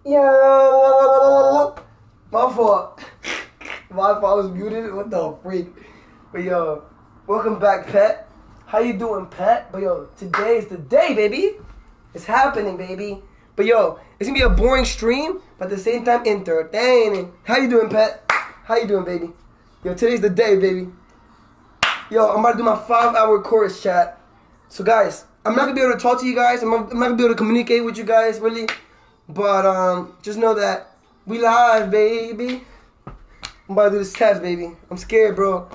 Yeah, my fault. My fault. I was muted. What the freak? But yo, welcome back, Pet. How you doing, Pet? But yo, today is the day, baby. It's happening, baby. But yo, it's gonna be a boring stream, but at the same time entertaining. How you doing, Pet? How you doing, baby? Yo, today's the day, baby. Yo, I'm about to do my 5-hour course, chat. So guys, I'm not gonna be able to talk to you guys. I'm not gonna be able to communicate with you guys, really. But just know that we live, baby. I'm about to do this test, baby. I'm scared, bro.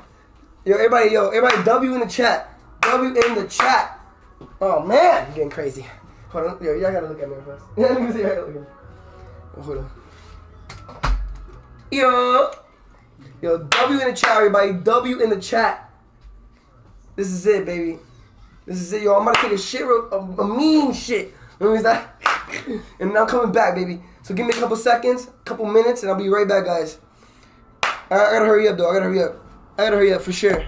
Yo, everybody, W in the chat. W in the chat. Oh man, I'm getting crazy. Hold on, yo, y'all gotta look at me first. Yeah, let me see. Y'all gotta look at me. Oh, hold on. Yo, W in the chat, everybody. W in the chat. This is it, baby. This is it, yo. I'm about to take a shit, a mean shit. You know what I mean? And I'm coming back, baby. So give me a couple seconds, a couple minutes, and I'll be right back, guys. I gotta hurry up, though. I gotta hurry up for sure.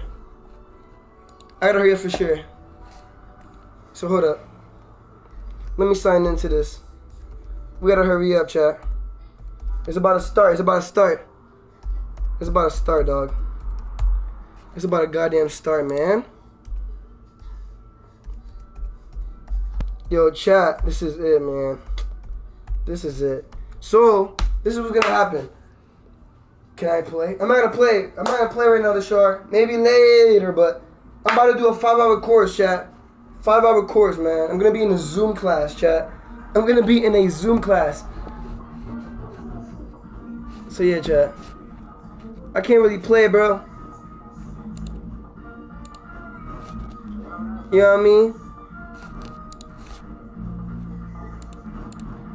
So hold up. Let me sign into this. We gotta hurry up, chat. It's about to start, dog. It's about to goddamn start, man. Yo, chat, this is it, man. This is it. So, this is what's gonna happen. Can I play? I'm not gonna play right now, Deshar. Maybe later, but I'm about to do a 5-hour course, chat. 5-hour course, man. I'm gonna be in a Zoom class, chat. I'm gonna be in a Zoom class. So yeah, chat. I can't really play, bro. You know what I mean?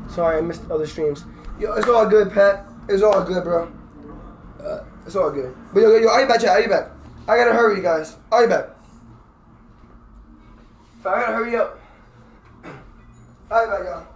Sorry, I missed other streams. Yo, it's all good, Pat. It's all good, bro. It's all good. But yo, I'll be back, chat. I'll be back. I gotta hurry, guys. I'll be back. I gotta hurry up. I'll be back, y'all.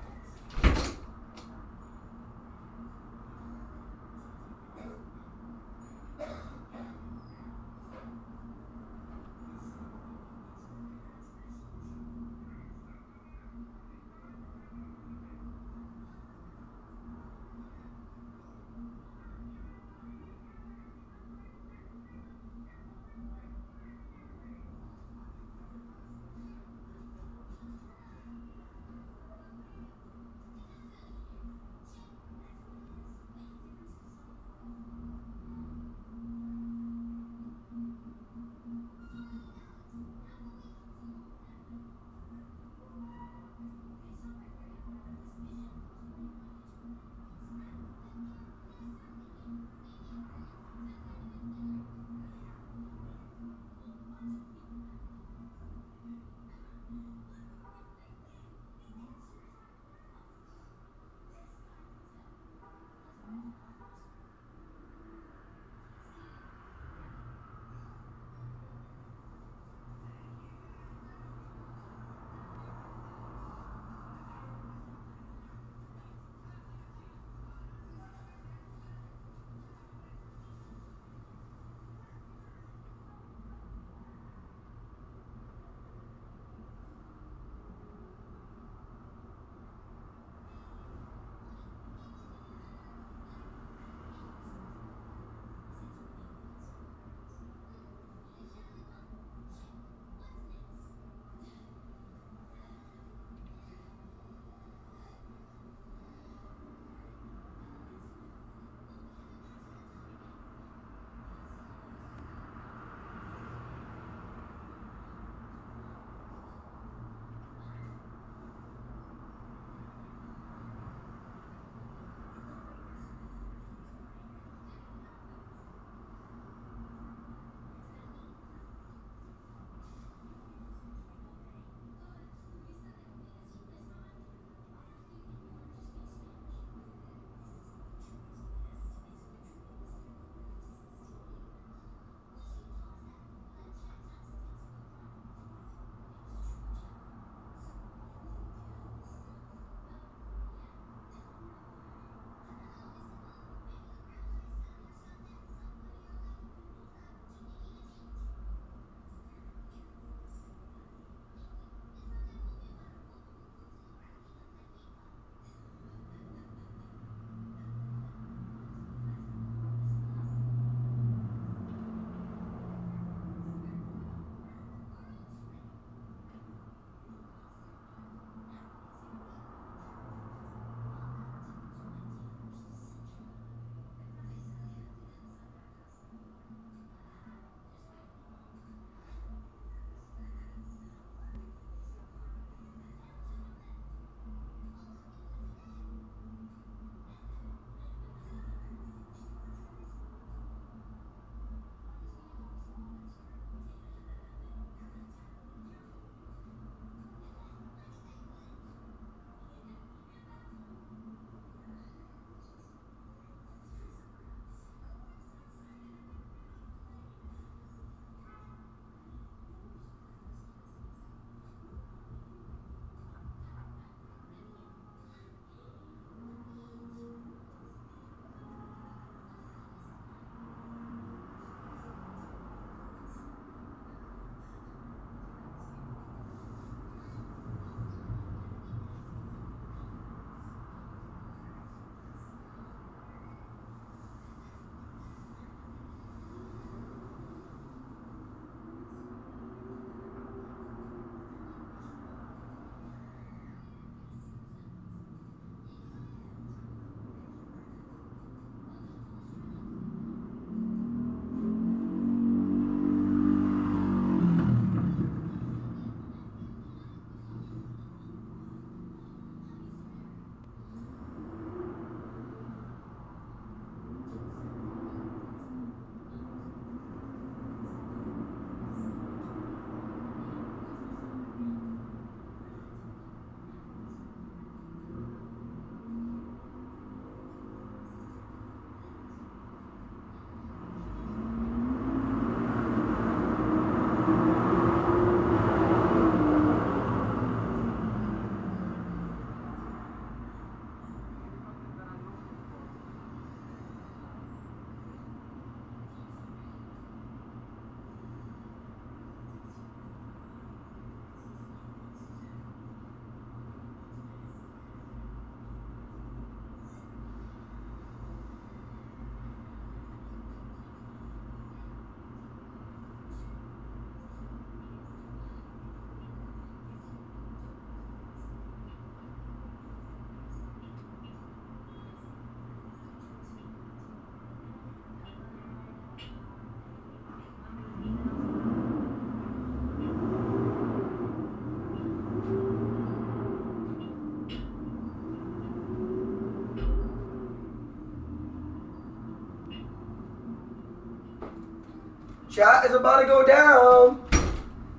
Chat is about to go down.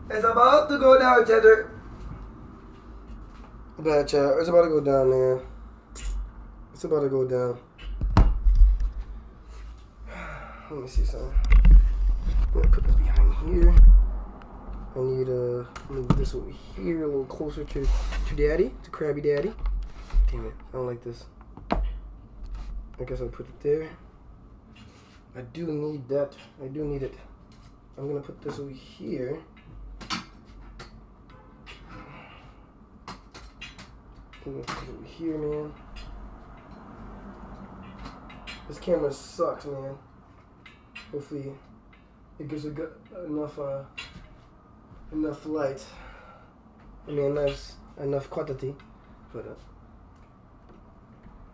It's about to go down, Cheddar. Bad chat. It's about to go down, man. It's about to go down. Let me see something. I'm gonna put this behind here. I need to move this over here a little closer to Daddy, to Krabby Daddy. Damn it, I don't like this. I guess I'll put it there. I do need that. I do need it. I'm gonna put this over here. I'm gonna put it over here, man. This camera sucks, man. Hopefully, it gives a good enough light. I mean, enough quantity, but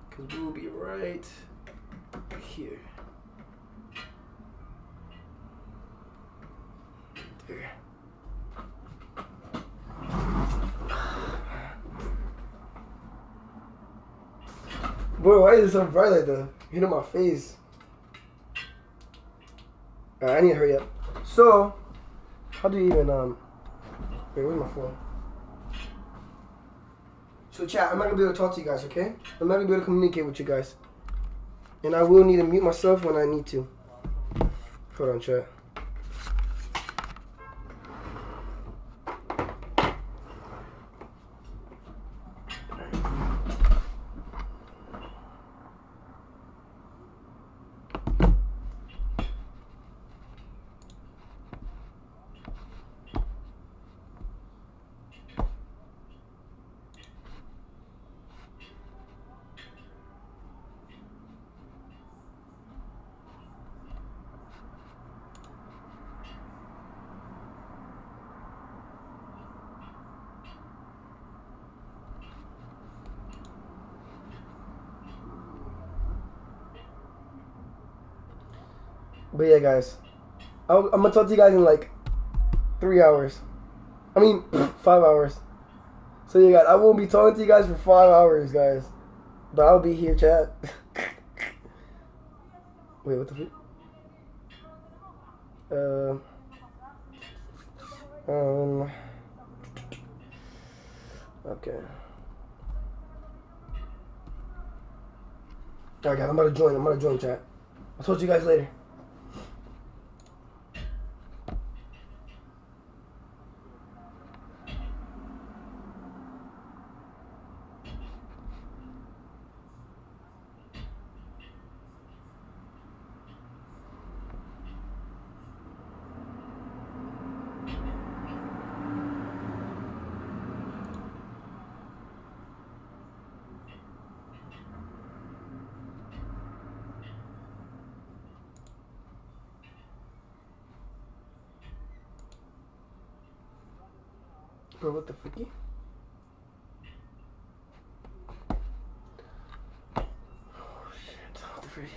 because we'll be right here. There. Boy, why is it so bright like that? Hitting my face. Alright, I need to hurry up. So, how do you even, wait, where's my phone? So chat, I'm not gonna be able to talk to you guys, okay? I'm not gonna be able to communicate with you guys. And I will need to mute myself when I need to. Hold on, chat. But yeah, guys, I'm gonna talk to you guys in like 3 hours. I mean, 5 hours. So yeah, guys, I won't be talking to you guys for 5 hours, guys. But I'll be here, chat. Wait, what the fuck? Okay. Alright, guys, I'm about to join, chat. I'll talk to you guys later. Bro, what the freaky? Oh shit, what the freaky?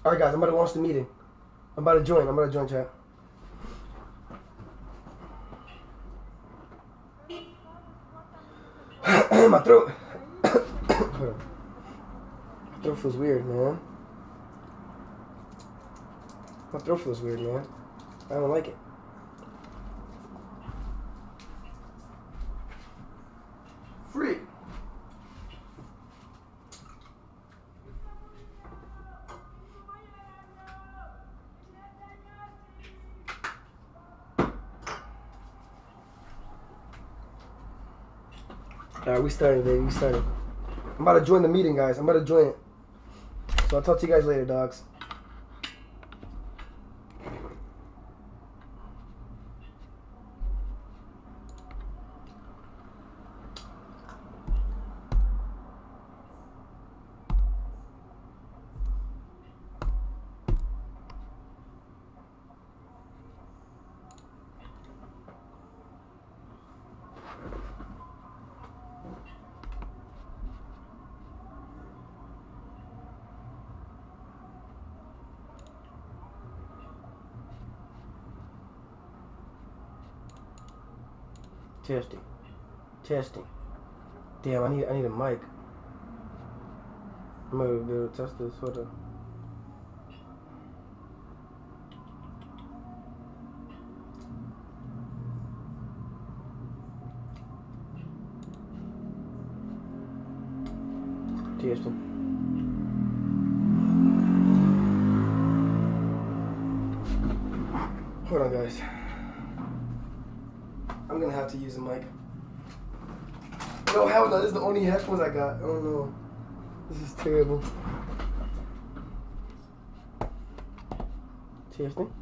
Alright guys, I'm about to launch the meeting. I'm about to join, chat. My throat. My throat feels weird, man. My throat feels weird, man. I don't like it. Free. Alright, we started, baby. We started. I'm about to join the meeting, guys. I'm about to join it. So I'll talk to you guys later, dogs. Testing. Testing. Damn, I need a mic. I'm gonna be able to test this. Hold on. Testing. Hold on, guys. I'm gonna have to use a mic. No, hell no. This is the only headphones I got. Oh no. This is terrible. Testing.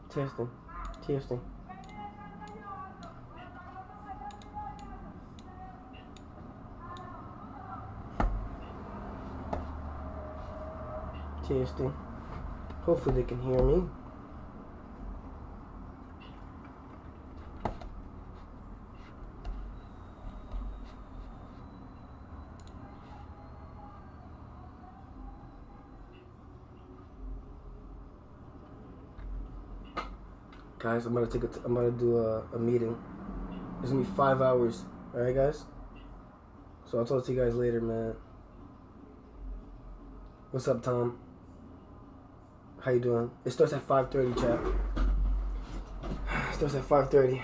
Testing. Testing. Testing. Hopefully they can hear me. Guys, I'm gonna do a meeting. It's gonna be 5 hours. Alright, guys? So I'll talk to you guys later, man. What's up, Tom? How you doing? It starts at 5:30, chat. It starts at 5:30.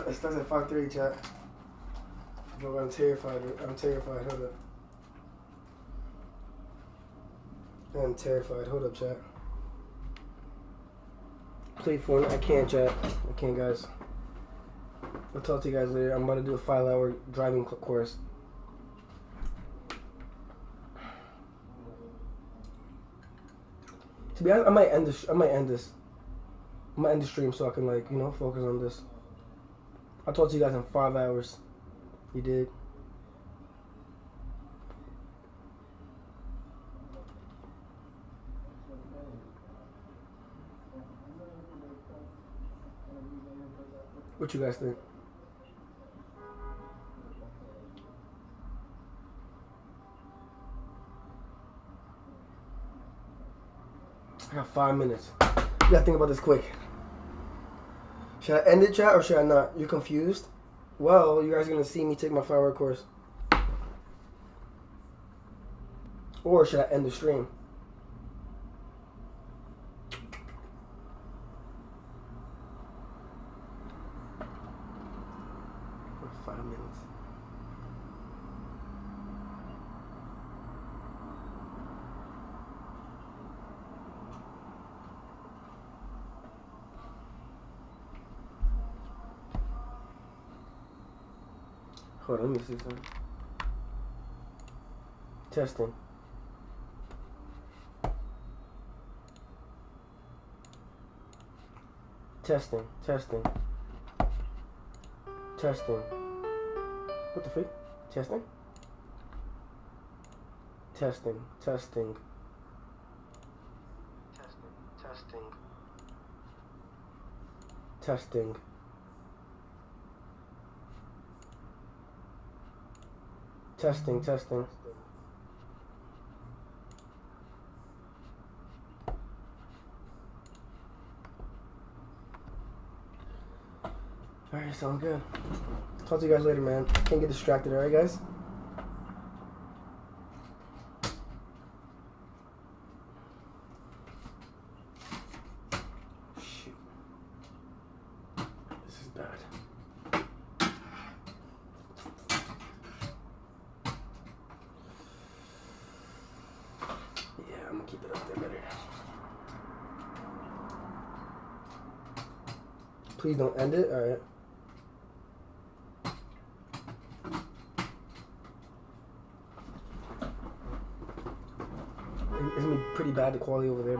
It starts at 5:30, chat. Bro, I'm terrified. I'm terrified. Hold up. I'm terrified. Hold up, chat. Play FORTNITE. I can't, chat. I can't, guys. I'll talk to you guys later. I'm about to do a 5-hour driving course. To be honest, I might end this. I'm gonna end the stream so I can, like, you know, focus on this. I'll talk to you guys in 5 hours. You did. What you guys think? I got 5 minutes. You gotta think about this quick. Should I end it, chat, or should I not? You're confused? Well, you guys are gonna see me take my 5-hour course. Or should I end the stream? For 5 minutes. Hold on, let me see something. Testing. Testing. Testing. Testing. What the freak? Testing? Testing. Testing. Testing. Testing. Testing. Testing. Alright, sounds good. Talk to you guys later, man. Can't get distracted, alright, guys? Shoot. This is bad. Yeah, I'm gonna keep it up there better. Please don't end it, alright. It's gonna be pretty bad, the quality over there,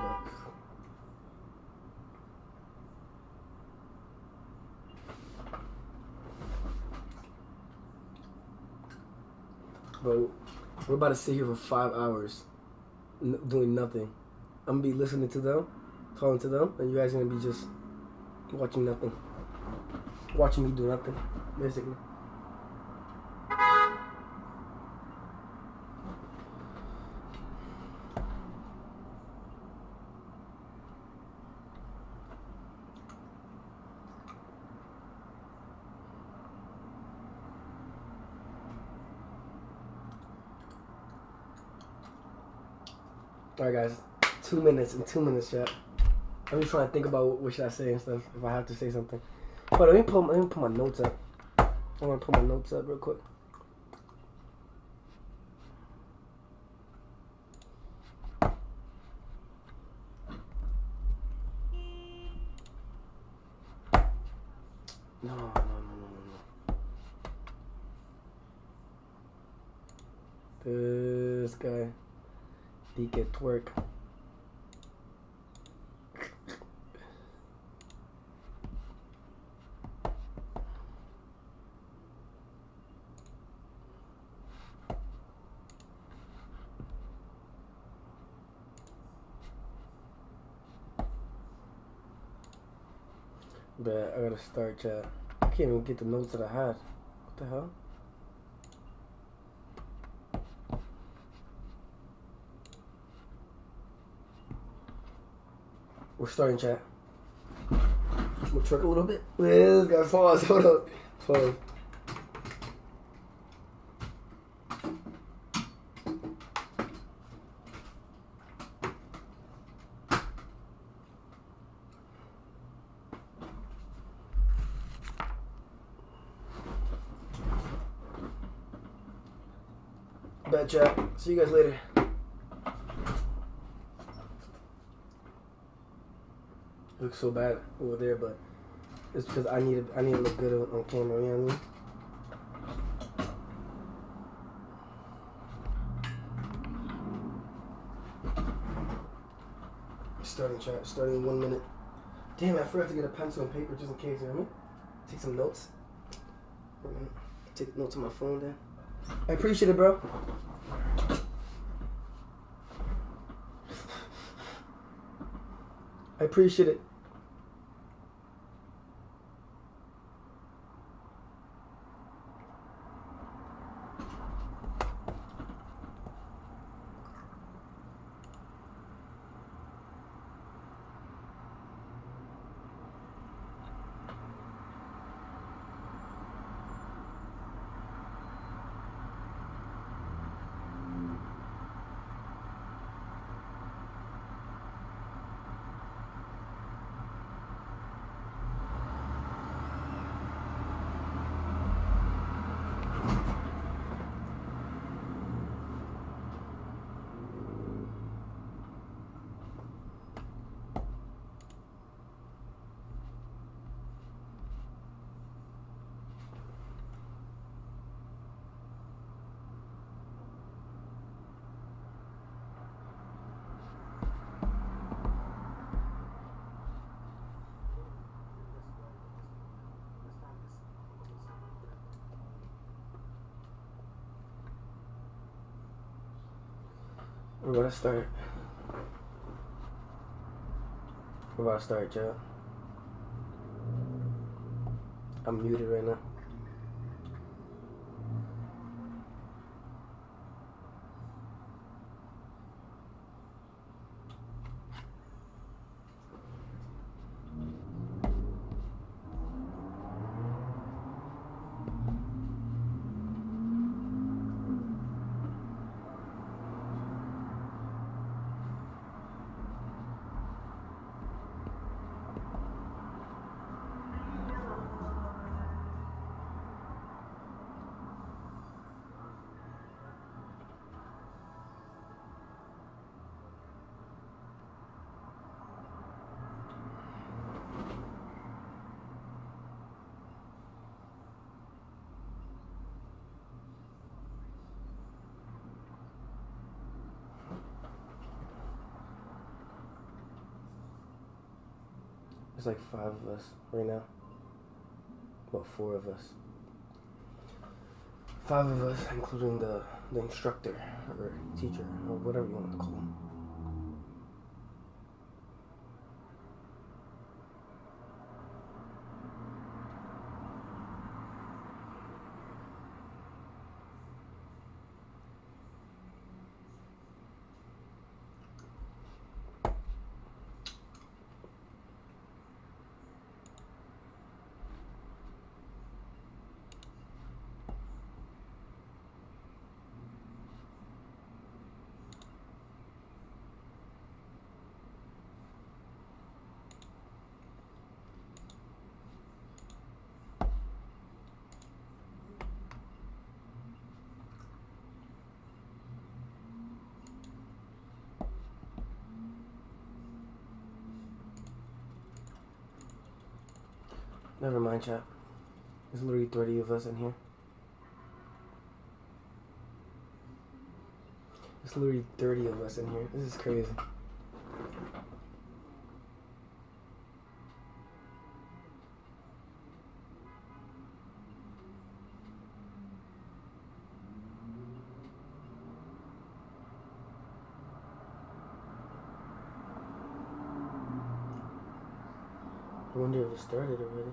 but we're about to sit here for 5 hours doing nothing. I'm gonna be listening to them, talking to them, and you guys are gonna be just watching nothing. Watching me do nothing, basically. Alright, guys. 2 minutes and 2 minutes, chat. I'm just trying to think about what should I say and stuff if I have to say something. Hold on, let me put my notes up. I want to put my notes up real quick. No. This guy. He can twerk. But I gotta start, chat. I can't even get the notes that I had. What the hell? We're starting, chat. We'll twerk a little bit. This guy, pause. Hold up. Pause. Bet, chat. See you guys later. It looks so bad over there, but it's because I need to look good on camera. You know what I mean? Starting, chat. Starting in 1 minute. Damn, I forgot to get a pencil and paper just in case. You know what I mean? Take some notes. Take notes on my phone then. I appreciate it, bro. I appreciate it. We're about to start. We're about to start, chat. I'm muted right now. There's like 5 of us right now. Well, 4 of us. 5 of us, including the instructor or teacher or whatever you want to call him. Never mind, chat. There's literally 30 of us in here. There's literally 30 of us in here. This is crazy. I wonder if it started already.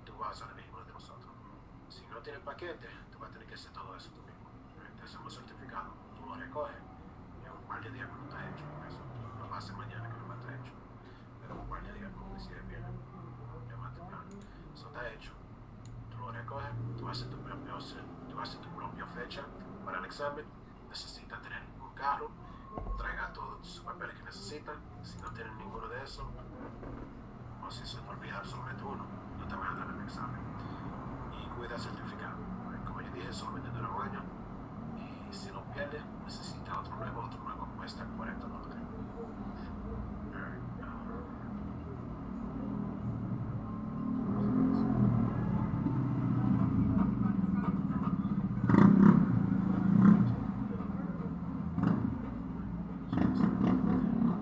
Tú vas a elegir uno de nosotros. Si no tienes paquete, tú vas a tener que hacer todo eso tú mismo. Te hacemos certificado, tú lo recoges y un par de días cuando está hecho. Eso no va a ser mañana que no va a estar hecho, pero un par de días, como decía el viernes, de más temprano. Eso está hecho. Tú lo recoges, tú haces tu propia fecha para el examen. Necesitas tener un carro, traiga todos sus papeles que necesitas. Si no tienes ninguno de esos, o si se te olvida solamente uno, no te van a dar el examen. Y cuida el certificado. Como yo dije, solamente dura un año. Y si lo pierdes, necesitas otro nuevo cuesta $40.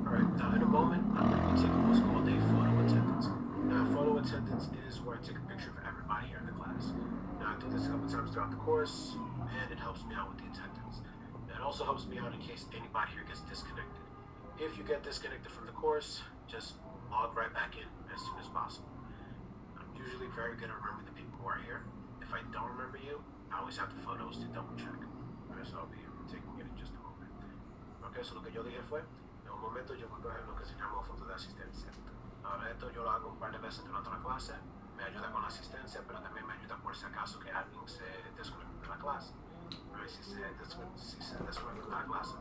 Alright, now in a moment, I'm going to be taking what's called a photo attendance. Now, photo attendance is where I take a picture of everybody here in the class. Now, I do this a couple times throughout the course, and it helps me out with the attendance. It also helps me out in case anybody here gets disconnected. If you get disconnected from the course, just log right back in as soon as possible. I'm usually very good at remembering the people who are here. If I don't remember you, I always have the photos to double check. Alright, so I'll be taking it in just a moment. Ok, so lo que yo dije fue, en un momento yo voy a coger lo que se llama foto de asistencia. Ahora esto yo lo hago un par de veces durante la clase, me ayuda con la asistencia, pero también me ayuda por si acaso que alguien se desconecte de la clase. Alright, si se desconecta de la clase,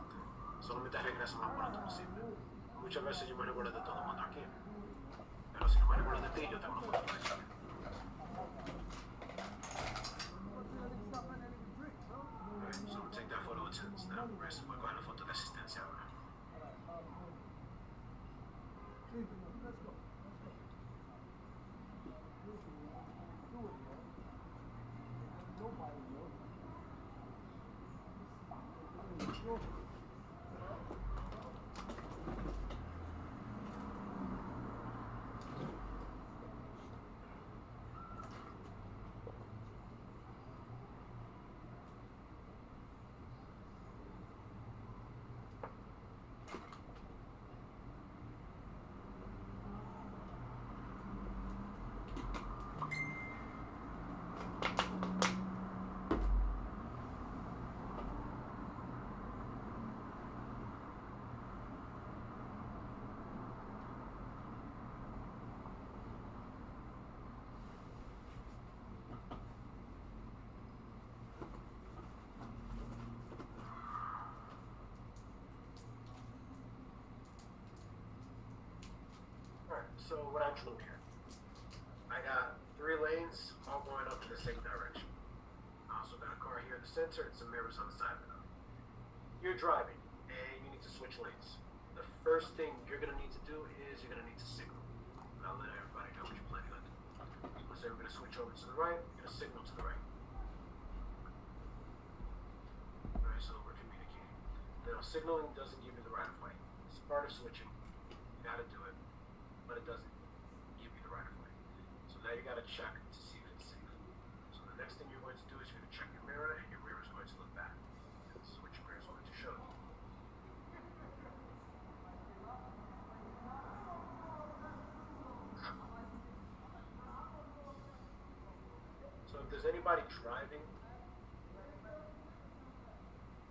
solamente regresa lo más pronto posible. Muchas veces yo me recuerdo de todo el mundo aquí, pero si no me recuerdo de ti, yo tengo una foto de ti. Alright, so I'm take that photo attendance now. Alright, so voy a coger la foto de asistencia ahora. So what I drew here, I got 3 lanes all going up in the same direction. I also got a car here in the center and some mirrors on the side of it. You're driving and you need to switch lanes. The first thing you're gonna need to do is you're gonna need to signal. I'll let everybody know what you're planning on doing. So let's say we're gonna switch over to the right, you're gonna signal to the right. Alright, so we're communicating. Now signaling doesn't give you the right of way. It's part of switching. You gotta do it, but it doesn't give you the right of way. So now you gotta check to see if it's safe. So the next thing you're going to do is you're gonna check your mirror, and your mirror is going to look back. And this is what your mirror is going to show you. So if there's anybody driving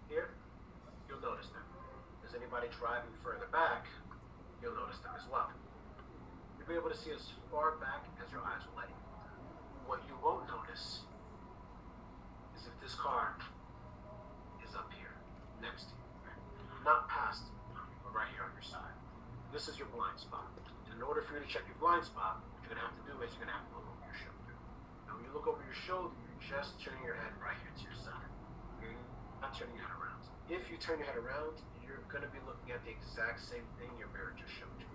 here, you'll notice them. If there's anybody driving further back, you'll notice them as well. You'll be able to see as far back as your eyes will let you. What you won't notice is if this car is up here, next to you. Not past you, but right here on your side. This is your blind spot. And in order for you to check your blind spot, what you're gonna have to do is you're gonna have to look over your shoulder. Now when you look over your shoulder, you're just turning your head right here to your side. You're not turning your head around. If you turn your head around, you're gonna be looking at the exact same thing your mirror just showed you.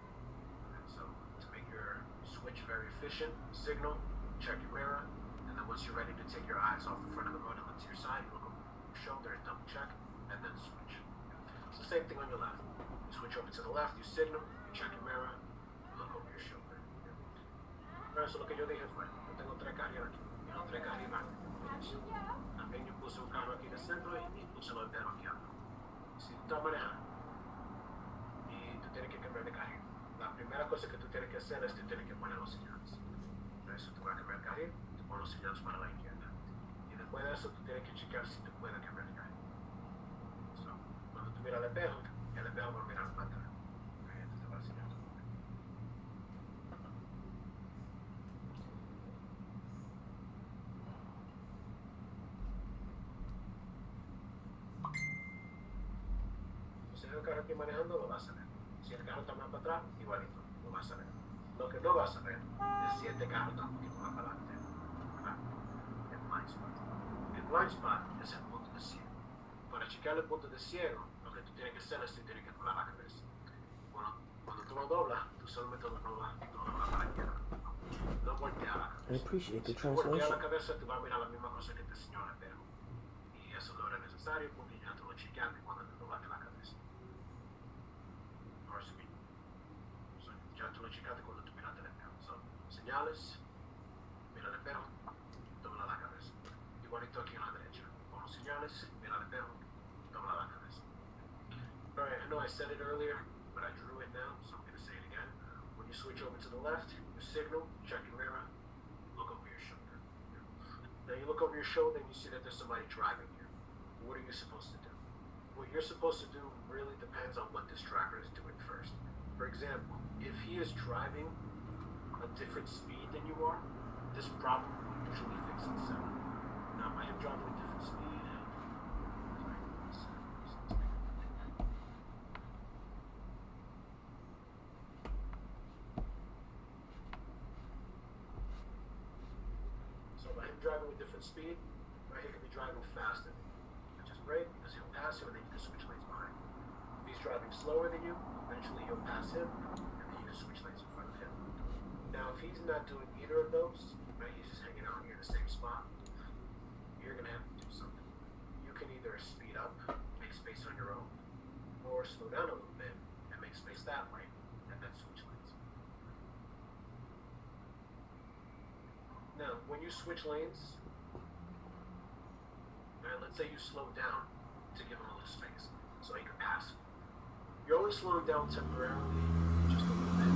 And so to make your switch very efficient, signal, check your mirror, and then once you're ready to take your eyes off the front of the road and look to your side, you look over your shoulder and double check, and then switch. It's the same thing on your left. You switch over to the left, you signal, you check your mirror, you look over your shoulder. Alright, so lo que yo dije fue, yo tengo 3 carriles aquí, y los 3 carriles van juntos. También yo puse un carro aquí en el centro y puse los enteros aquí abajo. Si tú estás manejando y tú tienes que cambiar de carril, la primera cosa que tú tienes que hacer es que tú tienes que poner los señales. Por eso tú vas a cambiar de carril, tú pones los señales para la izquierda. Y después de eso tú tienes que checar si tú puedes cambiar de carril. So, cuando tú miras el espejo va a mirar para atrás. Entonces te va a enseñar todo. Si hay un carro aquí manejando, lo vas a ver. Si el carro está más para atrás, igualito, lo vas a ver. Lo que no vas a ver es si este carro está un poquito más para adelante. ¿Verdad? El blind spot. El blind spot es el punto de ciego. Para checar el punto de ciego, lo que tú tienes que hacer es que tienes que doblar la cabeza. Cuando tú lo doblas, tú solamente lo doblas para la izquierda. No volteas la cabeza. I appreciate the Si tú volteas translation. la cabeza, tú vas a mirar la misma cosa que te enseñó el espejo. Y eso no era necesario porque ya tú lo chequeaste cuando te doblaste la cabeza. Ahora sí, ya tú lo checaste cuando tú miraste el espejo. So, señales, mira el espejo, dobla la cabeza. Igualito aquí a la derecha. Pon los señales, mira el espejo, dobla la cabeza. Alright, I know I said it earlier, but I drew it now, so I'm going to say it again. When you switch over to the left, you signal, check your mirror, look over your shoulder. Now you look over your shoulder and you see that there's somebody driving here. What are you supposed to do? What you're supposed to do really depends on what this driver is doing first. For example, if he is driving a different speed than you are, this problem will usually fix itself. Now by him driving a different speed, so by him driving a different speed, right, he could be driving faster than you, which is great because he'll pass you and then you can switch lanes behind him. If he's driving slower than you, eventually you'll pass him and then you can switch lanes in front of him. Now if he's not doing either of those, right, he's just hanging out here in the same spot, you're gonna have to do something. You can either speed up, make space on your own, or slow down a little bit and make space that way, and then switch lanes. Now, when you switch lanes, right, let's say you slow down to give him a little space so he can pass you. You're only slowing down temporarily, just a little bit.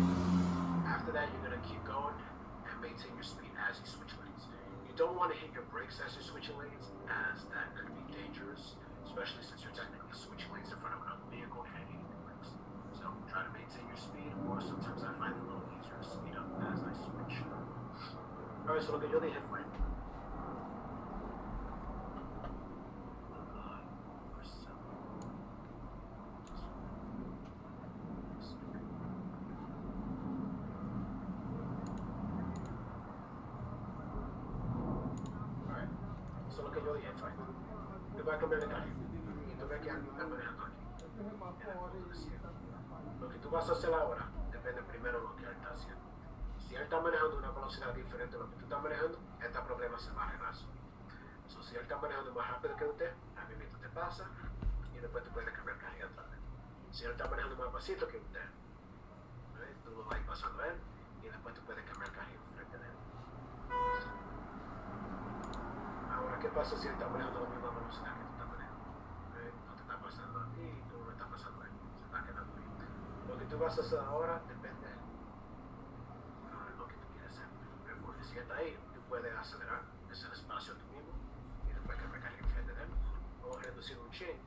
After that, you're gonna keep going and maintain your speed as you switch lanes. You don't want to hit your brakes as you're switching lanes, as that could be dangerous, especially since you're technically switching lanes in front of another vehicle and hitting your brakes. So try to maintain your speed, or sometimes I find it a little easier to speed up as I switch. Alright, so lo que yo dije fue, Solo que yo dije, fue, tú vas a cambiar de carril y tú ves que alguien está manejando aquí, en el punto de ciego. Lo que tú vas a hacer ahora depende primero de lo que él está haciendo. Si él está manejando a una velocidad diferente a lo que tú estás manejando, este problema se va a arreglar solito. So, si él está manejando más rápido que usted, a mí mismo te pasa y después tú puedes cambiar carril atrás. Si él está manejando más pasito que usted, tú lo vas a ir pasando a él y después tú puedes cambiar carril frente a él. Ahora, ¿qué pasa si él está manejando a la misma velocidad que tú estás manejando? No te está pasando a ti y tú no le estás pasando a él. Se está quedando ahí. Lo que tú vas a hacer ahora depende de lo que tú quieres hacer. Porque si está ahí, tú puedes acelerar ese espacio tú mismo y después cambiar carril frente a él. O reducir un chin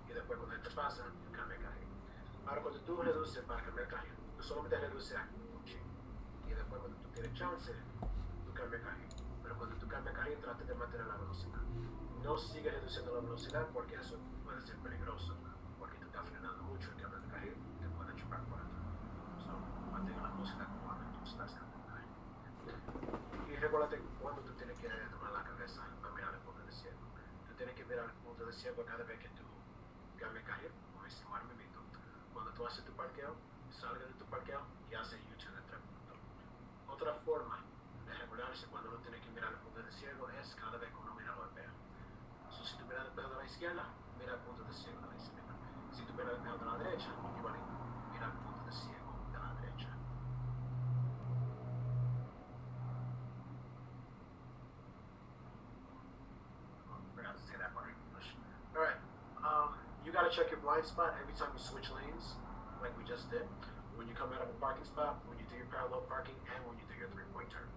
y después cuando él te pasa, tú cambias carril. Ahora, cuando tú reduces para cambiar carril, tú solamente reduces aquí un chin. Y después cuando tú tienes chance, tú cambias carril. Pero cuando tú cambias carril, trata de mantener la velocidad. No sigas reduciendo la velocidad porque eso puede ser peligroso. Porque tú estás frenando mucho y cambiando carril, te puede chocar por atrás. So, mantén la velocidad cuando tú estás cambiando carril. Y recuérdate cuando tú tienes que tomar la cabeza a mirar el punto de ciego. Tú tienes que mirar el punto de ciego cada vez que tú cambies carril, como hicimos ahora mismo. Cuando tú haces tu parqueo, salga de tu parqueo y hace U-turn de 3 puntos. Otra forma de regularse cuando uno tiene que mirar el punto de ciego es cada vez que uno mira los espejos. So, si tú miras el espejo de la izquierda, mira el punto de ciego de la izquierda. Si tú miras el espejo de la derecha, igualito, mira el punto de ciego de la derecha. Forgot to say that part in English. Alright, you gotta check your blind spot every time you switch lanes, like we just did. When you come out of a parking spot, when you do your parallel parking, and when you do your three-point turn.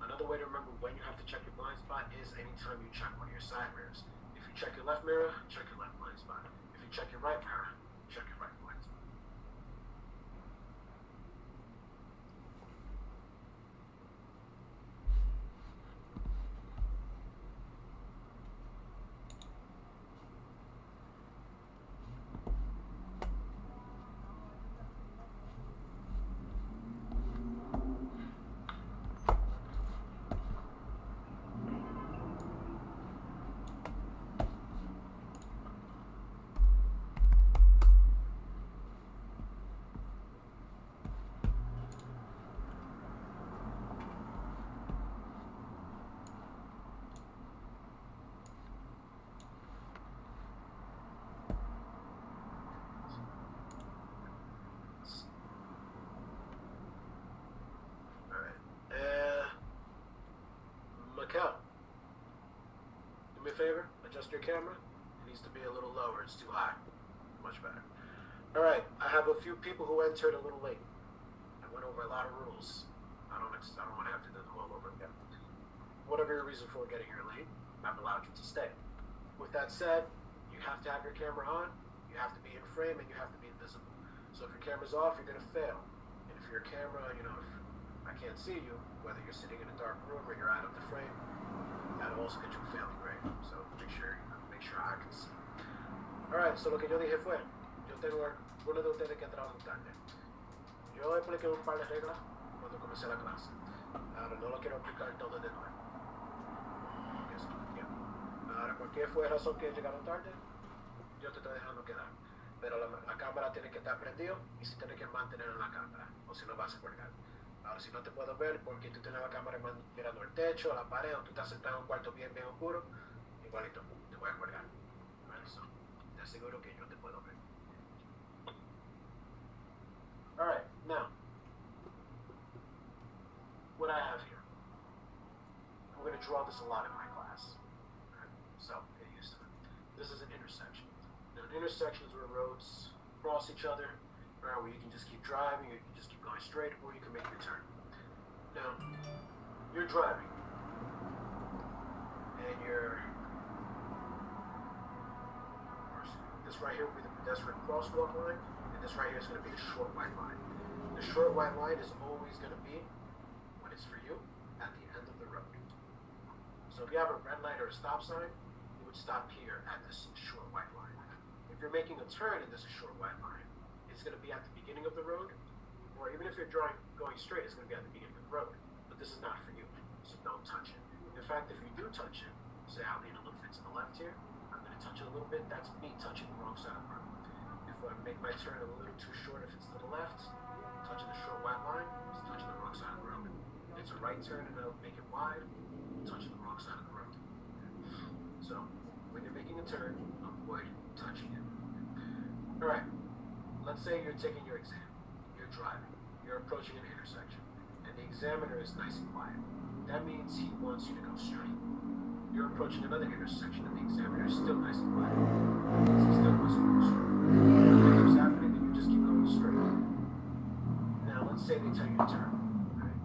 Another way to remember when you have to check your blind spot is anytime you check one of your side mirrors. If you check your left mirror, check your left blind spot. If you check your right mirror, check your right blind spot. Mikkel, do me a favor, adjust your camera. It needs to be a little lower, it's too high. Much better. Alright, I have a few people who entered a little late. I went over a lot of rules. I don't want to have to do them all over again. Whatever your reason for getting here late, I've allowed you to stay. With that said, you have to have your camera on, you have to be in frame, and you have to be invisible. So if your camera's off, you're going to fail. And if your camera, if I can't see you, whether you're sitting in a dark room or you're out of the frame, that'll also get you a failing grade. So make sure I can see. Alright, so lo que yo dije fue, yo tengo algunos de ustedes que entraron tarde. Yo expliqué un par de reglas cuando comencé la clase. Ahora no lo quiero explicar todo de nuevo. Eso es lo que quiero. Ahora, cualquier fue razón que llegaron tarde, yo te estoy dejando quedar. Pero la cámara tiene que estar prendida y se tiene que mantener en la cámara, o si no vas a colgar. Ahora, si no te puedo ver porque tú tienes la cámara mirando el techo, la pared, o tú estás sentado en un cuarto bien oscuro, igualito, te voy a colgar. So, te aseguro que yo te puedo ver. Alright, now, what I have here. I'm going to draw this a lot in my class. Right? So, get used to it. This is an intersection. Now, an intersection is where roads cross each other, right, where you can just keep driving, or you can just keep going straight, or you can make your turn. Now, you're driving, and this right here will be the pedestrian crosswalk line, and this right here is going to be the short white line. The short white line is always going to be, when it's for you, at the end of the road. So if you have a red light or a stop sign, you would stop here at this short white line. If you're making a turn in this short white line, it's going to be at the beginning of the road, or even if you're going straight, it's going to be at the beginning of the road. But this is not for you, so don't touch it. In fact, if you do touch it, say I lean a little bit to the left here. I'm going to touch it a little bit. That's me touching the wrong side of the road. If I make my turn a little too short, if it's to the left, touching the short white line, it's touching the wrong side of the road. If it's a right turn and I'll make it wide, touching the wrong side of the road. So when you're making a turn, avoid touching it. All right, let's say you're taking your exam. You're driving. You're approaching an intersection, and the examiner is nice and quiet. That means he wants you to go straight. You're approaching another intersection, and the examiner is still nice and quiet. He still wants you to go straight. If it keeps happening, then you just keep going straight. Now, let's say they tell you to turn. Right?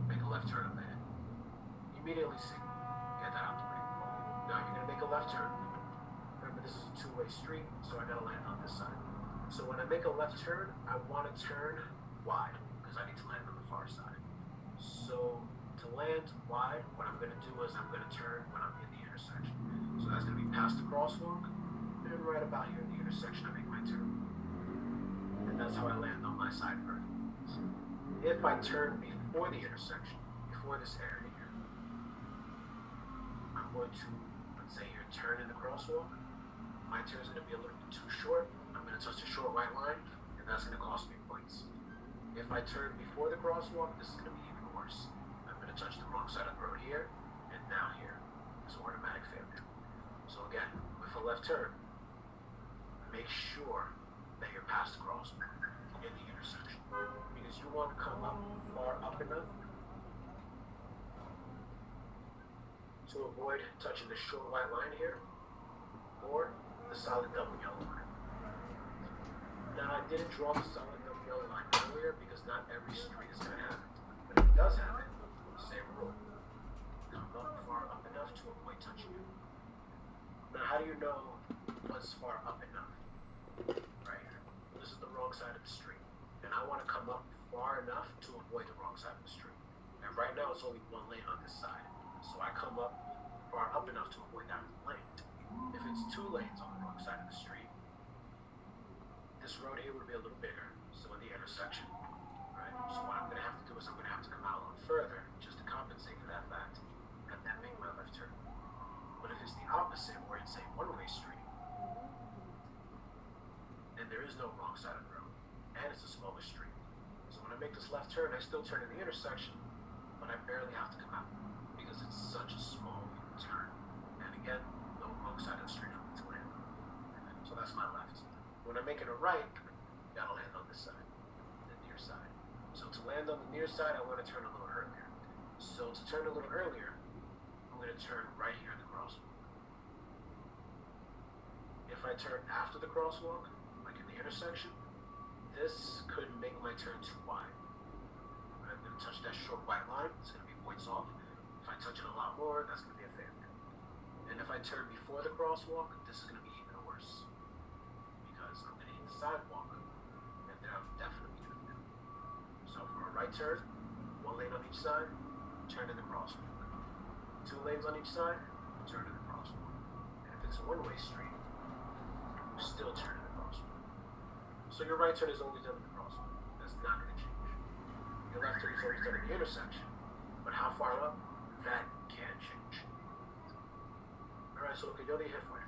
Make a left turn up ahead. Immediately signal. Get that out the way. Now, you're going to make a left turn. Remember, this is a two-way street, so I got to land on this side. So when I make a left turn, I want to turn wide because I need to land on the far side. So to land wide, what I'm going to do is I'm going to turn when I'm in the intersection. So that's going to be past the crosswalk, and right about here in the intersection, I make my turn. And that's how I land on my side first. If I turn before the intersection, before this area here, I'm going to, let's say here, turn in the crosswalk. My turn is going to be a little bit too short. I'm going to touch the short white line, and that's going to cost me points. If I turn before the crosswalk, this is going to be even worse. I'm going to touch the wrong side of the road here, and now here. It's an automatic failure. So again, with a left turn, make sure that you're past the crosswalk in the intersection. Because you want to come up far up enough to avoid touching the short white line here, or the solid double yellow line. Now, I didn't draw the solid double yellow line earlier because not every street is going to have it. But if it does have it, same rule. Come up far up enough to avoid touching it. Now, how do you know what's far up enough? Right here. This is the wrong side of the street. And I want to come up far enough to avoid the wrong side of the street. And right now, it's only one lane on this side. So I come up far up enough to avoid that lane. If it's two lanes on the wrong side of the street, this road here would be a little bigger, so in the intersection, right? So what I'm going to have to do is I'm going to have to come out a little further just to compensate for that fact, and then make my left turn. But if it's the opposite, where it's a one-way street, and there is no wrong side of the road, and it's a smaller street, so when I make this left turn, I still turn in the intersection, but I barely have to come out, because it's such a small turn. And again, no wrong side of the street for me to land on. So that's my left. When I'm making a right, you gotta land on this side, the near side. So to land on the near side, I want to turn a little earlier. So to turn a little earlier, I'm going to turn right here in the crosswalk. If I turn after the crosswalk, like in the intersection, this could make my turn too wide. I'm going to touch that short white line, it's going to be points off. If I touch it a lot more, that's going to be a failure. And if I turn before the crosswalk, this is going to be even worse. Because I'm going to hit the sidewalk, and then I'm definitely going to fail. So for a right turn, one lane on each side, turn in the crosswalk. Two lanes on each side, turn in the crosswalk. And if it's a one-way street, you still turn in the crosswalk. So your right turn is always done in the crosswalk. That's not going to change. Your left turn is always done in the intersection. But how far up, that can change. Alright, so lo que yo dije fue,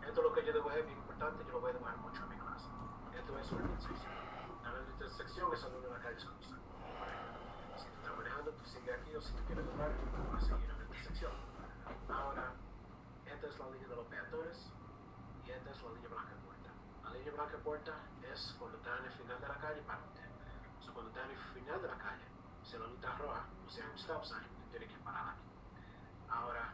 esto es lo que yo debo es bien importante, yo lo voy a dejar mucho en mi clase. Esto es una intersección. La intersección es donde la calle se cruza. Si tú estás manejando, tú sigues aquí, o si tú quieres doblar, vas a seguir en la intersección. Ahora, esta es la línea de los peatones y esta es la línea blanca puerta. La línea blanca puerta es cuando estás en el final de la calle para usted. O sea, cuando estás en el final de la calle, si la luz está roja, o sea, un stop sign, tú tienes que parar aquí. Ahora,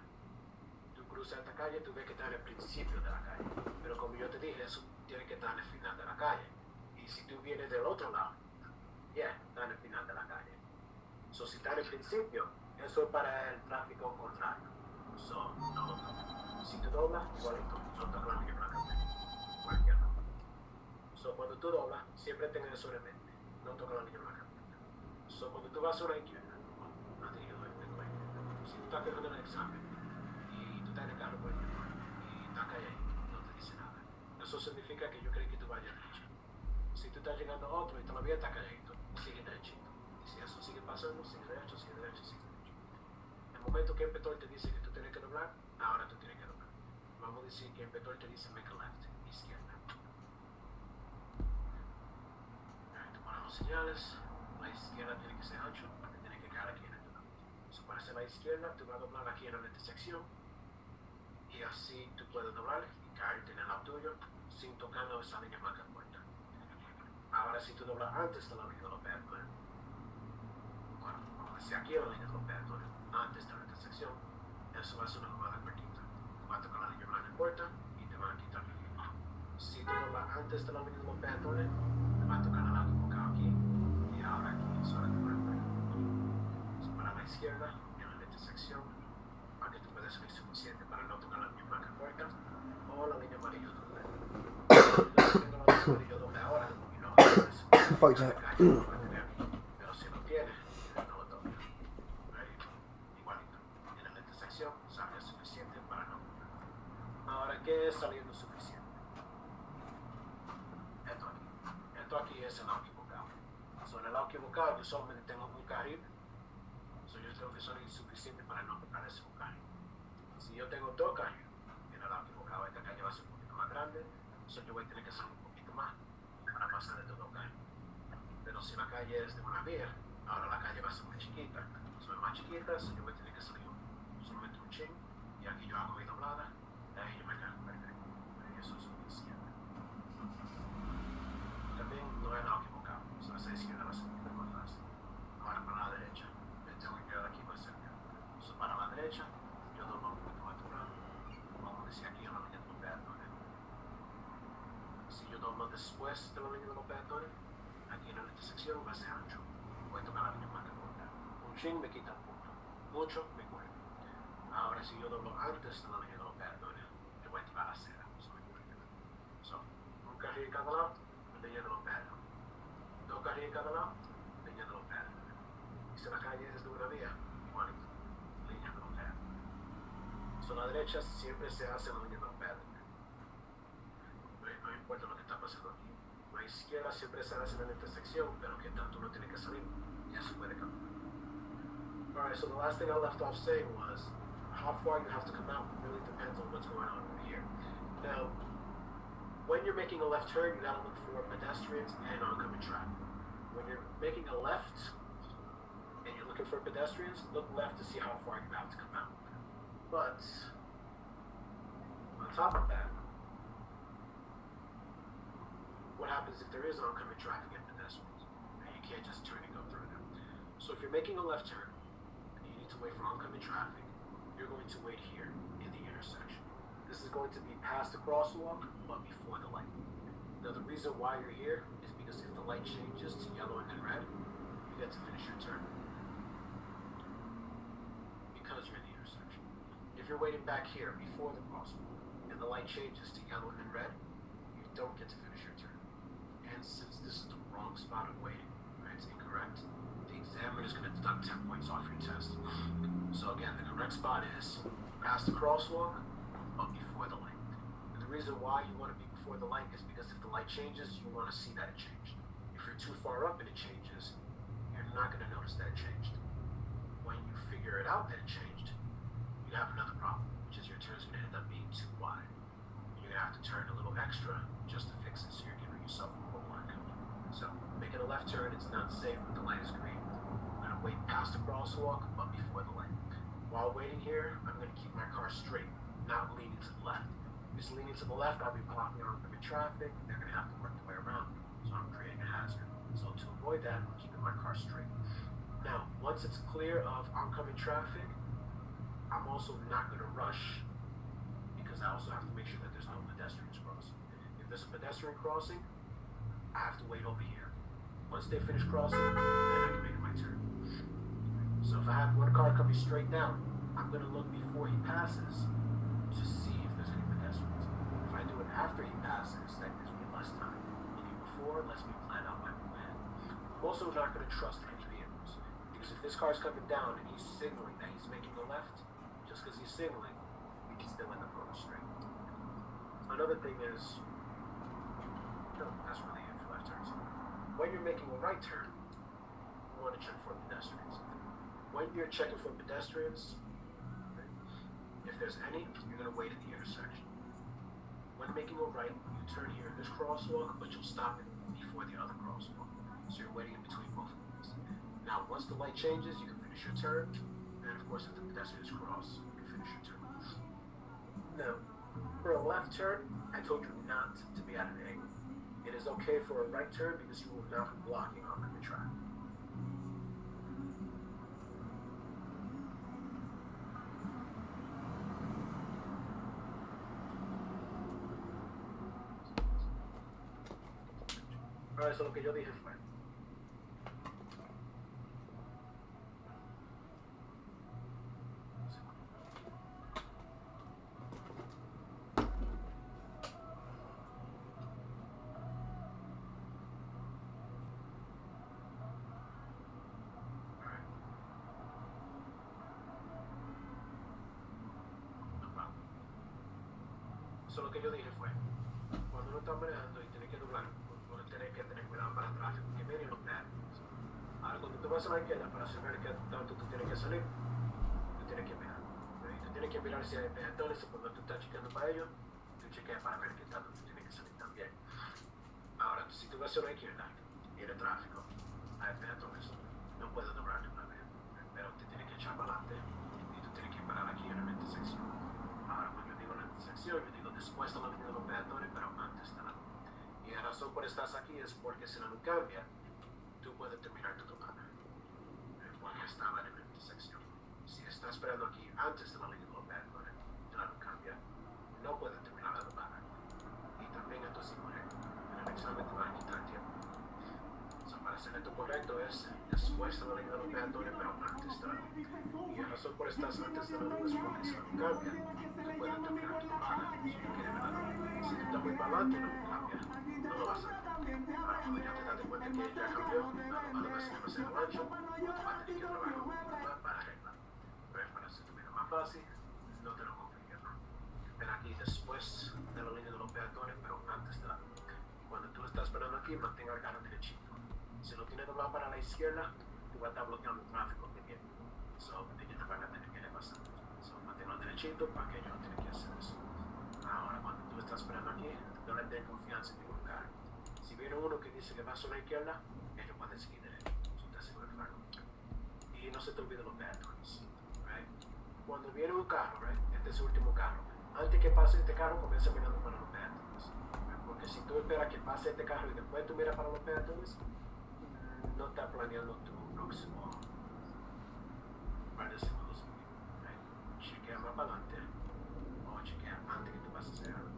tú cruzas esta calle, tú ves que está en el principio de la calle. Pero como yo te dije, eso tiene que estar en el final de la calle. Y si tú vienes del otro lado, está en el final de la calle. So, si está en el principio, eso es para el tráfico contrario. So, no lo toques. Si tú doblas, igualito, no toques la línea blanca por izquierda. So, cuando tú doblas, siempre tengas eso en mente. No toques la línea blanca. So, cuando tú vas a una izquierda, antes yo doy si tú estás cogiendo el examen y tú estás en el carro, por ejemplo, y estás calladito, no te dice nada. Eso significa que yo creo que tú vayas derecho. Si tú estás llegando a otro y todavía estás calladito, sigue derechito. Y si eso sigue pasando, sigue derecho, sigue derecho, sigue derecho. momento que el petor te dice que tú tienes que doblar, ahora tú tienes que doblar. Vamos a decir que el petor te dice make a left, izquierda. Tú pones los señales, la izquierda tiene que ser ancho, te tiene que quedar aquí en el doblar. So, para hacer la izquierda, tú vas a doblar aquí en la intersección y así tú puedes doblar y caerte en el lado tuyo sin tocar esa línea blanca puerta. Ahora si tú doblas antes de la línea de los peatones, bueno, vamos a decir aquí en la línea de los peatones, antes de la intersección, eso va a ser una jugada cortita. Tú vas a tocar la línea blanca puerta y te van a quitar. Si tú doblas antes de la línea de los peatones, te vas a tocar el lado equivocado aquí y ahora aquí, eso ahora te va a poner. So, para la izquierda, en la intersección, para que tú puedas subir suficiente para no tocar la línea blanca puerta o la línea amarillo doble. Yo tengo la línea amarillo doble ahora y no hago eso. Fuck that. Pero si lo tiene, no lo toca. Right? Igualito. En la intersección salga suficiente para no tocar. Ahora, ¿qué es saliendo suficiente? Esto aquí es el lado equivocado. So, en el lado equivocado yo solamente tengo un carril. So, yo tengo que salir suficiente para no tocar ese un carril. Si yo tengo dos carriles en el lado equivocado, esta calle va a ser un poquito más grande. So, yo voy a tener que salir un poquito más para pasar de todo carril. Pero si la calle es de una vía, ahora la calle va a ser muy chiquita. So, es más chiquita, so yo voy a tener que salir solamente un chin. Y aquí yo hago mi doblada. Y ahí yo me quedo perfecto. Y eso es suficiente. También no es lado equivocado. So, esa izquierda va a ser un poquito más fácil. Ahora para la derecha. Yo tengo que quedar aquí más cerca. So, para la derecha, yo doblo un poquito más temprano. Vamos a decir aquí en la línea de los peatones. Si yo doblo después de la línea de los peatones, aquí en la intersección va a ser ancho. Voy a tocar la línea blanca corta. Un chin me quita un punto. Mucho me cuelga. Ahora si yo doblo antes de la línea de los peatones, yo voy a tocar la acera. So, un carril de cada lado, línea de los peatones. Dos carriles de cada lado, línea de los peatones. Y si la calle es de una vía, igualito, línea de los peatones. So, la derecha siempre se hace en la línea de los peatones. No importa lo que está pasando aquí. La izquierda siempre se hace en la intersección, pero que tanto uno tiene que salir, y eso puede cambiar. Alright, so the last thing I left off saying was, how far you have to come out really depends on what's going on over here. Now, when you're making a left turn, you gotta look for pedestrians and oncoming traffic. When you're making a left, and you're looking for pedestrians, look left to see how far you have to come out. But, on top of that, what happens if there is oncoming traffic and pedestrians? And you can't just turn and go through them. So if you're making a left turn, and you need to wait for oncoming traffic, you're going to wait here in the intersection. This is going to be past the crosswalk, but before the light. Now the reason why you're here is because if the light changes to yellow and then red, you get to finish your turn. Because you're in the intersection. If you're waiting back here before the crosswalk, and the light changes to yellow and then red, you don't get to finish your turn. And since this is the wrong spot of waiting, right, it's incorrect, the examiner is going to deduct 10 points off your test. So again, the correct spot is past the crosswalk, but before the light. And the reason why you want to be before the light is because if the light changes, you want to see that it changed. If you're too far up and it changes, you're not going to notice that it changed. When you figure it out that it changed, you have another problem, which is your turn's going to end up being too wide. You're going to have to turn a little extra just to fix it, so you're giving yourself more work. So, making a left turn, it's not safe when the light is green. I'm going to wait past the crosswalk, but before the light. While waiting here, I'm going to keep my car straight, not leaning to the left. If it's leaning to the left, I'll be blocking oncoming traffic, and they're going to have to work their way around me. So I'm creating a hazard. So to avoid that, I'm keeping my car straight. Now, once it's clear of oncoming traffic, I'm also not going to rush, because I also have to make sure that there's no pedestrians crossing. If there's a pedestrian crossing, I have to wait over here. Once they finish crossing, then I can make my turn. So if I have one car coming straight down, I'm going to look before he passes to see if there's any pedestrians. If I do it after he passes, that gives me less time. Looking before lets me plan out my plan. I'm also not going to trust any vehicles, because if this car's coming down and he's signaling that he's making a left, just because he's signaling, he can still end up going straight. Another thing is, that's really it for left turns. When you're making a right turn, you want to check for pedestrians. When you're checking for pedestrians, If there's any, you're going to wait at the intersection. When making a right, you turn here in this crosswalk, but you'll stop it before the other crosswalk. So you're waiting in between both of these. Now, once the light changes, you can finish your turn. And of course, if the pedestrians cross, you finish your turn. Now, for a left turn, I told you not to be at an angle. It is okay for a right turn because you will not be blocking oncoming traffic. Ahora, eso lo que yo dije fue. Eso lo que yo dije fue. Cuando uno está manejando y tiene que doblar, uno tiene que tener cuidado para el tráfico que viene y los peatones. Ahora, cuando tú vas a la izquierda para saber qué tanto tú tienes que salir, tú tienes que mirar. Tú tienes que mirar si hay peatones y cuando tú estás chequeando para ellos, tú chequeas para ver qué tanto tú tienes que salir también. Ahora, si tú vas a la izquierda, viene tráfico, hay peatones, no puedes doblar de una vez, pero te tienes que echar para adelante y tú tienes que parar aquí en la intersección. Ahora, cuando yo digo la intersección, yo digo después de la línea de los peatones, pero antes de la luz. Y la razón por estar aquí es porque si la luz cambia, tú puedes terminar tu tomada, porque estaba en la intersección. Si estás esperando aquí antes de la línea de los peatones, la luz cambia, no puedes terminar la tomada. Y también esto es incorrecto. En el examen te van a quitar tiempo. Para hacer esto correcto es después de la línea de los peatones, pero antes de la luz. Y la razón por estar antes de la luz es porque si la luz cambia, tú puedes terminar tu tomada. Si tú quieres ver la luz. Si tú estás muy para adelante y la luz cambia, no lo vas a hacer. Ahora, cuando ya te das cuenta que ya cambió, la luz debe ser demasiado ancho, o tú vas a tener que trabajar un poquito más para arreglar. Pero para hacer tu vida más fácil, no te lo compliques más. Ven aquí después de la línea de los peatones, pero antes de la luz. Y cuando tú estás esperando aquí, mantenga el carro derechito. Si lo tienes doblado para la izquierda, tú vas a estar bloqueando el tráfico que viene. Ellos te van a tener que pasar. Manténlo derechito para que ellos no tengan que hacer eso. Ahora, cuando tú estás esperando aquí, no le den confianza en ningún carro. Si viene uno que dice que va a la izquierda, ellos pueden seguir derecho. Eso te aseguro el carro. Y no se te olvide los peatones. Right? Cuando viene un carro, right? Este es el último carro. Antes que pase este carro, comienza mirando para los peatones. Porque si tú esperas que pase este carro y después tú miras para los peatones, no estás planeando tu próximo par de segundos. Right? Chequea más para adelante o chequea antes que tú pases ese carro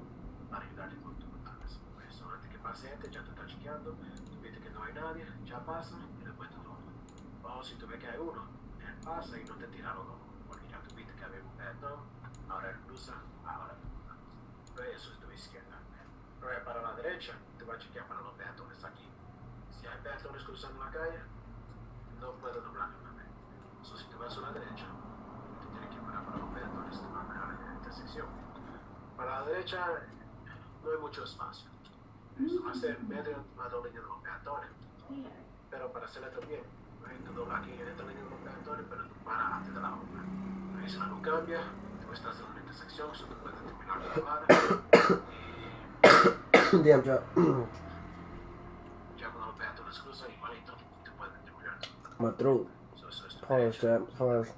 para ayudarte con tus notables. Right? Antes que pase este, ya tú estás chequeando, tú viste que no hay nadie, ya pasa y después tú doblas. O si tú ves que hay uno, él pasa y no te tira los dos, porque ya tú viste que había un peatón, ahora él cruza, ahora tú doblas. Pero eso es tu izquierda. Pero para la derecha, tú vas a chequear para los peatones aquí. Si hay peatones cruzando la calle, no puedes doblar de una vez. Si tú vas a la derecha, tú tienes que parar para los peatones, te van a dejar en la intersección. Para la derecha, no hay mucho espacio. Eso va a ser medio la doble línea de los peatones. Pero para hacerlo también, tú doblas aquí en esta línea de los peatones, pero tú paras antes de la otra. Si la luz cambia, tú estás en una intersección, tú puedes terminar tu tomada. Damn job. Ya cuando los peatones cruzan igualito, tú puedes terminar tu tomada. My throat. Pause, chat. Pause.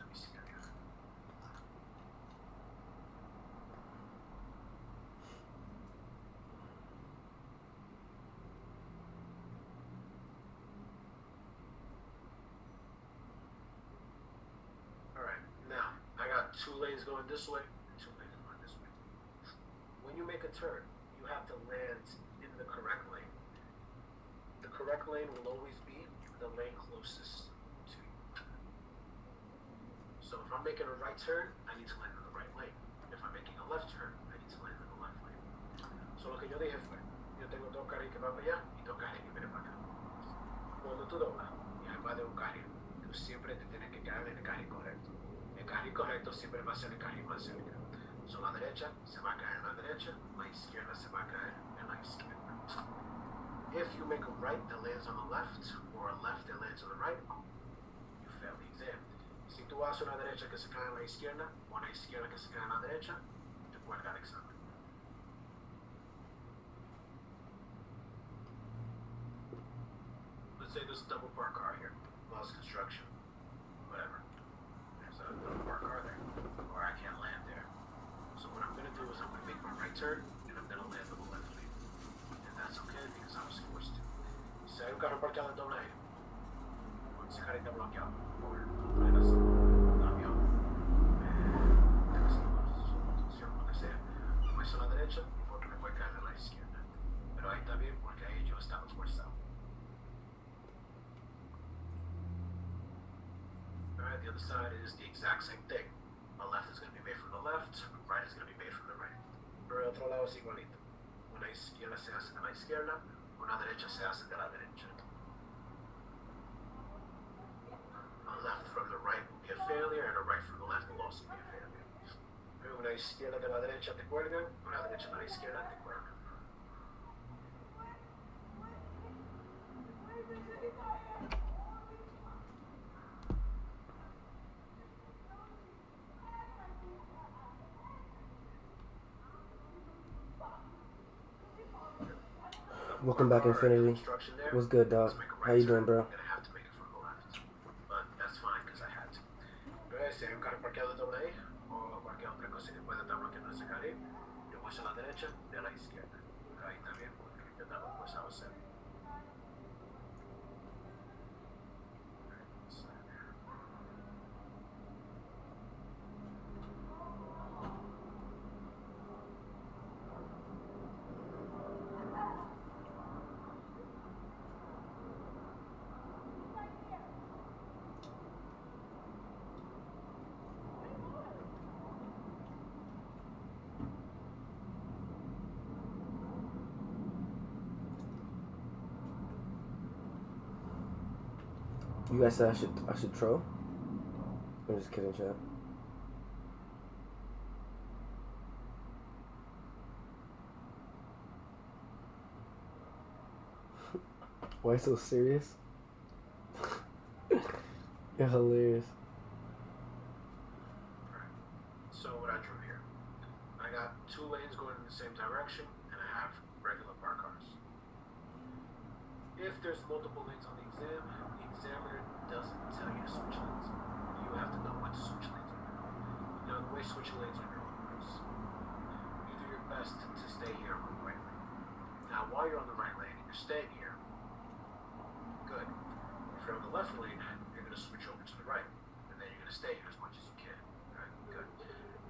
Alright, now, I got 2 lanes going this way and 2 lanes going this way. When you make a turn, you have to land in the correct lane. The correct lane will always be the lane closest to you. So if I'm making a right turn, I need to land in the right lane. If I'm making a left turn, I need to land in the left lane. So lo que yo dije fue, yo tengo 2 carriles que van para allá y 2 carriles que vienen para acá. Cuando tú doblas y hay más de un carril, tú siempre te tienes que caer en el carril correcto. El carril correcto siempre va a ser el carril más cerca. La derecha se va a caer en la derecha, la izquierda se va a caer en la izquierda. If you make a right that lands on the left, or a left that lands on the right, you fail the exam. Si Si tú vas a una derecha que se cae en la izquierda, o a una izquierda que se cae en la derecha, te cuelga el examen. Let's say there's a double park car here. Lost construction. Whatever. There's a double park car there. Or I can't land there. So what I'm going to do is I'm going to make my right turn, and I'm going to land on the left lane. And that's okay because I was forced to. Si hay un carro parqueado en doble A, con ese carrito bloqueado, por frenas, cambio, lo que sea, puesto a la derecha y porque me puede caer a la izquierda. Pero ahí está bien porque ahí yo estaba esforzado. Alright, the other side is the exact same thing. A left is going to be made from the left, right is going to be made from the right. Pero el otro lado es igualito. Una izquierda se hace de la izquierda, una derecha se hace de la derecha. A left from the right will be a failure, and a right from the left will also be a failure. Pero una izquierda de la derecha te cuelga, una derecha de la izquierda te cuelga. Welcome back, Infinity. What's good, dog? How you doing, bro? I'm gonna have to make it from the left, but that's fine because I had to. Entonces, si hay un carro parqueado doble A o cualquier otra cosa que pueda estar bloqueando ese carril, yo voy a la derecha de la izquierda. Ahí también porque yo estaba forzado a hacer. You guys said I should troll? I'm just kidding, chat. Why so serious? You're hilarious. So what I drew here, I got two lanes going in the same direction, and I have regular park cars. If there's multiple lanes on the examiner doesn't tell you to switch lanes. You have to know when to switch lanes on your own. Now, the way switching lanes on your own works, you do your best to stay here on the right lane. Now, while you're on the right lane and you're staying here, good. If you're on the left lane, you're going to switch over to the right, and then you're going to stay here as much as you can. Right? Good.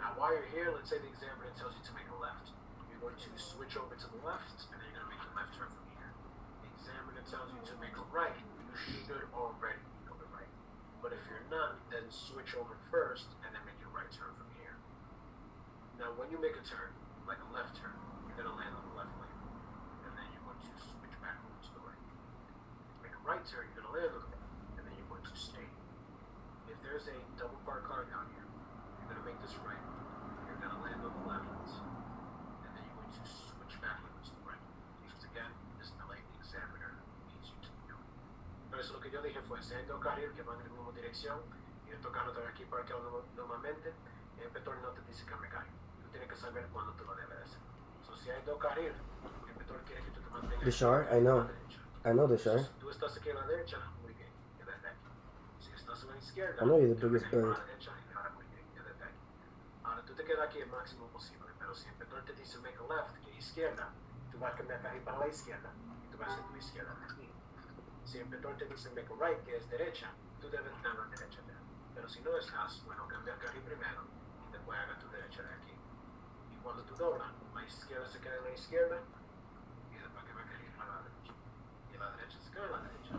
Now, while you're here, let's say the examiner tells you to make a left. You're going to switch over to the left, and then you're going to make your left turn from here. The examiner tells you to make a right, you should already be on the right. But if you're not, then switch over first, and then make your right turn from here. Now, when you make a turn, like a left turn, you're going to land on the left lane, and then you're going to switch back over to the right. Make a right turn, you're going to land on the right, and then you're going to stay. If there's a double park car down here, you're going to make this right, you're going to land on the left, and then you're going to switch back over to the right. Because again, this is the lane the examiner needs you to be on. Entonces lo que yo dije fue, si hay dos carriles que van en la misma dirección, y estos carros están aquí parqueados normalmente, el inspector no te dice que me cae. Tú tienes que saber cuándo tú lo debes hacer. So, si hay dos carriles, el inspector quiere que tú te mantengas The Shar? I know. I know the Shar. Si tú estás aquí a la derecha, muy bien, quédate aquí. Si estás a la izquierda, I know you're the biggest bird. a la derecha, y ahora muy bien, quédate aquí. Ahora tú te quedas aquí el máximo posible, pero si el inspector te dice make a left, que es izquierda, tú vas a cambiar carril para la izquierda, y tú vas a hacer tu izquierda aquí. Si el inspector te dice make a right, que es derecha, tú debes estar a la derecha ya. Pero si no estás, bueno, cambia carril primero, y después haga tu derecha de aquí. Y cuando tú doblas, la izquierda se queda en la izquierda, y después cambia carril para la derecha. Y la derecha se queda en la derecha,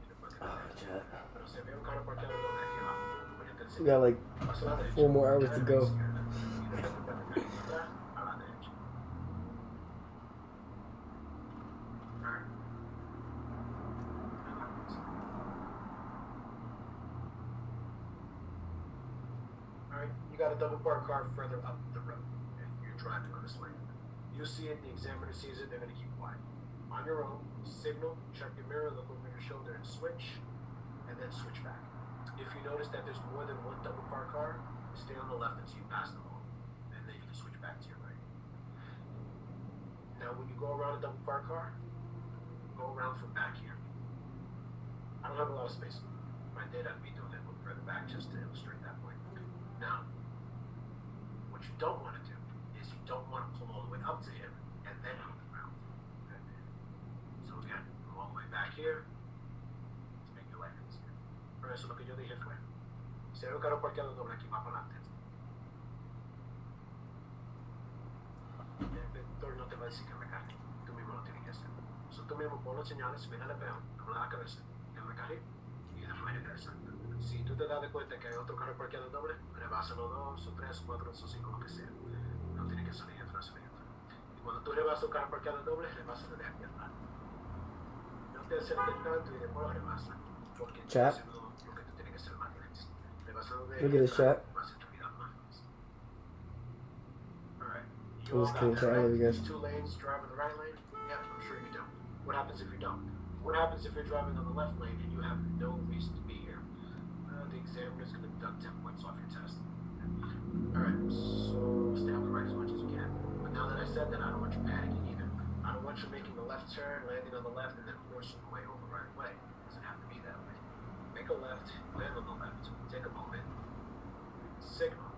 y después cambia derecha. Pero si había un carro parqueado doble aquí abajo, pues yo te enseño. We got like Vas a la derecha, 4 more hours to a la go. izquierda, y después tú cambia carril para atrás, a la derecha. Alright. Alright, you got a double park car further up the road, and you're driving on this lane. You see it, the examiner sees it, they're going to keep quiet. On your own, signal, check your mirror, look over your shoulder, and switch, and then switch back. If you notice that there's more than one double park car, stay on the left until you pass them all. And then you can switch back to your right. Now when you go around a double park car, go around from back here. I don't have a lot of space. If I did, I'd be doing it a little further back just to illustrate that point. Now, what you don't want to do is you don't want to pull all the way up to him and then hit the ground. Okay? So again, go all the way back here to make your life easier. Por eso lo que yo dije fue, si hay un carro parqueado doble aquí, va para adelante. El vector no te va a decir que recargue. Tú mismo lo tienes que hacer. So tú mismo pon las señales, mira el espejo, dobla la cabeza, que recargue y después regresa. Si tú te das de cuenta que hay otro carro parqueado doble, rebasa los 2 o 3 o 4 o 5, lo que sea. No tiene que salir atrás, salir atrás. Y cuando tú rebasas un carro parqueado doble, rebasa de aquí atrás. No te acerques tanto y después lo rebasa. Porque tú estás haciendo lo que tú tienes que hacer más lento. Rebasando de aquí atrás, va a ser tu vida más fácil. Alright. You all got that, right? There's 2 lanes, driving the right lane? Yeah, I'm sure you do. What happens if you don't? What happens if you're driving on the left lane and you have no reason to be here? The examiner is going to deduct 10 points off your test. Alright, so stay on the right as much as you can. But now that I said that, I don't want you panicking either. I don't want you making the left turn, landing on the left, and then forcing your way over right away. It doesn't have to be that way. Make a left, land on the left, take a moment, signal,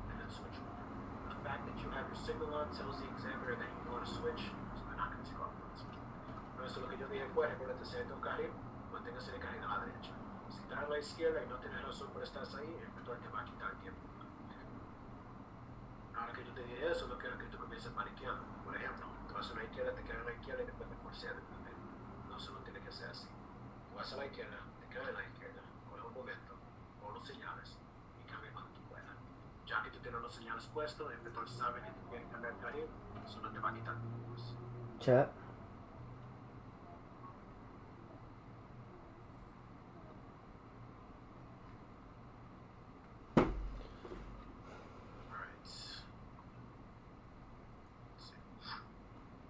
and then switch over. The fact that you have your signal on tells the examiner that you want to switch, so they're not going to take off points. Por eso lo que yo dije fue, recuérdate, si hay un carril, manténgase de carril a la derecha. Si estás a la izquierda y no tienes razón por estar ahí, el motor te va a quitar tiempo. Ahora que yo te dije eso, no quiero que tú comiences paniqueando. Por ejemplo, tú vas a la izquierda, te quedas a la izquierda y después te forceas de primero. No, eso no tiene que ser así. Tú vas a la izquierda, te quedas a la izquierda, coge un momento, pon los señales y cambia cuando tú puedas. Ya que tú tienes los señales puestos, el motor sabe que tú quieres cambiar el carril, eso no te va a quitar puntos. Chat.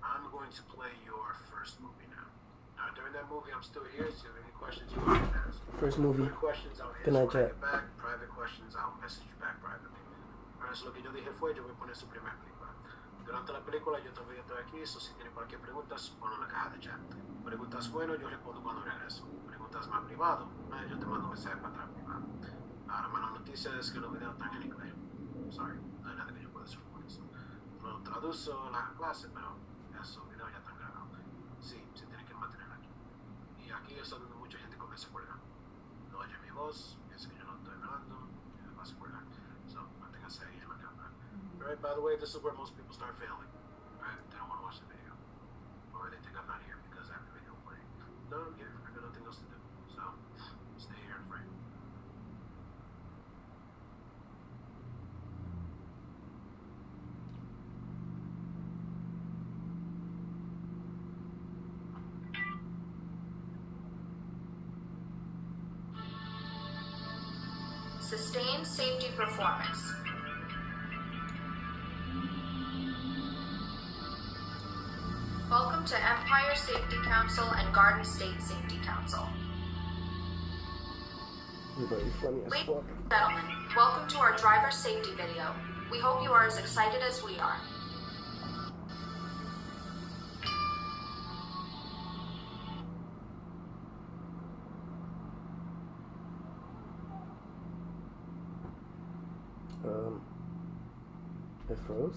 I'm going to play your first movie now. Now, during that movie, I'm still here, so if you have any questions, you can ask. First movie. Good questions, I'll answer when I get back. Private questions, I'll message you back privately. Ahora, eso lo que yo dije fue, yo voy a poner su primera película. Durante la película, yo todavía estoy aquí, so si tienen cualquier pregunta, ponlo en la caja de chat. Preguntas bueno, yo respondo cuando regreso. Preguntas más privado, yo te mando un mensaje para atrás privado. Ahora, mala noticia es que los videos están en inglés. Sorry, no hay nada que yo pueda hacer por eso. Lo traduzo la clase, pero esos videos ya están grabados. Sí, se tienen que mantener aquí. Y aquí es donde mucha gente comienza a colgar. No oye mi voz, piensa que yo no estoy hablando, y me vas a colgar. So, manténgase ahí en la cámara. Alright, by the way, this is where most people start failing. Right? They don't want to watch the video. Or they think I'm not here because I have the video playing. No, I'm here. I got nothing else to do. So, stay here and frame. Sustained safety performance. Welcome to Empire Safety Council and Garden State Safety Council. Ladies and gentlemen, welcome to our driver safety video. We hope you are as excited as we are. It froze.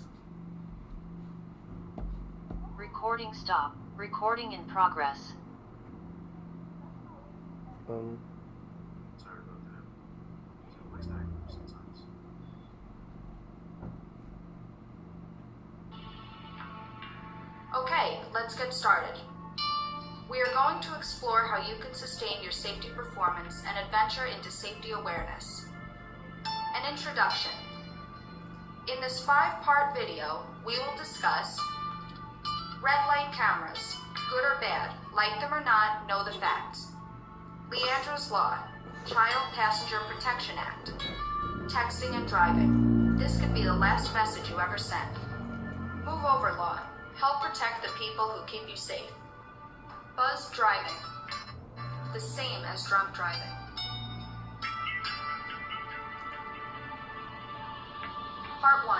Recording stop. Recording in progress. Sorry about that. It always happens sometimes. Okay, let's get started. We are going to explore how you can sustain your safety performance and adventure into safety awareness. An introduction. In this 5-part video, we will discuss red light cameras, good or bad, like them or not, know the facts. Leandra's Law, Child Passenger Protection Act. Texting and driving. This could be the last message you ever send. Move over law. Help protect the people who keep you safe. Buzz driving. The same as drunk driving. Part 1.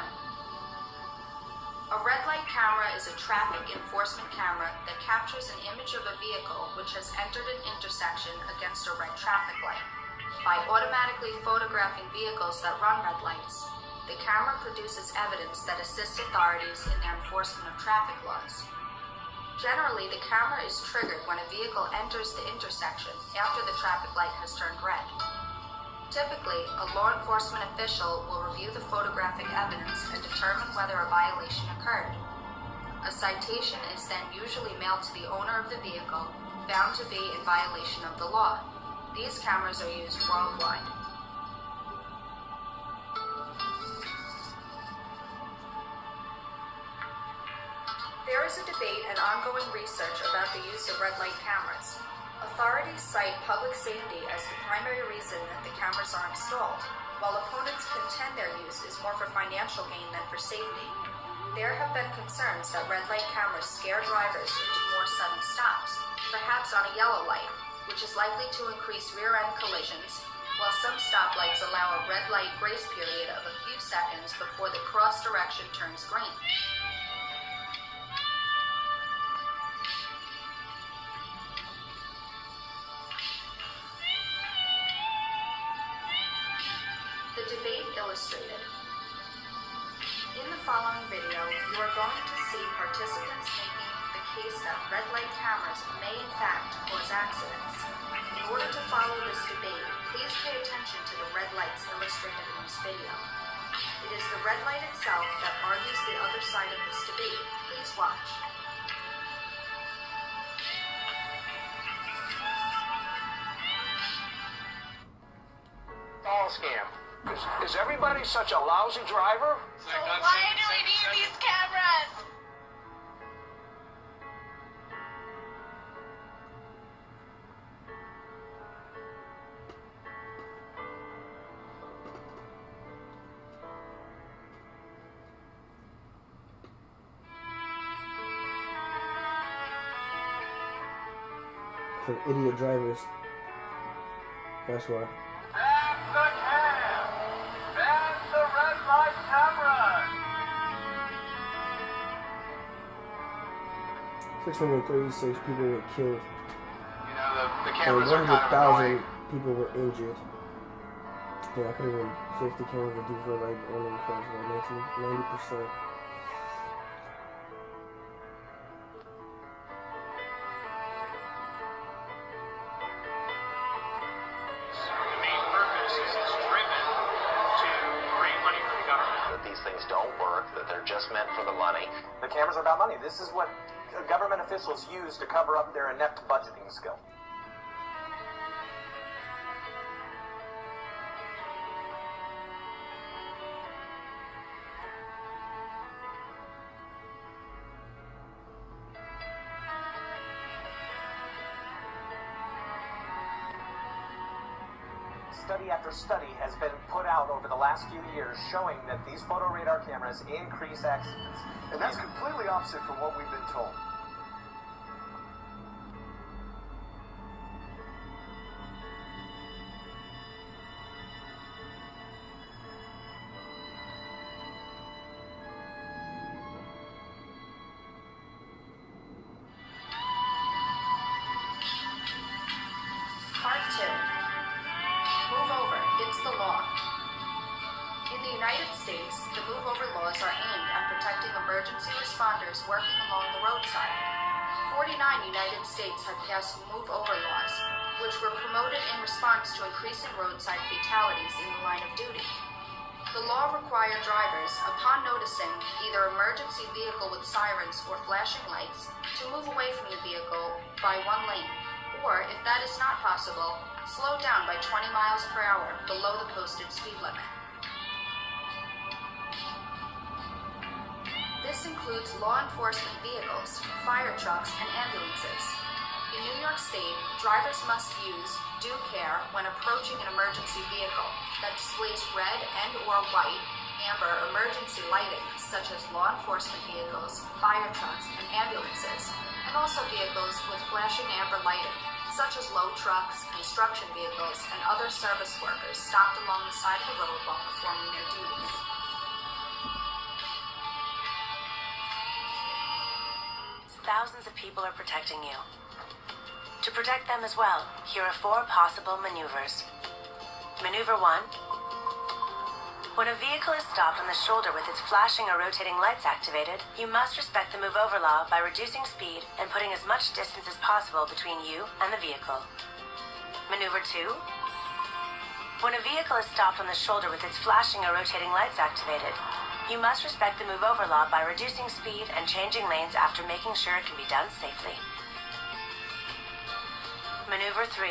A red light camera is a traffic enforcement camera that captures an image of a vehicle which has entered an intersection against a red traffic light. By automatically photographing vehicles that run red lights, the camera produces evidence that assists authorities in their enforcement of traffic laws. Generally, the camera is triggered when a vehicle enters the intersection after the traffic light has turned red. Typically, a law enforcement official will review the photographic evidence and determine whether a violation occurred. A citation is then usually mailed to the owner of the vehicle found to be in violation of the law. These cameras are used worldwide. There is a debate and ongoing research about the use of red light cameras. Authorities cite public safety as the primary reason that the cameras are installed, while opponents contend their use is more for financial gain than for safety. There have been concerns that red light cameras scare drivers into more sudden stops, perhaps on a yellow light, which is likely to increase rear-end collisions, while some stoplights allow a red light grace period of a few seconds before the cross direction turns green. The debate illustrated. In the following video, you are going to see participants making the case that red light cameras may in fact cause accidents. In order to follow this debate, please pay attention to the red lights illustrated in this video. It is the red light itself that argues the other side of this debate. Please watch. All scam. Is everybody such a lousy driver? So why do we need these cameras? For idiot drivers. That's why. Ban the cam! Ban the red light camera! 636 people were killed. You know, the And cameras are kind of annoying. 100,000 people were injured. Yeah, I could have been 50 cameras to do for like only crash like 90%. The main purpose is it's driven to create money for the government. That these things don't work, that they're just meant for the money. The cameras are about money. This is what government officials use to cover up their inept budgeting skill. Study after study has been put out over the last few years showing that these photo radar cameras increase accidents. And that's completely opposite from what we've been told. Part 2. Move over. It's the law. In the United States, the move over laws are aimed at protecting emergency responders working along the roadside. 49 United States have passed move over laws, which were promoted in response to increasing roadside fatalities in the line of duty. The law required drivers, upon noticing either emergency vehicle with sirens or flashing lights, to move away from the vehicle by one lane, or, if that is not possible, slow down by 20 miles per hour below the posted speed limit. This includes law enforcement vehicles, fire trucks, and ambulances. In New York State, drivers must use due care when approaching an emergency vehicle that displays red and/or white, amber emergency lighting, such as law enforcement vehicles, fire trucks, and ambulances, and also vehicles with flashing amber lighting, such as load trucks, construction vehicles, and other service workers stopped along the side of the road while performing their duties. thousands of people are protecting you. To protect them as well, here are 4 possible maneuvers. Maneuver 1. When a vehicle is stopped on the shoulder with its flashing or rotating lights activated, you must respect the move-over law by reducing speed and putting as much distance as possible between you and the vehicle. Maneuver 2. When a vehicle is stopped on the shoulder with its flashing or rotating lights activated, you must respect the move-over law by reducing speed and changing lanes after making sure it can be done safely. Maneuver 3.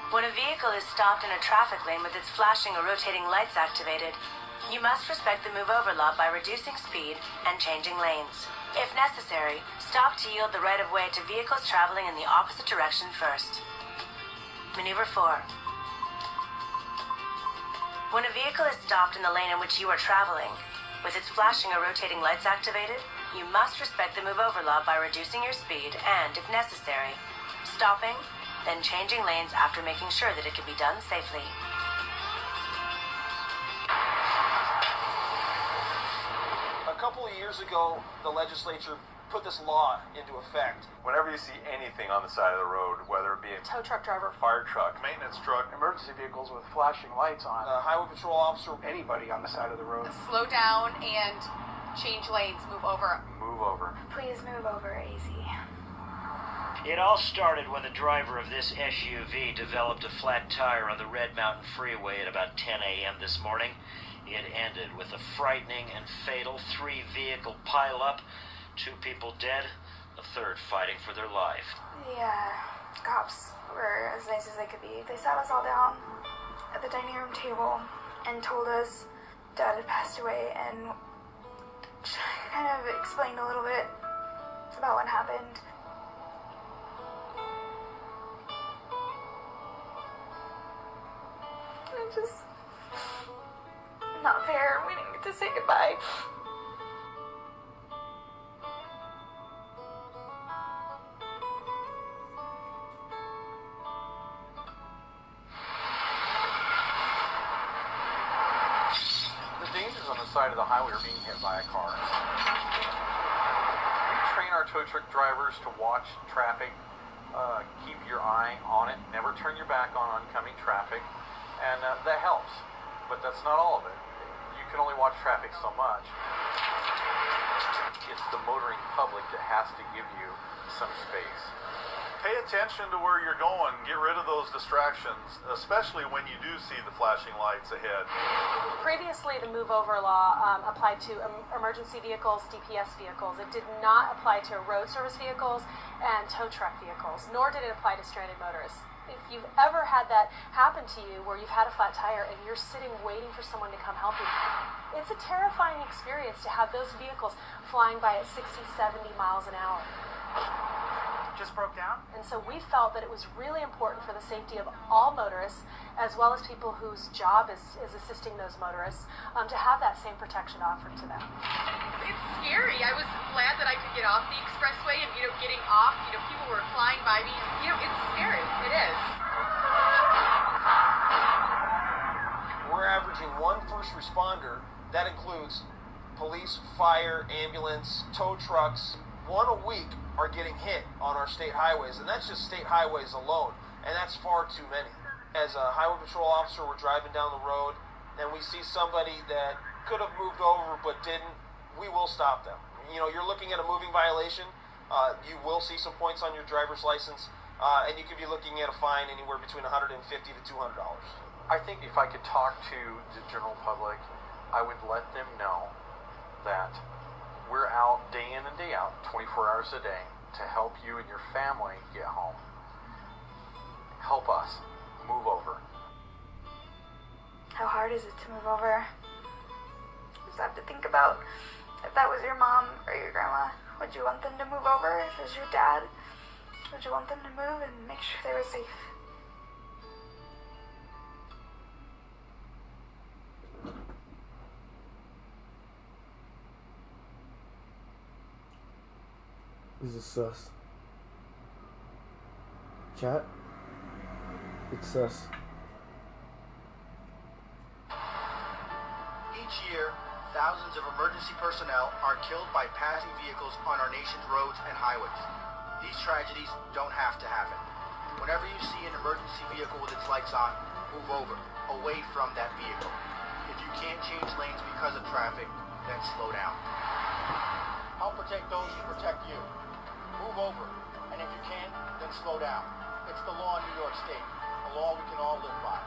When a vehicle is stopped in a traffic lane with its flashing or rotating lights activated, you must respect the move-over law by reducing speed and changing lanes. If necessary, stop to yield the right-of-way to vehicles traveling in the opposite direction first. Maneuver 4. When a vehicle is stopped in the lane in which you are traveling, with its flashing or rotating lights activated, you must respect the move-over law by reducing your speed and, if necessary, stopping, then changing lanes after making sure that it can be done safely. A couple of years ago, the legislature put this law into effect. Whenever you see anything on the side of the road, whether it be a tow truck driver, fire truck, maintenance truck, emergency vehicles with flashing lights on, a highway patrol officer, anybody on the side of the road, slow down and change lanes, move over. Move over. Please move over, AZ. It all started when the driver of this SUV developed a flat tire on the Red Mountain Freeway at about 10 a.m. this morning. It ended with a frightening and fatal 3-vehicle pileup, 2 people dead, a third fighting for their life. The cops were as nice as they could be. They sat us all down at the dining room table and told us Dad had passed away and kind of explained a little bit about what happened. It's just not fair. We didn't get to say goodbye. The dangers on the side of the highway are being hit by a car. We train our tow truck drivers to watch traffic, keep your eye on it, never turn your back on oncoming traffic. And that helps, but that's not all of it. You can only watch traffic so much. It's the motoring public that has to give you some space. Pay attention to where you're going. Get rid of those distractions, especially when you do see the flashing lights ahead. Previously, the move-over law applied to emergency vehicles, DPS vehicles. It did not apply to road service vehicles and tow truck vehicles, nor did it apply to stranded motorists. If you've ever had that happen to you where you've had a flat tire and you're sitting waiting for someone to come help you, it's a terrifying experience to have those vehicles flying by at 60, 70 miles an hour. Just broke down? And so we felt that it was really important for the safety of all motorists, as well as people whose job is assisting those motorists, to have that same protection offered to them. It's scary. I was glad that I could get off the expressway and, getting off, people were flying by me. It's scary. It is. We're averaging 1 first responder. That includes police, fire, ambulance, tow trucks. 1 a week are getting hit on our state highways, and that's just state highways alone, and that's far too many. As a highway patrol officer, we're driving down the road, and we see somebody that could have moved over but didn't, we will stop them. You're looking at a moving violation, you will see some points on your driver's license, and you could be looking at a fine anywhere between $150 to $200. I think if I could talk to the general public, I would let them know that we're out day in and day out, 24 hours a day, to help you and your family get home. Help us. Move over. How hard is it to move over? You just have to think about if that was your mom or your grandma, would you want them to move over? If it was your dad, would you want them to move and make sure they were safe? This is sus. Chat? It's sus. Each year, thousands of emergency personnel are killed by passing vehicles on our nation's roads and highways. These tragedies don't have to happen. Whenever you see an emergency vehicle with its lights on, move over, away from that vehicle. If you can't change lanes because of traffic, then slow down. Help protect those who protect you. Move over, and if you can't, then slow down. It's the law in New York State, a law we can all live by.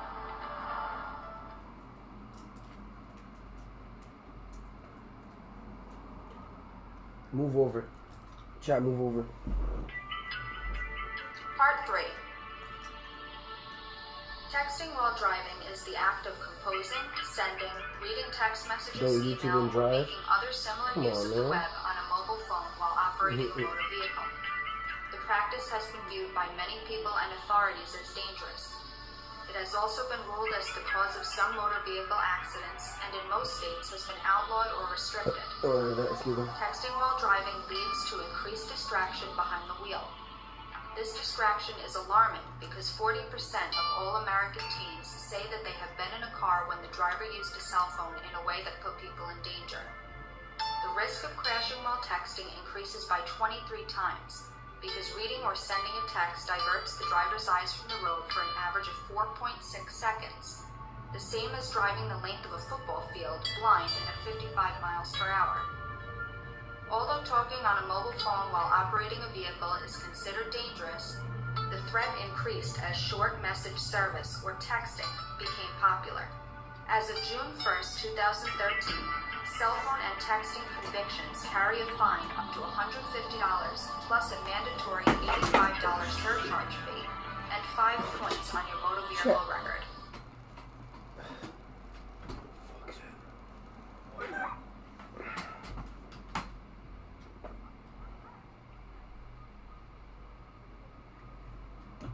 Move over. Chat, move over. Part 3. Texting while driving is the act of composing, sending, reading text messages, email, or making other similar use of the web on a mobile phone while operating a motor vehicle. The practice has been viewed by many people and authorities as dangerous. It has also been ruled as the cause of some motor vehicle accidents, and in most states has been outlawed or restricted. Texting while driving leads to increased distraction behind the wheel. This distraction is alarming because 40% of all American teens say that they have been in a car when the driver used a cell phone in a way that put people in danger. The risk of crashing while texting increases by 23 times. Because reading or sending a text diverts the driver's eyes from the road for an average of 4.6 seconds, the same as driving the length of a football field blind at 55 miles per hour. Although talking on a mobile phone while operating a vehicle is considered dangerous, the threat increased as short message service, or texting, became popular. As of June 1st, 2013, cell phone and texting convictions carry a fine up to $150 plus a mandatory $85 surcharge fee and 5 points on your motor vehicle record.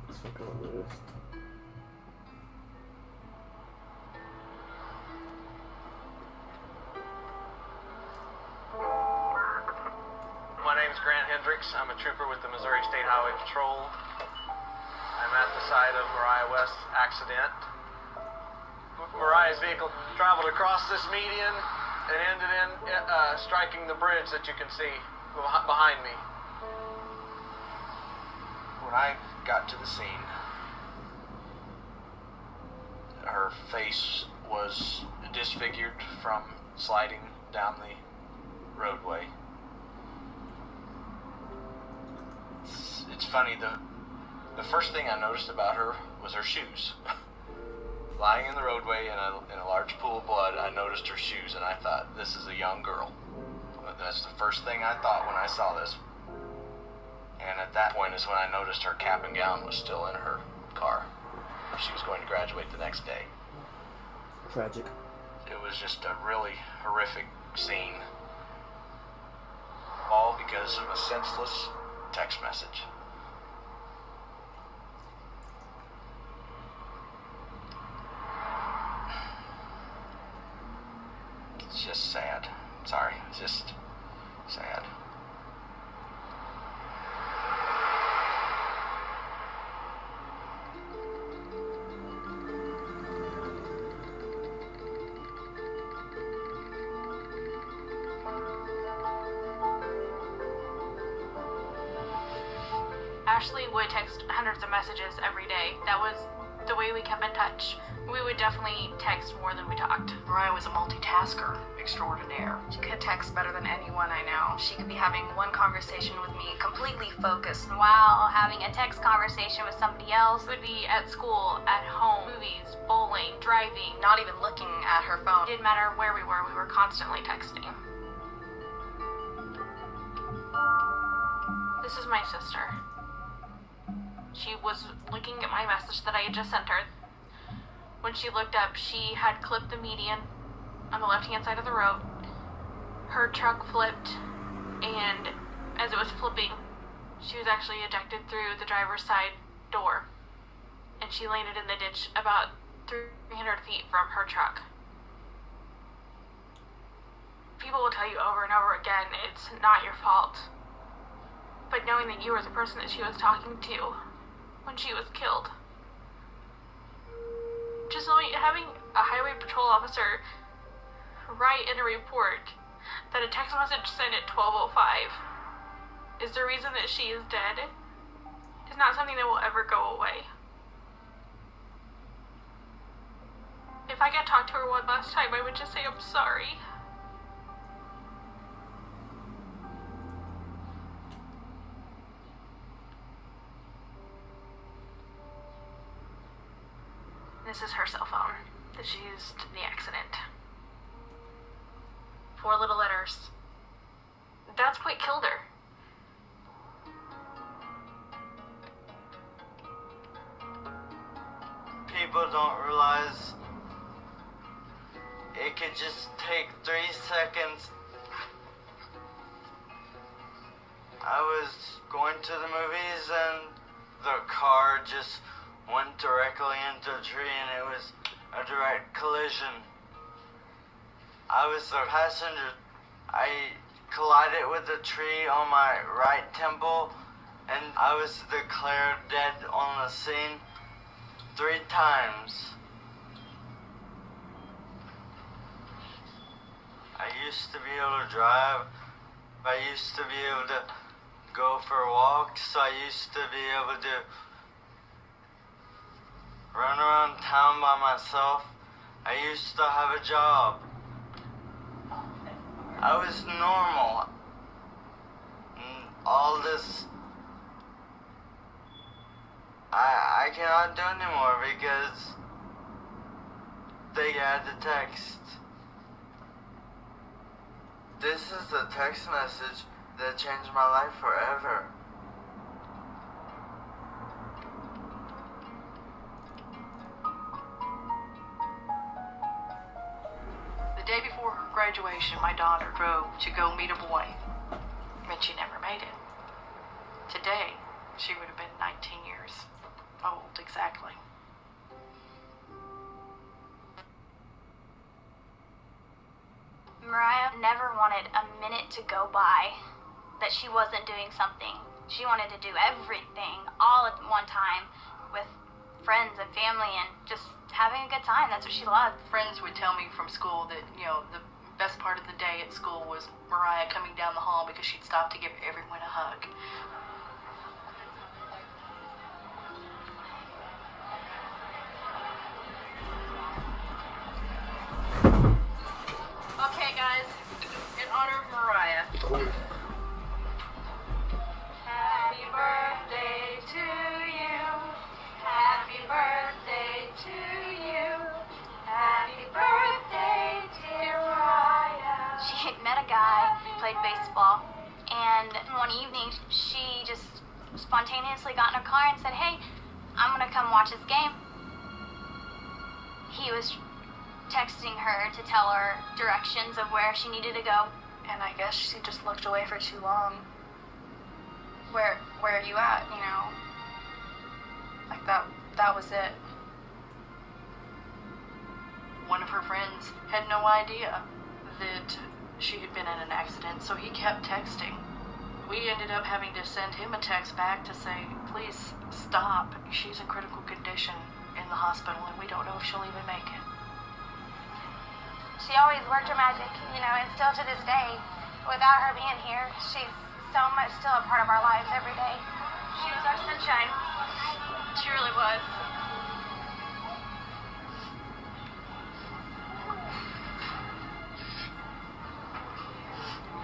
Let's fucking do this. My name is Grant Hendricks. I'm a trooper with the Missouri State Highway Patrol. I'm at the site of Mariah West's accident. Mariah's vehicle traveled across this median and ended in striking the bridge that you can see behind me. When I got to the scene, her face was disfigured from sliding down the roadway. It's funny, the first thing I noticed about her was her shoes. Lying in the roadway in a large pool of blood, I noticed her shoes, and I thought, this is a young girl. That's the first thing I thought when I saw this. And at that point is when I noticed her cap and gown was still in her car. She was going to graduate the next day. Tragic. It was just a really horrific scene. All because of a senseless text message. It's just sad. Sorry, it's just sad. Ashley would text hundreds of messages every day. That was the way we kept in touch. We would definitely text more than we talked. Mariah was a multitasker extraordinaire. She could text better than anyone I know. She could be having one conversation with me, completely focused, while having a text conversation with somebody else. Would be at school, at home, movies, bowling, driving, not even looking at her phone. It didn't matter where we were constantly texting. This is my sister. She was looking at my message that I had just sent her. When she looked up, she had clipped the median on the left-hand side of the road. Her truck flipped, and as it was flipping, she was actually ejected through the driver's side door, and she landed in the ditch about 300 feet from her truck. People will tell you over and over again, it's not your fault. But knowing that you were the person that she was talking to when she was killed, just knowing, having a highway patrol officer write in a report that a text message sent at 12:05 is the reason that she is dead is not something that will ever go away. If I could talk to her one last time, I would just say I'm sorry. This is her cell phone that she used in the accident. 4 little letters. That's what killed her. People don't realize it could just take 3 seconds. I was going to the movies and the car just went directly into a tree and it was a direct collision. I was the passenger. I collided with a tree on my right temple and I was declared dead on the scene 3 times. I used to be able to drive. I used to be able to go for walks. I used to be able to run around town by myself. I used to have a job. I was normal. And all this, I cannot do anymore because they had the text. This is the text message that changed my life forever. The day before her graduation, my daughter drove to go meet a boy, and she never made it. Today, she would have been 19 years old exactly. Mariah never wanted a minute to go by that she wasn't doing something. She wanted to do everything all at one time with friends and family and just having a good time. That's what she loved. Friends would tell me from school that, the best part of the day at school was Mariah coming down the hall because she'd stop to give everyone a hug. Okay, guys, in honor of Mariah. Happy birthday to you. Happy birthday to you. Happy birthday, dear Mariah. She had met a guy who played baseball, and one evening she just spontaneously got in her car and said, "Hey, I'm gonna come watch his game." He was texting her to tell her directions of where she needed to go. And I guess she just looked away for too long. Where are you at, Like that was it. One of her friends had no idea that she had been in an accident, so he kept texting. We ended up having to send him a text back to say, please stop. She's in critical condition in the hospital and we don't know if she'll even make it. She always worked her magic, and still to this day, without her being here, she's so much still a part of our lives every day. She was our sunshine. She really was.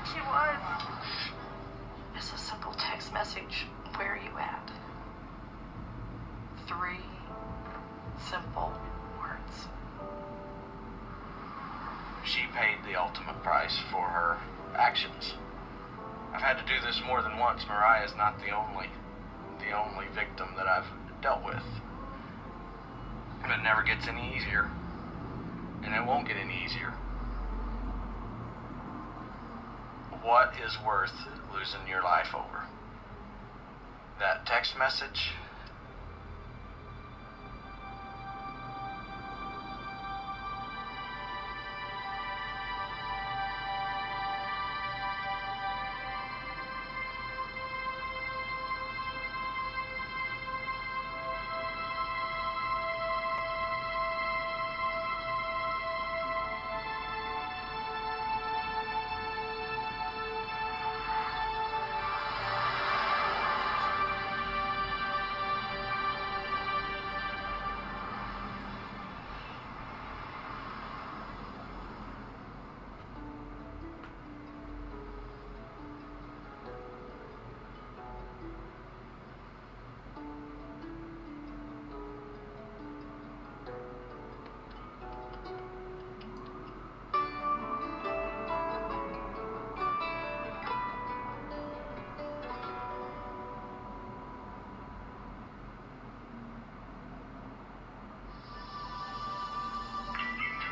She was. It's a simple text message. Where are you at? 3 simple words. She paid the ultimate price for her actions. I've had to do this more than once. Mariah is not the only victim that I've dealt with. And it never gets any easier. And it won't get any easier. What is worth losing your life over? That text message?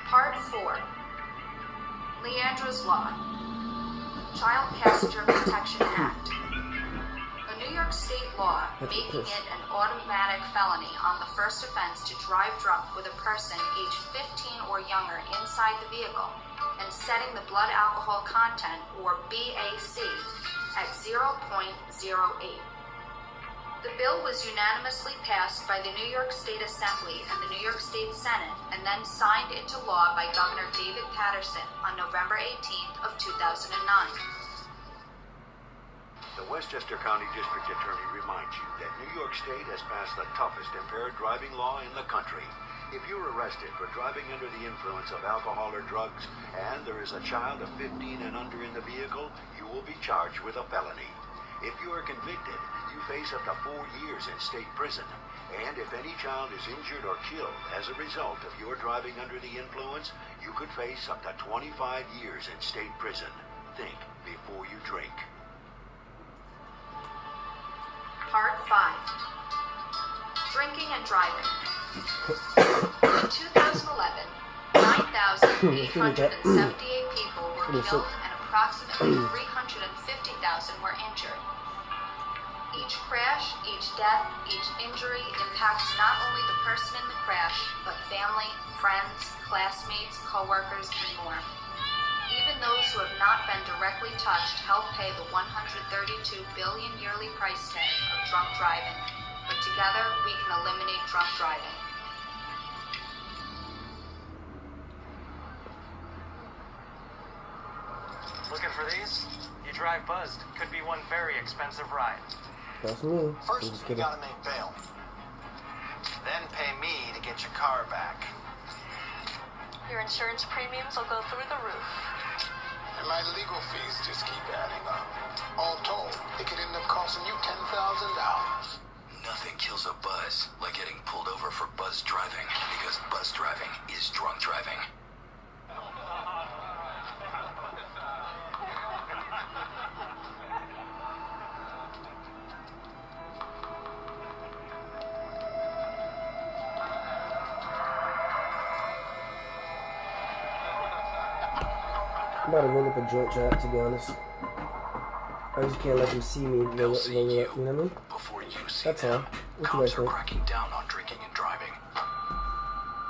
Part 4. Leandra's Law. Child Passenger Protection Act. A New York State law making it an automatic felony on the first offense to drive drunk with a person aged 15 or younger inside the vehicle and setting the blood alcohol content, or BAC, at 0.08. The bill was unanimously passed by the New York State Assembly and the New York State Senate and then signed into law by Governor David Paterson on November 18th of 2009. The Westchester County District Attorney reminds you that New York State has passed the toughest impaired driving law in the country. If you're arrested for driving under the influence of alcohol or drugs and there is a child of 15 and under in the vehicle, you will be charged with a felony. If you are convicted, you face up to 4 years in state prison. And if any child is injured or killed as a result of your driving under the influence, you could face up to 25 years in state prison. Think before you drink. Part 5. Drinking and driving. In 2011, 9,878 people were killed and approximately 350,000 were injured. Each crash, each death, each injury impacts not only the person in the crash, but family, friends, classmates, co-workers, and more. Even those who have not been directly touched help pay the $132 billion yearly price tag of drunk driving. But together, we can eliminate drunk driving. Looking for these? You drive buzzed. Could be one very expensive ride. That's me. First, you gotta make bail. Then pay me to get your car back. Your insurance premiums will go through the roof. And my legal fees just keep adding up. All told, it could end up costing you $10,000. Nothing kills a buzz like getting pulled over for buzz driving, because buzz driving is drunk driving. I'm about to roll up a joint chat, to be honest. I just can't let them see me roll up, you know what I mean? Before you see That's all. them, What you cops guys are think? cracking down on drinking and driving.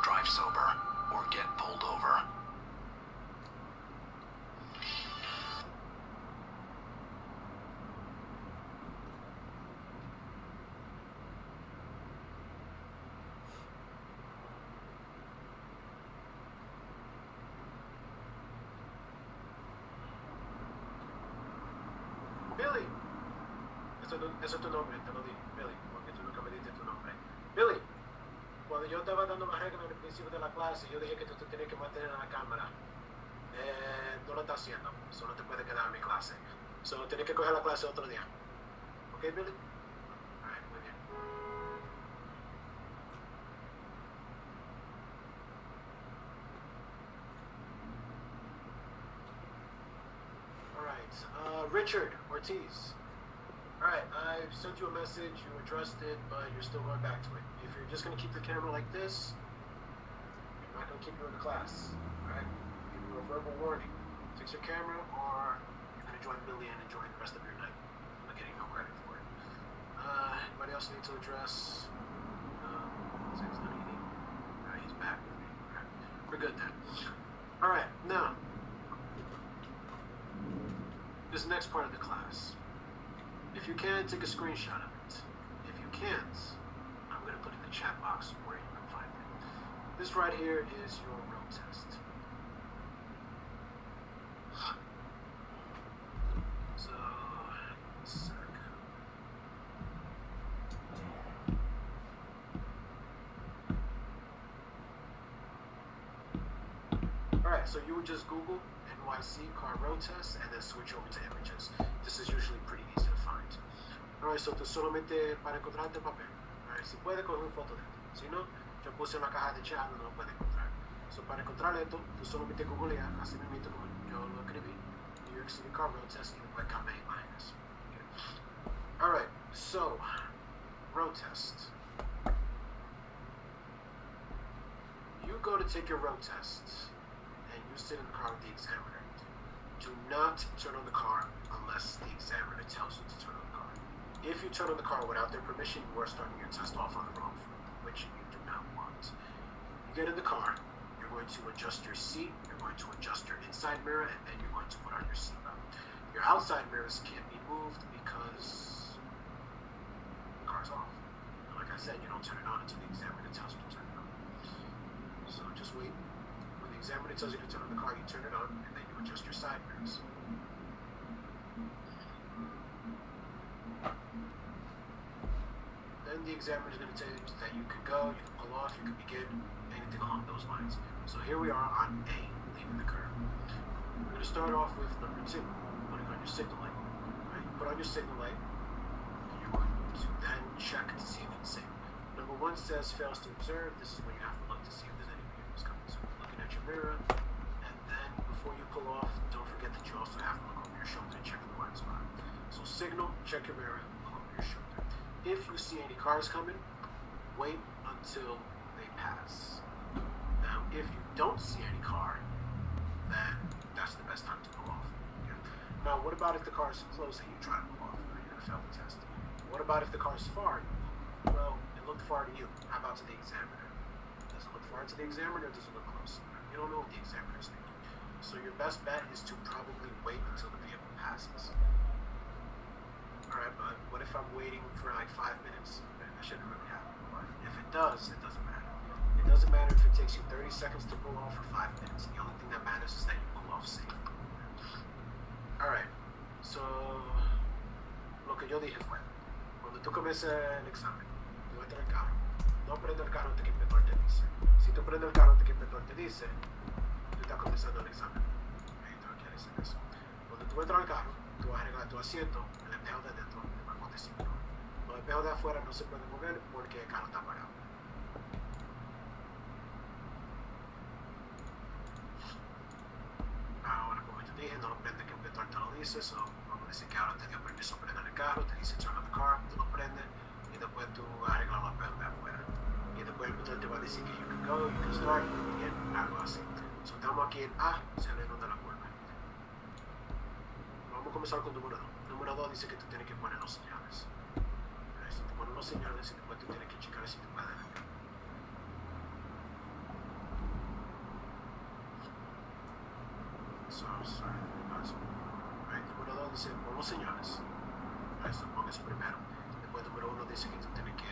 Drive sober or get pulled over. Billy. Eso es tu nombre, te lo di, Billy, porque tú nunca me diste tu nombre. Billy, cuando yo estaba dando las reglas al principio de la clase, yo dije que tú te tenías que mantener en la cámara. No lo estás haciendo, solo te puedes quedar en mi clase. Solo tienes que coger la clase otro día. ¿Ok, Billy? Alright, muy bien. Alright, Richard Ortiz. Alright, I've sent you a message, you addressed it, but you're still going back to it. If you're just going to keep the camera like this, I'm not going to keep you in the class. Alright? Give you a verbal warning. Fix your camera, or you're going to join Billy and enjoy the rest of your night. I'm not getting no credit for it. Anybody else need to address? Says not eating. Alright, he's back with me. Alright, we're good then. Alright, now, this next part of the class. If you can, take a screenshot of it. If you can't, I'm going to put it in the chat box where you can find it. This right here is your road test. So, one sec. Alright, so you would just Google NYC car road test and then switch over to images. This is usually pretty easy to find. Alright, so tú solamente para encontrarte el papel. Alright, si puede coger una foto de esto. Si no, yo puse en la caja de chat, no lo puede encontrar. So para encontrar esto, tú solamente googleas, así mismo como yo lo escribí, New York City car road test y después cambia imágenes. Okay. Alright, so, road test. You you go to take your road tests and you sit in the car with the examiner, do not turn on the car unless the examiner tells you to turn on the car. If you turn on the car without their permission, you are starting your test off on the wrong foot, which you do not want. You get in the car, you're going to adjust your seat, you're going to adjust your inside mirror, and then you're going to put on your seatbelt. Your outside mirrors can't be moved because the car's off. And like I said, you don't turn it on until the examiner tells you to turn it on. So just wait. When the examiner tells you to turn on the car, you turn it on, and then you adjust your side mirrors. Then the examiner is going to tell you that you can go, you can pull off, you can begin, anything along those lines. So here we are on A, leaving the curb. We're going to start off with number 2, putting on your signal light. Right, you put on your signal light, and you're going to then check to see if it's safe. Number 1 says fails to observe. This is where you have to look to see if there's any vehicles coming. So you're looking at your mirror, and then before you pull off, don't forget that you also have to look over your shoulder and check the blind spot. So signal, check your mirror, look over your shoulder. If you see any cars coming, wait until they pass. Now, if you don't see any car, then that's the best time to pull off. Yeah. Now, what about if the car is close and you try to pull off? You're going to fail the test. What about if the car is far? Well, it looked far to you. How about to the examiner? Does it look far to the examiner, or does it look close? You don't know what the examiner is thinking. So your best bet is to probably wait until the vehicle passes. Alright, but what if I'm waiting for like 5 minutes? That shouldn't really happen. But if it does, it doesn't matter. It doesn't matter if it takes you 30 seconds to pull off or 5 minutes. The only thing that matters is that you pull off safe. Alright, so lo que yo dije fue, cuando tú comiences el examen, tú entras al carro, no prende el carro hasta que el inspector te dice. Si tú prendes el carro hasta que el inspector te dice, tú estás comenzando el examen. Entonces quiere decir eso. Cuando tú entras al carro, tú vas a arreglar tu asiento, el espejo de dentro, el marco de cinturón. Los espejos de afuera no se pueden mover porque el carro está apagado. Ahora, como yo dije, no lo prende que el inspector te lo dice, so vamos a decir que ahora te dio permiso para prender el carro, te dice turn on the car, tú lo prendes y después tú arreglas los espejos de afuera. Y después el inspector te va a decir que you can go, you can start, you can begin, algo así. So estamos aquí en A, saliendo de la curva. Vamos a comenzar con número 2. Número 2 dice que tú tienes que poner los señales. Si tú pones los señales, y después tú tienes que checar si tú puedes arreglar. Número 2 dice pon los señales. Eso pon eso primero. Después número 1 dice que tú tienes que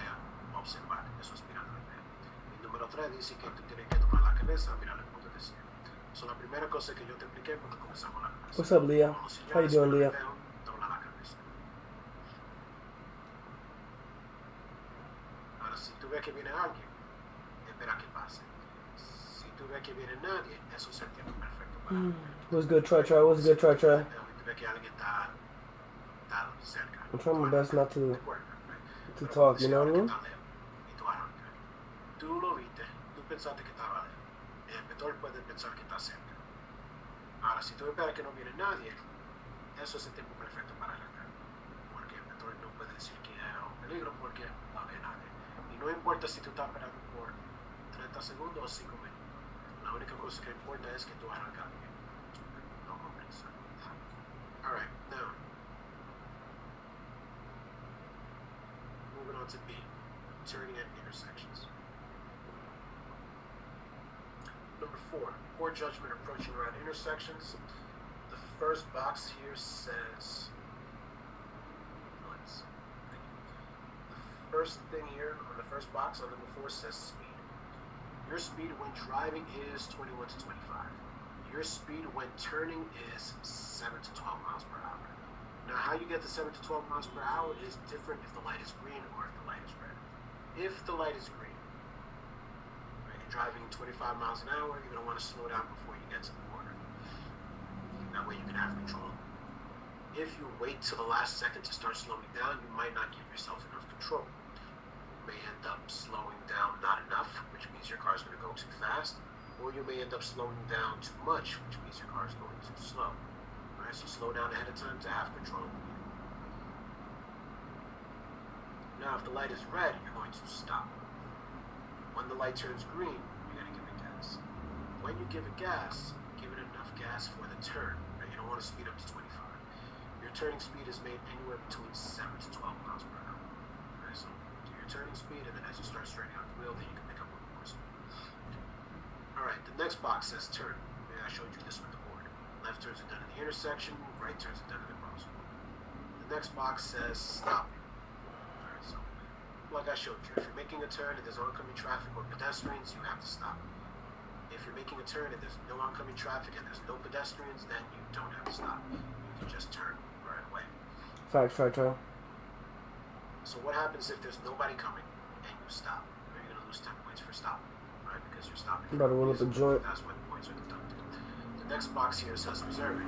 observar. Eso es mirar el espejo. Y número 3 dice que tú tienes que doblar la cabeza, mirar el punto de cielo. So, la primera cosa que yo te expliqué cuando comenzamos la clase. What's up, Leah? How you doing, Leah? Dobla la cabeza. Ahora, si tú ves que viene alguien, espera que pase. Si tú ves que viene nadie, eso es el tiempo perfecto para What's good, try? What's good, try? tú ves que alguien está cerca. I'm trying my best not to talk, you know what I mean? Y tú arrancas. Tú lo viste, tú pensaste que estaba lejos. El inspector puede pensar que está cerca. Ahora, si tú esperas que no viene nadie, eso es el tiempo perfecto para arrancar. Porque el inspector no puede decir que hay un peligro porque no ve nadie. Y no importa si tú estás esperando por 30 segundos o 5 minutos. La única cosa que importa es que tú arrancas bien. No con prisa. Alright, now. Moving on to B. Turning at intersections. Number 4. Poor judgment approaching around intersections. The first box here says... Let's see. The first thing here on the first box on number 4 says speed. Your speed when driving is 21 to 25. Your speed when turning is 7 to 12 miles per hour. Now, how you get to 7 to 12 miles per hour is different if the light is green or if the light is red. If the light is green, right, you're driving 25 miles an hour, you're going to want to slow down before you get to the corner. That way you can have control. If you wait till the last second to start slowing down, you might not give yourself enough control. You may end up slowing down not enough, which means your car is going to go too fast, or you may end up slowing down too much, which means your car is going too slow. Alright, so slow down ahead of time to have control of the vehicle. Now, if the light is red, you're going to stop. When the light turns green, you're going to give it gas. you give it gas, give it enough gas for the turn. Right? You don't want to speed up to 25. Your turning speed is made anywhere between 7 to 12 miles per hour. Right? So do your turning speed, and then as you start straightening out the wheel, then you can pick up a little more speed. Alright, the next box says turn. I showed you this with the board. Left turns are done in the intersection, right turns are done in the crosswalk. The next box says stop. Alright, so like I showed you, if you're making a turn and there's oncoming traffic or pedestrians, you have to stop. If you're making a turn and there's no oncoming traffic and there's no pedestrians, then you don't have to stop. You can just turn right away. Facts, right, Joe. So what happens if there's nobody coming and you stop? You're going to lose 10 points for stopping, right? Because you're stopping. You better roll up a joint. That's why the points are deducted. The next box here says observing.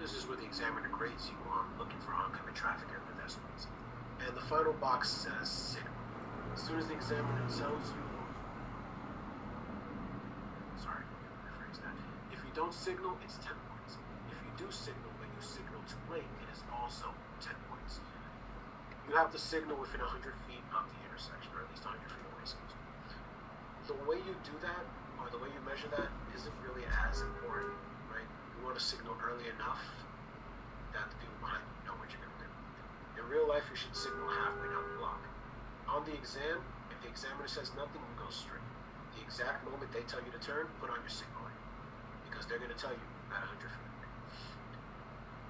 This is where the examiner grades you on looking for oncoming traffic and pedestrians. And the final box says signal. As soon as the examiner tells you, sorry, rephrase that. If you don't signal, it's 10 points. If you do signal, but you signal too late, it is also 10 points. You have to signal within 100 feet of the intersection, or at least 100 feet away, excuse me. The way you do that, or the way you measure that, isn't really as important, right? You want to signal early enough that the people behind you know what you're going to do. In real life, you should signal halfway down the block. On the exam, if the examiner says nothing, you go straight. The exact moment they tell you to turn, put on your signal light, because they're going to tell you at 100 feet away.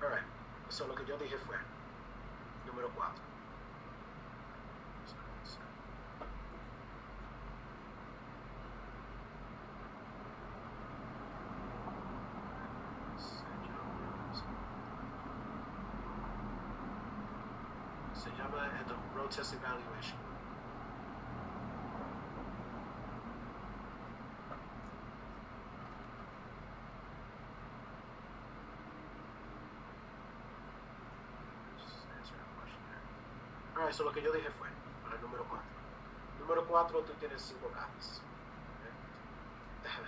Alright, so lo que yo dije fue, número 4. Se llama the road test evaluation. Alright, so lo que yo dije fue, para el número 4. Número 4, tú tienes 5 cajas. ¿Okay?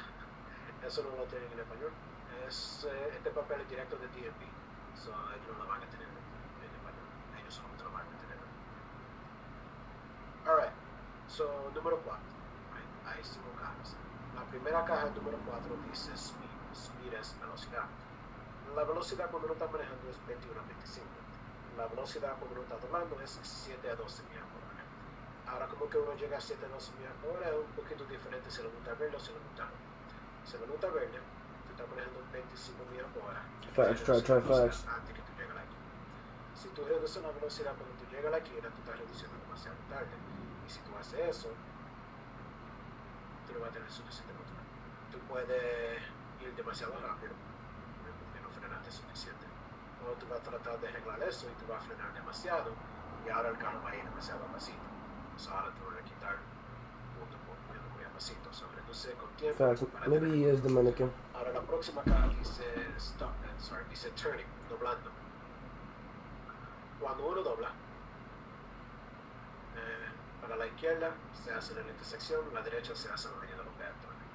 Eso no lo tienen en español. Este papel es directo de DMV. So, ellos no lo van a tener en español. Ellos solamente lo van a tener. Alright, so, número 4. Right? Hay 5 cajas. La primera caja, número 4, dice speed. Speed es velocidad. La velocidad cuando uno está manejando es 21 a 25. La velocidad cuando uno está doblando es 7 a 12 millas por hora. Ahora, como que uno llega a 7 a 12 millas por hora es un poquito diferente si la luz está verde o si la luz está roja. Si la luz está verde, tú estás manejando 25 millas por hora. Facts, try facts. Antes que tú llegues a la esquina. Si tú reduces la velocidad cuando tú llegas a la esquina, tú estás reduciendo demasiado tarde. Y si tú haces eso, tú no vas a tener suficiente control. Tú puedes ir demasiado rápido porque no frenaste suficiente. O tú vas a tratar de arreglar eso y tú vas a frenar demasiado y ahora el carro va a ir demasiado pasito. Ahora tú vas a quitar punto por punto muy a pasito. Reduce con tiempo. Facts. Maybe he is Dominican. Ahora la próxima caja dice stop, dice turning, doblando. Cuando uno dobla, para la izquierda se hace en la intersección, la derecha se hace en la línea de los peatones.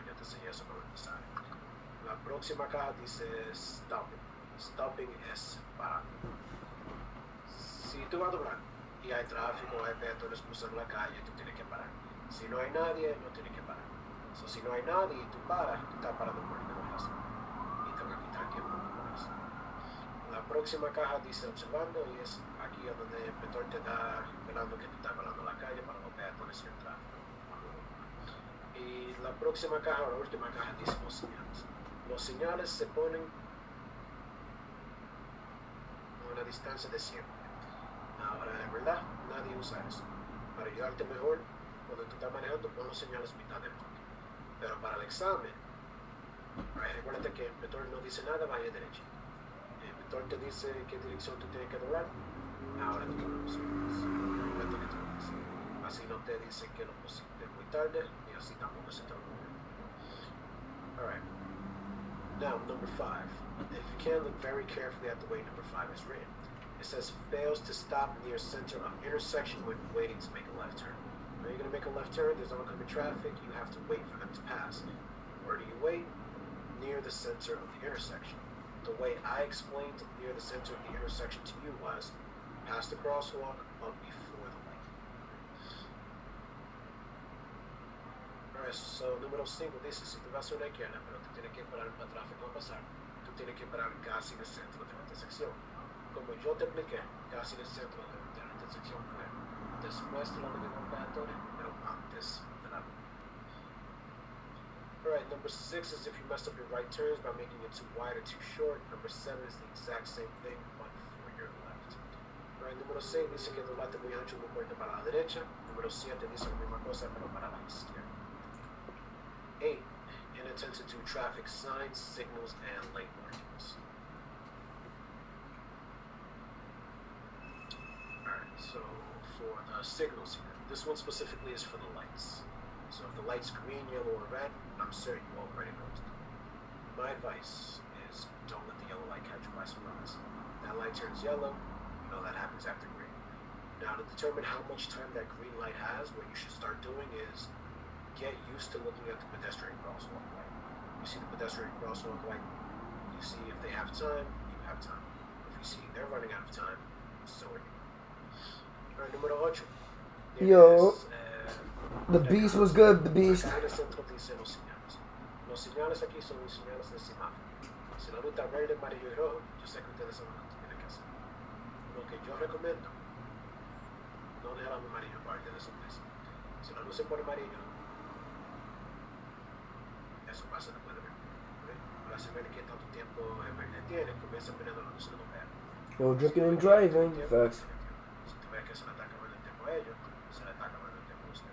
Yo te enseñé eso para empezar. La próxima caja dice stopping. Stopping es parar. Si tú vas a doblar y hay tráfico, hay peatones cruzando la calle, tú tienes que parar. Si no hay nadie, no tienes que parar. Si no hay nadie y tú paras, tú estás parando por alguna razón. Y te va a quitar tiempo por eso. La próxima caja dice observando y es aquí donde el inspector te está velando que tú estás velando la calle para los peatones y el tráfico. Y la próxima caja o la última caja dice los señales. Los señales se ponen a una distancia de 100. Ahora, en verdad, nadie usa eso. Para ayudarte mejor, cuando tú estás manejando, pon los señales mitad de bloque. Pero para el examen, recuérdate que el inspector no dice nada, vaya derecha. El inspector te dice qué dirección tú tienes que doblar. Ahora tú pones los señales. Recuerda que tú lo dices. Así no te dice que lo pusiste muy tarde y así tampoco se te olvida. Alright. Now, number 5. If you can look very carefully at the way number 5 is written. It says fails to stop near center of intersection when waiting to make a left turn. Now you're going to make a left turn, there's oncoming traffic, you have to wait for them to pass. Where do you wait? Near the center of the intersection. The way I explained near the center of the intersection to you was past the crosswalk, but before the light. Alright, so número 5 dice, si tú vas a una izquierda, pero te tienes que parar para tráfico a pasar, tú tienes que parar casi en el centro de la intersección. Como yo te expliqué, casi en el centro de la intersección fue después de la línea de peatones, pero antes de la línea. Alright, number 6 is if you messed up your right turns by making it too wide or too short. Number 7 is the exact same thing, but for your left. Alright, número 6 dice que doblaste muy ancho muy fuerte para la derecha. Número 7 dice la misma cosa, pero para la izquierda. 8, inattention to traffic signs, signals, and lane markings. Alright, so for the signals here, this one specifically is for the lights. So if the light's green, yellow, or red, I'm certain you already noticed. My advice is don't let the yellow light catch you by surprise. That light turns yellow, you know that happens after green. Now to determine how much time that green light has, what you should start doing is get used to looking at the pedestrian crosswalk light. You see the pedestrian crosswalk light, you see if they have time, you have time. If you see they're running out of time, so are you. Alright, número 8. Yo, the beast was good, the beast. Acá en el centro dice los señales. Los señales aquí son los señales del semáforo. Si la luz está verde, amarillo y rojo, yo sé que ustedes saben lo que tienen que hacer. Lo que yo recomiendo, no dejar el amarillo parte de sorpresa. Si la luz se pone amarillo, eso pasa después de ver. Para saber qué tanto tiempo verde tiene, comienza poniendo la luz en los verdes. Yo, drinking and driving. Facts. Si tú ves que se le está acabando el tiempo a ellos, se le está acabando el tiempo a usted.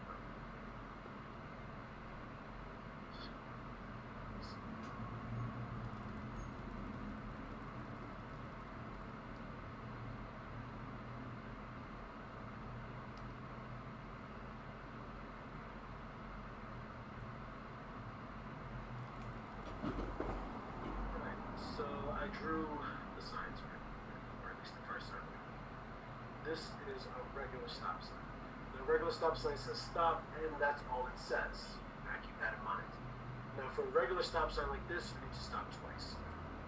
So I drew the signs, right? Or at least the first sign. This is a regular stop sign. The regular stop sign says stop, and that's all it says. I keep that in mind. Now, for a regular stop sign like this, you need to stop twice.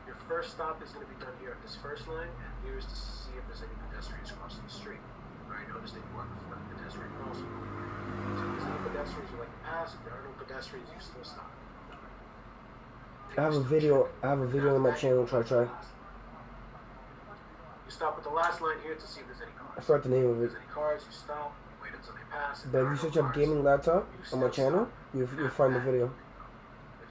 Your first stop is going to be done here at this first line, and here's to see if there's any pedestrians crossing the street. Right? Notice that you are before the pedestrian crossing. So if there's any pedestrians you like to pass, if there are no pedestrians, you still stop. I have a video on my channel, try. You stop at the last line here to see if there's any cars. I forgot the name of it. If there's any cars, you stop, wait until they pass. But if you search up gaming laptop on my channel, you'll find the video.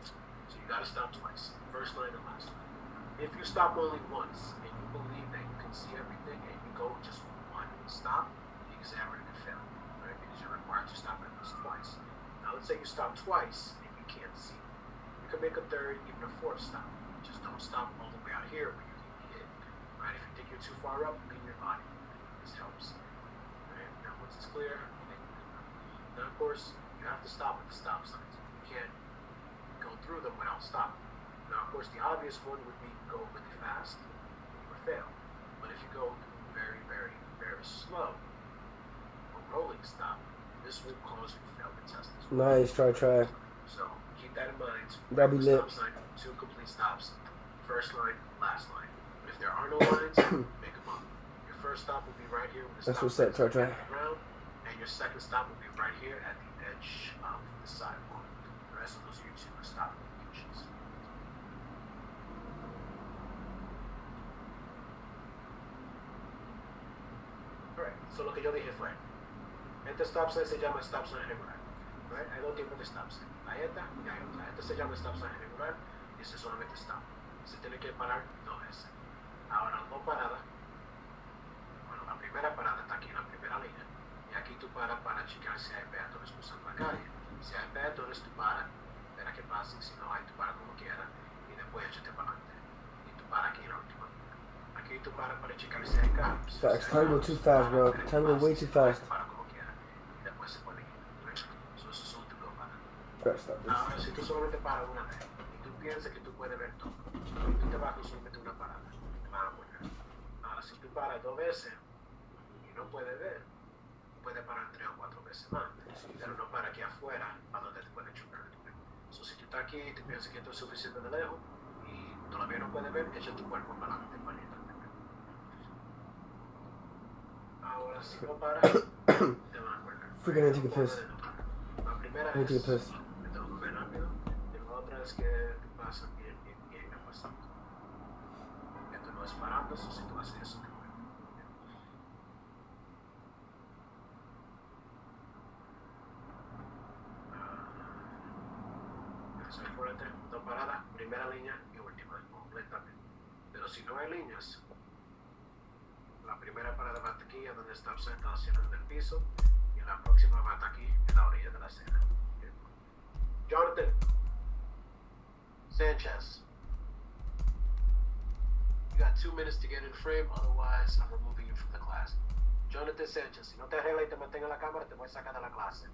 So you gotta stop twice. First line and last line. If you stop only once and you believe that you can see everything and you go just one stop, the examiner can fail. Right? Because you're required to stop at least twice. Now let's say you stop twice and you can't see. You can make a third, even a fourth stop. Just don't stop all the way out here where you can be hit. Right? If you think you're too far up, lean your body. This helps. Right? Now once it's clear, now of course you have to stop at the stop signs. You can't go through them without stopping. Now of course the obvious one would be go really fast, you would fail. But if you go very, very, very slow, a rolling stop, this will cause you to fail the test as well. Nice, try. So keep that in mind. That'd be lit. Stop sign, 2 complete stops, first line, last line. But if there are no lines, make them up. Your first stop will be right here with the That's stop what's up, try. ground, and your second stop will be right here at the edge of the sidewalk. The rest of those are your 2 stop locations. Alright, so lo que yo dije fue, este stop sign se llama stop sign regular. Right? Hay 2 tipos de stop sign. Hay esta y hay otra. Esta se llama stop sign regular y ese solamente stop. Se tiene que parar 2 veces. Ahora 2 paradas. Bueno, la primera parada está aquí en la primera línea. Y aquí tú paras para checar si hay peatones cruzando la calle. Si hay peatones, tú paras, espera que pasen. Si no hay, tú paras como quieras. Y después échate para adelante. Y tú paras aquí en la última línea. Aquí tú paras para checar si hay carros. Facts. Time go too fast, bro. Time go way too fast. Ahora, si tú solamente paras una vez y tú piensas que tú puedes ver todo, y tú te vas con solamente una parada, te van a poner. Ahora, si tú paras 2 veces y no puedes ver, puedes parar 3 o 4 veces más, pero no para aquí afuera, para donde te puedes chocar. So, si tú estás aquí y tú piensas que esto es suficiente de lejos y todavía no puedes ver, echa tu cuerpo para adelante para irte. Ahora, si no paras, te van a colgar. Freaking need to take a piss. La primera I need to es take a piss. es que pasa bien pasando. Esto no es parando, eso si tú haces eso te mueres. Acuérdate, dos paradas, primera línea y última, completamente. Pero si no hay líneas, la primera parada va hasta aquí, a donde está sentado del piso, y la próxima va hasta aquí, en la orilla de la acera. Jonathan Sanchez, you got 2 minutes to get in frame, otherwise I'm removing you from the class. Jonathan Sanchez, si no te arreglas y te mantengo en la cámara, te voy a sacar de la clase.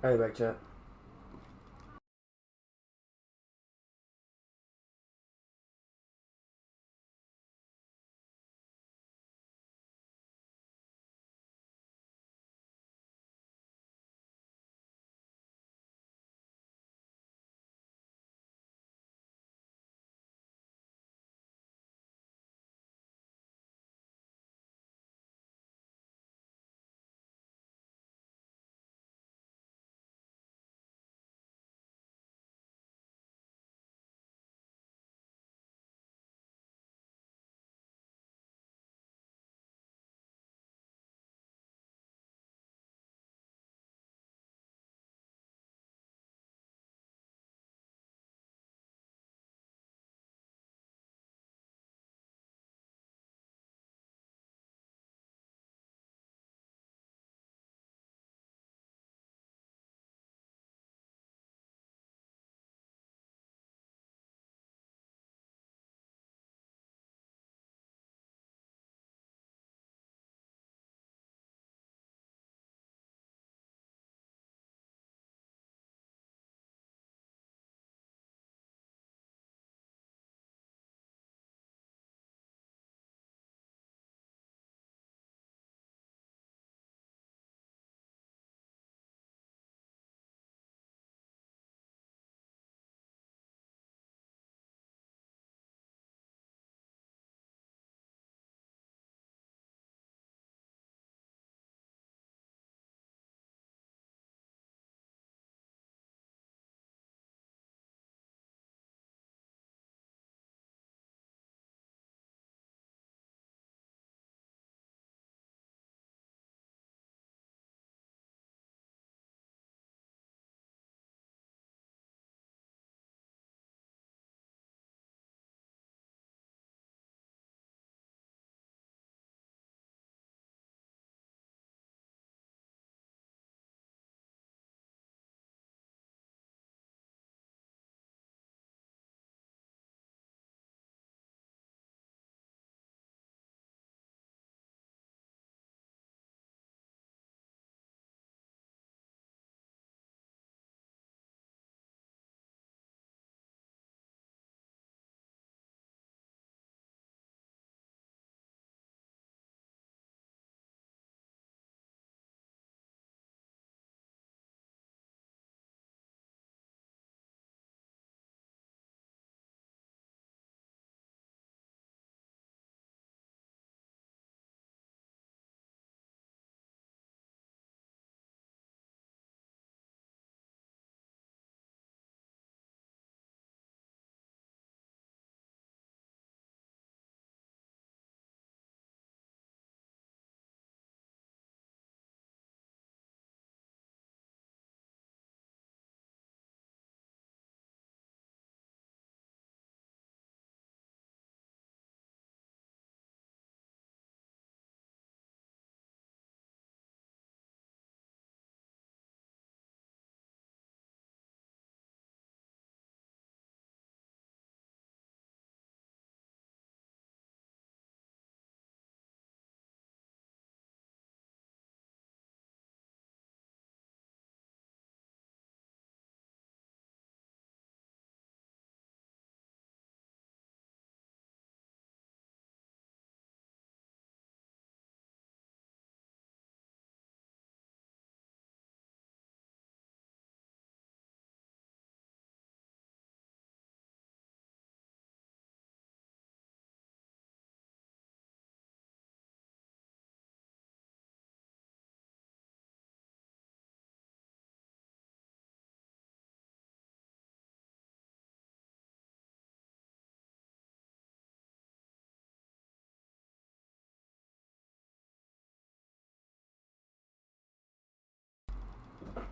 Alright, back chat.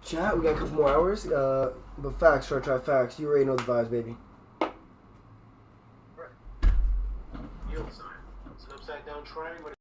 Chat, we got a couple more hours. But facts, short try facts. You already know the vibes, baby. Yield sign. It's an upside down triangle.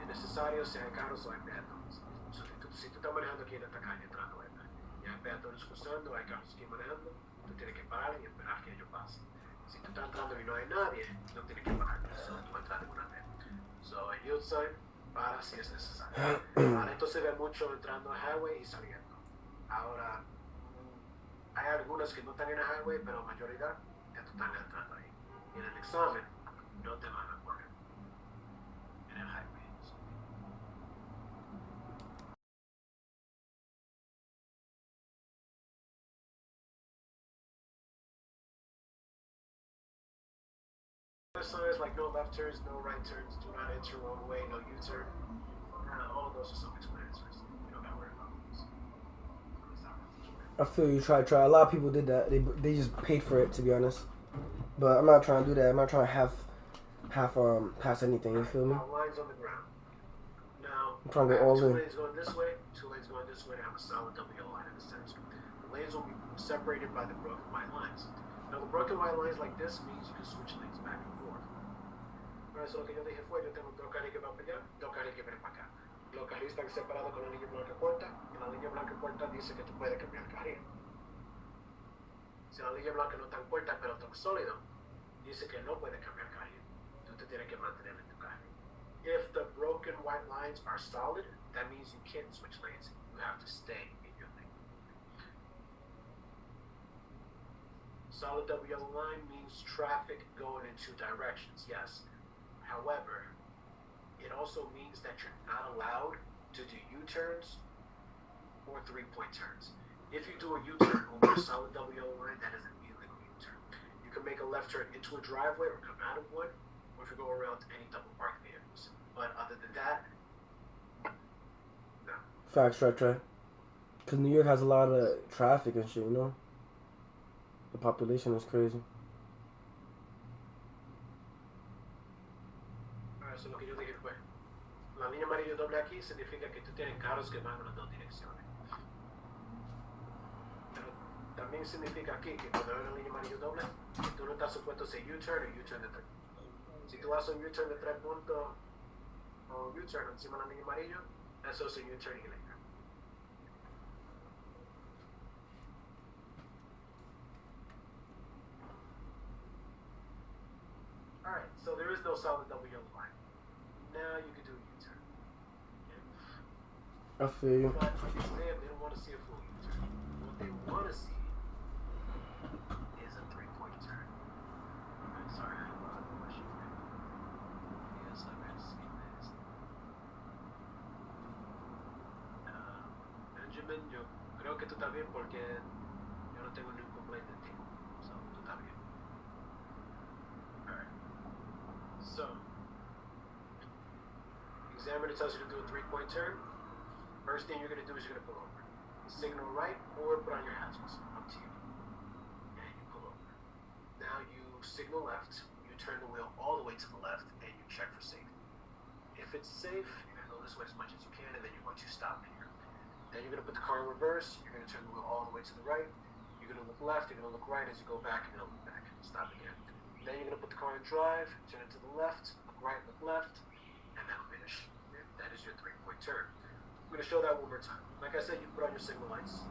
Es necesario si hay carros o hay peatones. Si tú estás manejando aquí en esta calle entrando a esta, y hay peatones cruzando, hay carros aquí manejando, tú tienes que parar y esperar que ellos pasen. Si tú estás entrando y no hay nadie, no tienes que parar. Solo tú entras de una vez. So, el yield sign, para si es necesario. Ahora, esto se ve mucho entrando al highway y saliendo. Ahora, hay algunas que no están en el highway, pero la mayoría están entrando ahí. Y en el examen, no te van a poner en el highway. Signs like no left turns, no right turns, do not enter wrong way, no U-turn. All of those are self-explanatory. You don't got to worry about those. I feel you. Try. A lot of people did that. They just paid for it, to be honest. But I'm not trying to do that. I'm not trying to half pass anything. You feel me? Lines on the ground. Now, I'm trying to go all two in. lanes going this way, two lanes going this way. I have a solid double yellow line in the center. The lanes will be separated by the broken white lines. Now, the broken white lines like this means you can switch lanes back and forth. Ahora, eso lo que yo dije fue, yo tengo dos carriles que van para allá, dos carriles que vienen para acá. Los carriles están separados con la línea blanca corta, y la línea blanca corta dice que tú puedes cambiar el carril. Si la línea blanca no es tan corta, pero tan sólido, dice que no puedes cambiar el carril. Tú te tienes que mantener en tu carril. If the broken white lines are solid, that means you can't switch lanes. You have to stay in your lane. Solid double yellow line means traffic going in two directions, yes. However, it also means that you're not allowed to do U-turns or three-point turns. If you do a U-turn over a solid double yellow line, that is an illegal U-turn. You can make a left turn into a driveway or come out of one, or if you go around any double parked vehicles. But other than that, no. Facts, right. Because New York has a lot of traffic and shit, you know? The population is crazy. Eso es lo que yo dije fue. La línea amarilla doble aquí significa que tú tienes carros que van en las dos direcciones. Pero también significa aquí que cuando hay una línea amarilla doble, tú no estás supuesto a hacer U-turn o U-turn de 3 puntos. Si tú haces un U-turn de 3 puntos o U-turn encima de la línea amarilla, eso es un U-turn illegal. Alright, so there is no solid double yellow line. Now you can do a U-turn. I feel you. But like exam, they don't want to see a full U-turn. What they want to see is a three-point turn. I'm sorry, I have a question for you. Yes, I'm asking this. Benjamin, yo creo que tú estás bien porque yo no tengo ningún complaint de ti. So, tú estás bien. Alright. So, examiner tells you to do a three-point turn. First thing you're going to do is you're going to pull over. Signal right or put on your hazards. Up to you. And you pull over. Now you signal left. You turn the wheel all the way to the left and you check for safety. If it's safe, you're going to go this way as much as you can and then you're going to stop here. Then you're going to put the car in reverse. You're going to turn the wheel all the way to the right. You're going to look left. You're going to look right as you go back. You're going to look back. Stop again. Then you're going to put the car in drive. Turn it to the left. Look right. Look left. And then finish. That is your three-point turn. I'm going to show that one more time. Like I said, you put on your signal lights,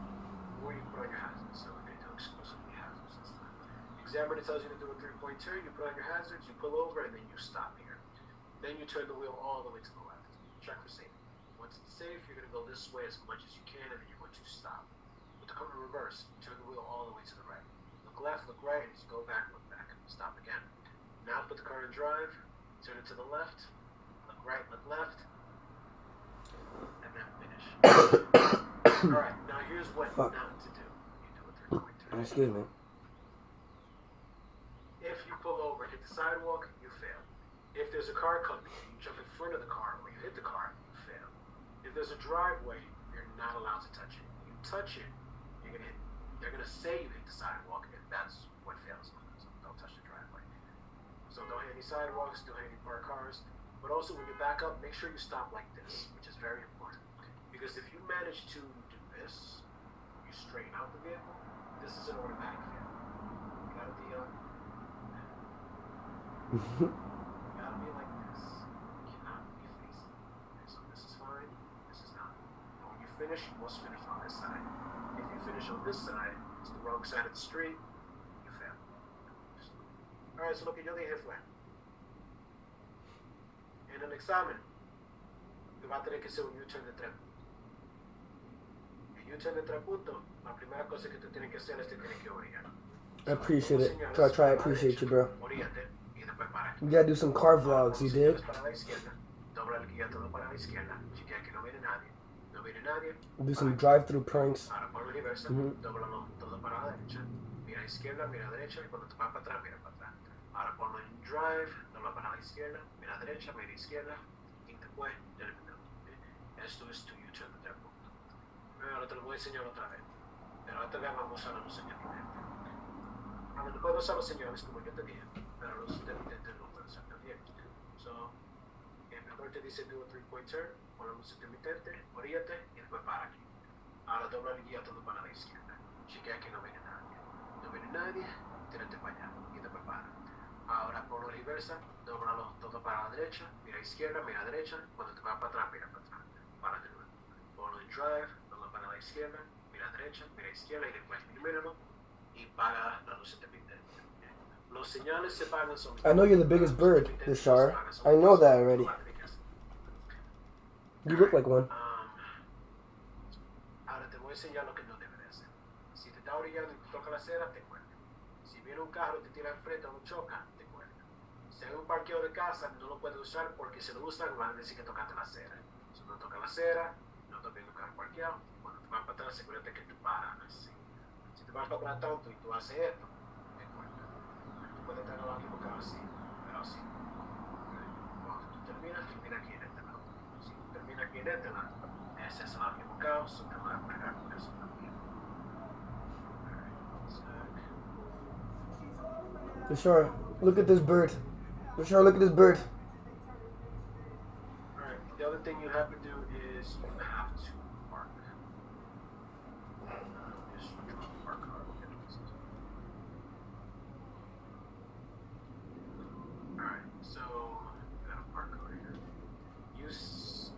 or you put on your hazards. So we're going to do exclusively hazards this time. Examiner tells you to do a three-point turn. You put on your hazards, you pull over, and then you stop here. Then you turn the wheel all the way to the left. Check for safety. Once it's safe, you're going to go this way as much as you can, and then you're going to stop. With the car in reverse, turn the wheel all the way to the right. Look left, look right, and as you go back, look back. Stop again. Now put the car in drive, turn it to the left, look right, look left, and then finish. Alright, now here's what not to do. You do a 3-point turn. Excuse me. If you pull over, hit the sidewalk, you fail. If there's a car coming, you jump in front of the car or you hit the car, you fail. If there's a driveway, you're not allowed to touch it. You touch it, they're gonna say you hit the sidewalk, and that's what fails. So don't touch the driveway. So don't hit any sidewalks, don't hit any parked cars. But also when you back up, make sure you stop like this, which is very important. Because if you manage to do this, you straighten out the vehicle, this is an automatic fail. You gotta be you gotta be like this. You cannot be facing. Okay, so this is fine, this is not. And when you finish, you must finish on this side. If you finish on this side, it's the wrong side of the street, you fail. Alright, so lo que yo dije fue, en el examen, te va a tener que hacer un U-turn de 3. El U-turn de 3 puntos, la primera cosa que te tienes que hacer es te tienes que orillar. I appreciate it. Try, I appreciate you, bro. You gotta do some car vlogs, you dig? Do some drive-through pranks. Mira izquierda, mira derecha, y cuando te vas para atrás, mira para atrás. Ahora ponlo en drive, dobla para la izquierda, mira derecha, mira izquierda, y después termina. Esto es tu U-turn de 3 puntos. Ahora te lo voy a enseñar otra vez. Pero esta vez vamos a usar los señales. Ahora te puedo usar los señales como yo te dije, pero los intermitentes no pueden ser también. So, el mejor te dice do a 3-point turn, pon la luz intermitente, oríate y después para aquí. Ahora dobla el guía todo para la izquierda. Chequea que no viene nadie. No viene nadie, tírate para allá y te prepara. Ahora ponlo reversa, doblalo todo para la derecha, mira izquierda, mira derecha, cuando te vas para atrás, mira para atrás. Para de nuevo. Ponlo en drive, dobla para la izquierda, mira derecha, mira izquierda y después elimínalo y paga la luz intermitente. Los señales se pagan sobre. I know you're the biggest bird, Bashar. I know that already. You look like one. Ahora te voy a enseñar lo que no debes de hacer. Si te está orillando y te toca la acera, te cuelga. Si viene un carro y te tira enfrente o lo choca, te cuelga. Si hay un parqueo de casa, no lo puedes usar porque si lo usan van a decir que tocaste la acera. Si no toca la acera, no estás viendo un carro parqueado. Cuando te vas para atrás, asegúrate que tú paras así. Si te vas para atrás tanto y tú haces esto, te cuelga. Tú puedes tener algo equivocado así, pero así. Cuando tú terminas, termina aquí en este lado. Si tú terminas aquí en este lado, ese es el lado equivocado, so te voy a pegar con eso también. Bashar, look at this bird. Bashar, look at this bird. Alright, the other thing you have to do is you have to park. Just draw a park car. Alright, so you got a park car here.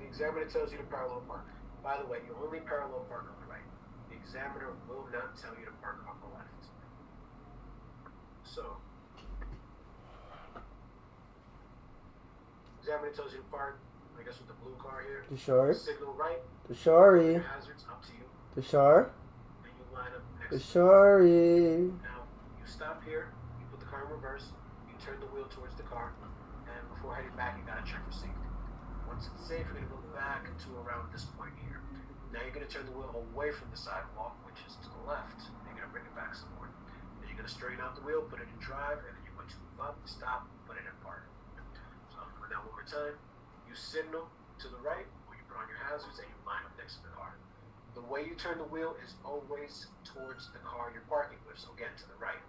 The examiner tells you to parallel park. By the way, you only parallel park on the right. The examiner will not tell you to park on the left. So, examiner tells you to park, I guess with the blue car here. Bashar. Signal right. Bashari. Hazards up to you. Bashar. And you line up next to Bashari. Now, you stop here, you put the car in reverse, you turn the wheel towards the car, and before heading back, you gotta check for safety. Once it's safe, you're gonna go back to around this point here. Now you're gonna turn the wheel away from the sidewalk, which is to the left, and you're gonna bring it back some more. Then you're gonna straighten out the wheel, put it in drive, and then you're going to move up, stop, put it in park. So I'm doing that one more time. You signal to the right, or you put on your hazards, and you line up next to the car. The way you turn the wheel is always towards the car you're parking with, so again, to the right.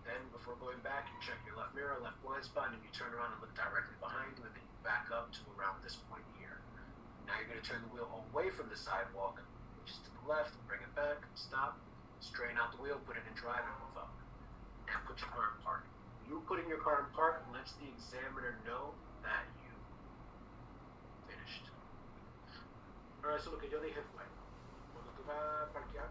Then, before going back, you check your left mirror, left blind spot, and you turn around and look directly behind you, and then you back up to around this point here. Now you're going to turn the wheel away from the sidewalk, which is to the left, bring it back, stop, straighten out the wheel, put it in drive, and move up. And put your car in park. You putting your car in park lets the examiner know that you finished. Alright, so lo que yo dije fue, cuando tú vas a parquear,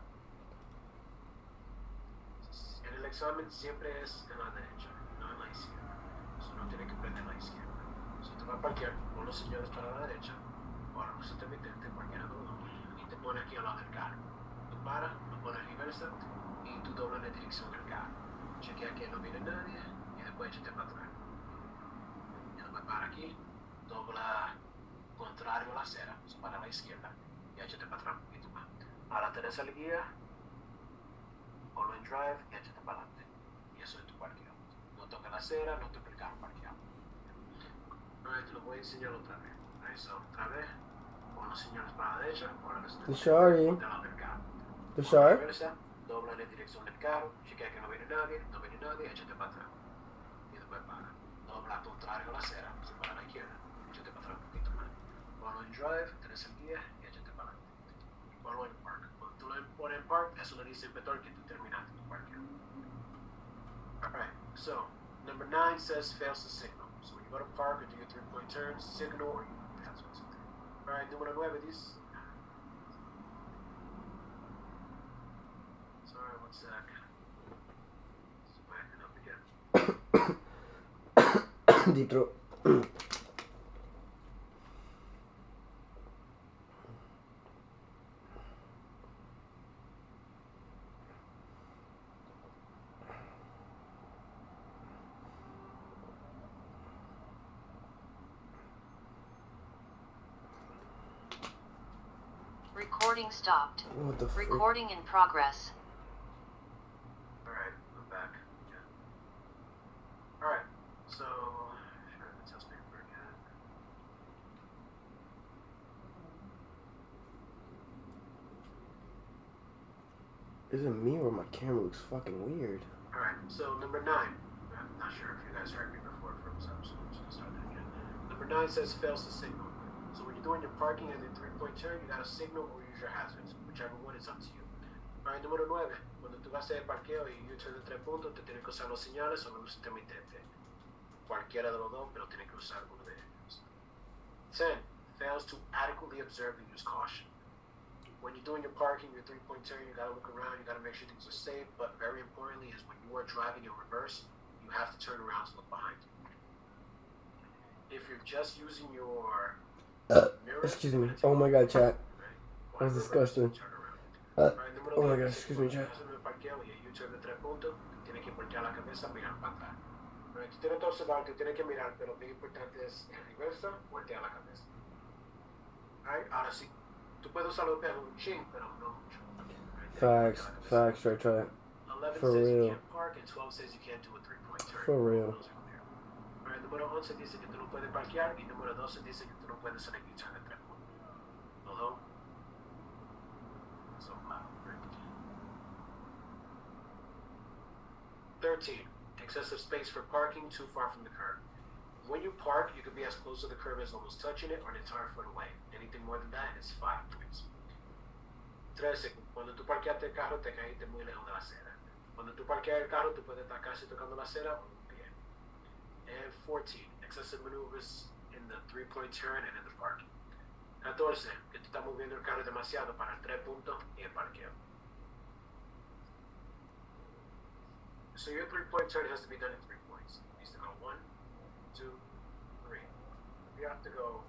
en el examen siempre es en la derecha, no en la izquierda. So no tienes que prender la izquierda. Si tú vas a parquear, pon los señales para la derecha, o la luz intermitente, cualquiera de los dos, y te pones aquí al lado del carro. Tú paras, lo pones reversa, y tú doblas la dirección del carro. Chequea que no viene nadie, y después échate para atrás. aquí, dobla contrario a la acera, para la izquierda, y échate para atrás un poquito más. Ahora tenés el guía, all in drive, y échate para adelante. Y eso es tu parqueo. No toques la acera, no toques el carro parqueado. Alright, te lo voy a enseñar otra vez. Alright, so otra vez, pon los señales para la derecha, pon la The Shari. del lado del carro. The Shari. Dobla en dirección del carro, chequea que no viene nadie, échate para atrás. Y después para. Dobla contrario a la acera, para la izquierda, échate para atrás un poquito más. Ponlo en drive, tenés el guía y échate para adelante. Y ponlo en park. Cuando tú lo pones en park, eso le dice al inspector que tú terminaste tu parqueo. Alright, so number 9 says fails to signal. So when you go to park or do your 3-point turn, signal or you pass it. Alright, número 9 dice. Sorry, one sec. It's backing up again. Deep throat. Recording stopped. What the frick? Recording in progress. Alright, I'm back. Yeah. Alright, so share the test paper again. Is it me or my camera looks fucking weird? Alright, so number 9. I'm not sure if you guys heard me before from some, so I'm just gonna start that again. Number 9 says fails to signal. So when you're doing your parking and the 3-point turn, you gotta signal or use your hazards, whichever one is up to you. Alright, número 9. Cuando tú vas a hacer parqueo y U-turn de 3 puntos, te tienes que usar los señales o la luz intermitente. Cualquiera de los dos, pero tienes que usar uno de ellos. 10. Fails to adequately observe and use caution. When you're doing your parking, your 3-point turn, you gotta look around, you gotta make sure things are safe, but very importantly is when you are driving in reverse, you have to turn around to look behind you. If you're just using your mirrors, Excuse me. Oh my god, chat. That's disgusting. Oh my god, excuse me, chat. U-turn de 3 puntos, tienes que voltear la cabeza, mirar para atrás. Tú tienes que observar, tú tienes que mirar, pero lo bien importante es en reversa, voltear la cabeza. Ahora sí, tú puedes usar los espejos un chin, pero no mucho. Facts, try it. 11 For says real. you can't park, and 12 says you can't do a 3-point turn. For real. Alright, número 11 dice que tú no puedes parquear, y número 12 dice que tú no puedes hacer el U-turn de 3 puntos. Los dos son claros. 13. Excessive space for parking too far from the curb. When you park, you could be as close to the curb as almost touching it or an entire foot away. Anything more than that is 5 points. 13. Cuando tú parqueaste el carro, te caíste muy lejos de la acera. Cuando tú parqueas el carro, tú puedes estar casi tocando la acera o un pie. And 14. Excessive maneuvers in the 3-point turn and in the parking. 14. Que tú estás moviendo el carro demasiado para el 3 puntos y el parqueo. So your 3-point turn has to be done in 3 points. It needs to go 1, 2, 3. If you have to go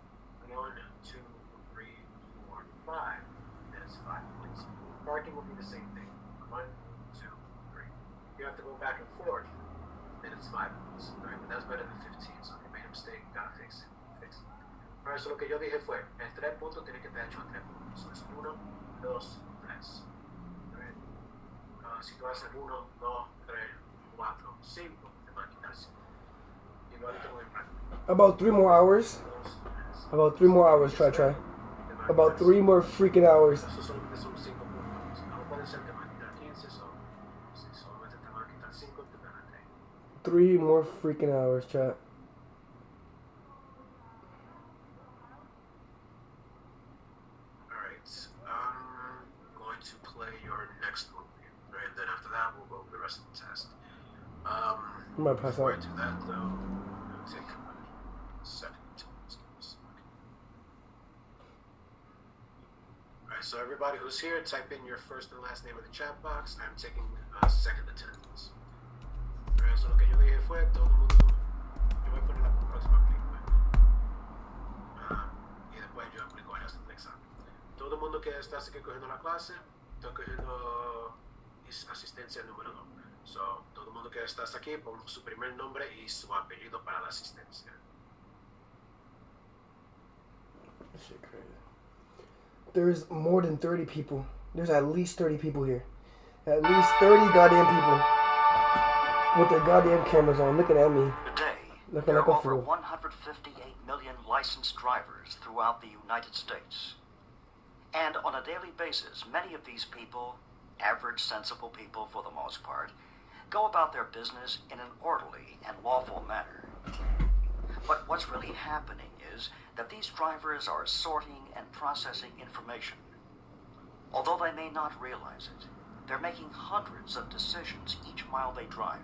1, 2, 3, 4, 5, then it's 5 points. Parking will be the same thing. 1, 2, 3. If you have to go back and forth, then it's 5 points. All right, but that's better than 15. So if you made a mistake, you gotta fix it. All right, so lo que yo dije fue, el 3 puntos tiene que estar hecho en 3 puntos. So es 1, 2, 3. All right. Si tú haces 1, 2, 3, 4, 5, te va a quitar 5. Igual te voy a About 3 more hours. About 3 more hours, try. About 3 more freaking hours. Eso solamente son 5 puntos. No puede ser que va a quitar 15, so si solamente te van a quitar 5, te dan 3. 3 more freaking hours, chat. Alright, I'm going to play your next movie. Right, and then after that, we'll go over the rest of the test. I might pass Before out. I do that, though, I'm going to take a second to Alright, so everybody who's here, type in your first and last name in the chat box. I'm taking second attendance. Alright, so lo que yo dije fue, todo el mundo, yo voy a poner la próxima película. Y después yo aplico el resto del examen. Todo el mundo que está aquí cogiendo la clase, está cogiendo asistencia número 2. So, todo el mundo que está aquí, pon su primer nombre y su apellido para la asistencia. Shit crazy. There's more than 30 people. There's at least 30 people here. At least 30 goddamn people with their goddamn cameras on, looking at me. Today, looking there like are a over fool. 158 million licensed drivers throughout the United States. And on a daily basis, many of these people, average, sensible people for the most part, go about their business in an orderly and lawful manner. But what's really happening is that these drivers are sorting and processing information. Although they may not realize it, they're making hundreds of decisions each mile they drive,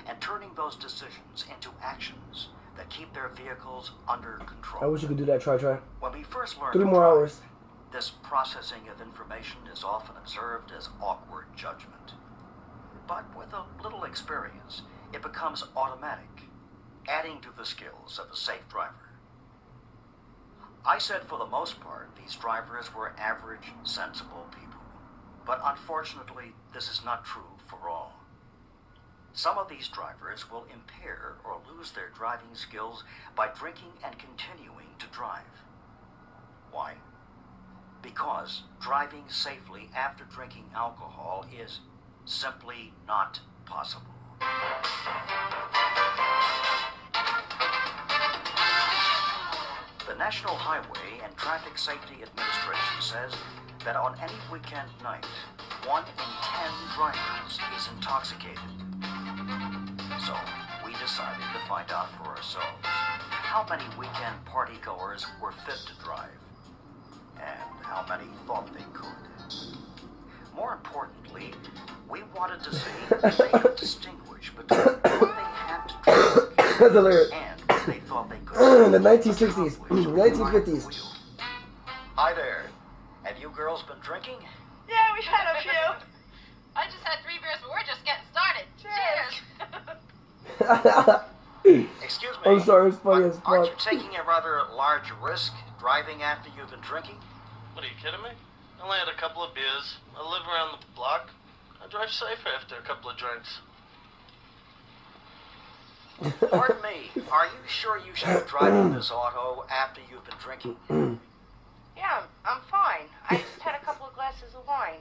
and turning those decisions into actions that keep their vehicles under control. I wish you could do that. Try. When we first learned 3 to more drive, hours. this processing of information is often observed as awkward judgment. But with a little experience, it becomes automatic, adding to the skills of a safe driver. I said for the most part, these drivers were average, sensible people. But unfortunately, this is not true for all. Some of these drivers will impair or lose their driving skills by drinking and continuing to drive. Why? Because driving safely after drinking alcohol is simply not possible. The National Highway and Traffic Safety Administration says that on any weekend night, 1 in 10 drivers is intoxicated. So we decided to find out for ourselves how many weekend partygoers were fit to drive, and how many thought they could. More importantly, we wanted to see if they could distinguish between what they had to drive That's hilarious. and what they thought they could. The 1960s, 1950s. Hi there. Have you girls been drinking? Yeah, we've had a few. I just had 3 beers, but we're just getting started. Cheers. Excuse me. I'm sorry, it's funny as Aren't you fuck. taking a rather large risk driving after you've been drinking? What, are you kidding me? I only had a couple of beers. I live around the block. I drive safer after a couple of drinks. Pardon me. Are you sure you should be driving this auto after you've been drinking? Yeah, I'm fine. I just had a couple of glasses of wine.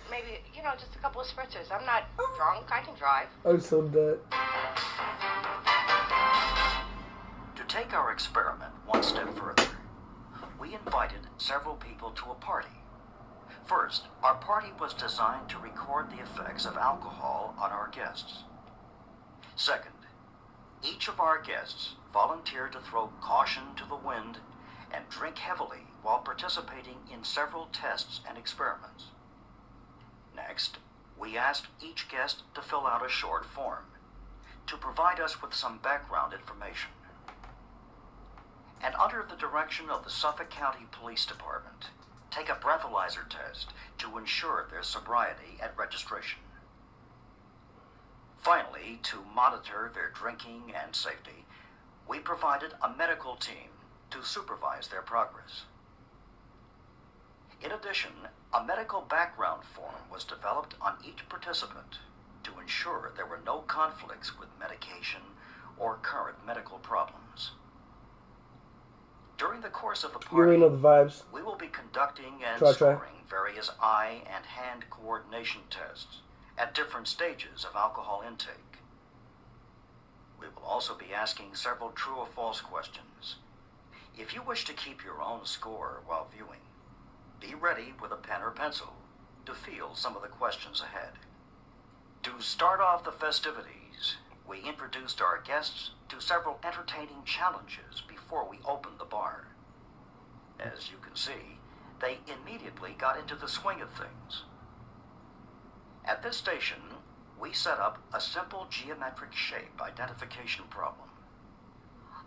Maybe, just a couple of spritzers. I'm not drunk. I can drive. I'm so dead. To take our experiment one step further, we invited several people to a party. First, our party was designed to record the effects of alcohol on our guests. Second, each of our guests volunteered to throw caution to the wind and drink heavily while participating in several tests and experiments. Next, we asked each guest to fill out a short form to provide us with some background information. And under the direction of the Suffolk County Police Department, take a breathalyzer test to ensure their sobriety at registration. Finally, to monitor their drinking and safety, we provided a medical team to supervise their progress. In addition, a medical background form was developed on each participant to ensure there were no conflicts with medication or current medical problems. During the course of the You already party, know the vibes. we will be conducting and Try. scoring various eye and hand coordination tests at different stages of alcohol intake. We will also be asking several true or false questions. If you wish to keep your own score while viewing, be ready with a pen or pencil to field some of the questions ahead. To start off the festivities, we introduced our guests to several entertaining challenges before we opened the bar. As you can see, they immediately got into the swing of things. At this station, we set up a simple geometric shape identification problem.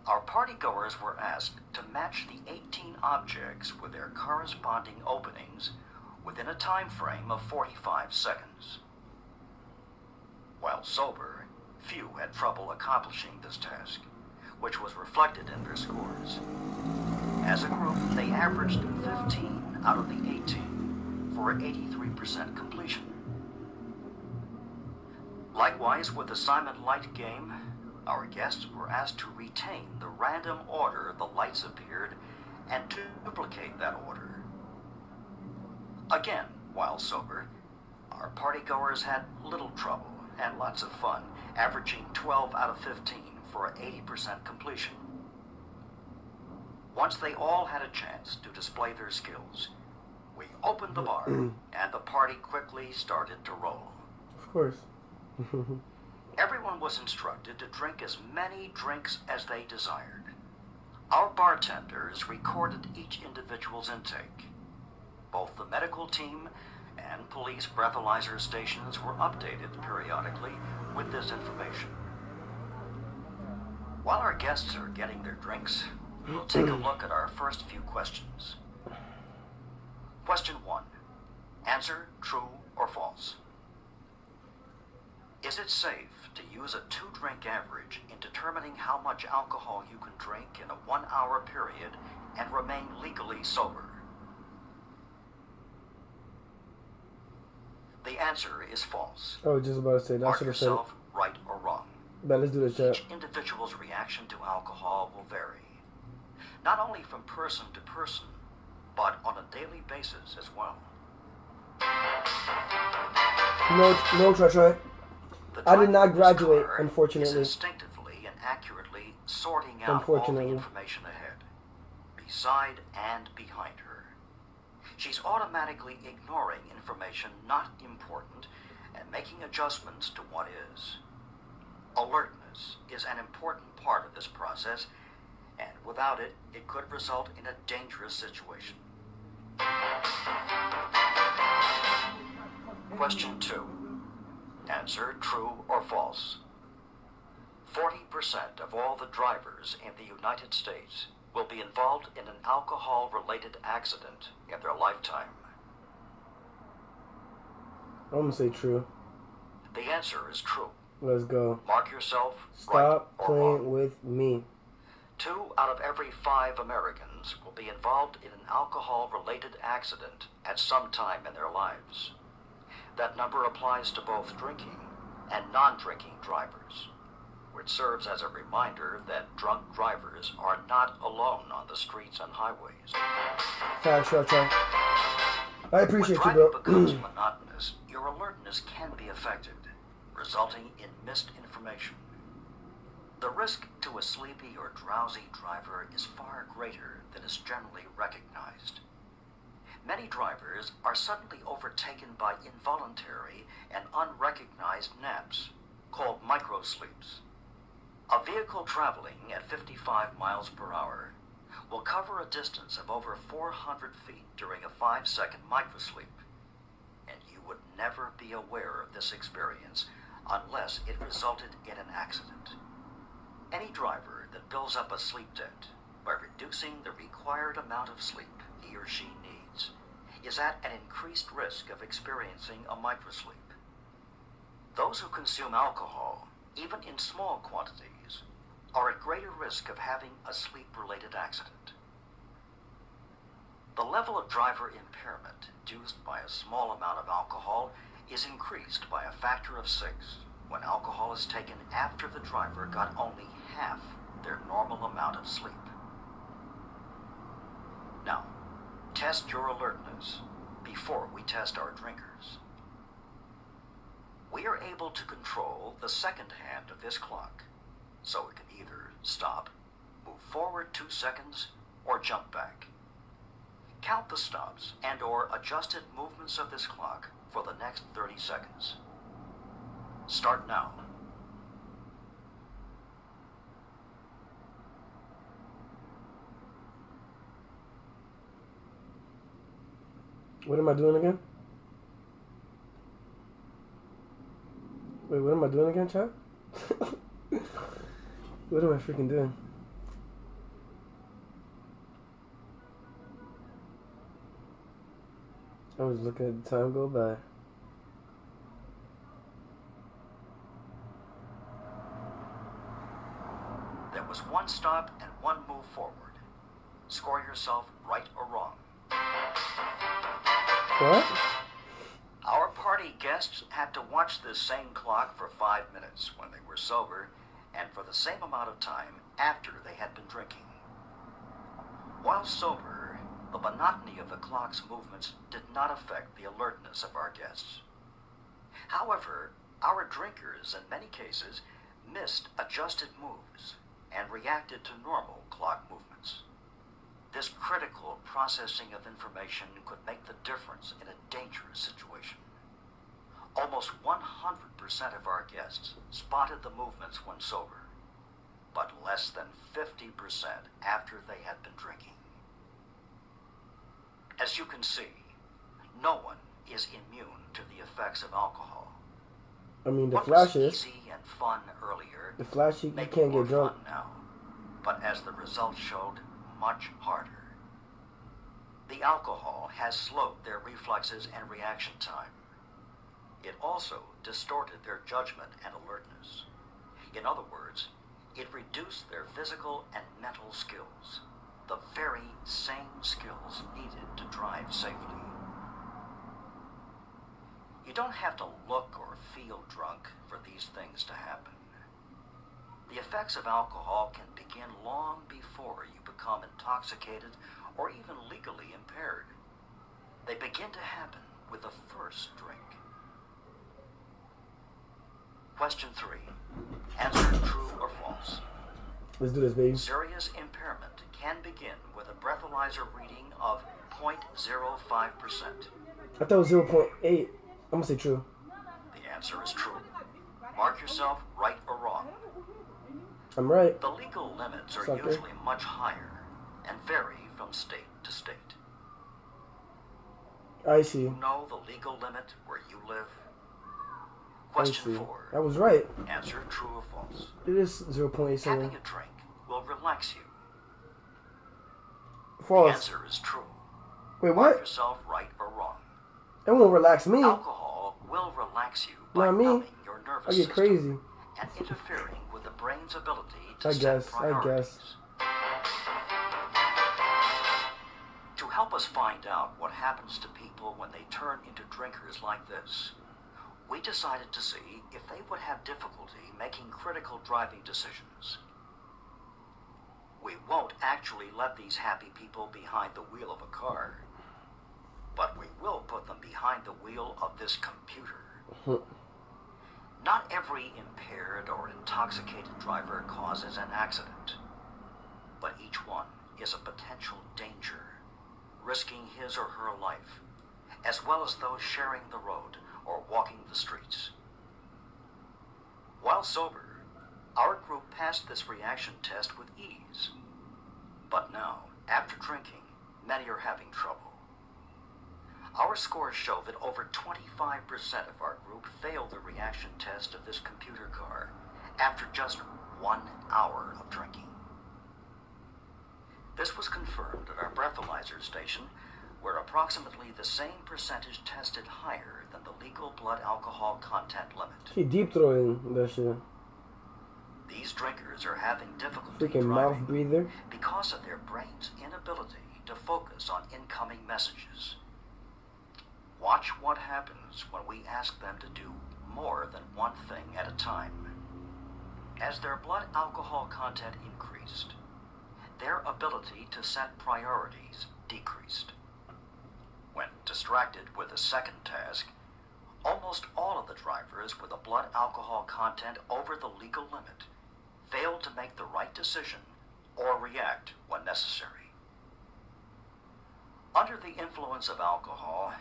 Our partygoers were asked to match the 18 objects with their corresponding openings within a time frame of 45 seconds. While sober, few had trouble accomplishing this task, which was reflected in their scores. As a group, they averaged 15 out of the 18 for an 83% completion. Likewise, with the Simon Light game, our guests were asked to retain the random order the lights appeared and duplicate that order. Again, while sober, our partygoers had little trouble and lots of fun, averaging 12 out of 15 for 80% completion. Once they all had a chance to display their skills, we opened the bar, and the party quickly started to roll. Of course. Everyone was instructed to drink as many drinks as they desired. Our bartenders recorded each individual's intake. Both the medical team and police breathalyzer stations were updated periodically with this information. While our guests are getting their drinks, we'll take a look at our first few questions. Question 1. Answer true or false. Is it safe to use a 2-drink average in determining how much alcohol you can drink in a 1-hour period and remain legally sober? The answer is false. I was just about to say that. Mark Should have said it. yourself right or wrong. But let's do this, chat. Each individual's reaction to alcohol will vary, not only from person to person, but on a daily basis as well. No, Troy. I did not graduate, unfortunately. Is instinctively and accurately sorting out all the information ahead, beside and behind her. She's automatically ignoring information not important and making adjustments to what is. Alertness is an important part of this process, and without it, it could result in a dangerous situation. Question 2. Answer true or false. 40% of all the drivers in the United States will be involved in an alcohol-related accident in their lifetime. I'm gonna say true. The answer is true. Let's go. Mark yourself Stop right or playing wrong. with me. 2 out of every 5 Americans will be involved in an alcohol-related accident at some time in their lives. That number applies to both drinking and non-drinking drivers, which serves as a reminder that drunk drivers are not alone on the streets and highways. Facts, Troy. I appreciate when you, bro. driving becomes monotonous, your alertness can be affected, resulting in missed information. The risk to a sleepy or drowsy driver is far greater than is generally recognized. Many drivers are suddenly overtaken by involuntary and unrecognized naps, called microsleeps. A vehicle traveling at 55 miles per hour will cover a distance of over 400 feet during a 5-second microsleep, and you would never be aware of this experience unless it resulted in an accident. Any driver that builds up a sleep debt by reducing the required amount of sleep he or she needs is at an increased risk of experiencing a microsleep. Those who consume alcohol, even in small quantities, are at greater risk of having a sleep-related accident. The level of driver impairment induced by a small amount of alcohol is increased by a factor of 6 when alcohol is taken after the driver got only half their normal amount of sleep. Now, test your alertness before we test our drinkers. We are able to control the second hand of this clock, so it can either stop, move forward 2 seconds, or jump back. Count the stops and/or adjusted movements of this clock for the next 30 seconds. Start now. What am I doing again? Wait, what am I doing again, chat? What am I freaking doing? I was looking at the time go by. There was 1 stop and 1 move forward. Score yourself right or wrong. What? Our party guests had to watch this same clock for 5 minutes when they were sober, and for the same amount of time after they had been drinking. While sober, the monotony of the clock's movements did not affect the alertness of our guests. However, our drinkers in many cases missed adjusted moves and reacted to normal clock movements. This critical processing of information could make the difference in a dangerous situation. Almost 100% of our guests spotted the movements when sober, but less than 50% after they had been drinking. As you can see, no one is immune to the effects of alcohol. I mean, the What Flash was is. easy and fun earlier, The Flash, you may be can't more get drunk. fun now, but as the results showed, much harder. The alcohol has slowed their reflexes and reaction time. It also distorted their judgment and alertness. In other words, it reduced their physical and mental skills, the very same skills needed to drive safely. You don't have to look or feel drunk for these things to happen. The effects of alcohol can begin long before you become intoxicated or even legally impaired. They begin to happen with the first drink. Question 3. Answer true or false. Let's do this, baby. Serious impairment can begin with a breathalyzer reading of 0.05%. I thought it was 0.8. I'm gonna say true. The answer is true. Mark yourself right or wrong. I'm right. The legal limits are Sucker. usually much higher and vary from state to state. I see. You know the legal limit where you live? I Question see. 4. I was right. Answer true or false. It is 0.8 something. Having a drink will relax you. False. The answer is true. Wait, Mark what? yourself right or wrong. It won't relax me. Alcohol will relax you by Not me. numbing your nervous I get system crazy. and interfering with the brain's ability to I set guess. priorities. To help us find out what happens to people when they turn into drinkers like this, we decided to see if they would have difficulty making critical driving decisions. We won't actually let these happy people behind the wheel of a car, but we will put them behind the wheel of this computer. Not every impaired or intoxicated driver causes an accident, but each one is a potential danger, risking his or her life, as well as those sharing the road or walking the streets. While sober, our group passed this reaction test with ease. But now, after drinking, many are having trouble. Our scores show that over 25% of our group failed the reaction test of this computer car after just 1 hour of drinking. This was confirmed at our breathalyzer station, where approximately the same percentage tested higher than the legal blood alcohol content limit. He deep throating that shit. These drinkers are having difficulty Freaking driving mouth breather. because of their brain's inability to focus on incoming messages. Watch what happens when we ask them to do more than one thing at a time. As their blood alcohol content increased, their ability to set priorities decreased. When distracted with a second task, almost all of the drivers with a blood alcohol content over the legal limit failed to make the right decision or react when necessary. Under the influence of alcohol,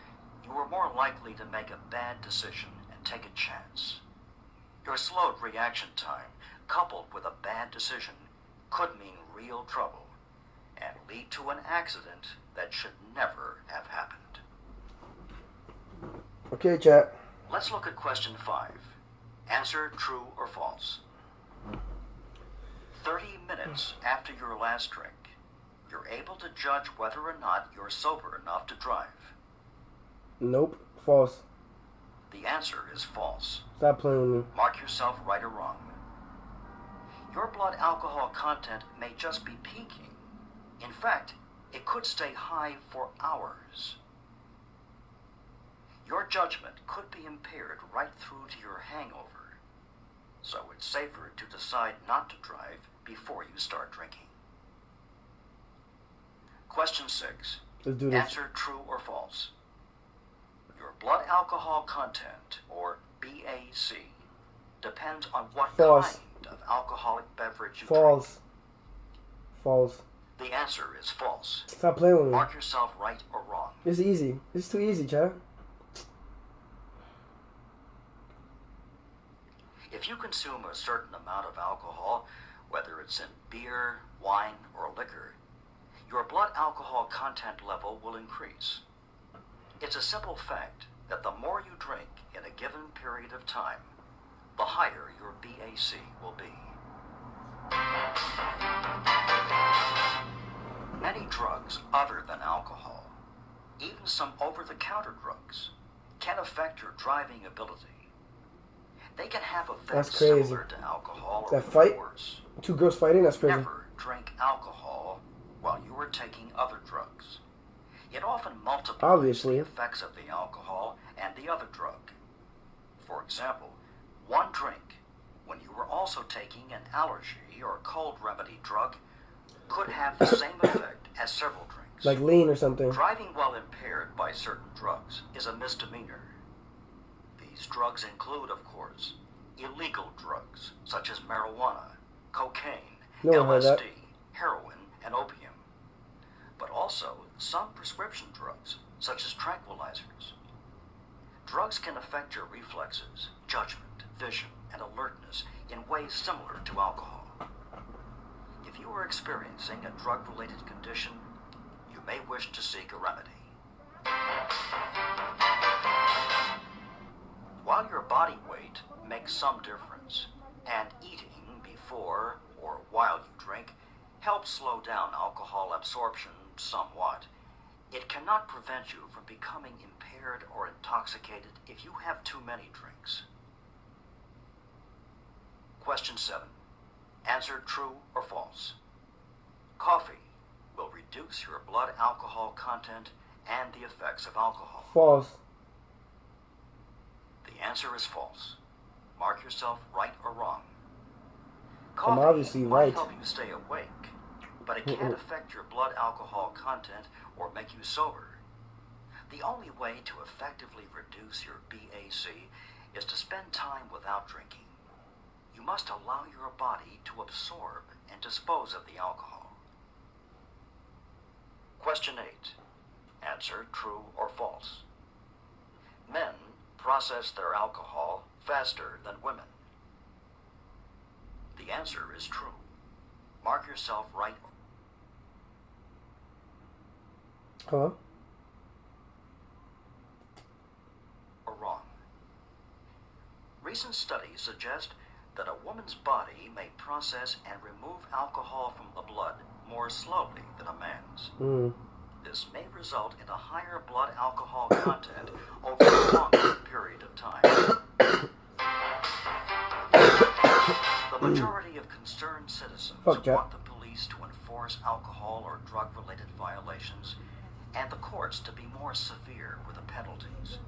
you were more likely to make a bad decision and take a chance. Your slowed reaction time, coupled with a bad decision, could mean real trouble and lead to an accident that should never have happened. Okay, chat. Let's look at question 5. Answer true or false. 30 minutes after your last drink, you're able to judge whether or not you're sober enough to drive. Nope. False. The answer is false. Stop playing with me. Mark yourself right or wrong. Your blood alcohol content may just be peaking. In fact, it could stay high for hours. Your judgment could be impaired right through to your hangover, so it's safer to decide not to drive before you start drinking. Question 6. Let's do this. Answer true or false. Your blood alcohol content, or BAC, depends on what False. kind of alcoholic beverage you False. False. drink. The answer is false. Stop playing with me. Mark yourself right or wrong. It's easy. It's too easy, Chad. If you consume a certain amount of alcohol, whether it's in beer, wine, or liquor, your blood alcohol content level will increase. It's a simple fact that the more you drink in a given period of time, the higher your BAC will be. Many drugs other than alcohol, even some over-the-counter drugs, can affect your driving ability. They can have effects That's crazy. similar to alcohol or That fight? worse. Two girls fighting? That's crazy. Never drink alcohol while you are taking other drugs. It often multiplies Obviously. the effects of the alcohol and the other drug. For example, one drink when you were also taking an allergy or cold remedy drug could have the same effect as several drinks. Like lean or something. Driving while impaired by certain drugs is a misdemeanor. These drugs include, of course, illegal drugs such as marijuana, cocaine, No one heard that. LSD, heroin, and opium. But also some prescription drugs such as tranquilizers. Drugs can affect your reflexes, judgment, vision, and alertness in ways similar to alcohol. If you are experiencing a drug-related condition, you may wish to seek a remedy. While your body weight makes some difference, and eating before or while you drink helps slow down alcohol absorption somewhat, it cannot prevent you from becoming impaired or intoxicated if you have too many drinks. Question 7. Answer true or false. Coffee will reduce your blood alcohol content and the effects of alcohol. False. The answer is false. Mark yourself right or wrong. I'm obviously Coffee might right. help you stay awake, but it can't affect your blood alcohol content or make you sober. The only way to effectively reduce your BAC is to spend time without drinking. You must allow your body to absorb and dispose of the alcohol. Question 8. Answer true or false. Men process their alcohol faster than women. The answer is true. Mark yourself right Huh? or wrong. Recent studies suggest that a woman's body may process and remove alcohol from the blood more slowly than a man's. This may result in a higher blood alcohol content over a longer period of time. The majority of concerned citizens want the police to enforce alcohol or drug-related violations and the courts to be more severe with the penalties.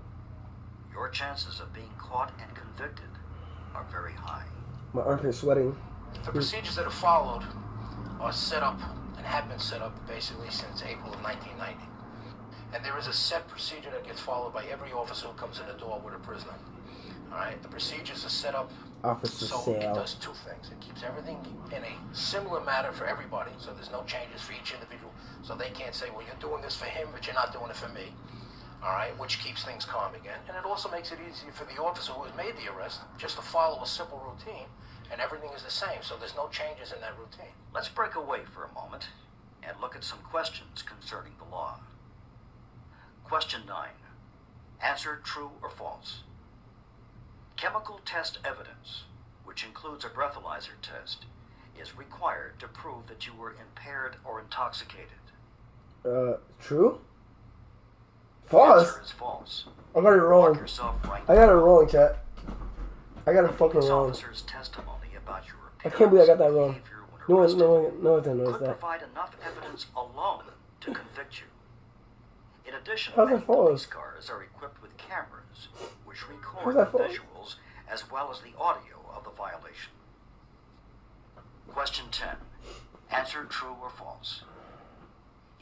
Your chances of being caught and convicted are very high. My armpit's sweating. The procedures that are followed are set up and have been set up basically since April of 1990. And there is a set procedure that gets followed by every officer who comes in the door with a prisoner. Alright, the procedures are set up so it does two things. It keeps everything in a similar manner for everybody, so there's no changes for each individual, so they can't say, well, you're doing this for him, but you're not doing it for me. Alright, which keeps things calm again. And it also makes it easier for the officer who has made the arrest just to follow a simple routine, and everything is the same, so there's no changes in that routine. Let's break away for a moment and look at some questions concerning the law. Question 9. Answer true or false. Chemical test evidence, which includes a breathalyzer test, is required to prove that you were impaired or intoxicated. True? False? The answer is false. I got it wrong. Mark yourself right. I got it wrong, chat. I got it fucking Police wrong. officer's testimony about your I can't believe I got that wrong. behavior when No arrested one knows could that. provide enough evidence alone to convict you. In addition, How's that many false? police cars are equipped with cameras which How's record that the false? visuals as well as the audio of the violation. Question 10. Answer true or false.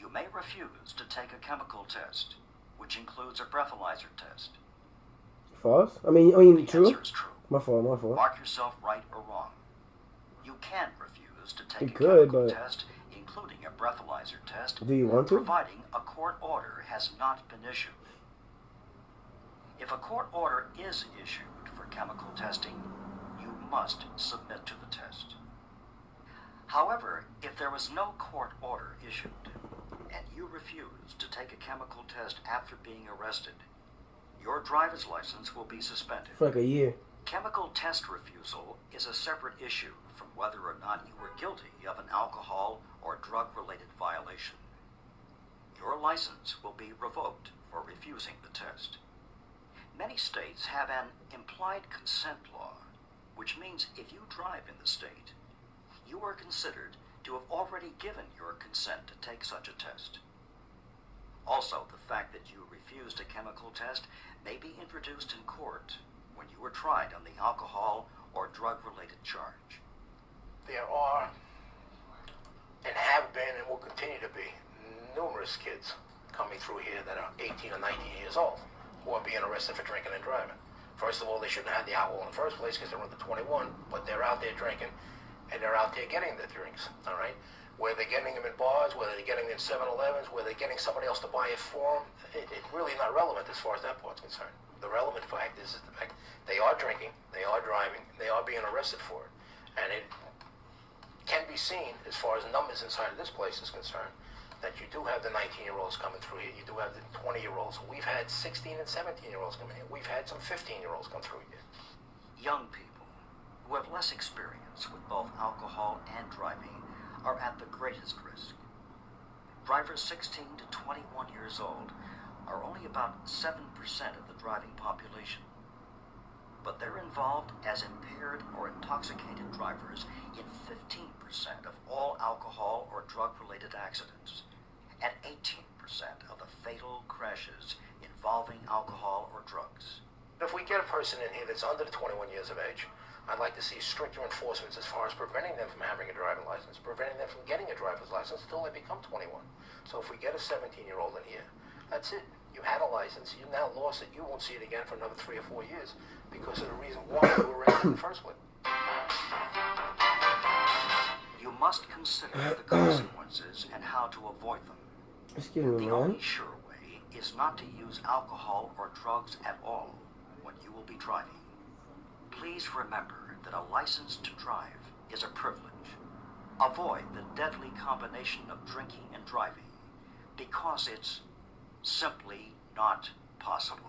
You may refuse to take a chemical test, which includes a breathalyzer test. False? I mean true? Answer is true. My fault. Mark yourself right or wrong. You can refuse to take You a could, chemical but test, including a breathalyzer test, do you want to? providing a court order has not been issued. If a court order is issued for chemical testing, you must submit to the test. However, if there was no court order issued, and you refuse to take a chemical test after being arrested, your driver's license will be suspended. For like a year. Chemical test refusal is a separate issue from whether or not you were guilty of an alcohol or drug-related violation. Your license will be revoked for refusing the test. Many states have an implied consent law, which means if you drive in the state, you are considered to have already given your consent to take such a test. Also, the fact that you refused a chemical test may be introduced in court when you were tried on the alcohol or drug-related charge. There are, and have been, and will continue to be, numerous kids coming through here that are 18 or 19 years old who are being arrested for drinking and driving. First of all, they shouldn't have the alcohol in the first place because they're under 21, but they're out there drinking, and they're out there getting their drinks, all right? Whether they're getting them in bars, whether they're getting them in 7-Elevens, whether they're getting somebody else to buy it for them, it's really not relevant as far as that part's concerned. The relevant fact is the fact they are drinking, they are driving, they are being arrested for it. And it can be seen, as far as numbers inside of this place is concerned, that you do have the 19-year-olds coming through here, you do have the 20-year-olds. We've had 16 and 17-year-olds come in here. We've had some 15-year-olds come through here. Young people who have less experience with both alcohol and driving are at the greatest risk. Drivers 16 to 21 years old are only about 7% of the driving population, but they're involved as impaired or intoxicated drivers in 15% of all alcohol or drug-related accidents, and 18% of the fatal crashes involving alcohol or drugs. If we get a person in here that's under the 21 years of age, I'd like to see stricter enforcements as far as preventing them from having a driving license, preventing them from getting a driver's license until they become 21. So if we get a 17-year-old in here, that's it. You had a license, you now lost it, you won't see it again for another 3 or 4 years because of the reason why you were in the first place. You must consider the consequences and how to avoid them. Excuse me, The man. only sure way is not to use alcohol or drugs at all when you will be driving. Please remember that a license to drive is a privilege. Avoid the deadly combination of drinking and driving because it's simply not possible.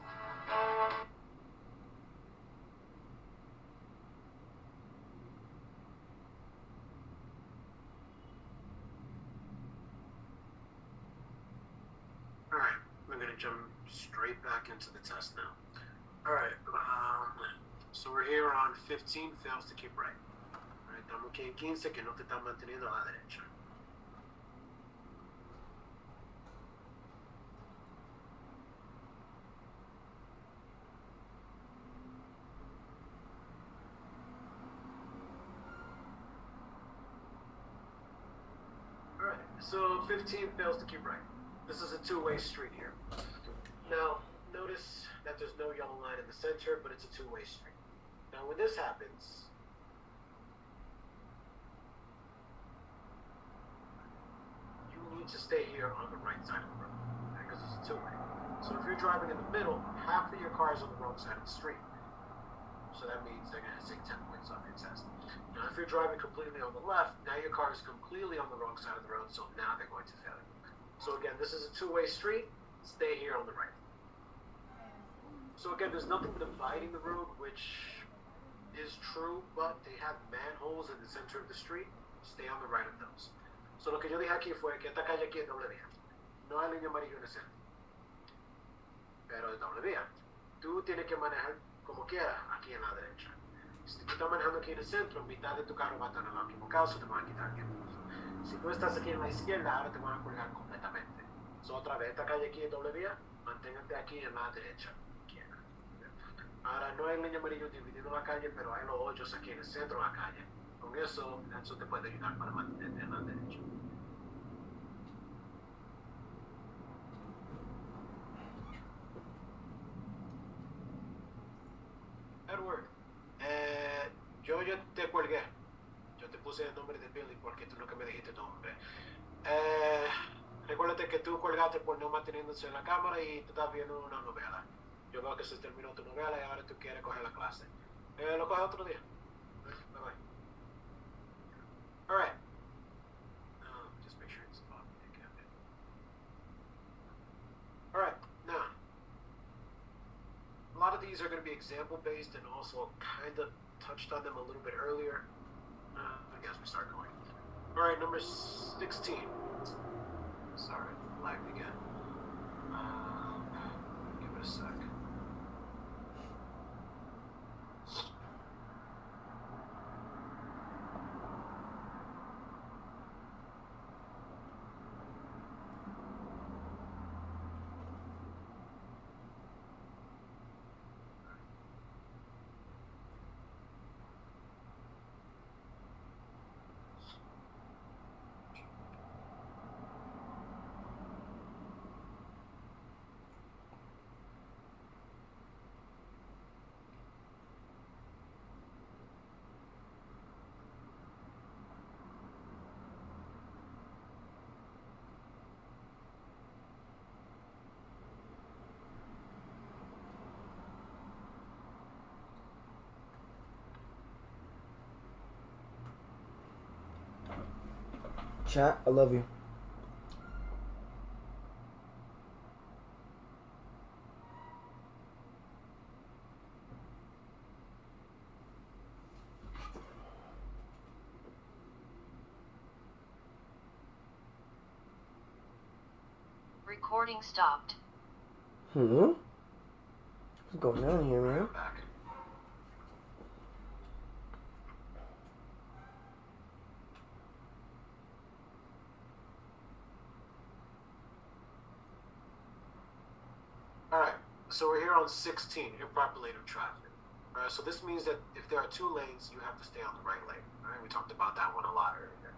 Alright, we're going to jump straight back into the test now. Alright, so we're here on 15 fails to keep right. Alright, estamos aquí en 15 que no te están manteniendo a la derecha. Alright, so 15 fails to keep right. This is a two-way street here. Now, notice that there's no yellow line in the center, but it's a two-way street. Now, when this happens, you need to stay here on the right side of the road, because it's a two-way. So if you're driving in the middle, half of your car is on the wrong side of the street. So that means they're going to take 10 points off your test. Now, if you're driving completely on the left, now your car is completely on the wrong side of the road, so now they're going to fail you. So again, this is a two-way street. Stay here on the right. So again, there's nothing dividing the road, which is true, but they have manholes in the center of the street. Stay on the right of those. So lo que yo dije aquí fue que esta calle aquí es doble vía. No hay línea amarilla en el centro. Pero es doble vía. Tú tienes que manejar como quieras aquí en la derecha. Si tú estás manejando aquí en el centro, mitad de tu carro va a estar en el lado equivocado, se te van a quitar aquí. Si tú estás aquí en la izquierda, ahora te van a colgar completamente. So, otra vez, esta calle aquí es doble vía, manténgate aquí en la derecha. Ahora no hay línea amarilla dividiendo la calle, pero hay los hoyos aquí en el centro de la calle. Con eso te puede ayudar para mantenerte en la derecha. work. Yo te colgué. Yo te puse el nombre de Billy porque tú nunca me dijiste tu nombre. Recuérdate que tú colgaste por no manteniéndose en la cámara y tú estás viendo una novela. Yo veo que se terminó tu novela y ahora tú quieres coger la clase. Lo coges otro día. Bye bye. Alright. Just make sure it's off. Alright, now. A lot of these are going to be example based and also kind of touched on them a little bit earlier. I guess we start going. Alright, number 16. Sorry, lagged again. Give it a sec. Chat, I love you. Recording stopped. What's going on here, man? Alright, so we're here on 16, improper lane of traffic. Alright, so this means that if there are two lanes, you have to stay on the right lane. Alright, we talked about that one a lot earlier.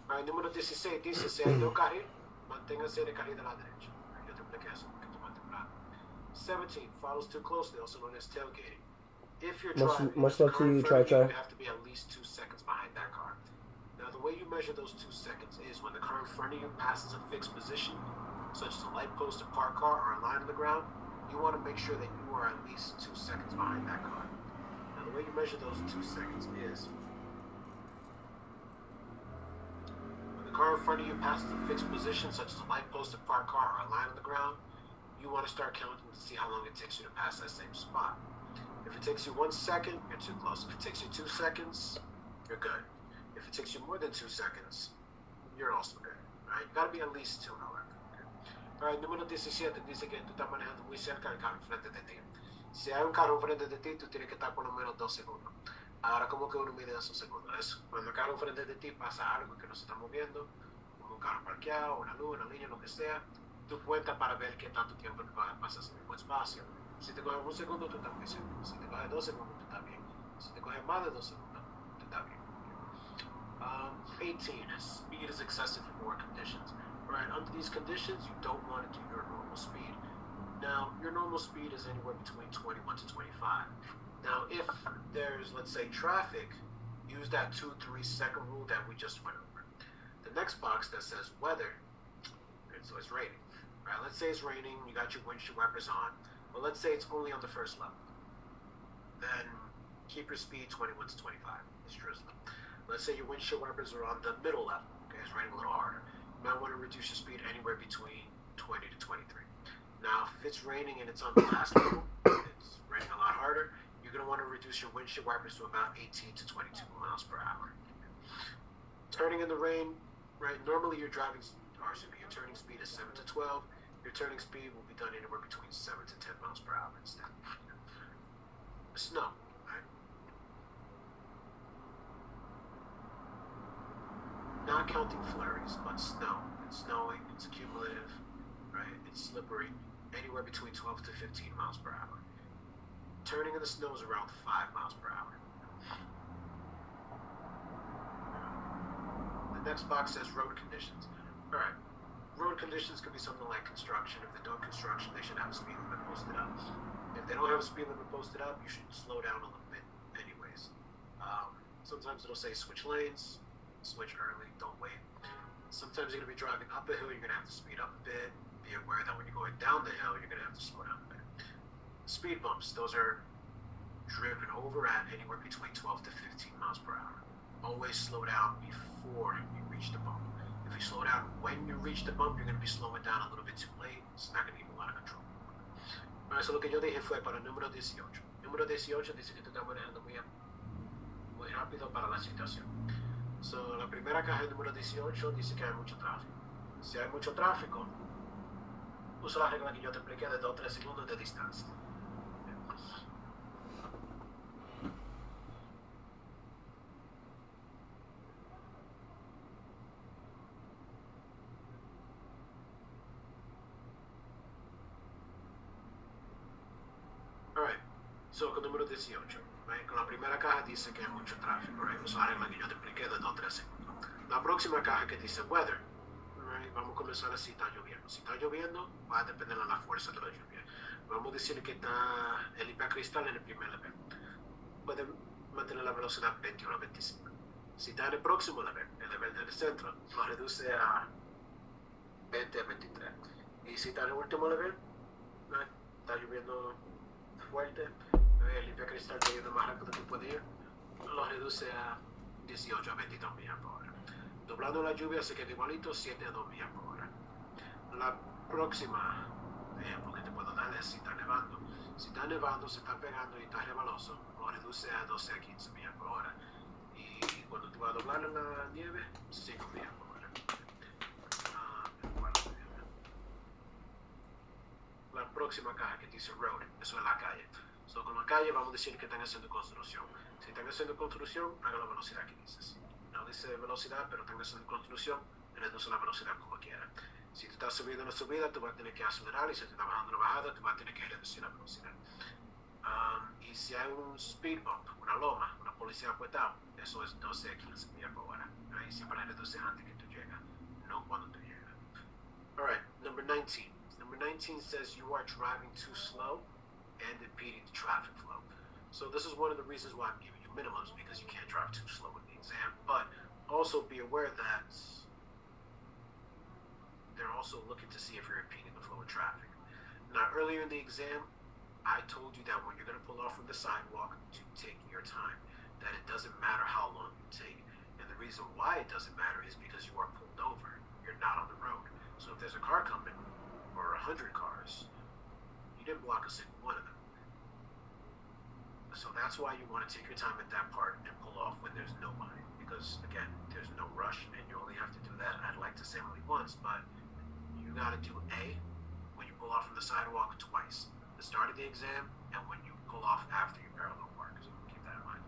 Alright, número 16 dice, si hay dos carriles, manténgase de carril de la derecha. Yo te expliqué eso un poquito más temprano. 17, follows too closely, also known as tailgating. If you're driving, much love to you, try. you have to be at least 2 seconds behind that car. Now, the way you measure those 2 seconds is when the car in front of you passes a fixed position, such as a light post, a parked car, or a line on the ground, you want to make sure that you are at least 2 seconds behind that car. Now, the way you measure those 2 seconds is when the car in front of you passes a fixed position, such as a light post, a parked car, or a line on the ground, you want to start counting to see how long it takes you to pass that same spot. If it takes you 1 second, you're too close. If it takes you 2 seconds, you're good. If it takes you more than 2 seconds, you're also good. Right? You got to be at least 2, however. Alright, número 17 dice que tú estás manejando muy cerca del carro enfrente de ti. Si hay un carro enfrente de ti, tú tienes que estar por lo menos 2 segundos. Ahora, ¿cómo que uno mide esos segundos? Es cuando el carro enfrente de ti pasa algo que no se está moviendo, como un carro parqueado, una luz, una línea, lo que sea, tú cuentas para ver qué tanto tiempo te va a pasar ese mismo espacio. Si te coge 1 segundo, tú estás muy seguro. Si te coge 2 segundos, tú estás bien. Si te coge más de 2 segundos, tú estás bien. 18, speed is excessive in war conditions. Right, under these conditions, you don't want to do your normal speed. Now, your normal speed is anywhere between 21 to 25. Now, if there's, let's say, traffic, use that 2-3 second rule that we just went over. The next box that says weather, right, so it's raining. Right, let's say it's raining, you got your windshield wipers on, but let's say it's only on the first level. Then keep your speed 21 to 25. It's drizzling. Let's say your windshield wipers are on the middle level. Okay, it's raining a little harder. You might want to reduce your speed anywhere between 20 to 23. Now, if it's raining and it's on the last level, it's raining a lot harder, you're going to want to reduce your windshield wipers to about 18 to 22 miles per hour. Turning in the rain, right, normally your turning speed is 7 to 12. Your turning speed will be done anywhere between 7 to 10 miles per hour instead. Snow, right? Not counting flurries, but snow. It's snowing, it's cumulative, right? It's slippery, anywhere between 12 to 15 miles per hour. Turning in the snow is around 5 miles per hour. The next box says road conditions. Alright, road conditions could be something like construction. If they're doing construction, they should have a speed limit posted up. If they don't have a speed limit posted up, you should slow down a little bit Sometimes it'll say switch lanes, switch early, don't wait. Sometimes you're going to be driving up a hill, you're going to have to speed up a bit. Be aware that when you're going down the hill, you're going to have to slow down a bit. Speed bumps, those are driven over at anywhere between 12 to 15 miles per hour. Always slow down before you reach the bump. If you slow down when you reach the bump, you're going to be slowing down a little bit too late. It's not going to give you a lot of control. Alright, so lo que yo dije fue para el número 18. Número 18 dice que tú estás manejando muy rápido para la situación. So, la primera caja del número 18 dice que hay mucho tráfico. Si hay mucho tráfico, usa la regla que yo te expliqué de 2 o 3 segundos de distancia. Alright, so con número 18, right? Con la primera caja dice que hay mucho tráfico, right? Usa la regla que yo te expliqué de 2 o 3 segundos. La próxima caja que dice weather, right? Vamos a comenzar así, está lloviendo. Si está lloviendo, va a depender de la fuerza de la lluvia. Vamos a decir que está el limpiacristal en el primer nivel. Puede mantener la velocidad 21 a 25. Si está en el próximo nivel, el nivel del centro, lo reduce a 20 a 23. Y si está en el último nivel, right? Está lloviendo fuerte, el limpiacristal está yendo más rápido que puede ir, lo reduce a 18 a 22 millas por hora. Doblando la lluvia se queda igualito, 7 a 2 millas por hora. La próxima ejemplo que te puedo dar es si está nevando. Si está nevando, se está pegando y está rebaloso, lo reduce a 12 a 15 millas por hora. Y cuando tú vas a doblar en la nieve, 5 millas por hora. La próxima caja que dice road, eso es la calle. So, con la calle vamos a decir que están haciendo construcción. Si están haciendo construcción, haga la velocidad que dices. No dice velocidad, pero están haciendo construcción, reduce la velocidad como quiera. Si tú estás subiendo una subida, tú vas a tener que acelerar, y si tú estás bajando una bajada, tú vas a tener que reducir la velocidad. Y si hay un speed bump, una loma, una policía apuestado, eso es 12 a 15 millas por hora. Ahí siempre reduce antes que tú llegas, no cuando tú llegas. Alright, number 19. Number 19 says you are driving too slow and impeding the traffic flow. So this is one of the reasons why I'm giving you minimums, because you can't drive too slow in the exam. But also be aware that they're also looking to see if you're impeding the flow of traffic. Now, earlier in the exam, I told you that when you're going to pull off from the sidewalk, to take your time. That it doesn't matter how long you take. And the reason why it doesn't matter is because you are pulled over. You're not on the road. So if there's a car coming, or 100 cars, you didn't block a single one of them. So that's why you want to take your time at that part and pull off when there's nobody. Because again, there's no rush, and you only have to do that, I'd like to say only once, but you got to do A, when you pull off from the sidewalk, twice. The start of the exam, and when you pull off after your parallel park. So keep that in mind.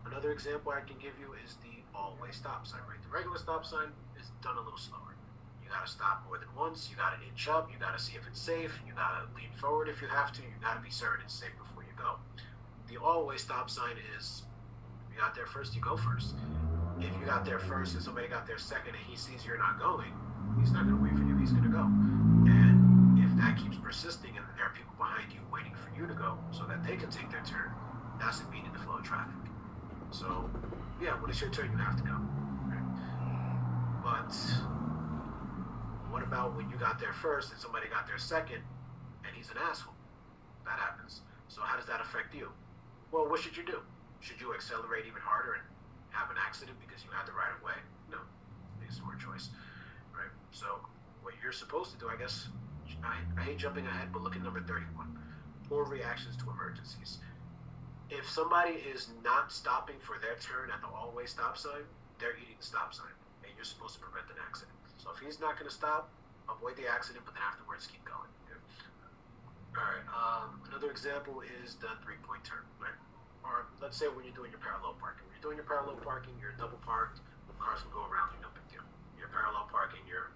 Another example I can give you is the all-way stop sign, right? The regular stop sign is done a little slower. You gotta stop more than once, you gotta inch up, you gotta see if it's safe, you gotta lean forward if you have to, you gotta be certain it's safe before you go. The all-way stop sign is, if you got there first, you go first. If you got there first and somebody got there second and he sees you're not going, he's not gonna wait for you, he's gonna go. And if that keeps persisting and there are people behind you waiting for you to go so that they can take their turn, that's impeding the flow of traffic. So, yeah, when it's your turn, you have to go. Right? But what about when you got there first and somebody got there second and he's an asshole? That happens. So how does that affect you? Well, what should you do? Should you accelerate even harder and have an accident because you had the right of way? No. Make a smart choice. Right? So what you're supposed to do, I guess, I hate jumping ahead, but look at number 31. Poor reactions to emergencies. If somebody is not stopping for their turn at the all-way stop sign, they're eating the stop sign, and you're supposed to prevent an accident. So if he's not going to stop, avoid the accident, but then afterwards keep going. Okay? All right. Another example is the three-point turn, right? Or let's say when you're doing your parallel parking. When you're doing your parallel parking, you're double parked. Cars can go around you, no big deal. You're parallel parking. You're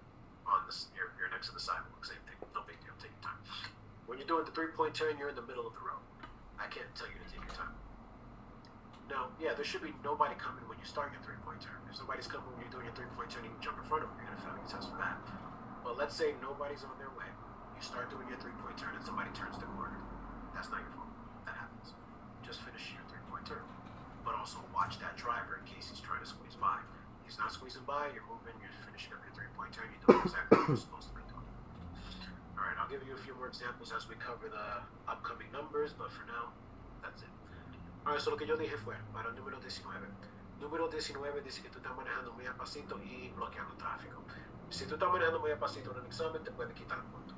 next to the sidewalk, same thing, no big deal. Take your time. When you're doing the three-point turn, you're in the middle of the road. I can't tell you to take your time. Now, yeah, there should be nobody coming when you start your three-point turn. If somebody's coming when you're doing your three-point turn, you can jump in front of them. You're going to fail your test for that. But let's say nobody's on their way. You start doing your three-point turn and somebody turns the corner. That's not your fault. That happens. Just finish your three-point turn. But also watch watch that driver in case he's trying to squeeze by. He's not squeezing by, you're moving, you're finishing up your 3-point turn, you're doing exactly what you're supposed to be doing. Alright, I'll give you a few more examples as we cover the upcoming numbers, but for now, that's it. Alright, so lo que yo dije fue, para el número 19. Número 19 dice que tú estás manejando muy despacito y bloqueando tráfico. Si tú estás manejando muy despacito en un examen, te puede quitar un punto.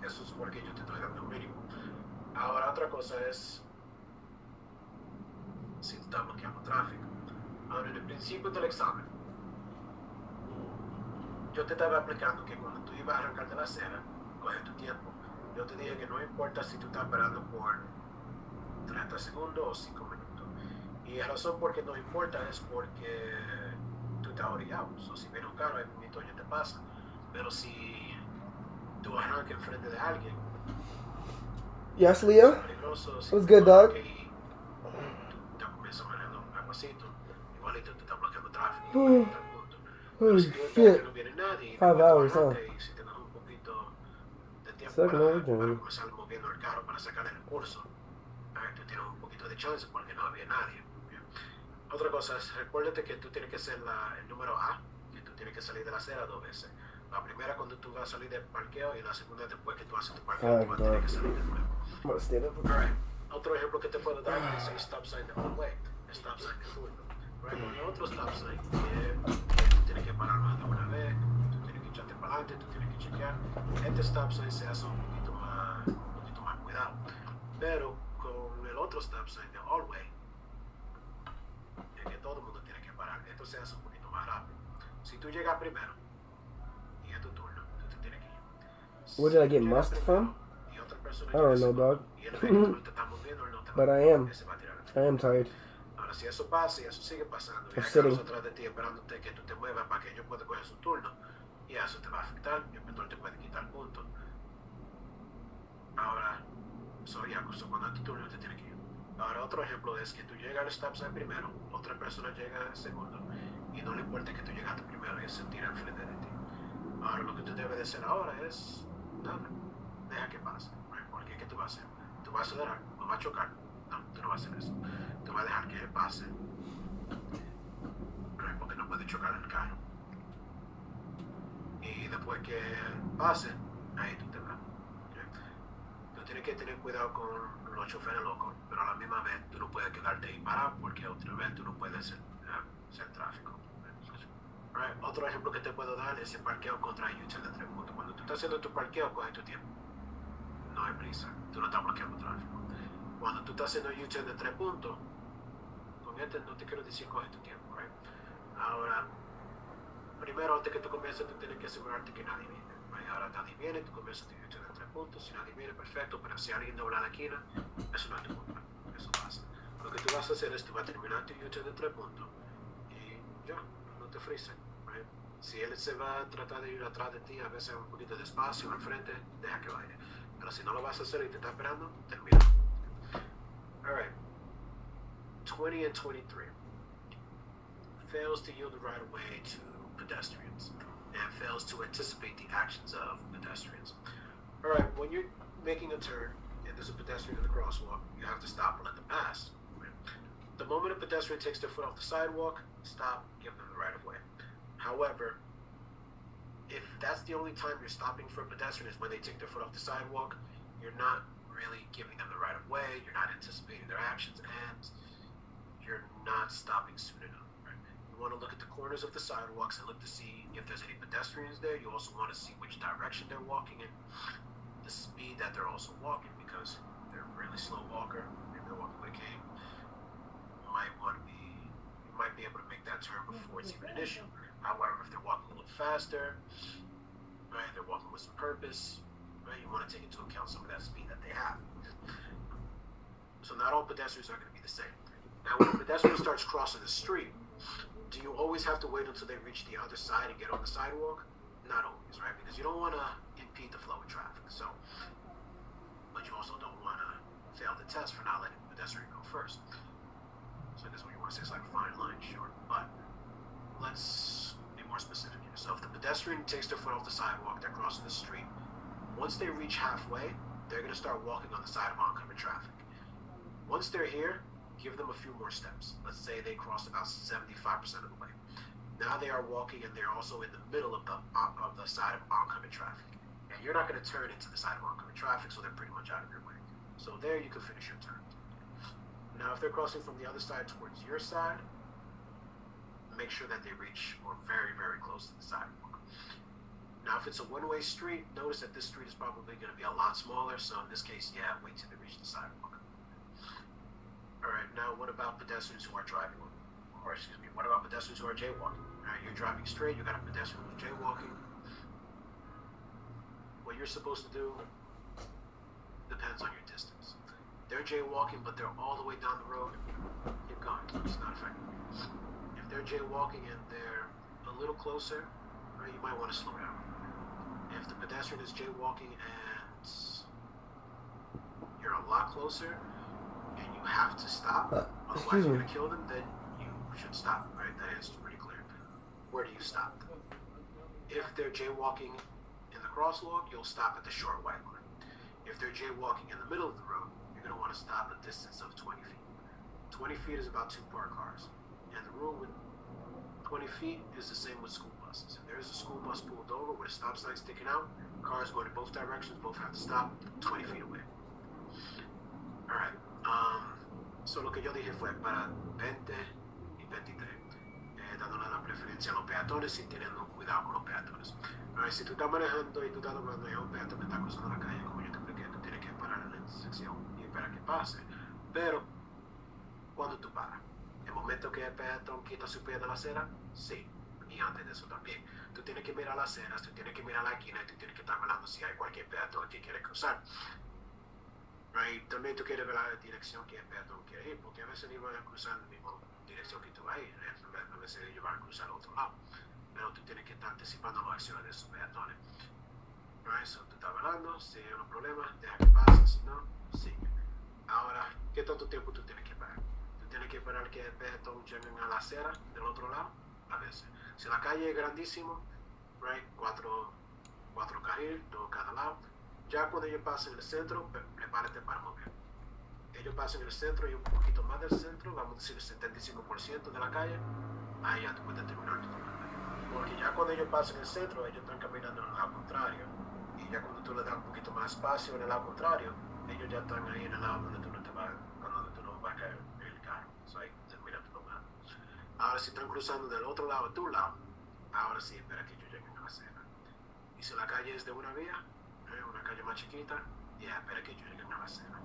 Eso es porque yo te estoy dando un mínimo. Ahora, otra cosa es si tú estás bloqueando tráfico. Ahora, en el principio del examen, yo te estaba explicando que cuando tú ibas a arrancar de la acera, coge tu tiempo. Yo te dije que no importa si tú estás esperando por 30 segundos o 5 minutos. Y la razón por qué no importa es porque tú estás orillado. So, si viene un carro, el minuto ya te pasa. Pero si tú arrancas enfrente de alguien, yes, Leo? peligroso, si What's good, dog? Tú te comienzas manejando un pasito, igualito tú estás bloqueando tráfico. Holy Si tú esperas shit. que no viene nadie, 5 hours, huh? y si tienes un poquito de tiempo Second para overtime. comenzar moviendo el carro para sacar el recurso, tú tienes un poquito de chance porque no había nadie. Otra cosa es, recuérdate que tú tienes que hacer el número A, que tú tienes que salir de la acera 2 veces. La primera cuando tú vas a salir del parqueo y la segunda después que tú haces tu parqueo, tú vas a tener que salir de nuevo. Alright. Otro ejemplo que te puedo dar es el stop sign de one way, el stop sign de turno. Right? Con el otro stop sign, que tú tienes que parar más de una vez, tú tienes que echarte para adelante, tú tienes que chequear. Este stop sign se hace un poquito más cuidado. Pero con el otro stop sign de all way, que todo el mundo tiene que parar. Esto se hace un poquito más rápido. Si tú llegas primero y es tu turno, tú te tienes que ir. Where did I get must from? I don't know, dog. But I am tired. Ahora, si eso pasa y eso sigue pasando, y I'm hay sitting. carros atrás de ti esperándote que tú te muevas para que ellos puedan coger su turno, y eso te va a afectar, y el petróleo te puede quitar puntos. Ahora, cuando es tu turno te tienes que ir. Ahora, otro ejemplo es que tú llegas al stop sign primero, otra persona llega segundo, y no le importa que tú llegaste primero y él se tira enfrente de ti. Ahora, lo que tú debes de hacer ahora es, nada, deja que pase. Porque ¿qué tú vas a hacer? ¿Tú vas a acelerar? ¿Lo vas a chocar? No, tú no vas a hacer eso. Tú vas a dejar que él pase. Porque no puede chocar el carro. Y después que pase, ahí tú te vas. Tú tienes que tener cuidado con los choferes locos, pero a la misma vez tú no puedes quedarte ahí parado porque otra vez tú no puedes hacer tráfico. Otro ejemplo que te puedo dar es el parqueo contra el U-turn de 3 puntos. Cuando tú estás haciendo tu parqueo, coge tu tiempo. No hay prisa, tú no estás bloqueando tráfico. Cuando tú estás haciendo el U-turn de 3 puntos, con este no te quiero decir coge tu tiempo, right? Ahora, primero antes que tú comiences, tú tienes que asegurarte que nadie viene. Right? Ahora nadie viene, tú comienzas tu U-turn de 3 puntos, si nadie viene, perfecto, pero si alguien dobla la esquina, eso no es tu culpa, eso pasa. Lo que tú vas a hacer es, tú vas a terminar tu U-turn de 3 puntos y ya, no te frises. Right? Si él se va a tratar de ir atrás de ti, a veces un poquito despacio, al frente, deja que vaya. Pero si no lo vas a hacer y te está esperando, termina. Alright. 20 and 23. Fails to yield the right of way to pedestrians and fails to anticipate the actions of pedestrians. Alright, when you're making a turn and there's a pedestrian in the crosswalk, you have to stop and let them pass. Right? The moment a pedestrian takes their foot off the sidewalk, stop, give them the right of way. However, if that's the only time you're stopping for a pedestrian is when they take their foot off the sidewalk, you're not really giving them the right of way, you're not anticipating their actions, and you're not stopping soon enough. Right? You want to look at the corners of the sidewalks and look to see if there's any pedestrians there. You also want to see which direction they're walking and the speed that they're also walking, because they're a really slow walker, maybe they're walking with a cane. You might be able to make that turn before it's even an issue. However, if they're walking a little faster, right, they're walking with some purpose, right, you want to take into account some of that speed that they have. So not all pedestrians are going to be the same. Now, when a pedestrian starts crossing the street, do you always have to wait until they reach the other side and get on the sidewalk? Not always, right? Because you don't want to impede the flow of traffic. So, but you also don't want to fail the test for not letting the pedestrian go first. So I guess what you want to say is like a fine line, sure. But let's be more specific here. So if the pedestrian takes their foot off the sidewalk, they're crossing the street. Once they reach halfway, they're going to start walking on the side of oncoming traffic. Once they're here, give them a few more steps. Let's say they crossed about 75% of the way. Now they are walking, and they're also in the middle of the side of oncoming traffic. And you're not going to turn into the side of oncoming traffic, so they're pretty much out of your way. So there you can finish your turn. Now, if they're crossing from the other side towards your side, make sure that they reach or very, very close to the sidewalk. Now, if it's a one-way street, notice that this street is probably going to be a lot smaller. So in this case, yeah, wait till they reach the sidewalk. All right, now what about pedestrians who are driving? Or excuse me, what about pedestrians who are jaywalking? All right, you're driving straight, you got a pedestrian who's jaywalking. What you're supposed to do depends on your distance. They're jaywalking, but they're all the way down the road. Keep going, it's not affecting you. If they're jaywalking and they're a little closer, right, you might want to slow down. If the pedestrian is jaywalking and you're a lot closer and you have to stop, otherwise you're going to kill them, then you should stop, right? That is pretty clear. Where do you stop? If they're jaywalking in the crosswalk, you'll stop at the short white line. If they're jaywalking in the middle of the road, you're going to want to stop a distance of 20 feet. 20 feet is about 2 parked cars. And the rule with 20 feet is the same with school buses. If there's a school bus pulled over with a stop sign sticking out, cars going in both directions, both have to stop 20 feet away. Alright, so lo que yo dije fue para 20 y 23, dándole la preferencia a los peatones y teniendo cuidado con los peatones. Alright, si tú estás manejando y tú estás doblando y hay un peatón que está cruzando la calle, como yo te expliqué, tú tienes que parar en la intersección y esperar que pase. Pero, cuando tú paras, el momento que el peatón quita su pie de la acera, sí. Y antes de eso también. Tú tienes que mirar las aceras, tú tienes que mirar la esquina y tú tienes que estar mirando si hay cualquier peatón que quiere cruzar. Right? También tú quieres ver la dirección que el peatón quiere ir, porque a veces ni van a cruzar la misma dirección que tú vas a ir. A veces ellos van a cruzar al otro lado. Pero tú tienes que estar anticipando las acciones de esos peatones. Right? So, tú estás hablando, si hay un problema, deja que pase, si no, sigue. Ahora, ¿qué tanto tiempo tú tienes que parar? Tú tienes que esperar que el peatón llegue a la acera del otro lado, a veces. Si la calle es grandísimo, right, cuatro carriles, 2 cada lado. Ya cuando ellos pasen el centro, prepárate para mover. Ellos pasan el centro y un poquito más del centro, vamos a decir el 75% de la calle, ahí ya tú puedes terminar tu turno. Porque ya cuando ellos pasan el centro, ellos están caminando en el lado contrario. Y ya cuando tú le das un poquito más espacio en el lado contrario, ellos ya están ahí en el lado donde tú no vas a caer en el carro. So ahí termina tu nomás. Ahora si están cruzando del otro lado a tu lado, ahora sí espera que ellos lleguen a la acera. Y si la calle es de una vía, una calle más chiquita, ya espera que ellos lleguen a la acera.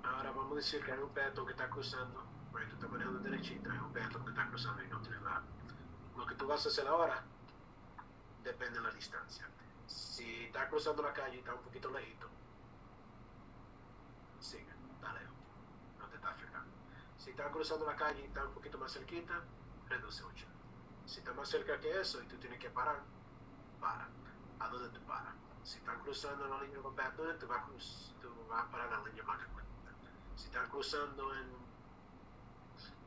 Ahora vamos a decir que hay un peatón que está cruzando, right, tú estás manejando derechita, hay un peatón que está cruzando y no tienes nada. Lo que tú vas a hacer ahora depende de la distancia. Si está cruzando la calle y está un poquito lejito, sigue, está lejos, no te está afectando. Si está cruzando la calle y está un poquito más cerquita, reduce 8. Si está más cerca que eso y tú tienes que parar, para. ¿A dónde tú paras? Si están cruzando la línea de los peatones, tú vas a parar en la línea más corta. Si están cruzando en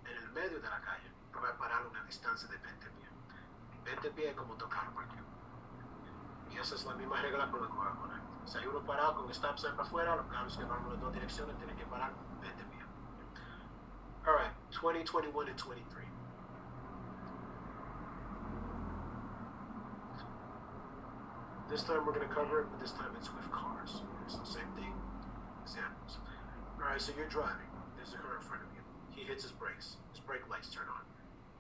el medio de la calle, tú vas a parar a una distancia de 20 pies. 20 pies es como tocar cualquier. Y esa es la misma regla con la Coca-Cola. Si hay uno parado con stop sign para afuera, los carros que van en las dos direcciones tienen que parar 20 pies. Alright, 20, 21, and 23. This time we're going to cover it, but this time it's with cars. So same thing, examples. Alright, so you're driving. There's a car in front of you. He hits his brakes. His brake lights turn on.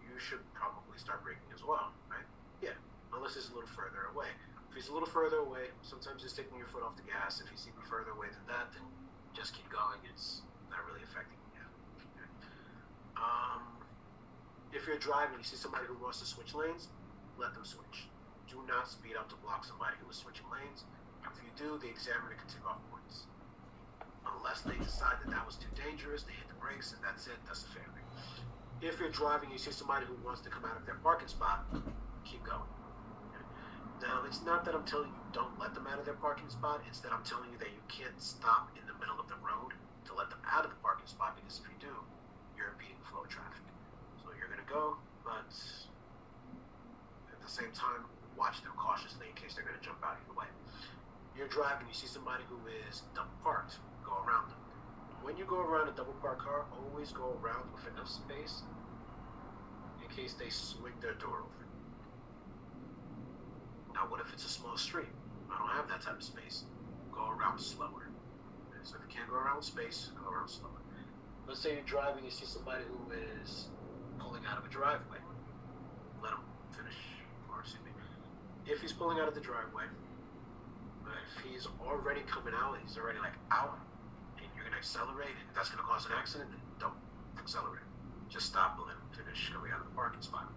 You should probably start braking as well, right? Yeah, unless he's a little further away. If he's a little further away, sometimes just taking your foot off the gas. If he's even further away than that, then just keep going. It's not really affecting you. Okay. If you're driving, you see somebody who wants to switch lanes, let them switch. Do not speed up to block somebody who is switching lanes. If you do, the examiner can take off points. Unless they decide that was too dangerous, they hit the brakes, and that's it. That's a failure. If you're driving, you see somebody who wants to come out of their parking spot, keep going. Now, it's not that I'm telling you don't let them out of their parking spot. It's that I'm telling you that you can't stop in the middle of the road to let them out of the parking spot, because if you do, you're impeding flow of traffic. So you're going to go, but at the same time, watch them cautiously in case they're going to jump out either way. You're driving, you see somebody who is double parked, go around them. when you go around a double park car, always go around with enough space in case they swing their door open. Now, what if it's a small street? I don't have that type of space. Go around slower. Okay, so if you can't go around space, go around slower. Let's say you're driving, you see somebody who is pulling out of a driveway. Let him finish. Or excuse me. If he's pulling out of the driveway, if he's already coming out, he's already like out, and you're gonna accelerate, and that's gonna cause an accident, then don't accelerate. Just stop and let him finish coming out of the parking spot.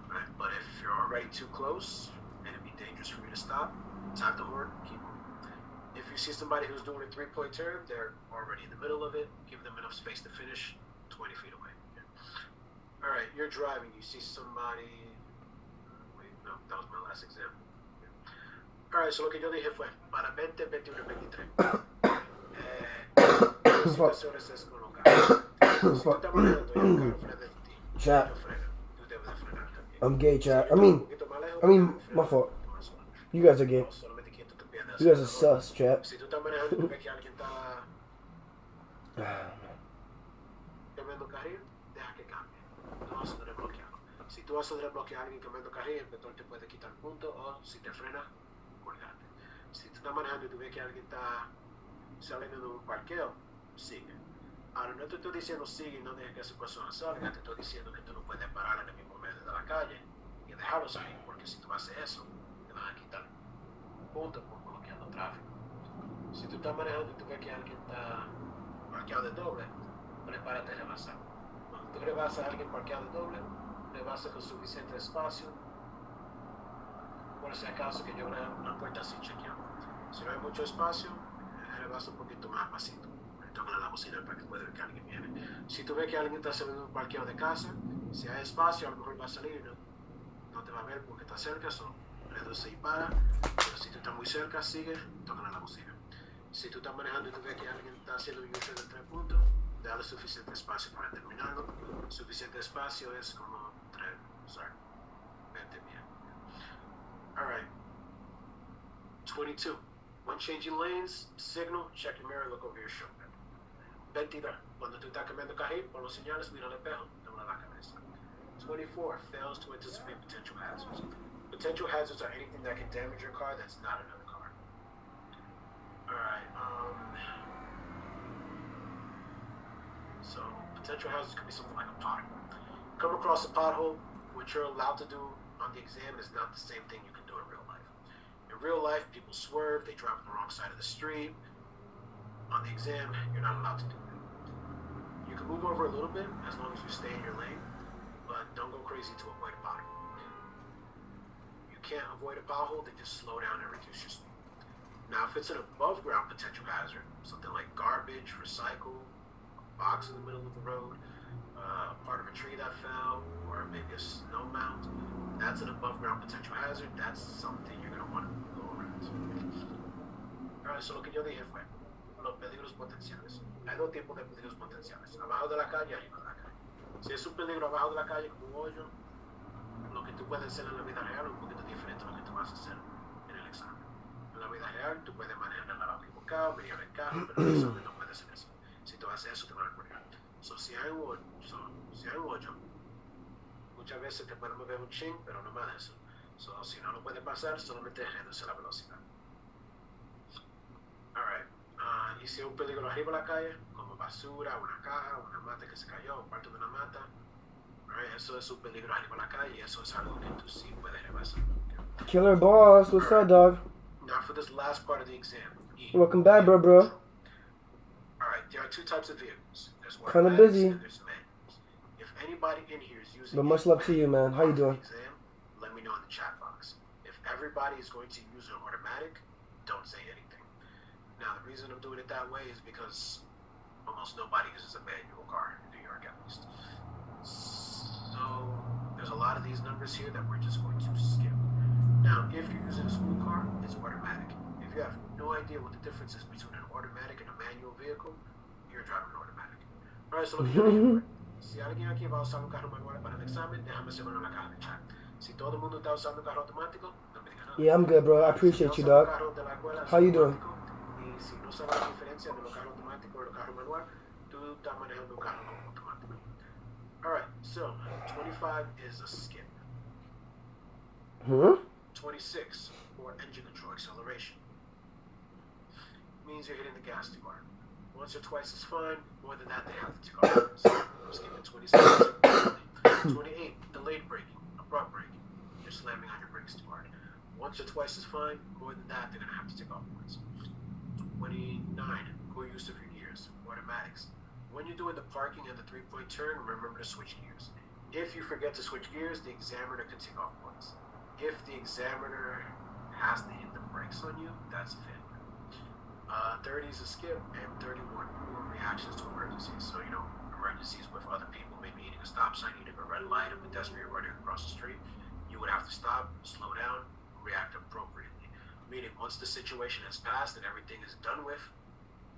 Right? But if you're already too close, and it'd be dangerous for you to stop, tap the horn, keep moving. If you see somebody who's doing a 3-point turn, they're already in the middle of it, give them enough space to finish 20 feet away. Okay. All right, you're driving, you see somebody, wait, no, that was my last example. Okay. All right, so lo que yo dije fue, para 20, 21, 23. Situaciones es con los carros. Si tú estás manejando y el carro frena de ti, Chat. no frena, tú debes de frenar también. I'm gay, chat. I mean, my fault. You guys are gay. You guys are sus, chat. Si tú estás manejando y ves que alguien está cambiando carril, deja que cambie. No vas a desbloquearlo. Si tú vas a desbloquear a alguien cambiando carril, el inspector te puede quitar puntos o si te frena, colgarte. Si tú estás manejando y tú ves que alguien está saliendo de un parqueo, sigue. Ahora, no te estoy diciendo sigue y no dejes que esa persona salga, te estoy diciendo que tú no puedes parar en el mismo medio de la calle y dejarlo salir, porque si tú haces eso, te van a quitar puntos por bloqueando tráfico. Si tú estás manejando y tú ves que alguien está parqueado de doble, prepárate a rebasar. Cuando tú rebasas a alguien parqueado de doble, rebasa con suficiente espacio, por si acaso que yo una puerta así chequeando. Si no hay mucho espacio, rebasa un poquito más pasito. Toca la bocina para que pueda ver que alguien viene. Si tú ves que alguien está saliendo de un parqueo de casa, si hay espacio, a lo mejor va a salir, no te va a ver porque está cerca, solo reduce y para. Pero si tú estás muy cerca, sigue, toca la bocina. Si tú estás manejando y tú ves que alguien está haciendo un inicio de 3 puntos, dale suficiente espacio para terminarlo. Suficiente espacio es como 20 bien. Alright. 22. When changing lanes, signal, check your mirror, look over your shoulder. 22. Cuando tú estás cambiando carril, por los señales, mira al espejo, dobla la cabeza. 24. Fails to anticipate potential hazards. Potential hazards are anything that can damage your car that's not another car. Alright, so potential hazards could be something like a pothole. Come across a pothole, what you're allowed to do on the exam is not the same thing you can do in real life. In real life, people swerve, they drive on the wrong side of the street. On the exam, you're not allowed to do that. You can move over a little bit as long as you stay in your lane, but don't go crazy to avoid a pothole. You can't avoid a pothole, then just slow down and reduce your speed. Now, if it's an above ground potential hazard, something like garbage, recycle, a box in the middle of the road, part of a tree that fell, or maybe a snow mount, that's an above ground potential hazard. That's something you're going to want to go around. Alright, so lo que yo dije fue los peligros potenciales. Hay dos tipos de peligros potenciales, abajo de la calle y arriba de la calle. Si es un peligro abajo de la calle como un hoyo, lo que tú puedes hacer en la vida real es un poquito diferente a lo que tú vas a hacer en el examen. En la vida real tú puedes manejar el lado equivocado, venir el carro, pero en el examen no puedes hacer eso. Si tú haces eso te van a colgar. Si hay un hoyo, muchas veces te pueden mover un chin, pero no más de eso. Si no lo puedes pasar, solamente reduce la velocidad. Alright. Y si hay un peligro arriba de la calle, como basura, una caja, una mata que se cayó, parte de una mata, right, eso es un peligro arriba de la calle y eso es algo que tú sí puedes rebasar. Okay? Killer boss, what's up, dog? Now for this last part of the exam. Welcome back, bro. Alright, there are two types of vehicles. There's Kind of busy. and there's manuals. If anybody in here is using But much love to you, man. How you doing? Exam, let me know in the chat box. If everybody is going to use an automatic, don't say anything. Now, the reason I'm doing it that way is because almost nobody uses a manual car in New York, at least. So, there's a lot of these numbers here that we're just going to skip. Now, if you're using a school car, it's automatic. If you have no idea what the difference is between an automatic and a manual vehicle, you're driving an automatic. Alright, so si alguien aquí va a usar un carro manual para el examen, déjame saber en la caja de chat. Si todo el mundo está usando un carro automático, no me digan nada. Yeah, I'm good, bro. I appreciate you, dog. How you doing? Y si no sabe la diferencia de los carros automáticos y los carros manuales, tú estás manejando un carro como automático. Alright, so 25 is a skip. 26 for engine control acceleration. Means you're hitting the gas too hard. Once or twice is fine. More than that, they have to take off. So I'm skipping 27. 28, delayed braking, abrupt braking. You're slamming on your brakes too hard. Once or twice is fine. More than that, they're gonna have to take off points. 29, poor use of your gears, automatics. When you're doing the parking and the 3-point turn, remember to switch gears. If you forget to switch gears, the examiner can take off points. If the examiner has to hit the brakes on you, that's a failure. 30 is a skip, and 31 poor reactions to emergencies. So, emergencies with other people, maybe hitting a stop sign, hitting a red light, a pedestrian running across the street. You would have to stop, slow down, react appropriately. Meaning, once the situation has passed and everything is done with,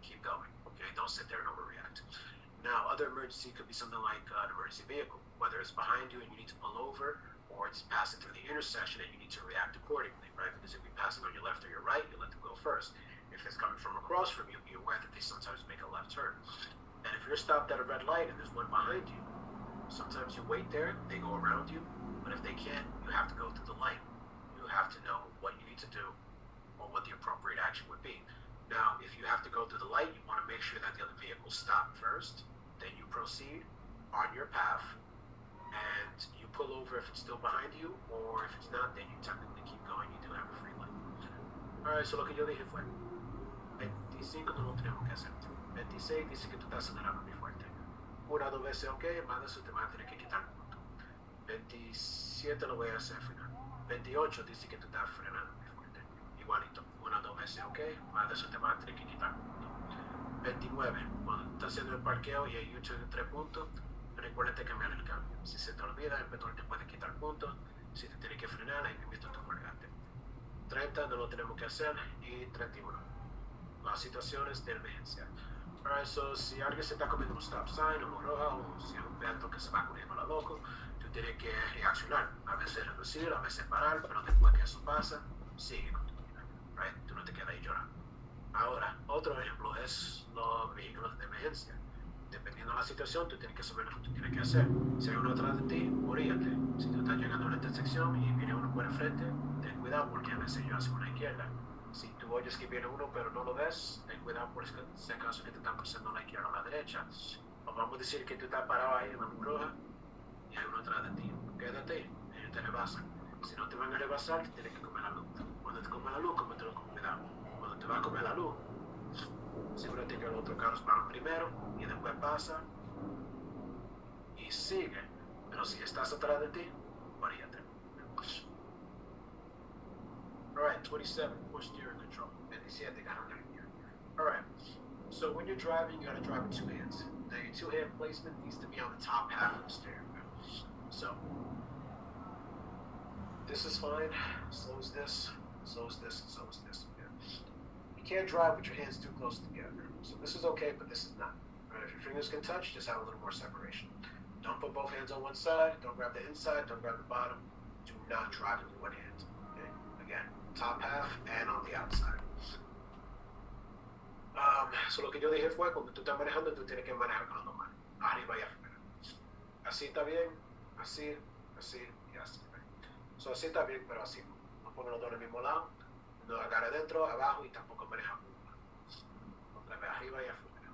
keep going. Okay, don't sit there and overreact. Now, other emergency could be something like an emergency vehicle, whether it's behind you and you need to pull over, or it's passing through the intersection and you need to react accordingly, right? Because if you're passing on your left or your right, you let them go first. If it's coming from across from you, be aware that they sometimes make a left turn. And if you're stopped at a red light and there's one behind you, sometimes you wait there, they go around you, but if they can't, you have to go through the light. You have to know what you need to do or what the appropriate action would be. Now, if you have to go through the light, you want to make sure that the other vehicle stops first, then you proceed on your path, and you pull over if it's still behind you, or if it's not, then you technically keep going, you do have a free lane. Alright, so lo que yo dije fue, 25 no lo tenemos que hacer. 26 dice que tú estás acelerando muy fuerte. 1 o 2 veces ok, más de eso te van a tener que quitar el punto. 27 lo voy a hacer final. 28 dice que tú estás frenando muy fuerte. Igualito. 1 o 2 veces ok, más de eso te van a tener que quitar el punto. 29, cuando estás haciendo el parqueo y hay U-turn de 3 puntos, recuérdate cambiar el cambio. Si se te olvida, el petróleo te puede quitar puntos. Si te tienes que frenar, ahí mismo tú frenaste. 30 no lo tenemos que hacer. Y 31, las situaciones de emergencia. Alright, so si alguien se está comiendo un stop sign o roja, o si es un peatón que se va corriendo a la loco, tú tienes que reaccionar. A veces reducir, a veces parar, pero después que eso pasa, sigue con tu vida. Right? Tú no te quedas ahí llorando. Ahora, otro ejemplo es los vehículos de emergencia. Dependiendo de la situación, tú tienes que saber lo que tú tienes que hacer. Si hay uno atrás de ti, oríllate. Si tú estás llegando a una intersección y viene uno por el frente, ten cuidado porque a veces yo hacia una izquierda. Si tú oyes que viene uno pero no lo ves, ten cuidado por si acaso que te están cruzando a la izquierda o a la derecha. O vamos a decir que tú estás parado ahí en la luz roja y hay uno atrás de ti. Quédate, ellos te rebasan. Si no te van a rebasar, te tienes que comer la luz. Cuando te comes la luz, cómetelo con cuidado. Cuando te va a comer la luz, asegúrate que los otros carros van primero y después pasa y sigue. Pero si estás atrás de ti, oríllate. Alright, 27, push steering control. 27, carro en línea. Alright, so when you're driving, you gotta drive with 2 hands. Now your 2-hand placement needs to be on the top half of the steering wheel. So, this is fine, so is this, so is this, and so is this. Yeah. You can't drive with your hands too close together. So this is okay, but this is not. Right, if your fingers can touch, just have a little more separation. Don't put both hands on one side, don't grab the inside, don't grab the bottom. Do not drive with one hand. Okay? Again, top half and on the outside. So lo que yo dije fue, cuando tú estás manejando, tú tienes que manejar con las dos manos, arriba y afuera. Así está bien, así, así y así. So así está bien, pero así no. No pongo los dos en el mismo lado, no agarra adentro, abajo y tampoco maneja con una. Porque arriba y afuera.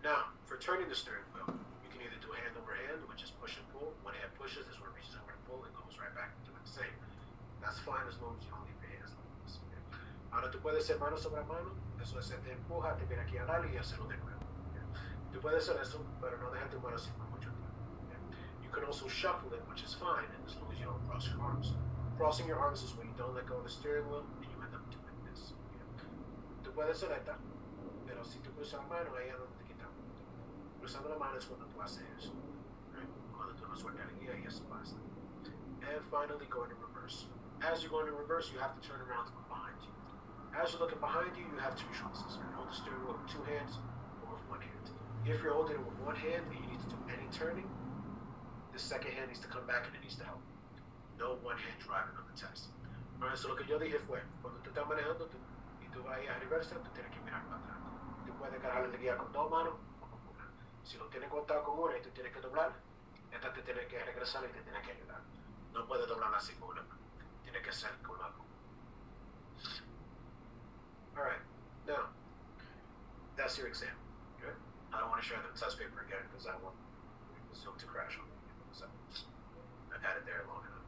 Now, for turning the steering wheel, you can either do hand over hand, which is push and pull. One hand pushes, this one reaches over and pull, and goes right back to doing the same. That's fine as long as you don't leave your hands like this. Okay? Ahora tú puedes hacer mano sobre mano, eso es te empuja, te viene aquí al lado y hacerlo de nuevo. Okay? Tú puedes hacer eso, pero no dejar tu mano así por mucho tiempo. Okay? You can also shuffle it, which is fine, as long as you don't cross your arms. Crossing your arms is when you don't let go of the steering wheel and you end up doing this. Okay? Tú puedes hacer esta, pero si tú cruzas la mano, ahí es donde te quitan. Cruzando la mano es cuando tú haces eso. Right? Cuando tú no sueltas la guía y eso pasa. And finally, going in reverse. As you're going in reverse, you have to turn around to look behind you. As you're looking behind you, you have 2 choices. You can hold the steering wheel with 2 hands or with 1 hand. If you're holding it with 1 hand and you need to do any turning, the second hand needs to come back and it needs to help. No one-hand driving on the test. Alright, so lo que yo dije fue, cuando tú estás manejando y tú vas a reversa, tú tienes que mirar para atrás. Tú puedes cargar la guía con 2 manos o con 1. Si lo tienen contado con una y tú tienes que doblar, esta te tiene que regresar y te tiene que ayudar. No puedes doblarla así con una mano. Tiene que ser con la otra. Alright, now, that's your exam. Okay? I don't want to share the test paper again because I want Zoom to crash on me. So, I've had it there long enough.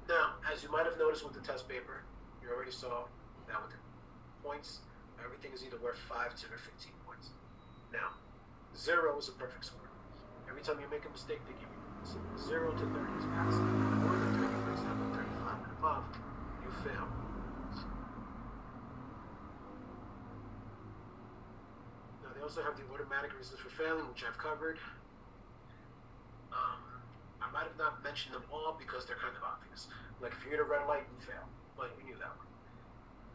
Now, as you might have noticed with the test paper, you already saw that with the points, everything is either worth 5, 10, or 15 points. Now, 0 is a perfect score. Every time you make a mistake, they give you points. 0 to 30 is pass. More than 30, for example, 35 and above, you fail. Now, they also have the automatic reasons for failing, which I've covered. I might have not mentioned them all because they're kind of obvious. Like if you hit a red light, you fail. But we knew that one.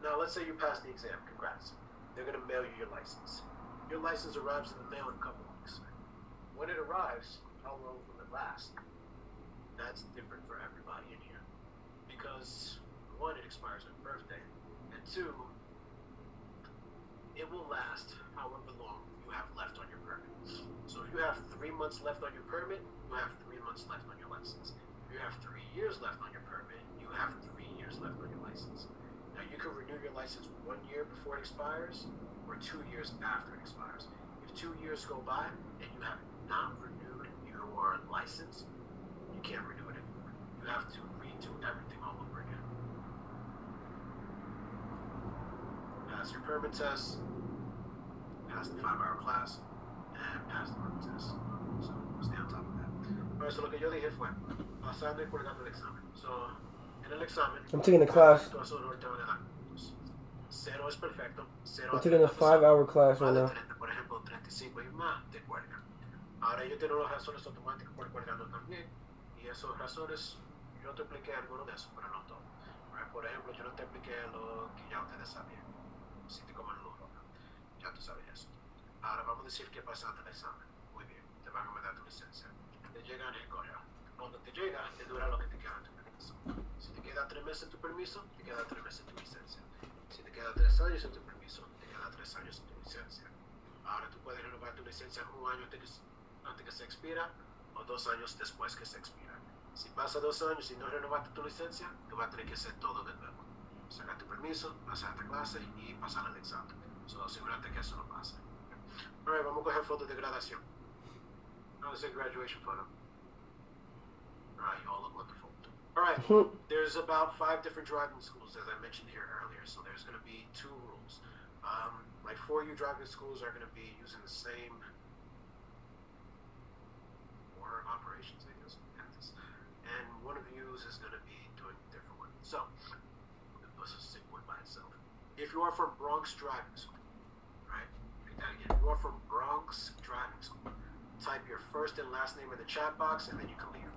Now, let's say you pass the exam. Congrats. They're going to mail you your license. Your license arrives in the mail in a couple weeks. When it arrives, how long will it last? That's different for everybody in here. Because, 1, it expires on your birthday. And 2, it will last however long you have left on your permit. So if you have 3 months left on your permit, you have 3 months left on your license. If you have 3 years left on your permit, you have 3 years left on your license. Now you can renew your license 1 year before it expires, or 2 years after it expires. If 2 years go by and you have not renewed your license, you can't renew it anymore. You have to redo everything all over again. Pass your permit test, pass the 5-hour class, and pass the road test. So stay on top of that. Alright, so lo que yo dije fue pasando y colgando el examen. So, en el examen, I'm taking the class. 0 es perfecto. 0 I'm taking a 5-hour class right now. 30, por ejemplo, 35 y más te cuelgan. Ahora ellos tienen las razones automáticas por colgando también. Y esas razones, yo te expliqué algunos de esos, pero no todo. Por ejemplo, yo no te expliqué lo que ya ustedes sabían. Si te comen luz roja, ya tú sabes eso. Ahora vamos a decir que pasaste el examen. Muy bien, te van a mandar tu licencia. Te llega en el correo. Cuando te llega, te dura lo que te queda en tu permiso. Si te queda 3 meses en tu permiso, te queda 3 meses en tu licencia. Si te queda 3 años en tu permiso, te queda 3 años en tu licencia. Ahora tú puedes renovar tu licencia 1 año antes que se expira o 2 años después que se expira. Si pasa 2 años y no renovaste tu licencia, tú vas a tener que hacer todo de nuevo. Sacar tu permiso, pasar esta clase y pasar el examen. So, asegúrate que eso no pase. Alright, vamos a coger fotos de graduación. How's the graduation photo? Alright, you all look wonderful. Alright, there's about 5 different driving schools, as I mentioned here earlier. So there's going to be 2 rules. Like 4U driving schools are going to be using the same order of operations, I guess. And one of yous is going to be doing a different one. So, let's just stick one by itself. If you are from Bronx Driving School, right? Repeat that again. If you are from Bronx Driving School, type your first and last name in the chat box and then you can leave.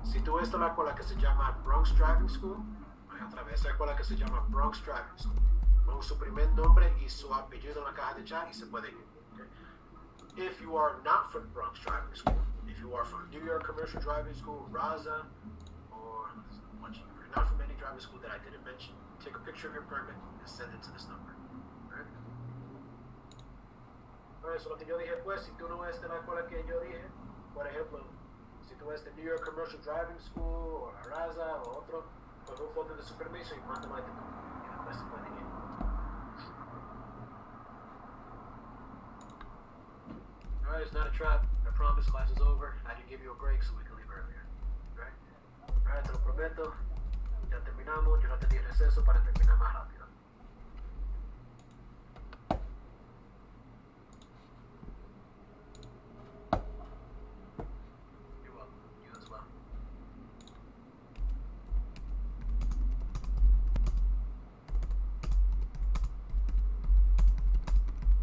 Si tú ves la escuela que se llama Bronx Driving School, otra vez, esa escuela que se llama Bronx Driving School, pon su primer nombre y su apellido en la caja de chat y se puede ir. Okay? If you are not from Bronx Driving School, if you are from New York Commercial Driving School, RAZA, or if you're not from any driving school that I didn't mention, take a picture of your permit and send it to this number. Alright? Alright, so lo que yo dije fue, si tú no es de la escuela que yo dije, por ejemplo, si tú es de New York Commercial Driving School, o RAZA, o otro, pues un foto de su permiso y mándalo a este número. Y después se pueden ir. Alright, it's not a trap. I promise class is over. I didn't give you a break so we can leave earlier. Right? Alright, te lo prometo. Ya terminamos. Yo no te di receso para terminar más rápido. You're welcome. You as well.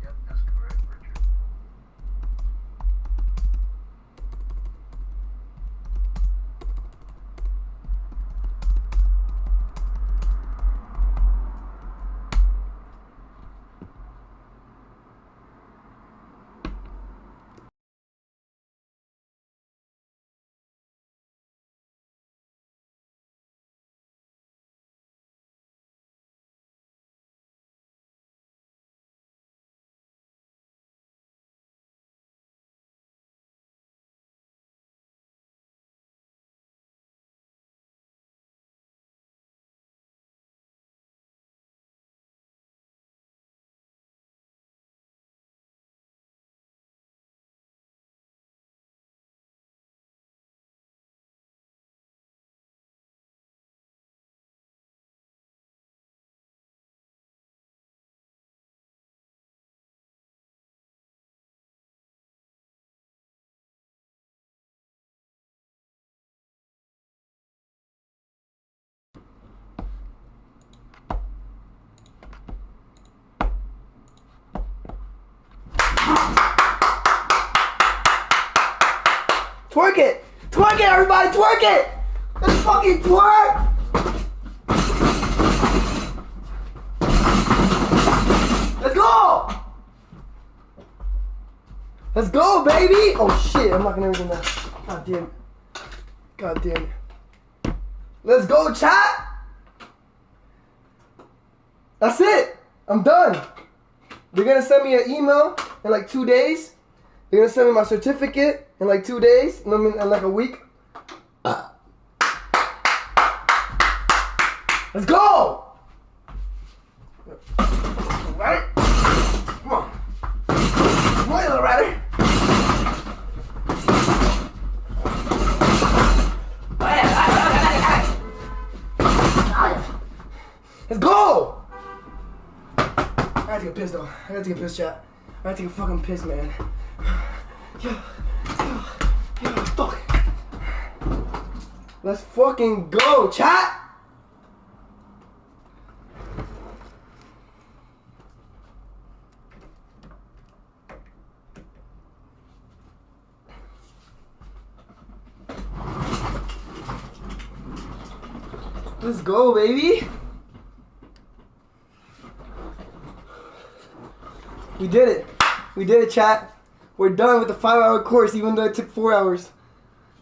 Yep, that's correct, Richard. Twerk it! Twerk it, everybody! Twerk it! Let's fucking twerk! Let's go! Let's go, baby! Oh shit, I'm knocking everything down. God damn it. God damn it. Let's go, chat! That's it! I'm done. They're gonna send me an email in like 2 days. They're gonna send me my certificate in like 2 days, in like a week. Let's go! Right? Come on. Come on, little rider. Let's go! I gotta take a piss though. I gotta take a piss, chat. I gotta take a fucking piss, man. Yo, fuck. Let's fucking go, chat! Let's go, baby. We did it. We did it, chat. We're done with the 5-hour course, even though it took 4 hours.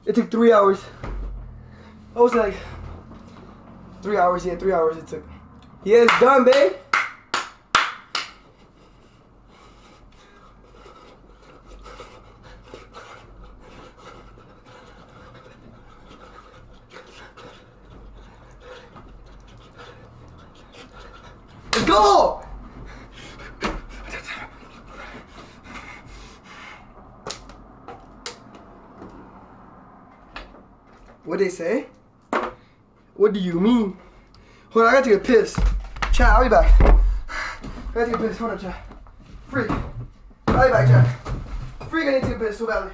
It took 3 hours. I was like 3 hours. Yeah, 3 hours it took. Yeah, it's done, babe. Let's go! What'd they say? What do you mean? Hold on, I gotta take a piss. Chat, I'll be back. I gotta take a piss. Hold on, chat. Freak. I'll be back, chat. Freak, I need to take a piss so badly.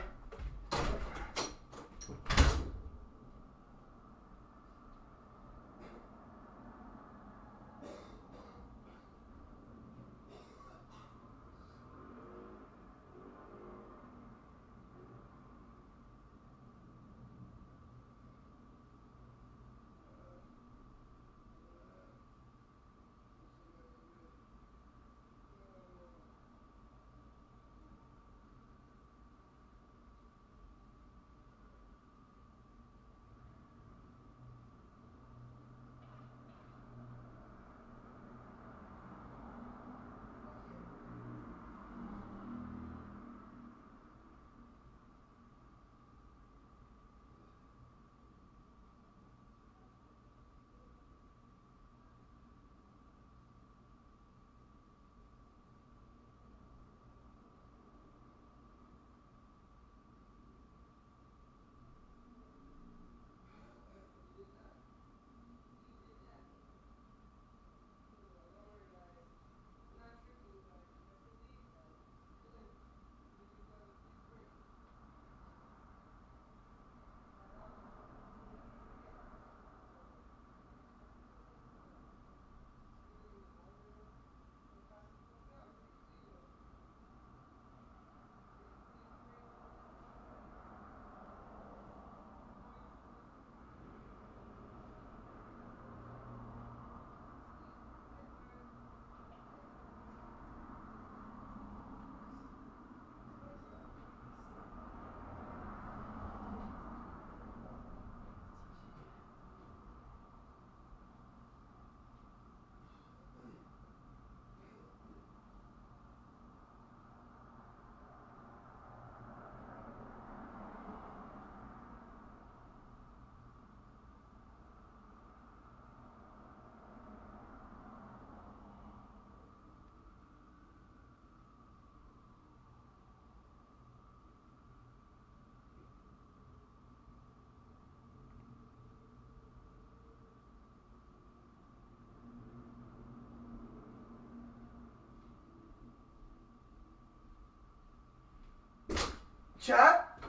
Chat?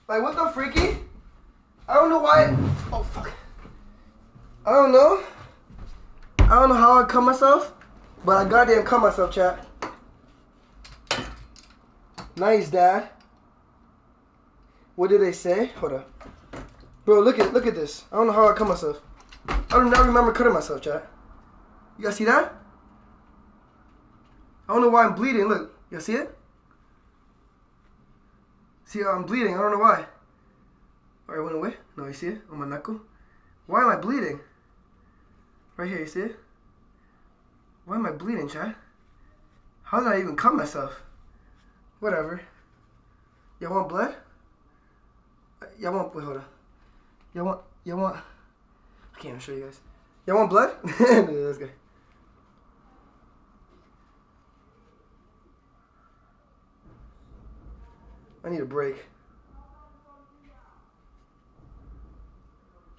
Like, what the freaky? I don't know why. Oh, fuck. I don't know. I don't know how I cut myself, but I goddamn cut myself, chat. Nice, Dad. What did they say? Hold up. Bro, look at this. I don't know how I cut myself. I do not remember cutting myself, chat. You guys see that? I don't know why I'm bleeding. Look. You see it? See how I'm bleeding? I don't know why. Alright, it went away. No, you see it? On my knuckle. Why am I bleeding? Right here, you see it? Why am I bleeding, chat? How did I even cut myself? Whatever. Y'all want blood? Y'all want... Wait, hold on. Y'all want... I can't even show you guys. Y'all want blood? That's good. I need a break.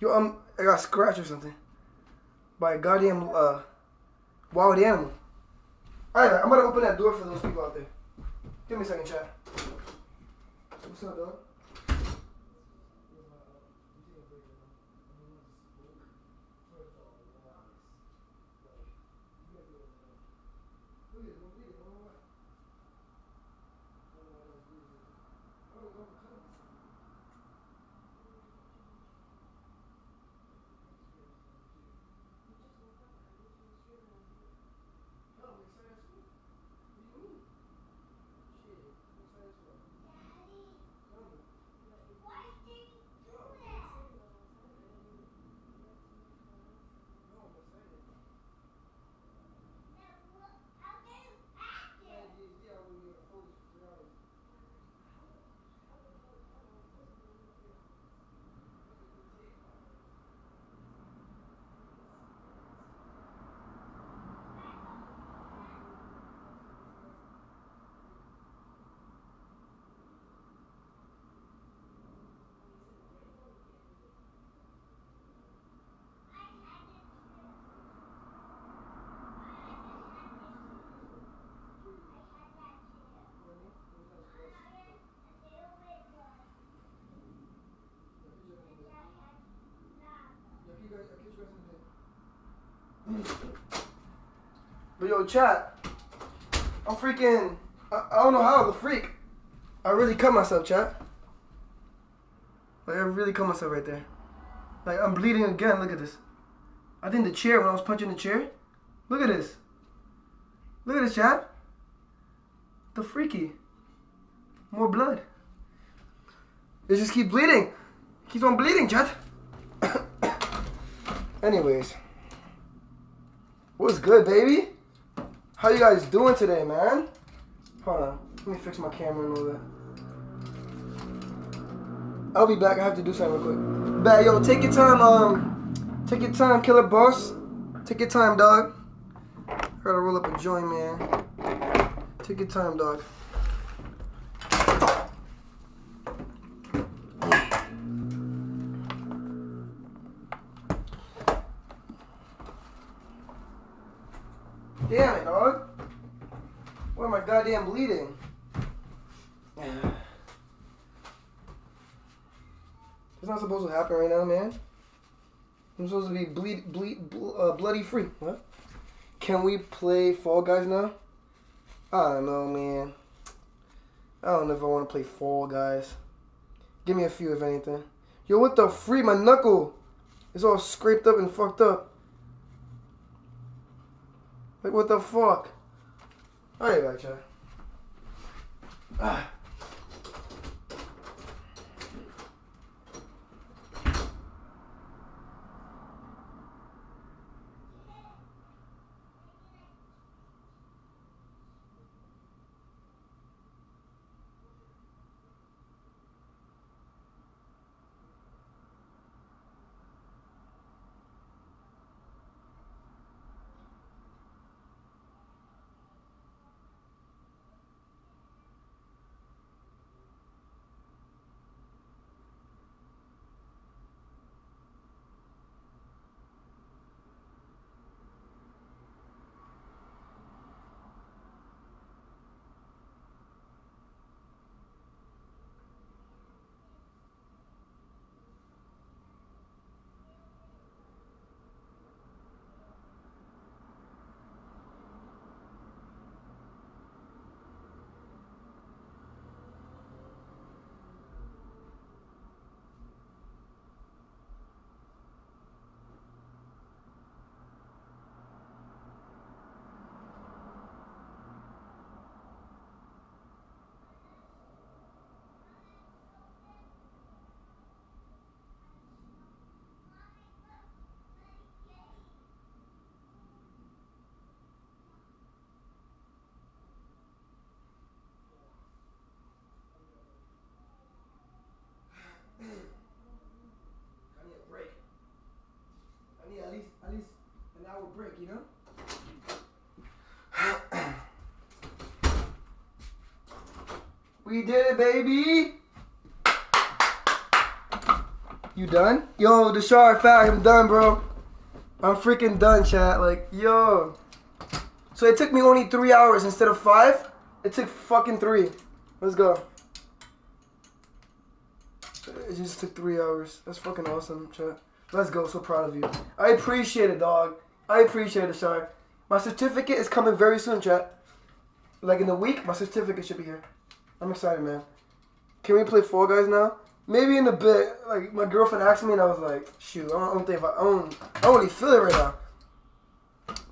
Yo, I got scratched or something. By a goddamn, wild animal. Alright, I'm gonna open that door for those people out there. Give me a second, chat. What's up, dog? But yo, chat, I'm freaking, I don't know how, the freak. I really cut myself, chat. Like, I really cut myself right there. Like, I'm bleeding again, look at this. I think the chair, when I was punching the chair, look at this. Look at this, chat. The freaky. More blood. It just keeps bleeding. Keeps on bleeding, chat. Anyways. What's good, baby? How you guys doing today, man? Hold on. Let me fix my camera and all that. I'll be back. I have to do something real quick. Back, yo, take your time, take your time, Killer Boss. Take your time, dog. Gotta roll up a joint, man. Take your time, dog. Damn it, dog. Why am I goddamn bleeding? It's not supposed to happen right now, man. I'm supposed to be bloody free. What? Can we play Fall Guys now? I don't know, man. I don't know if I want to play Fall Guys. Give me a few, if anything. Yo, what the freak? My knuckle is all scraped up and fucked up. Like, what the fuck? Alright, back, chat. Ah. We did it, baby. You done? Yo, the shark fact, I'm done, bro. I'm freaking done, chat. Like, yo. So it took me only 3 hours instead of 5. It took fucking 3. Let's go. It just took 3 hours. That's fucking awesome, chat. Let's go. So proud of you. I appreciate it, dog. I appreciate it, shark. My certificate is coming very soon, chat. Like in a week, my certificate should be here. I'm excited, man. Can we play Fall Guys now? Maybe in a bit. Like, my girlfriend asked me and I was like, shoot, I don't really feel it right now.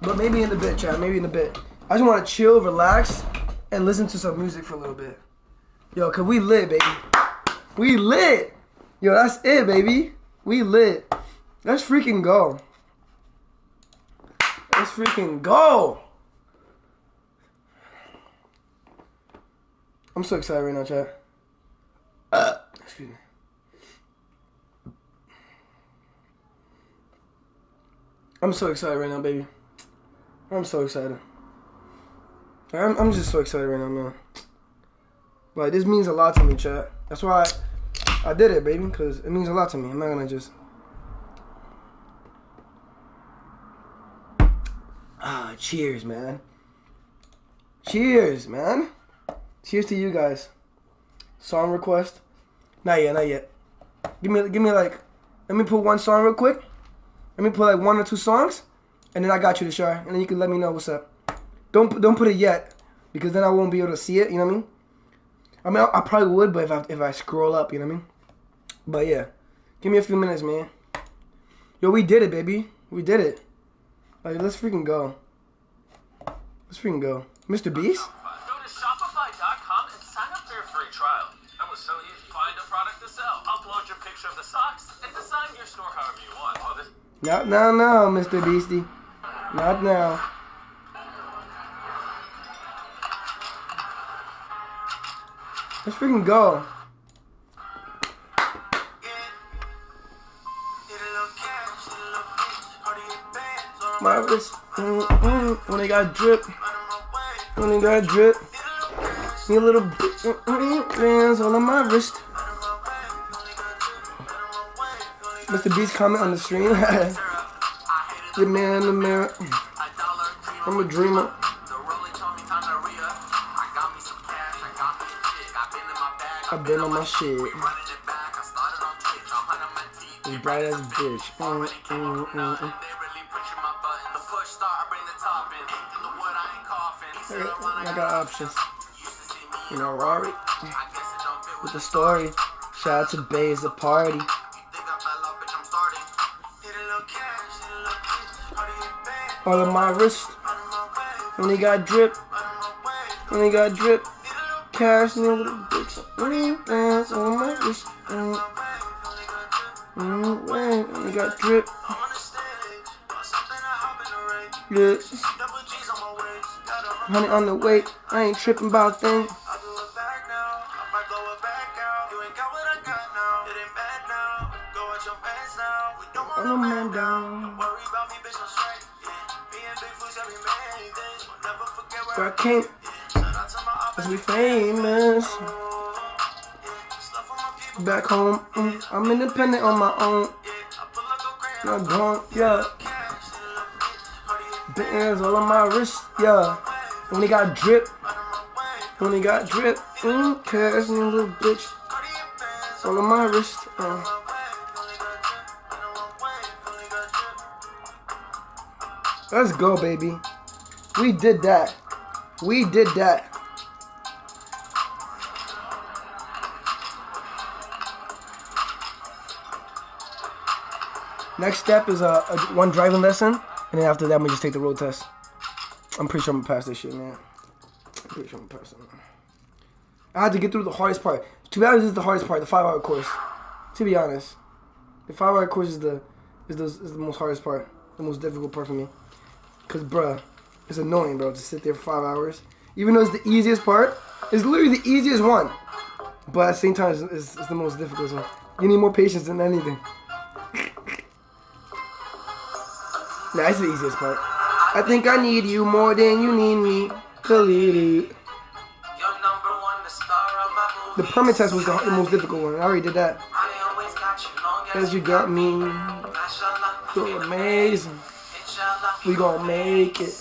But maybe in a bit, chat. Maybe in a bit. I just want to chill, relax, and listen to some music for a little bit. Yo, cause we lit, baby. We lit. Yo, that's it, baby. We lit. Let's freaking go. Let's freaking go. I'm so excited right now, chat. Excuse me. I'm so excited right now, baby. I'm so excited. I'm just so excited right now, man. Like, this means a lot to me, chat. That's why I did it, baby, because it means a lot to me. I'm not gonna just... cheers, man. Cheers, man. Cheers to you guys. Song request? Not yet, not yet. Give me like, let me put one song real quick. Let me put like 1 or 2 songs, and then I got you, Tashar, and then you can let me know what's up. Don't put it yet, because then I won't be able to see it. You know what I mean? I probably would, but if I scroll up, you know what I mean? But yeah, give me a few minutes, man. Yo, we did it, baby. We did it. Like, let's freaking go. Let's freaking go, Mr. Beast. Go to Shopify.com and sign up for your free trial. That was so easy. Find a product to sell. Upload your picture of the socks and design your store however you want. Oh, this. Not now, no, Mr. Beastie. Not now. Let's freaking go. My wrist, when they got drip, when they got drip, need a little bands all on my wrist. Mr. Beast comment on the stream. The man in the mirror. I'm a dreamer. I've been on my shit. As bright as a bitch. I got options. You know, Rory. With the story. Shout out to Bay's the party. All on my wrist. When he got drip. When he got drip. Cash in the little bitch. Dance on my wrist. When he got drip. Yeah. Honey on the way. I ain't tripping about things. I'm a man down. Where I came, as we famous. Back home, I'm independent on my own. Not gone, yeah. Bands all on my wrist, yeah. When he got drip, when he got drip, cash in a little bitch. All on my wrist, Let's go, baby. We did that. We did that. Next step is one driving lesson, and then after that, we just take the road test. I'm pretty sure I'm gonna pass this shit, man. I'm pretty sure I'm gonna pass it. I had to get through the hardest part. To be honest, this is the hardest part, the 5-hour course. To be honest, the 5-hour course is the most hardest part, the most difficult part for me. Cause, bruh, it's annoying, bro, to sit there for 5 hours. Even though it's the easiest part, it's literally the easiest one. But at the same time, it's the most difficult one. You need more patience than anything. Nah, it's the easiest part. I think I need you more than you need me. Khalid. The permit test was the most difficult one. I already did that. Cause you got me. Feel amazing. We gon' make it.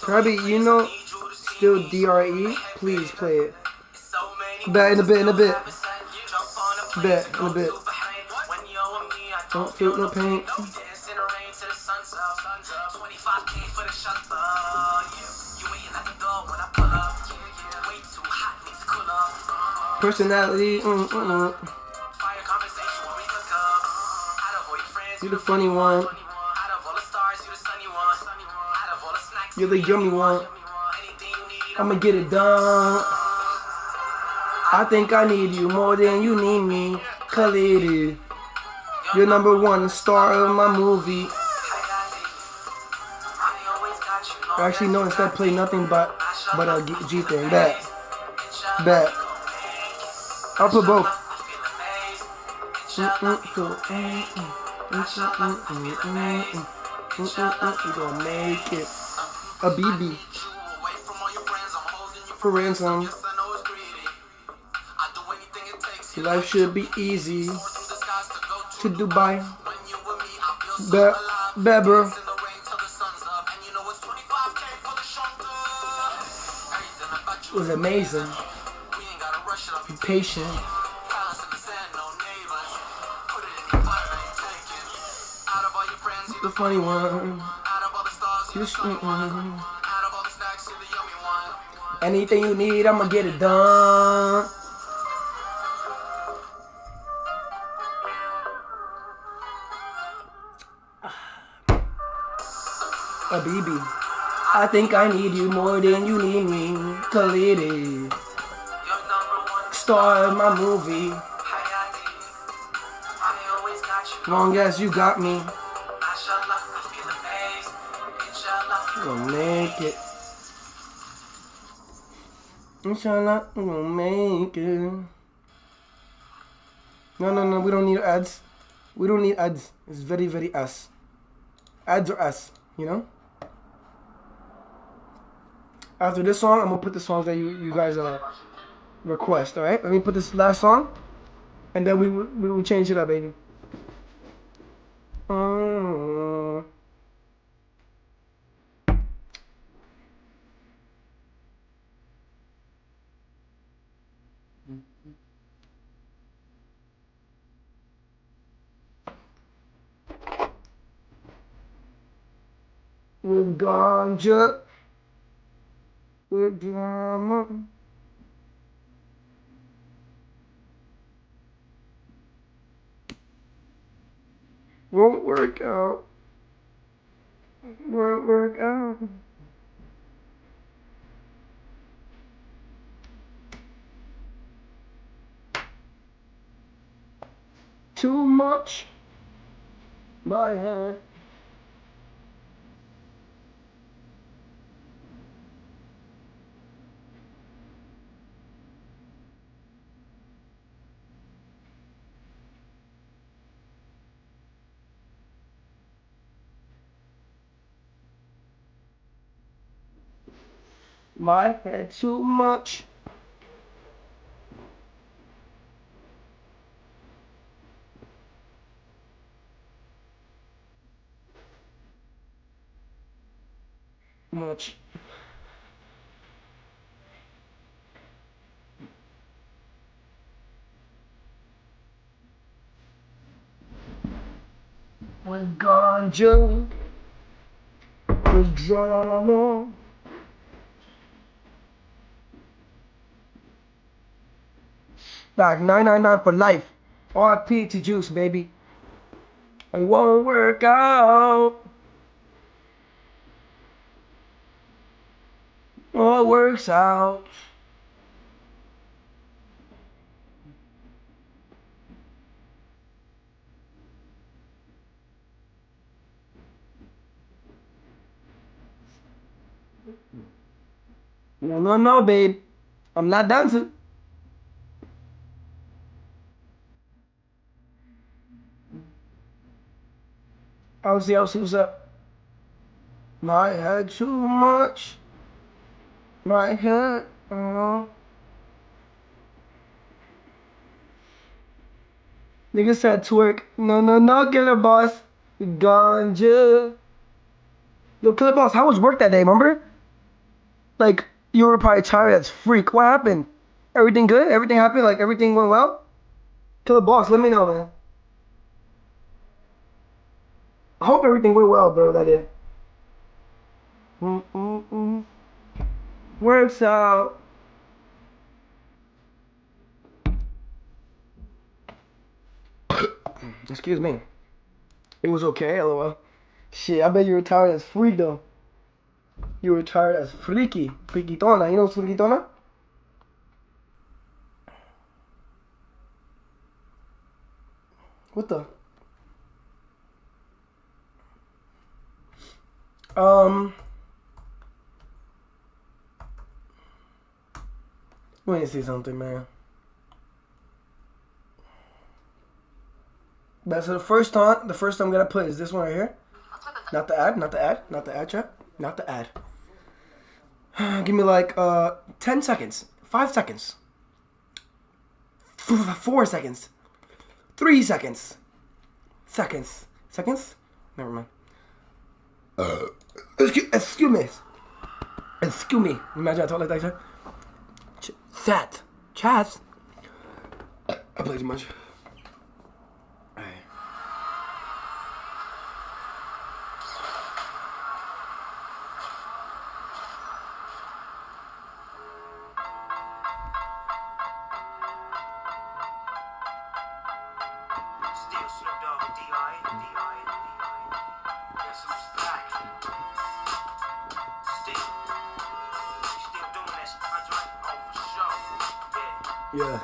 Probably, you know, still DRE. Please play it. Bet in a bit, in a bit. Bet in a bit. Don't feel no pain. Personality. You the funny one. You're the yummy one. I'ma get it done. I think I need you more than you need me. Khalid. You're number one star of my movie. Actually, no, instead play nothing but a G thing. Bet. I'll put both. We gonna make it. A BB. For ransom. Life should be easy. To Dubai. Bet, bro. It was amazing. Be patient. The funny one. Anything you need, I'ma get it done. A BB. I think I need you more than you need me. Khalid. Star of my movie. Long as you got me. Gonna make it. Inshallah, we're gonna make it. No, we don't need ads. We don't need ads. It's very, very us. Ads are us, you know? After this song, I'm gonna put the songs that you guys request, alright? Let me put this last song, and then we will change it up, baby. With ganja, with drama. Won't work out. Won't work out. Too much. My head. My head too much. Much. With ganja, with drama. Like 999 for life. RP to Juice, baby. It won't work out. All works out. No, babe. I'm not dancing. How's what's up? My head too much. My head. Nigga said twerk. No, no, no, Killer Boss. Ganja. Yo, Killer Boss, how was work that day, remember? Like, you were probably tired as freak. What happened? Everything good? Everything happened? Like, everything went well? Killer Boss, let me know, man. I hope everything went well, bro, that day. Works out. Excuse me. It was okay, lol. Shit, I bet you were tired as freak, though. You were tired as freaky. Freakytona. You know freakytona? What the? Let me see something, man. But so the first time I'm gonna put is this one right here. Not the ad, not the ad, not the ad, chat. Not the ad. Give me like 10 seconds. 5 seconds. 4 seconds. 3 seconds. Seconds? Never mind. Excuse me. Imagine I talk like that. Chat. I play too much. Yeah.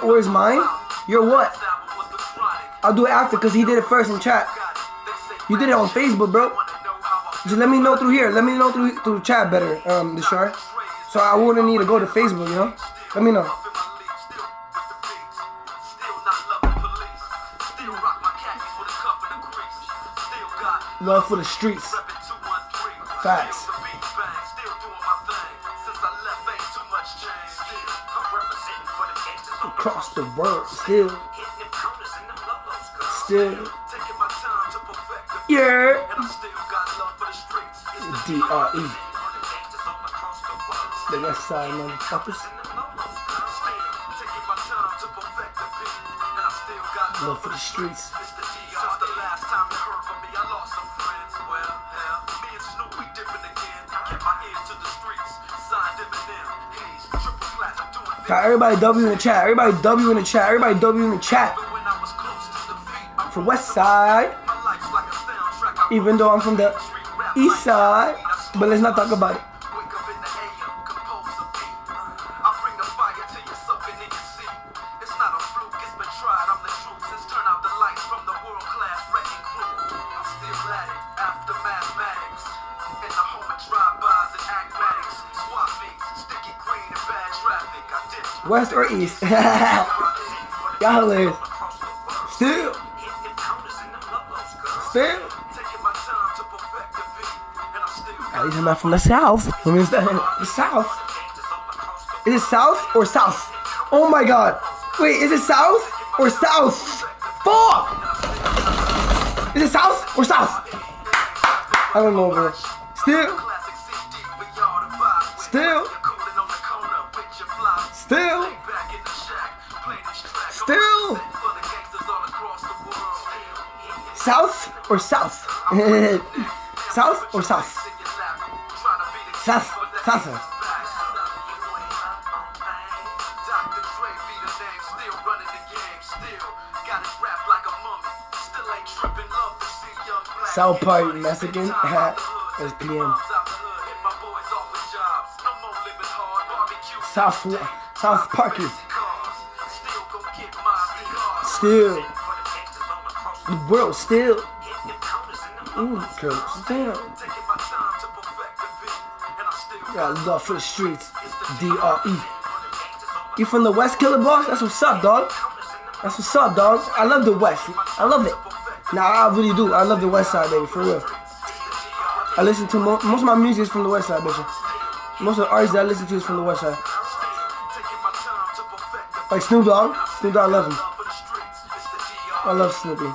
Where's mine? You're what? I'll do it after because he did it first in chat. You did it on Facebook, bro. Just let me know through here. Let me know through chat better, Deshar. So I wouldn't need to go to Facebook, you know? Let me know. Love for the streets. Facts. Across the world, still. Yeah. D.R.E. The west side, motherfuckers. Love for the streets. Everybody W in the chat. Everybody W in the chat. Everybody W in the chat. For West Side. Even though I'm from the East Side. But let's not talk about it. West or East? Y'all hilarious. Still. At least I'm not from the South. What means that? The South? Is it South or South? Oh my God. Wait, is it South or South? Fuck! Is it South or South? I don't know, bro. Still. South or South? South or South? South. South Park Mexican hat is PM. South Parkers. Still. The world still. Girl, still. Got love for the streets. D.R.E. You from the West, Killer Boss? That's what's up, dog. That's what's up, dog. I love the West. I love it. Nah, I really do. I love the West Side, baby, for real. I listen to most of my music is from the West Side, bitch. Most of the artists that I listen to is from the West Side. Like Snoop Dogg. Snoop Dogg, I love him. I love Snoopy.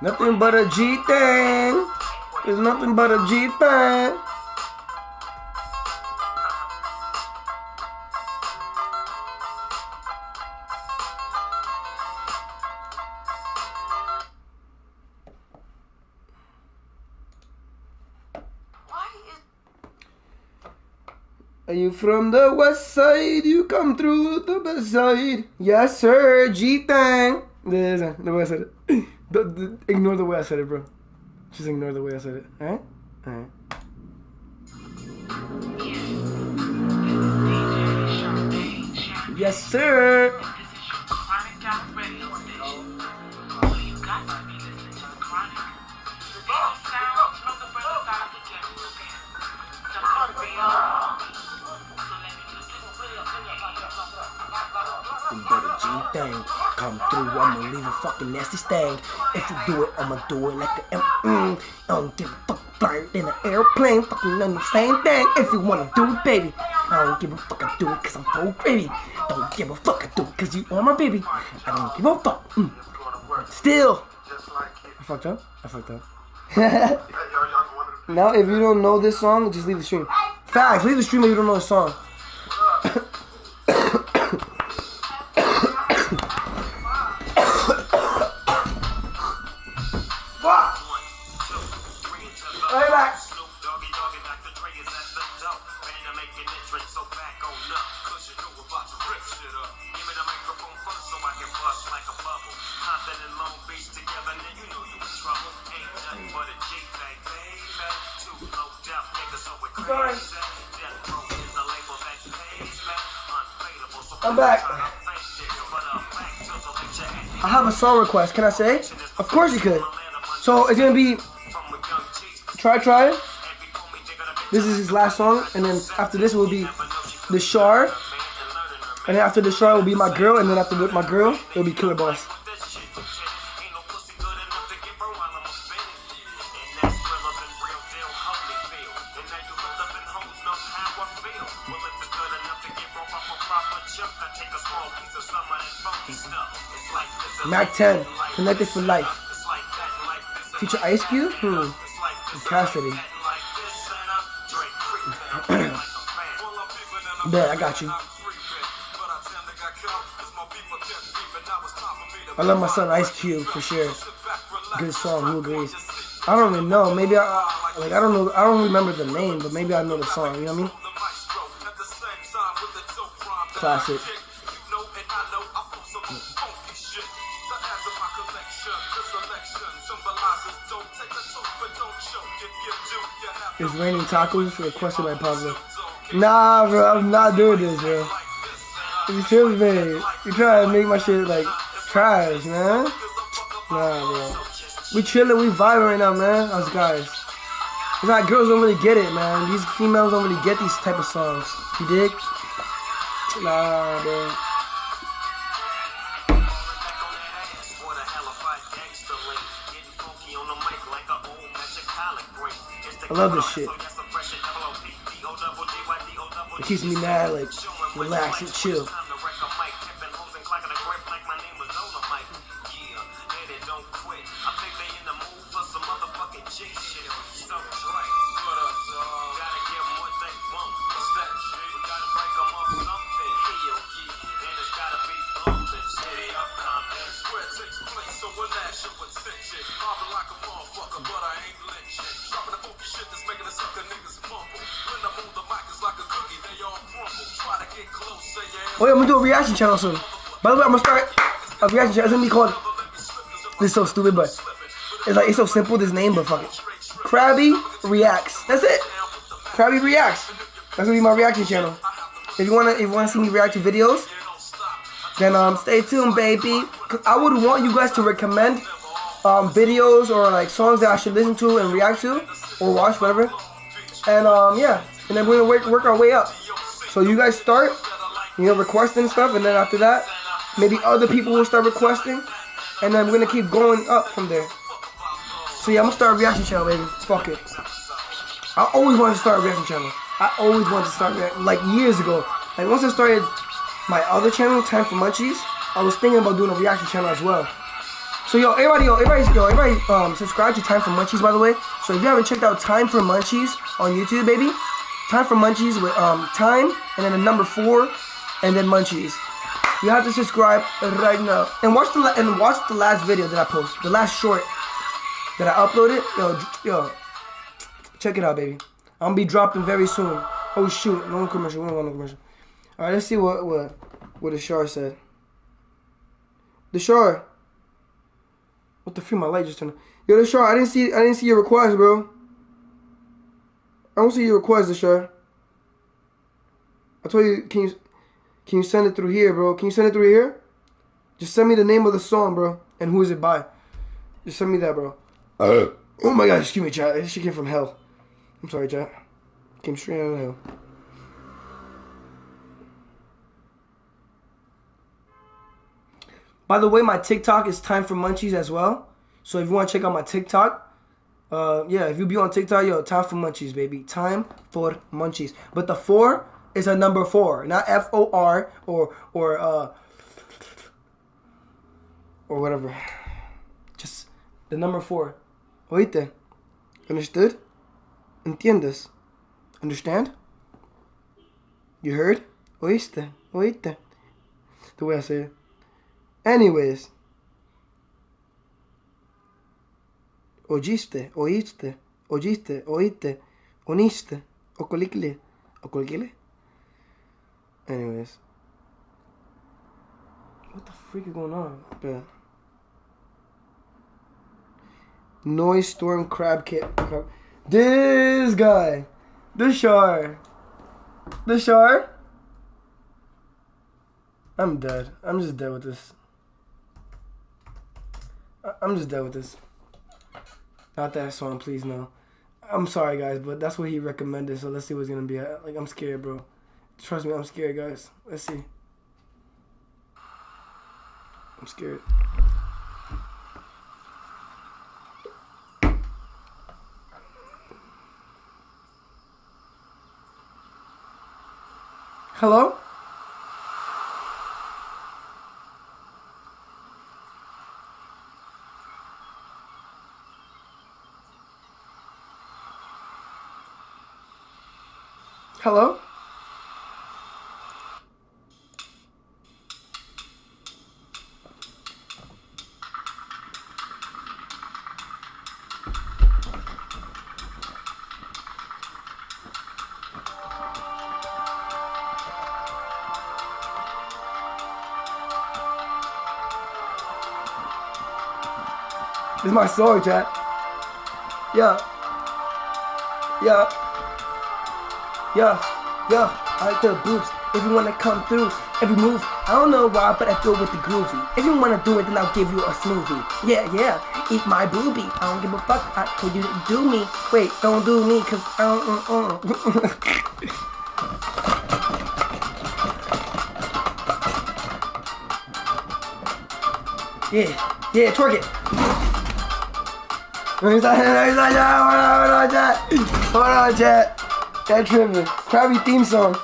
Nothing but a G thing. There's nothing but a G thing. Are you from the West Side? You come through the West Side. Yes, sir. G thing. The way I said it. Ignore the way I said it, bro. Just ignore the way I said it. Alright? Alright. Yes, sir. But a G thing come through, I'ma leave a fucking nasty sting. If you do it, I'ma do it like a I don't give a fuck, flying in an airplane, fucking on the same thing. If you wanna do it, baby, I don't give a fuck, I do it cause I'm so baby. Don't give a fuck, I do it cause you are my baby. I don't give a fuck. Still, I fucked up. Now, if you don't know this song, just leave the stream. Facts, leave the stream if you don't know the song. I'm back. I have a song request. Can I say? Of course you could. So it's gonna be Try. This is his last song, and then after this will be The Shar, and then after The Shar will be My Girl, and then after My Girl it will be Killer Boss. Mac 10, Connected for Life. Feature Ice Cube? Cassidy. Bet, I got you. I love my son Ice Cube for sure. Good song, who agrees? I don't even know. Maybe I don't know. I don't remember the name, but maybe I know the song. You know what I mean? Classic. It's raining tacos requested by Pablo. Nah, bro, I'm not doing this, bro. You feel me? You trying to make my shit like trash, man? Nah, bro. We chilling, we vibing right now, man. Us guys. It's like girls don't really get it, man. These females don't really get these type of songs. You dig? Nah, bro. I love this shit. It keeps me mad, like, relax and chill. Oh yeah, I'm gonna do a reaction channel soon. By the way, I'm gonna start a reaction channel. It's gonna be called, this is so stupid, but it's so simple, this name, but fuck it. Krabby Reacts. That's it. Krabby Reacts. That's gonna be my reaction channel. if you wanna see me react to videos, then stay tuned, baby. Cause I would want you guys to recommend videos or like songs that I should listen to and react to or watch, whatever. And yeah, and then we're gonna work our way up. So you guys start, requesting stuff, and then after that, maybe other people will start requesting, and then we're gonna keep going up from there. So yeah, I'm gonna start a reaction channel, baby. Fuck it. I always wanted to start a reaction channel. I always wanted to start like years ago. Like once I started my other channel, Time for Munchies, I was thinking about doing a reaction channel as well. So everybody subscribe to Time for Munchies, by the way. So if you haven't checked out Time for Munchies on YouTube, baby, Time for Munchies with time and then the number 4 and then Munchies. You have to subscribe right now and watch the last video that I posted, the last short that I uploaded. Yo, check it out, baby. I'm gonna be dropping very soon. Oh shoot, no commercial. We don't want no commercial. All right, let's see what the Shar said. The Shar. What the freak? My light just turned on. Yo, the Shar, I didn't see your request, bro. I don't see your request, the Shar. I told you, can you send it through here, bro? Can you send it through here? Just send me the name of the song, bro, and who is it by. Just send me that, bro. Oh my God, excuse me, chat. This shit came from hell. I'm sorry, chat. Came straight out of hell. By the way, my TikTok is Time for Munchies as well. So if you want to check out my TikTok, yeah, if you be on TikTok, yo, Time for Munchies, baby. Time for Munchies. But the 4 is a number 4, not FOR or whatever. Just the number 4. Oíste? Understood? ¿Entiendes? Understand? You heard? Oíste? Oíste? The way I say it. Anyways. Oíste, oíste, oíste, oíste, oniste, ocolikle, ocolikle. Anyways. What the freak is going on? But Noise Storm Crab Kit. This guy. The Shar. The Shar. I'm dead. I'm just dead with this. I'm just dead with this. Not that song, please, no. I'm sorry, guys, but that's what he recommended, so let's see what's gonna be at. Like, I'm scared, bro. Trust me, I'm scared, guys. Let's see. I'm scared. Hello? Hello? This is my story, chat. Yeah. Yeah. Yeah. Yeah. I like the boobs. If you wanna come through, every move. I don't know why, but I feel with the groovy. If you wanna do it, then I'll give you a smoothie. Yeah, yeah. Eat my boobie. I don't give a fuck. I told you to do me. Wait, don't do me, cause I don't. Yeah. Yeah, twerk it. Hold on, chat. That tripping. Krabby theme song.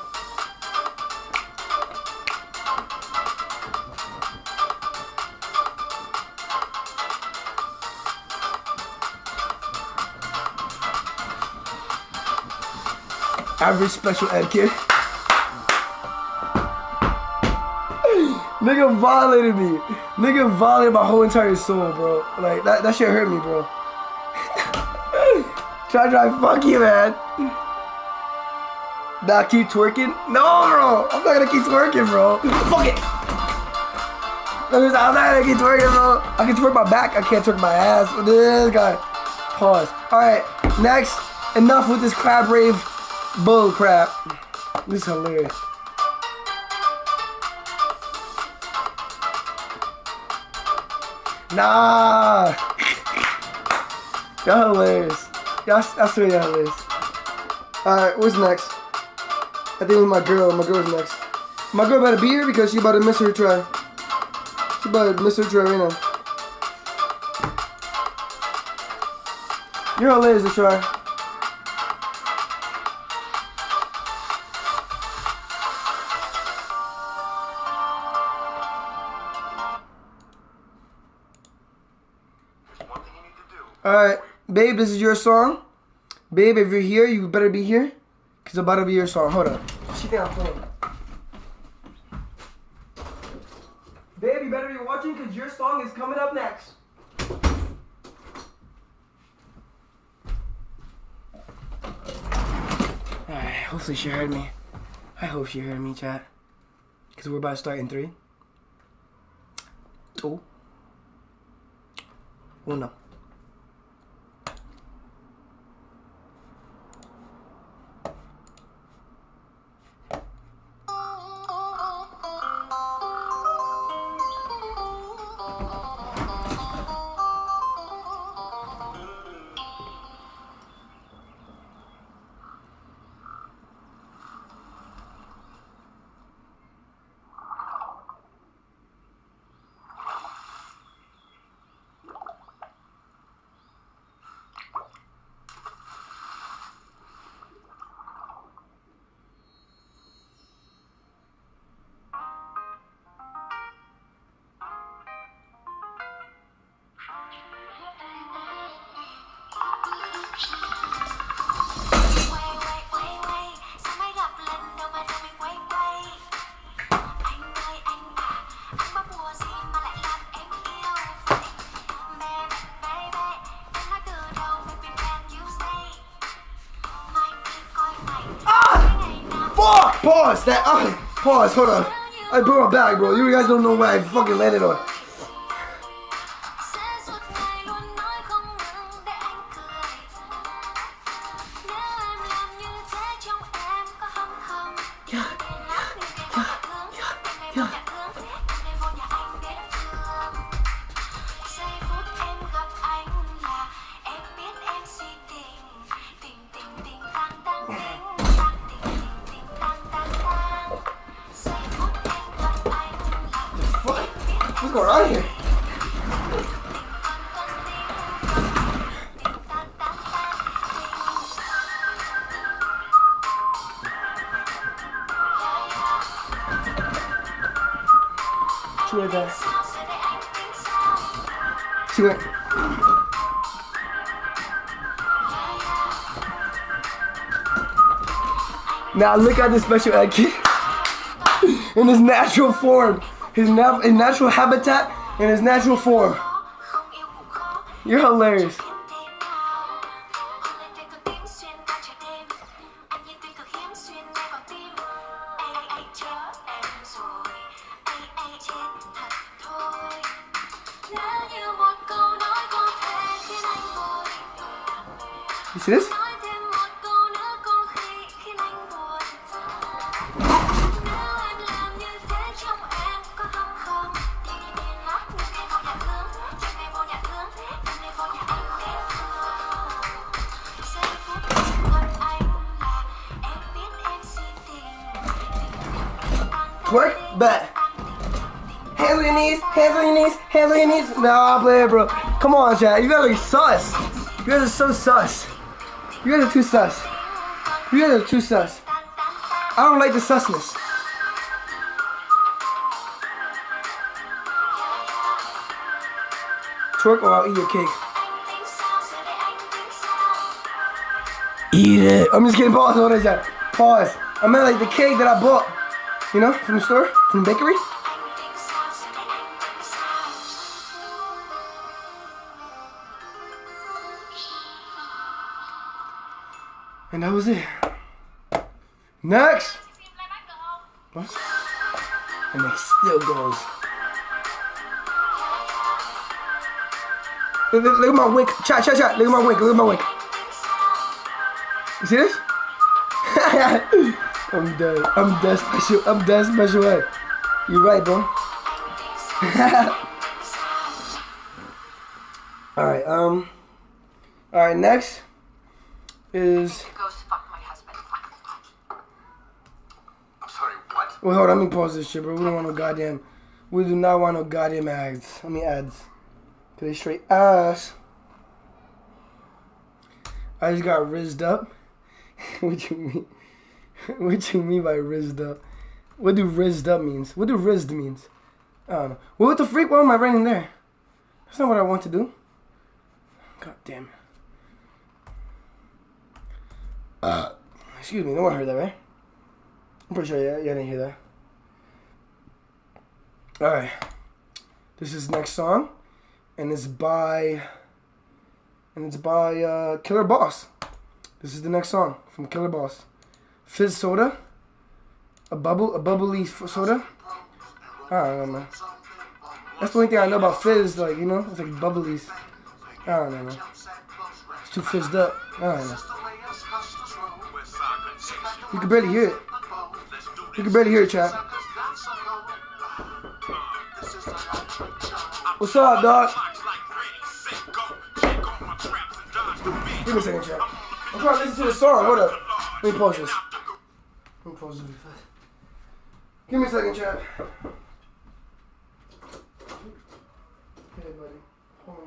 Average special ed kid. Nigga violated me. Nigga violated my whole entire soul, bro. Like, that shit hurt me, bro. Try, fuck you, man. Nah, keep twerking? No, bro. I'm not gonna keep twerking, bro. Fuck it. I'm not gonna keep twerking, bro. I can twerk my back. I can't twerk my ass. This guy. Pause. Alright, next. Enough with this crab rave bull crap. This is hilarious. Nah. Y'all hilarious. Y'all, I swear y'all hilarious. Alright, what's next? I think it was my girl. My girl's next. My girl better be here because she about to miss her try. She about to miss her try right now. You're hilarious to try. Alright, babe, this is your song. Babe, if you're here, you better be here. Because it's about to be your song. Hold up. She think I'm playing. Babe, you better be watching because your song is coming up next. Alright, hopefully she heard me. I hope she heard me, chat. Because we're about to start in 3, 2, 1. Pause that. Pause. Hold on. I brought it back, bro. You guys don't know where I fucking landed on. What's going on here? She went there. She went. Now look at this special ed kid in his natural form. His natural habitat and his natural form. You're hilarious. You see this? Twerk, bet. Hands on your knees, hands on your knees, hands on your knees. Nah, play it, bro. Come on, chat. You guys are sus. You guys are so sus. You guys are too sus. You guys are too sus. I don't like the susness. Twerk or I'll eat your cake. Eat it. I'm just kidding. Pause. What is that? Pause. I meant like the cake that I bought. You know, from the store, from the bakery. And that was it. Next. What? And it still goes. Look at my wink. Chat. Look at my wink. Look at my wink. You see this? I'm dead. I'm dead special. I'm dead special ed. You're right, bro. Alright, alright, next is... Goes fuck my husband. I'm sorry, what? Wait, hold on, let me pause this shit, bro. We don't want no goddamn... We do not want no goddamn ads. I mean ads. Cause they straight ass. I just got rizzed up. What you mean? What you mean by rizzed up? What do rizzed up means? What do rizzed means? I don't know. Well, what the freak? Why am I writing there? That's not what I want to do. God damn it. Excuse me, no one heard that, right? I'm pretty sure you didn't hear that. Alright. This is next song. And it's by Killer Boss. This is the next song from Killer Boss. Fizz soda. A bubbly soda. I don't know, man. That's the only thing I know about Fizz, like, you know? It's like bubblies. I don't know, man. It's too fizzed up. I don't know. You can barely hear it. You can barely hear it, chat. What's up, dog? Give me a second, chat. I'm trying to listen to the song. Hold up. Let me pause this. Let me pause this. Give me a second, chat. Hey, buddy. Hold on.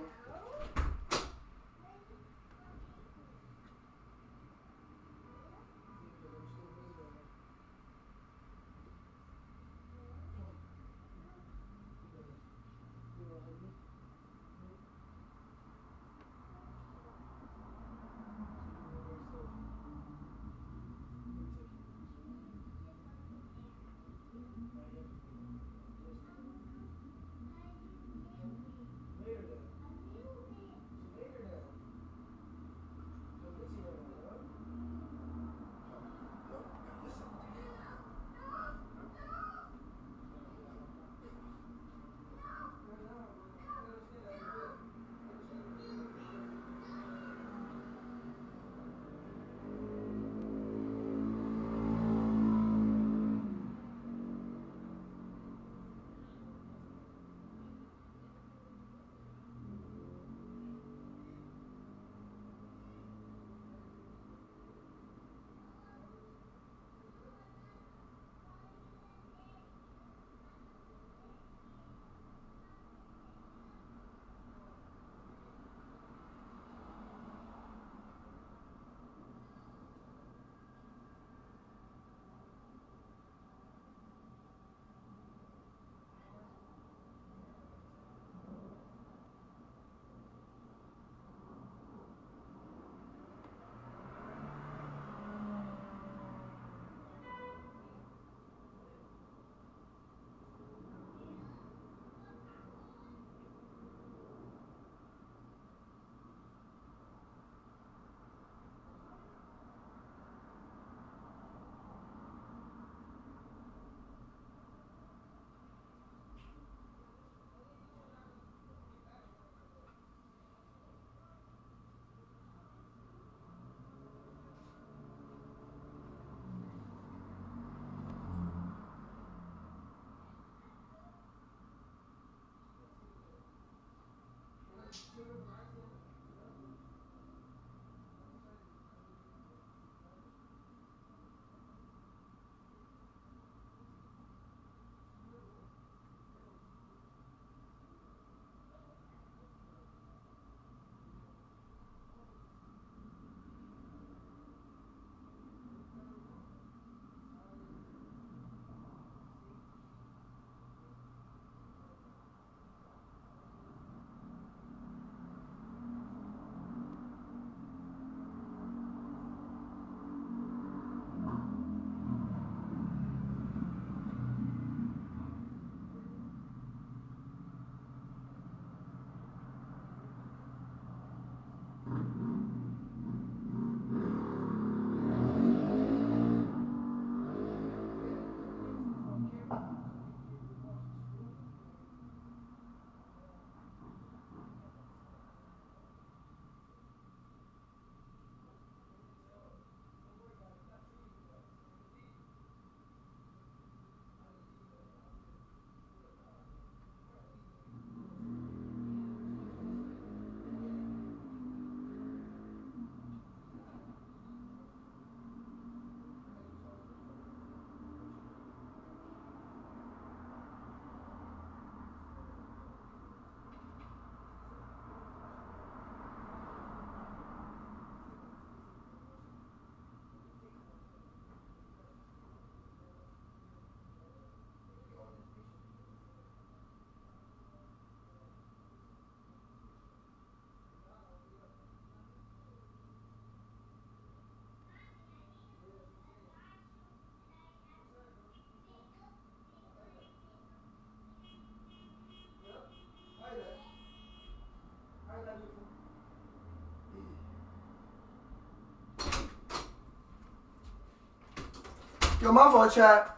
Yo, my fault, chat.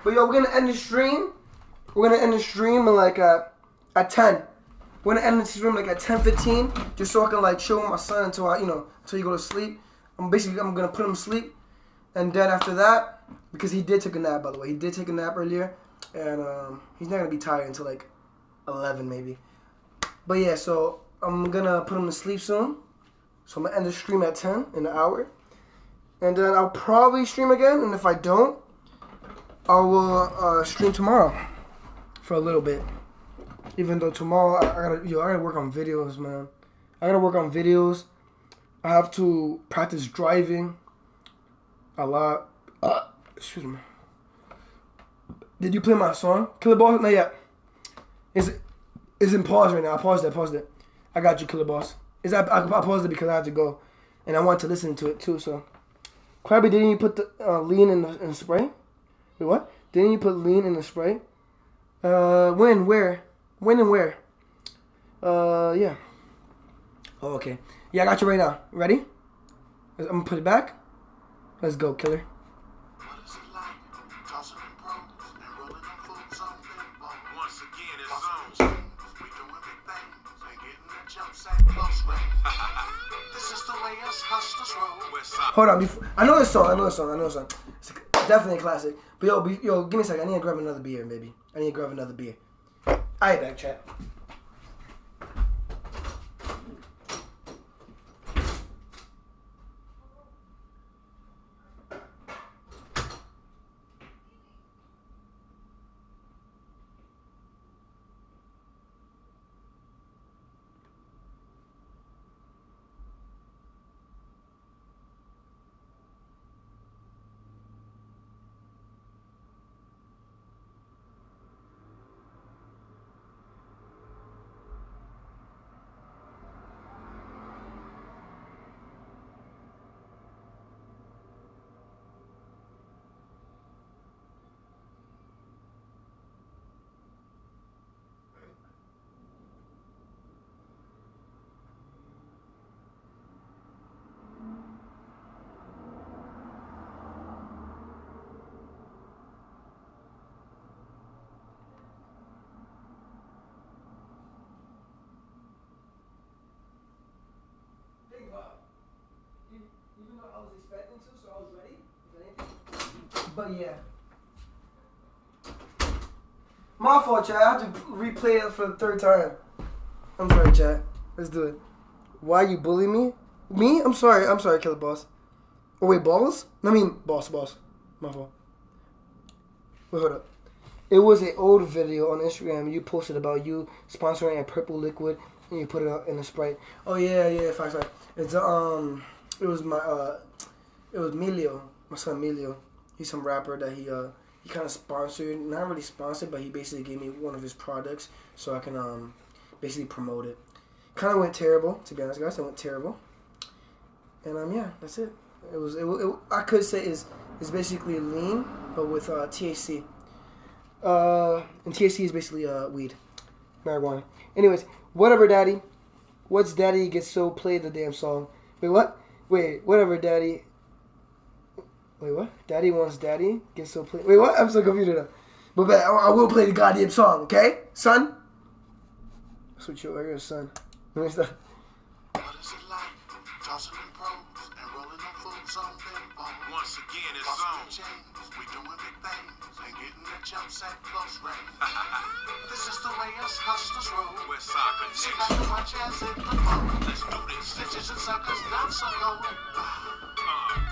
But yo, we're gonna end the stream. We're gonna end the stream like at 10. We're gonna end the stream like at 10:15, just so I can like chill with my son until until you go to sleep. I'm gonna put him to sleep, and then after that, because he did take a nap, by the way, he did take a nap earlier, and he's not gonna be tired until like 11 maybe. But yeah, so I'm gonna put him to sleep soon. So I'm gonna end the stream at 10 in an hour, and then I'll probably stream again. And if I don't, I will stream tomorrow for a little bit. Even though tomorrow I gotta work on videos, man. I gotta work on videos. I have to practice driving a lot. Excuse me. Did you play my song, Killer Boss? Not yet. It's in pause right now. I paused it. I got you, Killer Boss. I paused it because I had to go, and I want to listen to it too. So, Krabby, didn't you put the lean in the spray? Wait, what? Didn't you put lean in the spray? When, where? When and where? Yeah. Oh, okay. Yeah, I got you right now. Ready? I'm gonna put it back. Let's go, killer. Hold on, I know this song. It's definitely a classic. But yo, give me a second. I need to grab another beer, baby. Alright, back chat. Even though I was expecting to, so I was ready, if anything. But yeah. My fault, chat. I have to replay it for the third time. I'm sorry, chat. Let's do it. Why you bully me? Me? I'm sorry, Killer Boss. Oh, wait, Boss? Boss. My fault. Wait, hold up. It was an old video on Instagram you posted about you sponsoring a purple liquid and you put it out in a Sprite. Oh yeah, facts. It's it was Emilio, my son Emilio. He's some rapper that he kind of sponsored, not really sponsored, but he basically gave me one of his products so I can basically promote it. Kind of went terrible, to be honest, guys. It went terrible, and yeah, that's it. I could say it's basically lean, but with THC. And THC is basically weed, marijuana. Anyways, whatever, Daddy. What's Daddy gets so play the damn song? Wait, what? Wait, whatever, Daddy. Wait, what? Daddy wants Daddy gets so play. Wait, what? I'm so confused now. But I will play the goddamn song, okay, son? Switch your ears, son. Let me stop. What is it like? Tossing them pros and rolling them fools on pinball. Once again, it's on. We doing big things and getting the jumps at close range. This is the way us hustlers roll. We're soccer niggas. Sit back and watch as it unfolds. Let's do this. Stitches and suckers, not so cold.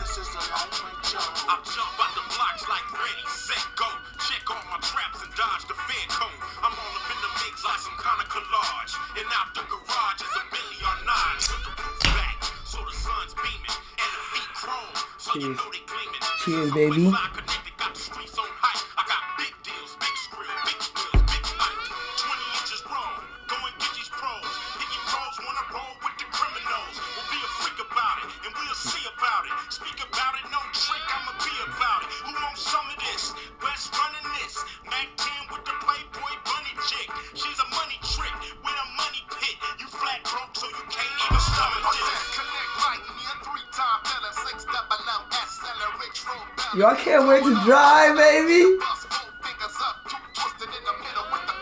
This is the lightweight show. I jump out the blocks like ready, set, go. Check all my traps and dodge the fed cone. I'm all up in the mix like some kind of collage. And out the garage is a Billy or nine. Put the roof back so the sun's beaming and the feet chrome so you know they gleaming. Cheers, baby. Got the streets on hype. I got big deals, big skrill, big spills, big life. 20 inches raw, going Giddy's pros. Piggy pros wanna roll with the criminals. We'll be a freak about it, and we'll see about it. Speak about it, no trick, I'ma be about it. Who wants some of this? West running this. Mac 10 with the Playboy bunny chick. She's a money trick with a money pit. You flat broke, so you can't even stomach this. Connect right, me a 3-time letter, 6 double S, rich roll. Yo, I can't wait to drive, baby.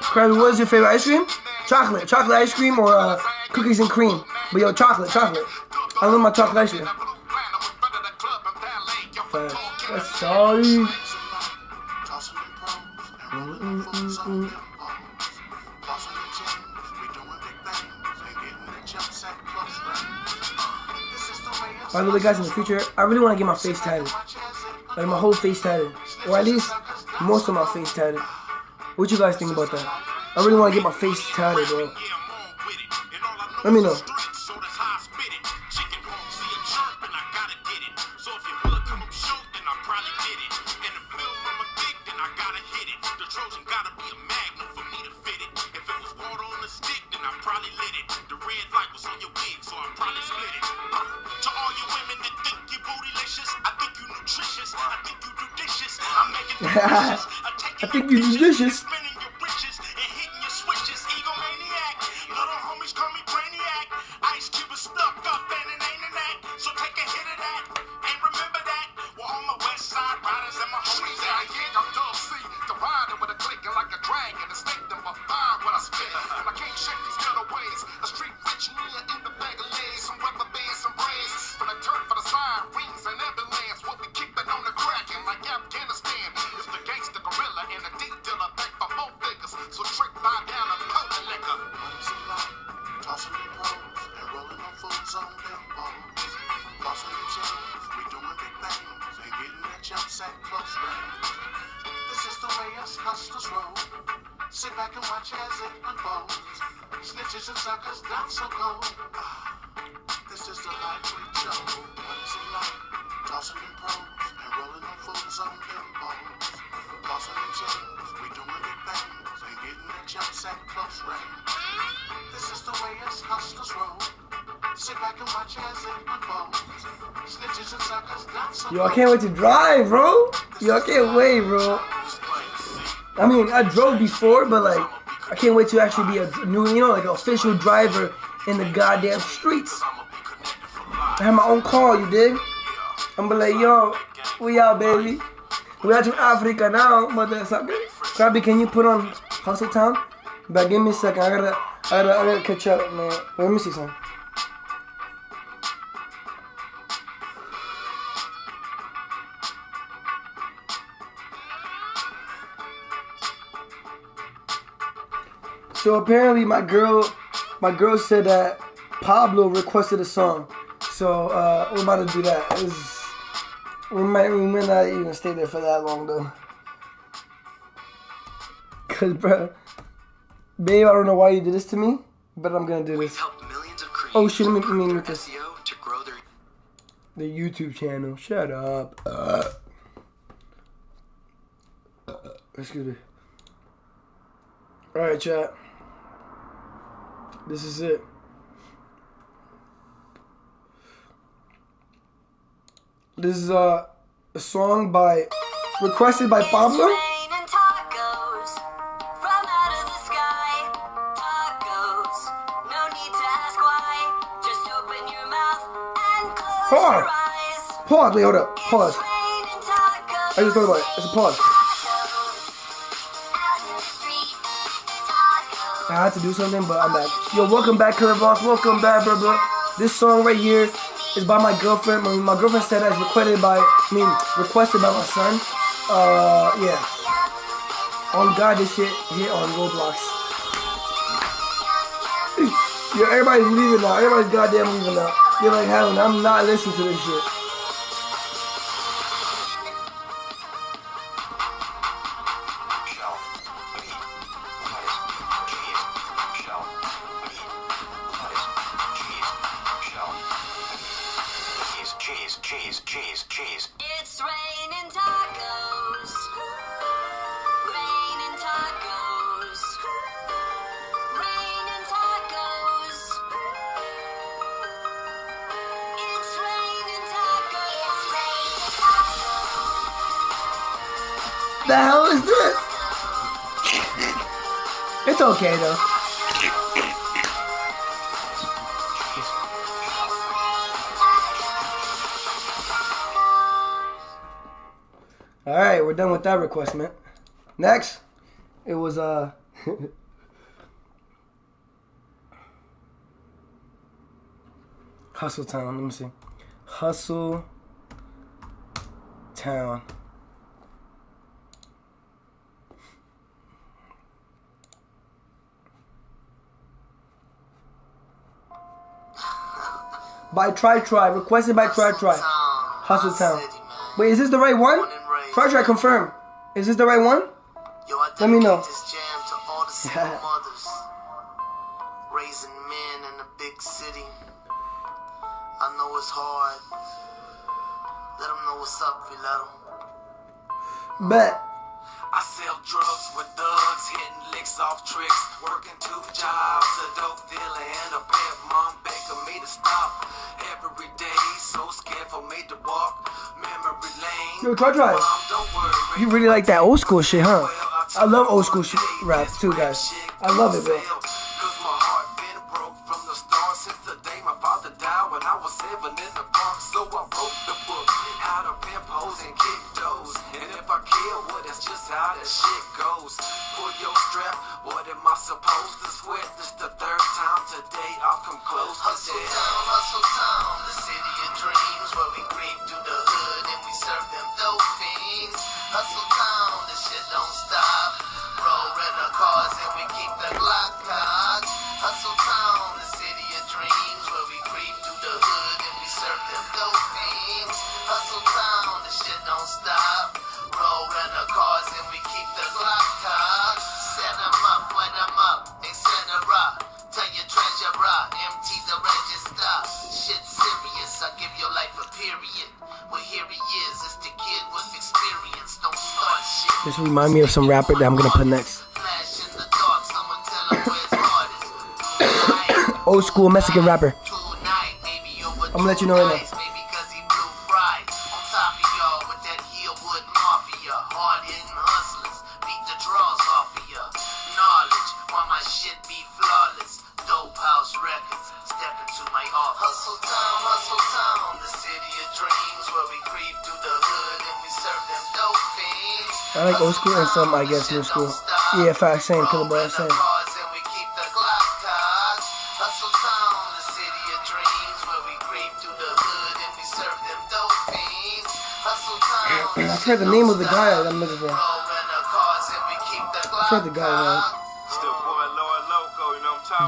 Krabby, what is your favorite ice cream? Chocolate. Chocolate ice cream or cookies and cream. But yo, chocolate. I love my chocolate ice cream. That's sorry. By the way, guys, in the future, I really want to get my face tatted. Like my whole face tatted. Or at least most of my face tatted. What you guys think about that? I really want to get my face tatted, bro. Let me know. I think you do dishes. Sit back and watch as it unfolds. Snitches and suckers not so cold. This is the life we chose. What is it like? Tossing in pros and rolling on fools on impulse. Tossing in chains, we doing big things and getting the jumps at close range. This is the way us hustlers roll. Sit back and watch as it unfolds. Snitches and suckers not so cold. Yo, I can't wait to drive, bro. Yo, I can't wait, bro. I mean, I drove before, but like, I can't wait to actually be a new, you know, like an official driver in the goddamn streets. I have my own car, you dig? I'm gonna be like, yo, we out, baby. We out to Africa now, mother sucker. Krabby, can you put on Hustle Town? But give me a second. I gotta catch up, man. Let me see something. So apparently my girl said that Pablo requested a song. So we're about to do that. We might not even stay there for that long though. Cause bro, babe, I don't know why you did this to me, but I'm gonna do this. Oh shit, let me make this. The YouTube channel. Shut up. Excuse me. Alright, chat. This is it. This is a song requested by Pablo. Pause. Wait, hold up. Pause. I just thought about it. It's a pause. I had to do something, but I'm back. Yo, welcome back, Killer Boss. Welcome back, bro. This song right here is by my girlfriend. My girlfriend said that it's requested by my son. Yeah. On God, this shit hit on Roblox. Yo, everybody's leaving now. Everybody's goddamn leaving now. You're like, hell, I'm not listening to this shit. Cheese. It's raining tacos. Raining tacos. Raining tacos. It's raining tacos. The hell is this? It's okay though. Alright, we're done with that request, man. Next, it was Hustle Town. Let me see. Hustle Town. By Try. Requested by Try. Hustle Town. Wait, is this the right one? Try confirm. Is this the right one? Let me know. Raising men in a big city. I know it's hard. Let them know what's up, you let them. Bet. I sell drugs with thugs, hitting licks off tricks, working 2 jobs, a dope dealer and a pimp. Mom begging me to stop every day, so scared for me to walk memory lane. Yo, Try. You really like that old school shit, huh? I love old school shit rap too, guys. I love it, bro. When I was 7 in the park, so I wrote the book, how to pimp hoes and kick doors. And if I kill, well, that's just how that shit goes. Pull your strap, what am I supposed to sweat? This the 3rd time today, I'll come close to Hustle Town, the city of dreams, where we creep through the hood and we serve them dope fiends. Hustle Town, the shit don't stop. Roll rental cars and we keep the Glock cocked. Hustle Town, the city of dreams, where we creep through the hood and we serve them dope fiends. Hustle Town, the shit don't stop. Roll rental cars and we keep the Glock cocked. Set them up, wet them up, etc. Tell your treasure, empty the register. Shit serious, I give your life a period. Well, here he is, it's the kid with experience. Don't start shit. This remind me of some rapper that I'm gonna put next. Old school Mexican rapper. I'm gonna let you know right now. Hustle Town, the city of dreams, where we creep through the hood and we serve them dope fiends. I like old school and some, I guess, new school. Yeah, fact, same, killer boy, same. Hustle Town, the city of dreams, where we creep through the hood and we serve them dope fiends. Hustle Town. I forgot the name of the guy that I'm looking for. I forgot the guy, man.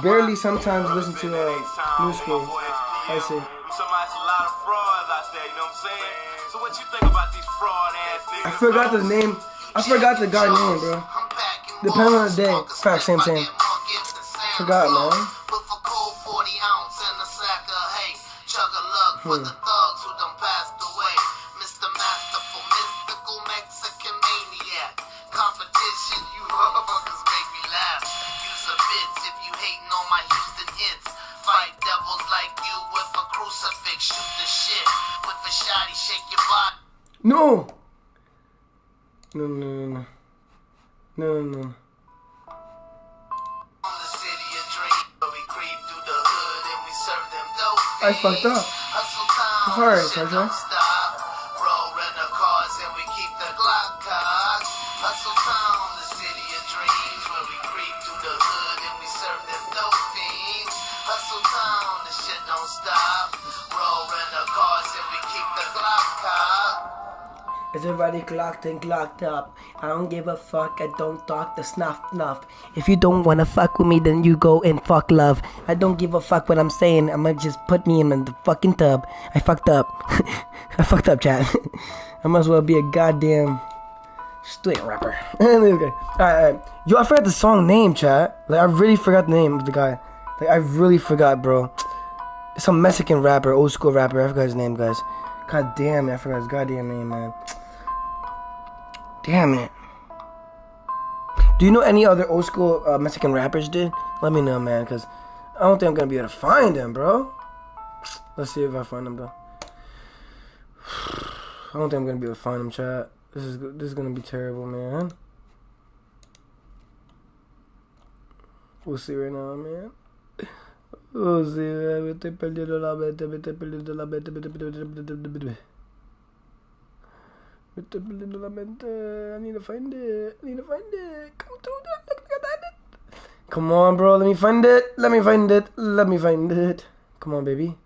Barely sometimes listen to new school. I see. I forgot the name. I forgot the guy's name, bro. Depending on the day. Fact, same. Forgot, man. For the thugs who done passed away. Mr. Masterful, mystical Mexican maniac. Competition, you motherfuckers make me laugh. Use a bits if you hating on my Houston hits. Fight devils like you with a crucifix. Shoot the shit with a shotty, shake your body. No. I fucked up. Sorry, Treasure. Roll rental cars and we keep the Glock cocked. Hustle Town, the city of dreams, where we creep through the hood and we serve them dope fiends. Hustle Town, the shit don't stop. Roll rental cars and we keep the Glock cocked. Is everybody clocked and clocked up? I don't give a fuck, I don't talk the snuff. If you don't wanna fuck with me, then you go and fuck love. I don't give a fuck what I'm saying, I'ma just put me in the fucking tub. I fucked up. I fucked up, chat. I might as well be a goddamn straight rapper. Okay. Alright. Yo, I forgot the song name, chat. Like, I really forgot the name of the guy. Like, I really forgot, bro. It's some Mexican rapper, old school rapper. I forgot his name, guys. God damn it, I forgot his goddamn name, man. Damn it. Do you know any other old school Mexican rappers, dude? Let me know, man, because I don't think I'm going to be able to find them, bro. Let's see if I find them, though. I don't think I'm going to be able to find them, chat. This is going to be terrible, man. We'll see right now, man. We'll see. I need to find it. I need to find it. Come through. Look at that. Come on, bro. Let me find it. Let me find it. Let me find it. Come on, baby.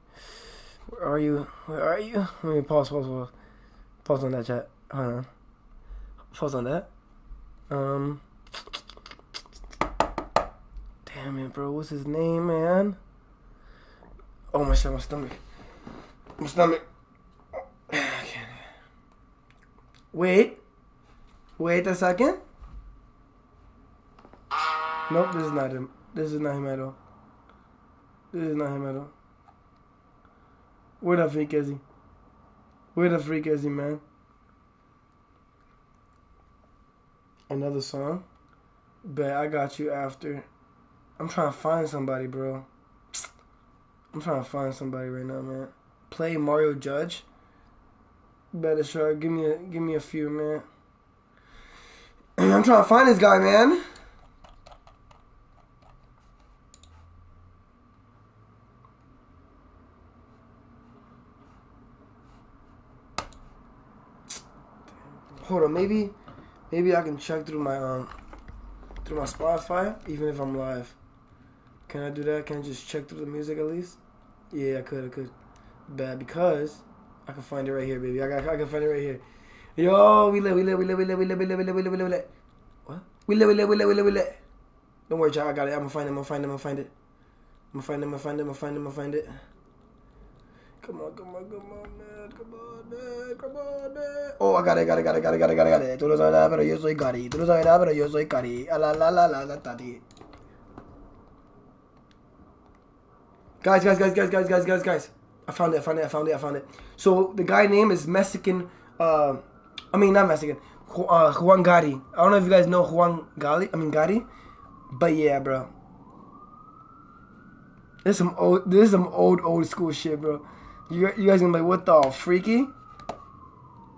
Where are you? Where are you? Let me pause. Pause on that chat. Hold on. Pause on that. Damn it, bro. What's his name, man? Oh, my shit, my stomach. My stomach. I can't. Wait a second. Nope, this is not him. This is not him at all. This is not him at all. Where the freak is he? Where the freak is he, man? Another song? Bet I got you after. I'm trying to find somebody, bro. I'm trying to find somebody right now, man. Play Mario Judge. Better sure. Give me a few, man. I'm trying to find this guy, man. Hold on, maybe I can check through my Spotify, even if I'm live. Can I do that? Can I just check through the music at least? Yeah, I could. Bad, because I can find it right here, baby. I can find it right here. Yo, we lit. What? We lit. Don't worry, y'all. I got it. I'm gonna find it. Come on, man. Come on, man. Oh, I got it. Tú no sabes nada, pero yo soy Cari. La, tati. Guys. I found it. So the guy name is Mexican. Not Mexican. Juan Gotti. I don't know if you guys know Juan Gotti. But yeah, bro. This is some old school shit, bro. You guys gonna be like, what the freaky?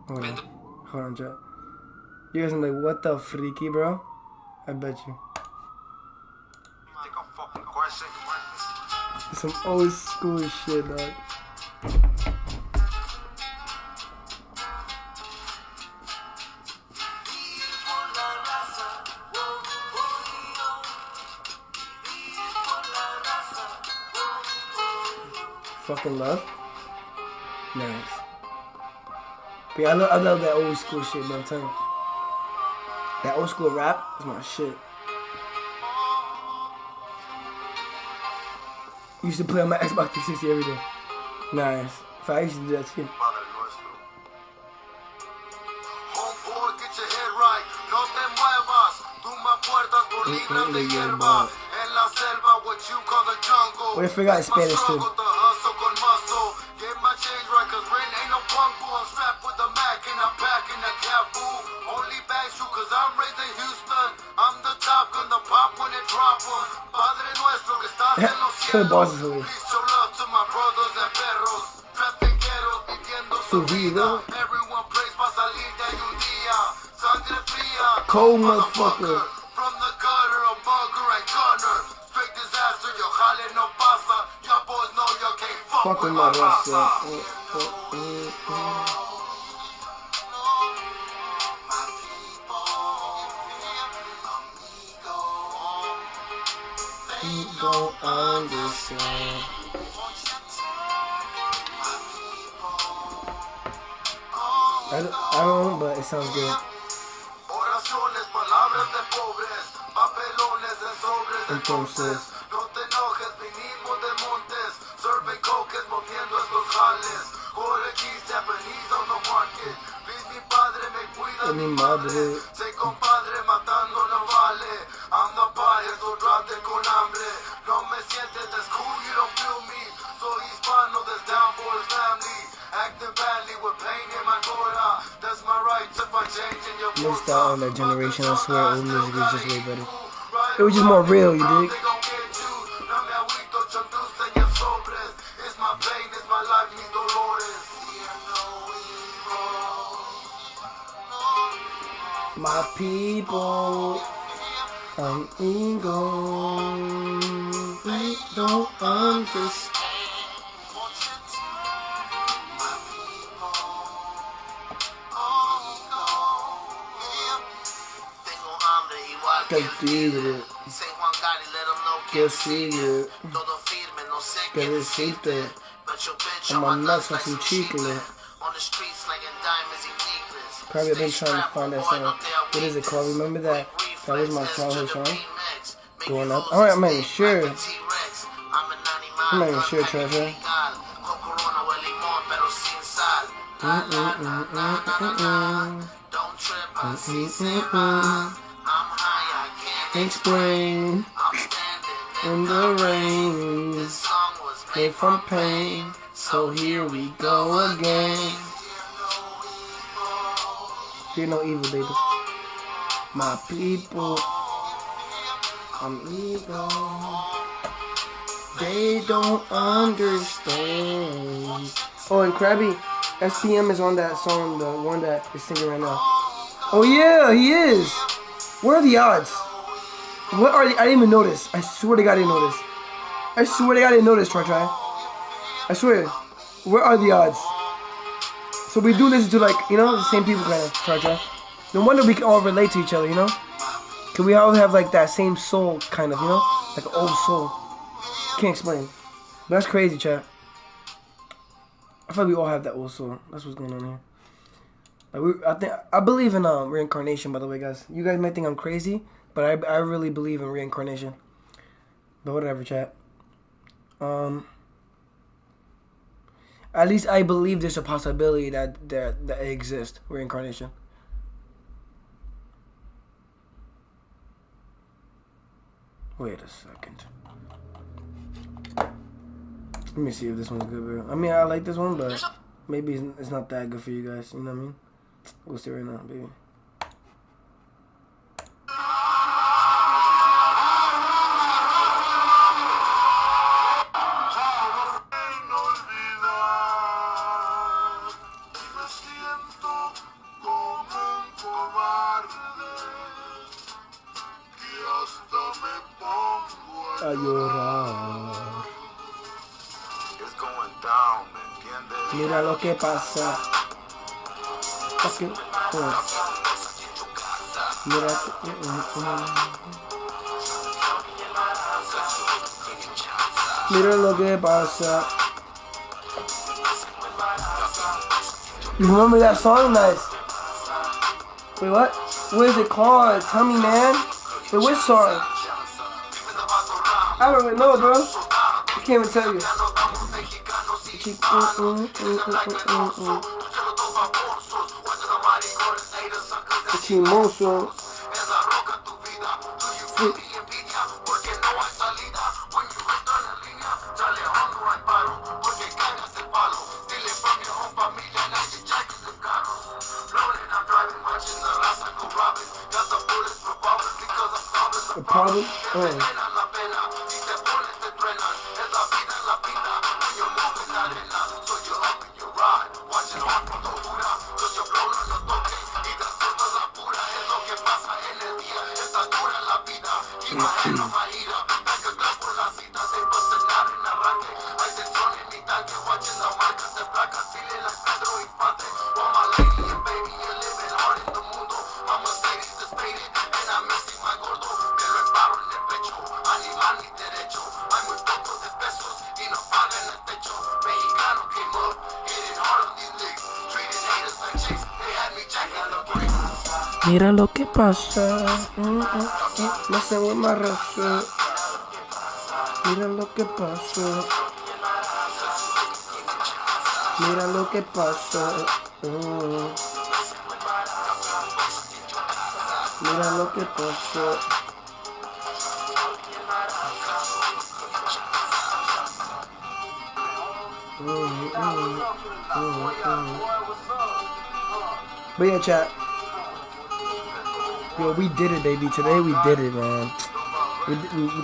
Hold on, chat. You guys gonna be like, what the freaky, bro? I bet you. Some old school shit, dog. Fucking love. Nice. But yeah, I love that old school shit, man. I'm telling you. That old school rap is my shit. Used to play on my Xbox 360 every day. Nice. I used to do that too. We forgot Spanish too. The boss is hilarious. Su vida. Cold motherfucker. From the gutter, a bugger and gunner. Straight disaster, yo jale no pasa. Y'all boys know y'all can't fuck with my raza. You don't understand. I don't know, but it sounds good. Entonces, no te enojes, vinimos de montes. Serving coques, moviendo estos jales. Jorge's Japanese on the market. Please, mi padre me cuida, mi madre. Say compadre, matando no vale. I'm the bias, so drop it con hambre. No me sientes, that's cool, you don't feel me. Soy hispano, that's down for his family. Acting badly with pain in my cora. That's my right if I change in your forza. Missed out on that generation, I swear old music is just way better. It was just more real, you dig? My people, amigo, they don't understand. pide. Que sigue. Que decirte. I'm a nuts on some chicle. Probably I've been trying to find that song. What is it called? Remember that? That was my childhood song. Growing up. Alright, I'm not even sure. I'm not even sure, Treasure. Explain in the rain, made from pain. So here we go again. Fear no evil, baby. My people, I'm evil. They don't understand. Oh, and Krabby, SPM is on that song, the one that is singing right now. Oh yeah, he is. What are the odds? What are the? I didn't even notice. I swear to God, I didn't notice. I swear to God, I didn't notice. Try. I swear. Where are the odds? So we do listen to, like, you know, the same people kind of. Try. No wonder we can all relate to each other, you know? Cause we all have like that same soul, kind of, you know, like an old soul. Can't explain. But that's crazy, chat. I feel like we all have that old soul. That's what's going on here. Like I believe in reincarnation. By the way, guys, you guys might think I'm crazy, but I really believe in reincarnation. But whatever, chat. At least I believe there's a possibility that it exists, reincarnation. Wait a second. Let me see if this one's good, bro. I mean, I like this one, but maybe it's not that good for you guys. You know what I mean? We'll see right now, baby. A llorar. Mira lo que pasa. Okay. Mira. Mira lo que pasa. You remember that song? Nice. Wait, what? What is it called? Tell me, man. Wait, which song? I don't really know, bro. I can't even tell you. Chimoso. A problem? Oh. Mira lo que pasa. Messing with my raza. Mira lo que pasa. Mira lo que pasa. Mira lo que pasa. But yeah, chat. Yo, we did it, baby. Today we did it, man. We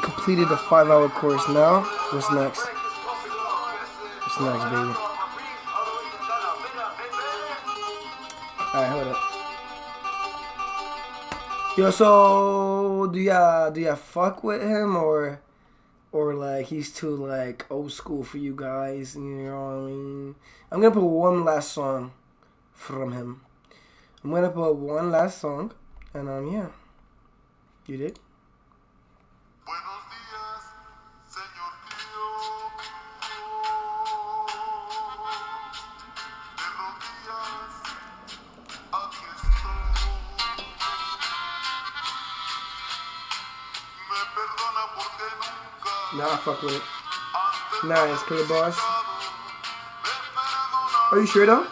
completed a 5-hour course. Now, what's next? What's next, baby? Alright, hold up. Yo, so do ya fuck with him or like he's too like old school for you guys? You know what I mean? I'm gonna put one last song from him. I'm gonna put one last song, and yeah, you did. Nah, I fuck with it. Nice, killer boss. Are you sure though?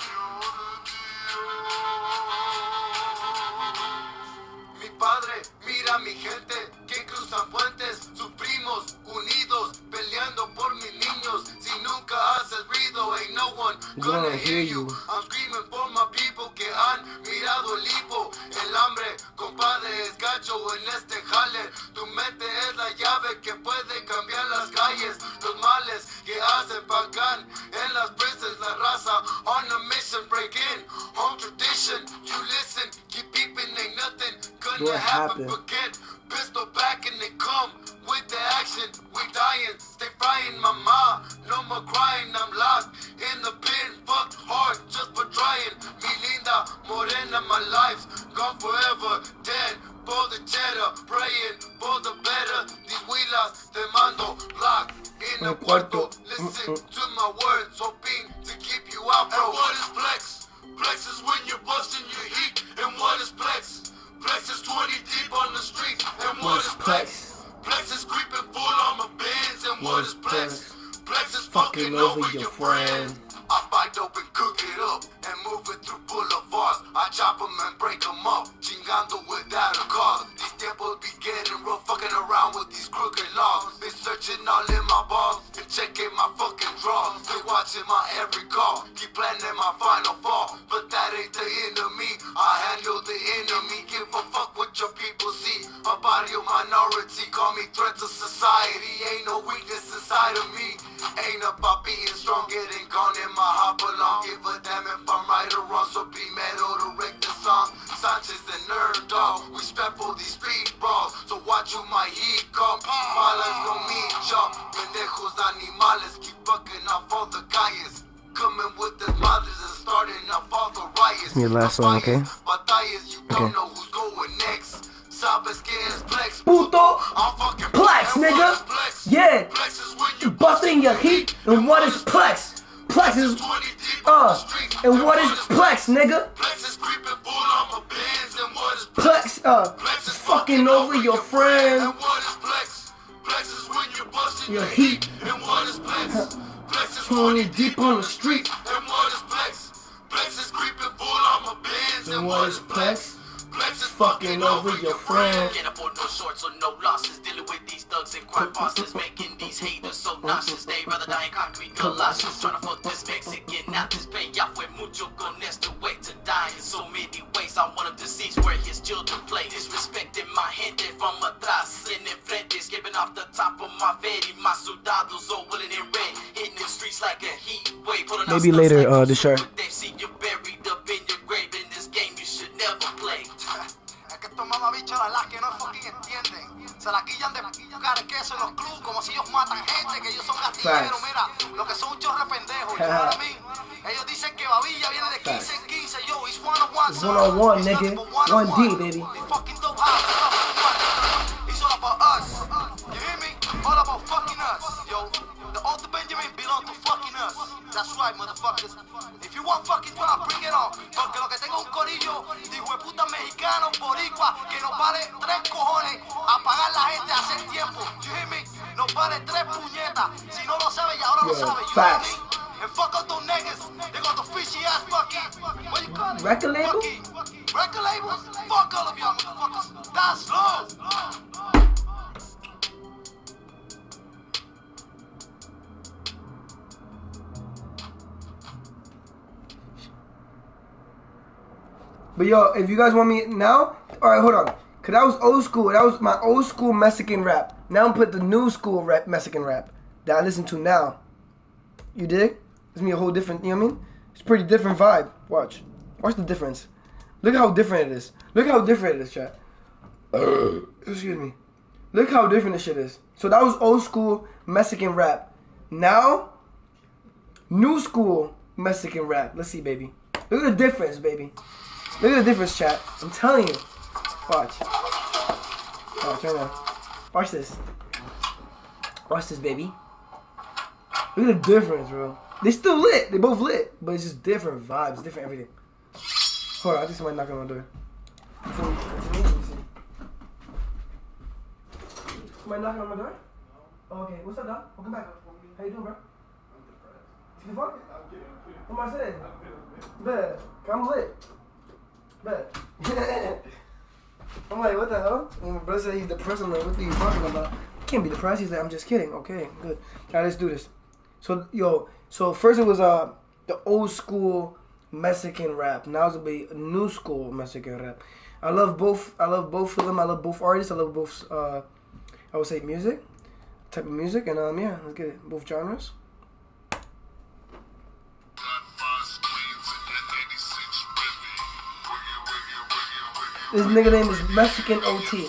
Mi padre, mira mi gente que cruzan puentes, sus primos unidos peleando por mis niños. Si nunca haces ruido, ain't no one gonna hear you. I'm screaming for my people que han mirado el hipo. El hambre, compadre, es gacho en este jale. Tu mente es la llave que puede cambiar las calles. Los males que hacen pagan en las prisons, la raza on a mission, break in. Home tradition, you listen, keep peeping, ain't nothing gonna happen. Forget, pistol back and they come with the action. We dying, stay frying, mama. No more crying, I'm locked in the pin. Fucked hard just for trying. Mi linda morena, my life's gone forever, dead for the cheddar, praying for the better. These huilas te mando locked in the cuarto. Listen to my words, hoping to keep you out, bro. And what is flex? Flex is when you're busting your heat. And what is flex? Flex is 20 deep on the street. And what is flex? Flex is creeping full on my bins. And what is flex? Flex is fucking over your friend. I bite dope and cook it up and move it through boulevards. I chop them and break them up, chingando without a cause. These tempos be getting rough, fucking around with these crooked laws. Been searching all in my balls and checking my fucking drawers. They watching my every call, keep planning my final fall. But that ain't the end of me, I handle the enemy. Give a fuck what your people see. A barrio minority, call me threat to society. Ain't no weakness inside of me. Ain't about being strong, getting gone in my hop along. Give a damn if I'm right or wrong, so be metal to wreck the song. Sanchez and Nerd Dog, we strap for these street brawls. So watch who my heat come. Balas no mean chop. Pendejos animales keep fucking off all the calles. Coming with the mothers and starting off all the riots. It's me last song, okay? Batallas, you don't know who's going next. Sabes que es Plex, Puto! Plex, nigga! Yeah! You busting your heat, and what is Plex? Plex is, and what is Plex, nigga? Plex, fucking over your friend. Your heat. 20 deep on the street. And what is Plex? Fucking over your friend. Can't afford no shorts or no losses. Dealing with these thugs and crime bosses, making these haters so nauseous. They rather die in concrete colossus. Trying to fuck this Mexican out. This payoff fue mucho con este way to die in so many ways. I'm one of the seats where his children play. Disrespecting my gente from atrás and in frente. Skipping off the top of my ferry. My soldados so willing and red. Hitting the streets like a heat wave. Maybe later, the shirt. They see you buried up in your grave. In this game you should never play. Es que estos mamabichos las que no fucking entienden. Se la quillan de queso en los clubs como si ellos matan gente, que ellos son gatilleros. Mira, lo que son un chorre pendejos. You know what I mean? Ellos dicen que Babilla viene de 15 en 15. Yo, it's 1-on-1. It's 1-on-1, nigga. 1D, baby. Fucking dope house. It's all about us. You hear me? All about fucking us. Yo, the old Benjamin belong to fucking us. That's right, motherfuckers. If you want fucking drop, bring it on. Porque lo que tengo un corillo de hijueputas mexicanos, boricuas, que nos vale 3 cojones apagar la gente hace tiempo. You hear me? Nos vale 3 puñetas. Si no lo sabe, ya ahora lo sabe. You hear me? And fuck up those niggas. They got the fishy ass fucking, what you call it? Record label? Record labels? Fuck all of y'all motherfuckers. That's low. But yo, if you guys want me now, alright, hold on. Cause that was old school. That was my old school Mexican rap. Now I'm put the new school rap, Mexican rap that I listen to now. You dig? It's me a whole different, you know what I mean? It's a pretty different vibe. Watch. Watch the difference. Look how different it is. Look how different it is, chat. Excuse me. Look how different this shit is. So that was old school Mexican rap. Now, new school Mexican rap. Let's see, baby. Look at the difference, baby. Look at the difference, chat. I'm telling you. Watch. Watch right now. Watch this. Watch this, baby. Look at the difference, bro. They still lit. They both lit. But it's just different vibes, different everything. Hold on, I think somebody knocking on my door. Somebody knocking on my door? Oh, okay. What's up, dog? Welcome back. How you doing, bro? The fuck? What am I saying? Bet. I'm lit. Bet. I'm like, what the hell? When my brother said he's depressed, I'm like, what are you talking about? Can't be depressed. He's like, I'm just kidding. Okay, good. Alright, let's do this. So, so first it was the old school Mexican rap. Now it's gonna be a new school Mexican rap. I love both of them. I love both artists. I love both I would say type of music, and yeah, let's get it. Both genres. This nigga name is Mexican OT.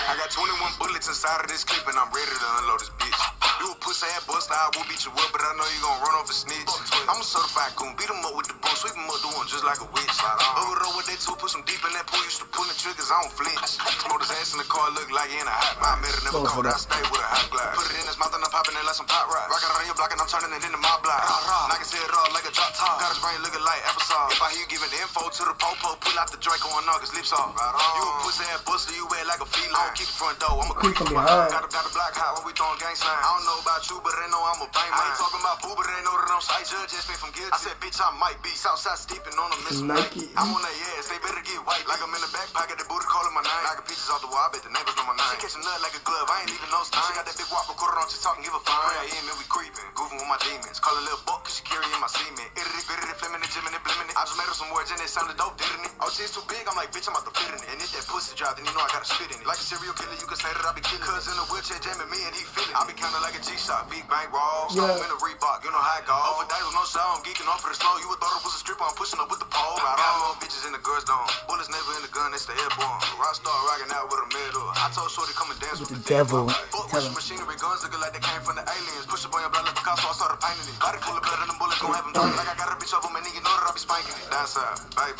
I got 21 bullets inside of this clip and I'm ready to unload this bitch. You a pussy ass buster, I will beat you up, but I know you gon' run off a snitch. I'm a certified goon, beat him up with the bone, sweep him up, do him just like a witch. Over there with that tool, put some deep in that pool, used to pulling triggers, I don't flinch. Smoke his ass in the car, look like he in a hot rod. I met her never cold, I stay with a hot glass. Put it in his mouth and I'm popping it like some pot rock. Rock it around your block and I'm turning it into my block. Knock his head off like a drop top. Got his brain looking like applesauce. If I hear you giving the info to the popo, pull out the Draco and knock his lips off. You a pussy ass buster, you wet like a feline. Keep the front door, I'm a creep from behind. Got a block hot when we throwing gang signs. I don't know about you, but they know I'm a bang man. I ain't talking about boo, but they know that I'm side judge. Just been from guilty. I said, bitch, I might be Southside steeping on a Miss Nike. I'm on their ass, they better get white. Like I'm in the back pocket, the booty calling my name. Knocking pictures off the wall, I bet the neighbors know my name. She catch a nut like a glove, I ain't leaving no stain. She got that big walk, recorder on, just talking, give a fine. Pray I hear me, we creeping, goofing with my demons. Call a little buck, cause she carrying my semen. Itty bitty, flimming it, jimming it, blimmin' it. I just made her some words and it sounded dope, didn't it? Oh, she's too big, I'm like, bitch, I'm about to fit in it. And if that pussy drop, then you know I gotta spit in it. Like a serial killer, you can say that I be killing. Cause in the wheelchair jamming me and he feeling. I be counting like a G-Shock, big bang raw. Stop in a Reebok, you know how it go. Overdays with no show, I'm geeking off for the snow. You would thought it was a stripper, I'm pushing up with the pole. I got more bitches in the girls dome. Bullets never in the gun, it's the airborne. Rockstar rocking out with a medal. I told Shorty come and dance with the devil. Fuck with machinery guns looking like they came from the aliens. Push up on your blood like Picasso, I started painting it. Body full of blood and them bullets gon' have them done. Like I got a bitch over my knee, you know that I be spanking it. Down south, bye.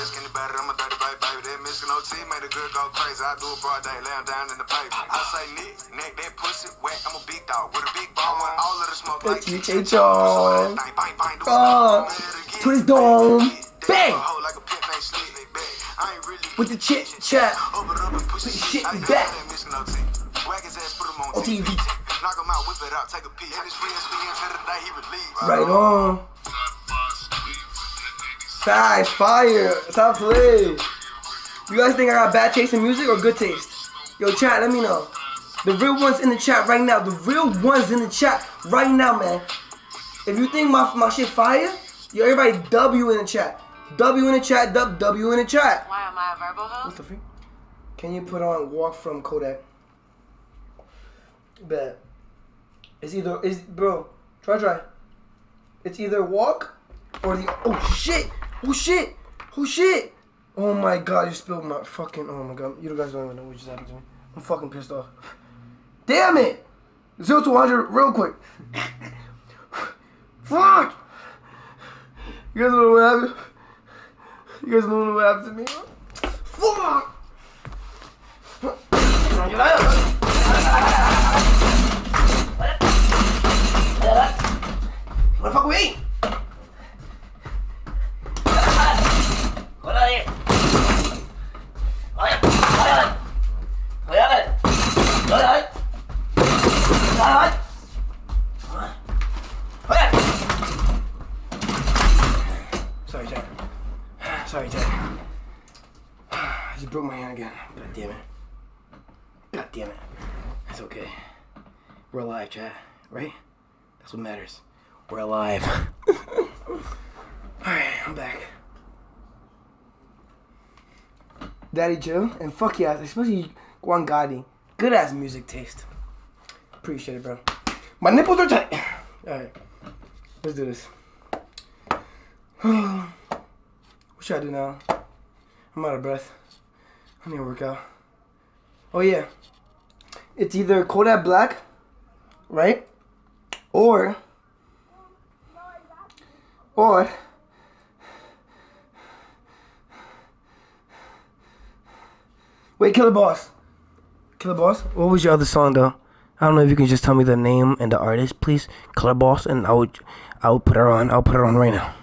Skinny batter, I'm a dirty baby. That Mexican OT made a good go crazy. I do a broad day, lay him down in the paper. I say neck, that pussy wet. I'm a big dog with a big ball. Want all of the smoke like John. Twist dome. Bang! With the chit chat. Put the shit in back. On TV. Right on. Guys, fire. Stop playing. You guys think I got bad taste in music or good taste? Yo, chat, let me know. The real ones in the chat right now. The real ones in the chat right now, man. If you think my shit fire, yo, everybody W in the chat. W in the chat, W in the chat. Why am I a verbal host? What's the freak? Can you put on Walk from Kodak? Bet. Bro, try. It's either Walk or the, oh shit. Oh my god, you spilled my fucking, oh my god. You guys don't even know what just happened to me. I'm fucking pissed off. Damn it! 0 to 100 real quick. Fuck! You guys know what happened? You guys know what happened to me? Fuck! What the fuck we eat? Sorry, Dad. I just broke my hand again. God damn it. That's okay. We're alive, Chad. Right? That's what matters. We're alive. Alright, I'm back. Daddy Joe, and fuck yeah, especially Juan Gotti. Good ass music taste. Appreciate it, bro. My nipples are tight. Alright, let's do this. What should I do now? I'm out of breath. I need to work out. Oh yeah. It's either Kodak Black, right? Or wait, Killer Boss. What was your other song though? I don't know if you can just tell me the name and the artist, please. Killer Boss, and I would put her on. I'll put her on right now.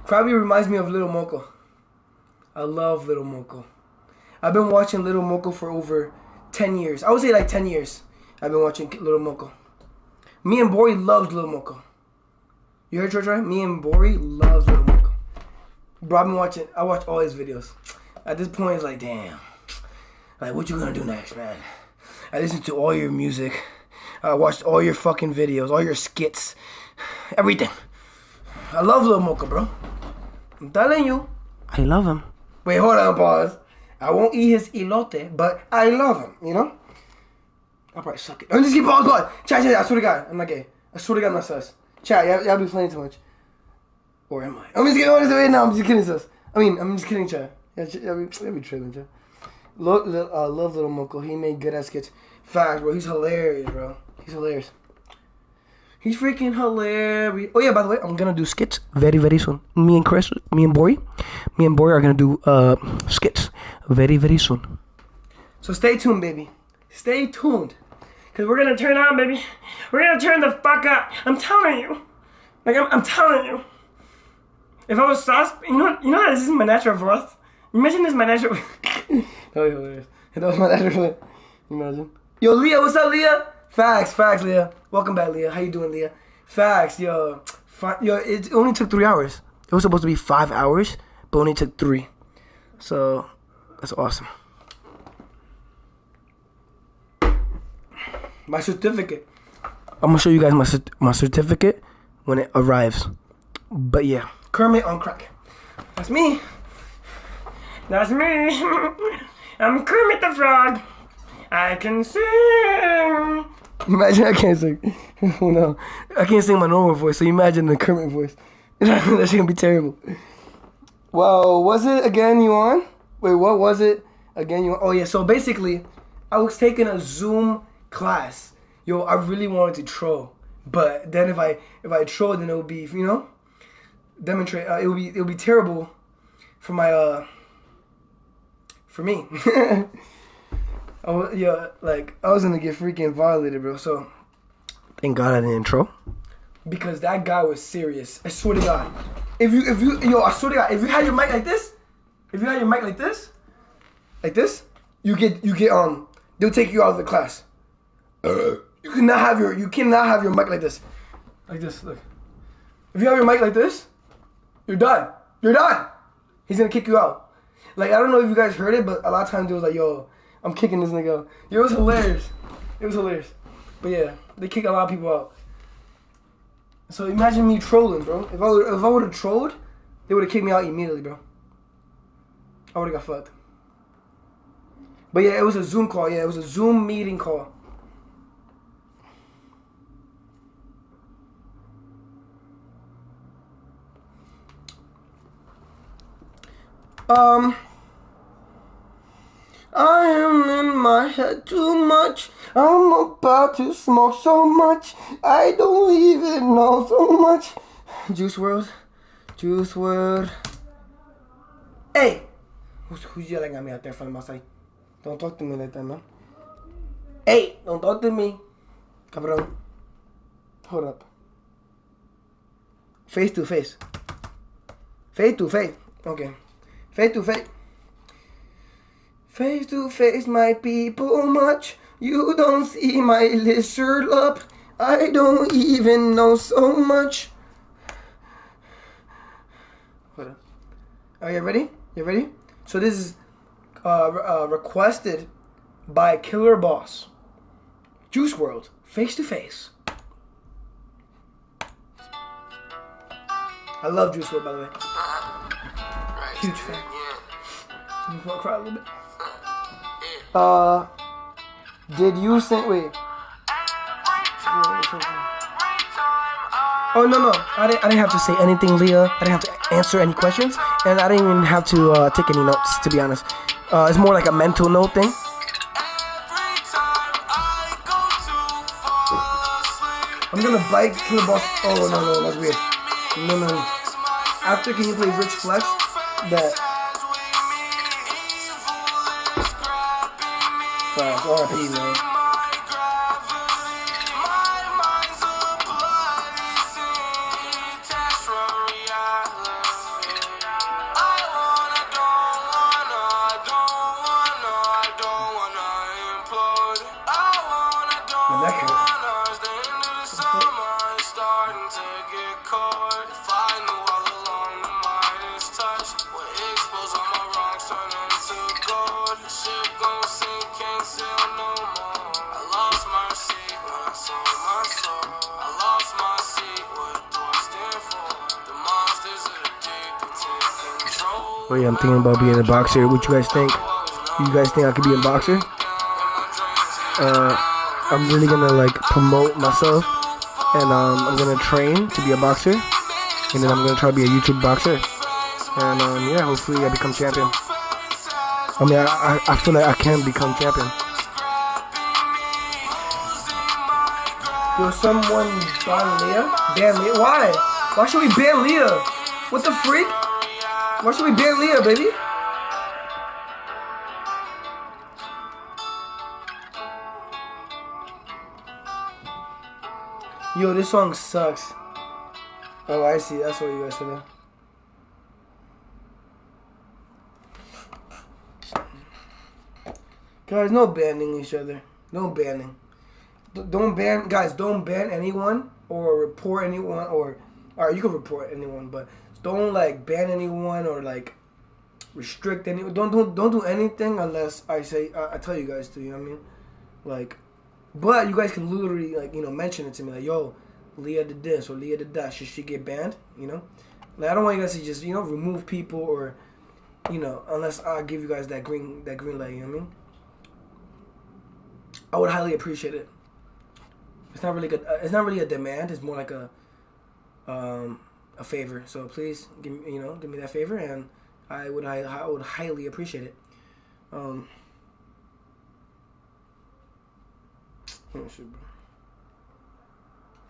Krabby reminds me of Little Moco. I love Little Moco. I've been watching Little Moco for over 10 years. I would say like 10 years. I've been watching Little Moco. Me and Bori loves Little Moco. You heard George, right? Me and Bori loves Little Moco. Bro, I watch all his videos. At this point, it's like, damn. Like, what you gonna do next, man? I listened to all your music. I watched all your fucking videos, all your skits. Everything. I love Little Moco, bro. I'm telling you. I love him. Wait, hold on, pause. I won't eat his elote, but I love him, you know? I'll probably suck it. I'm just keep pause. Chat, I swear to God, I'm not gay. I swear to God, I'm not sus. Chat, y'all be playing too much. Or am I? I'm just kidding. No, I'm just kidding, sus. I'm just kidding, chat. Y'all be trailing, chat. Love Little Moco. He made good ass skits. Facts, bro. He's hilarious, bro. He's hilarious. He's freaking hilarious. Oh yeah, by the way, I'm gonna do skits very, very soon. Me and Bori are gonna do skits very, very soon. So stay tuned, baby. Stay tuned. Cause we're gonna turn on, baby. We're gonna turn the fuck up. I'm telling you. Like I'm telling you. If I was sauce, you know how this is my natural voice? Imagine this is my natural. That was hilarious. That was my natural. Imagine. Yo, Leah, what's up, Leah? Facts, Leah. Welcome back, Leah. How you doing, Leah? Facts, yo. It only took 3 hours. It was supposed to be 5 hours, but only took 3. So, that's awesome. My certificate. I'm gonna show you guys my certificate when it arrives. But yeah, Kermit on crack. That's me. That's me. I'm Kermit the Frog. I can sing. Imagine I can't sing. Oh no, I can't sing my normal voice. So imagine the Kermit voice. That's gonna be terrible. Well, was it again you on? Wait, what was it again you on? Oh yeah. So basically, I was taking a Zoom class. Yo, I really wanted to troll, but then if I troll, then it would be demonstrate. It would be terrible for my for me. I was gonna get freaking violated, bro. So thank God I didn't troll, because that guy was serious. I swear to God. I swear to God, if you had your mic like this, you get they'll take you out of the class. You cannot have your mic like this. Like this, look. If you have your mic like this, you're done. He's gonna kick you out. Like, I don't know if you guys heard it, but a lot of times it was like, yo, I'm kicking this nigga out. It was hilarious. But yeah, they kick a lot of people out. So imagine me trolling, bro. If I would have trolled, they would have kicked me out immediately, bro. I would have got fucked. But yeah, it was a Zoom call. Yeah, it was a Zoom meeting call. I am in my head too much. I'm about to smoke so much. I don't even know so much. Juice WRLD. Hey! Who's yelling at me out there from outside? Don't talk to me like that, man. Hey! Don't talk to me. Cabron. Hold up. Face to face. Okay. Face to face, my people much. You don't see my lizard up. I don't even know so much. Hold on. Are you ready? So this is requested by Killer Boss. Juice WRLD, face to face. I love Juice WRLD, by the way. Huge fan. I'm gonna cry a little bit. Did you send? Wait. Oh no! I didn't have to say anything, Leah. I didn't have to answer any questions, and I didn't even have to take any notes. To be honest, it's more like a mental note thing. I'm gonna bite Killer Boss. Oh no, that's weird. No. After, can you play Rich Flex? That. RIP, man. Oh yeah, I'm thinking about being a boxer. What you guys think? You guys think I could be a boxer? I'm really gonna like promote myself, and I'm gonna train to be a boxer, and then I'm gonna try to be a YouTube boxer, and yeah, hopefully I become champion. I mean, I feel like I can become champion. Yo, someone ban Leah? Ban Leah? Why? Why should we ban Leah? What the freak? Why should we ban Leah, baby? Yo, this song sucks. Oh, I see. That's what you guys said. Guys, no banning each other. No banning. Don't ban, guys. Don't ban anyone or report anyone, or you can report anyone, but don't like ban anyone or like restrict anyone. Don't do anything unless I say I tell you guys to. You know what I mean? Like, but you guys can literally like mention it to me like, yo, Leah did this or Leah did that. Should she get banned? You know, like I don't want you guys to just remove people or unless I give you guys that green light. You know what I mean? I would highly appreciate it. It's not really good. It's not really a demand. It's more like a favor. So please give me that favor, and I would highly appreciate it. Oh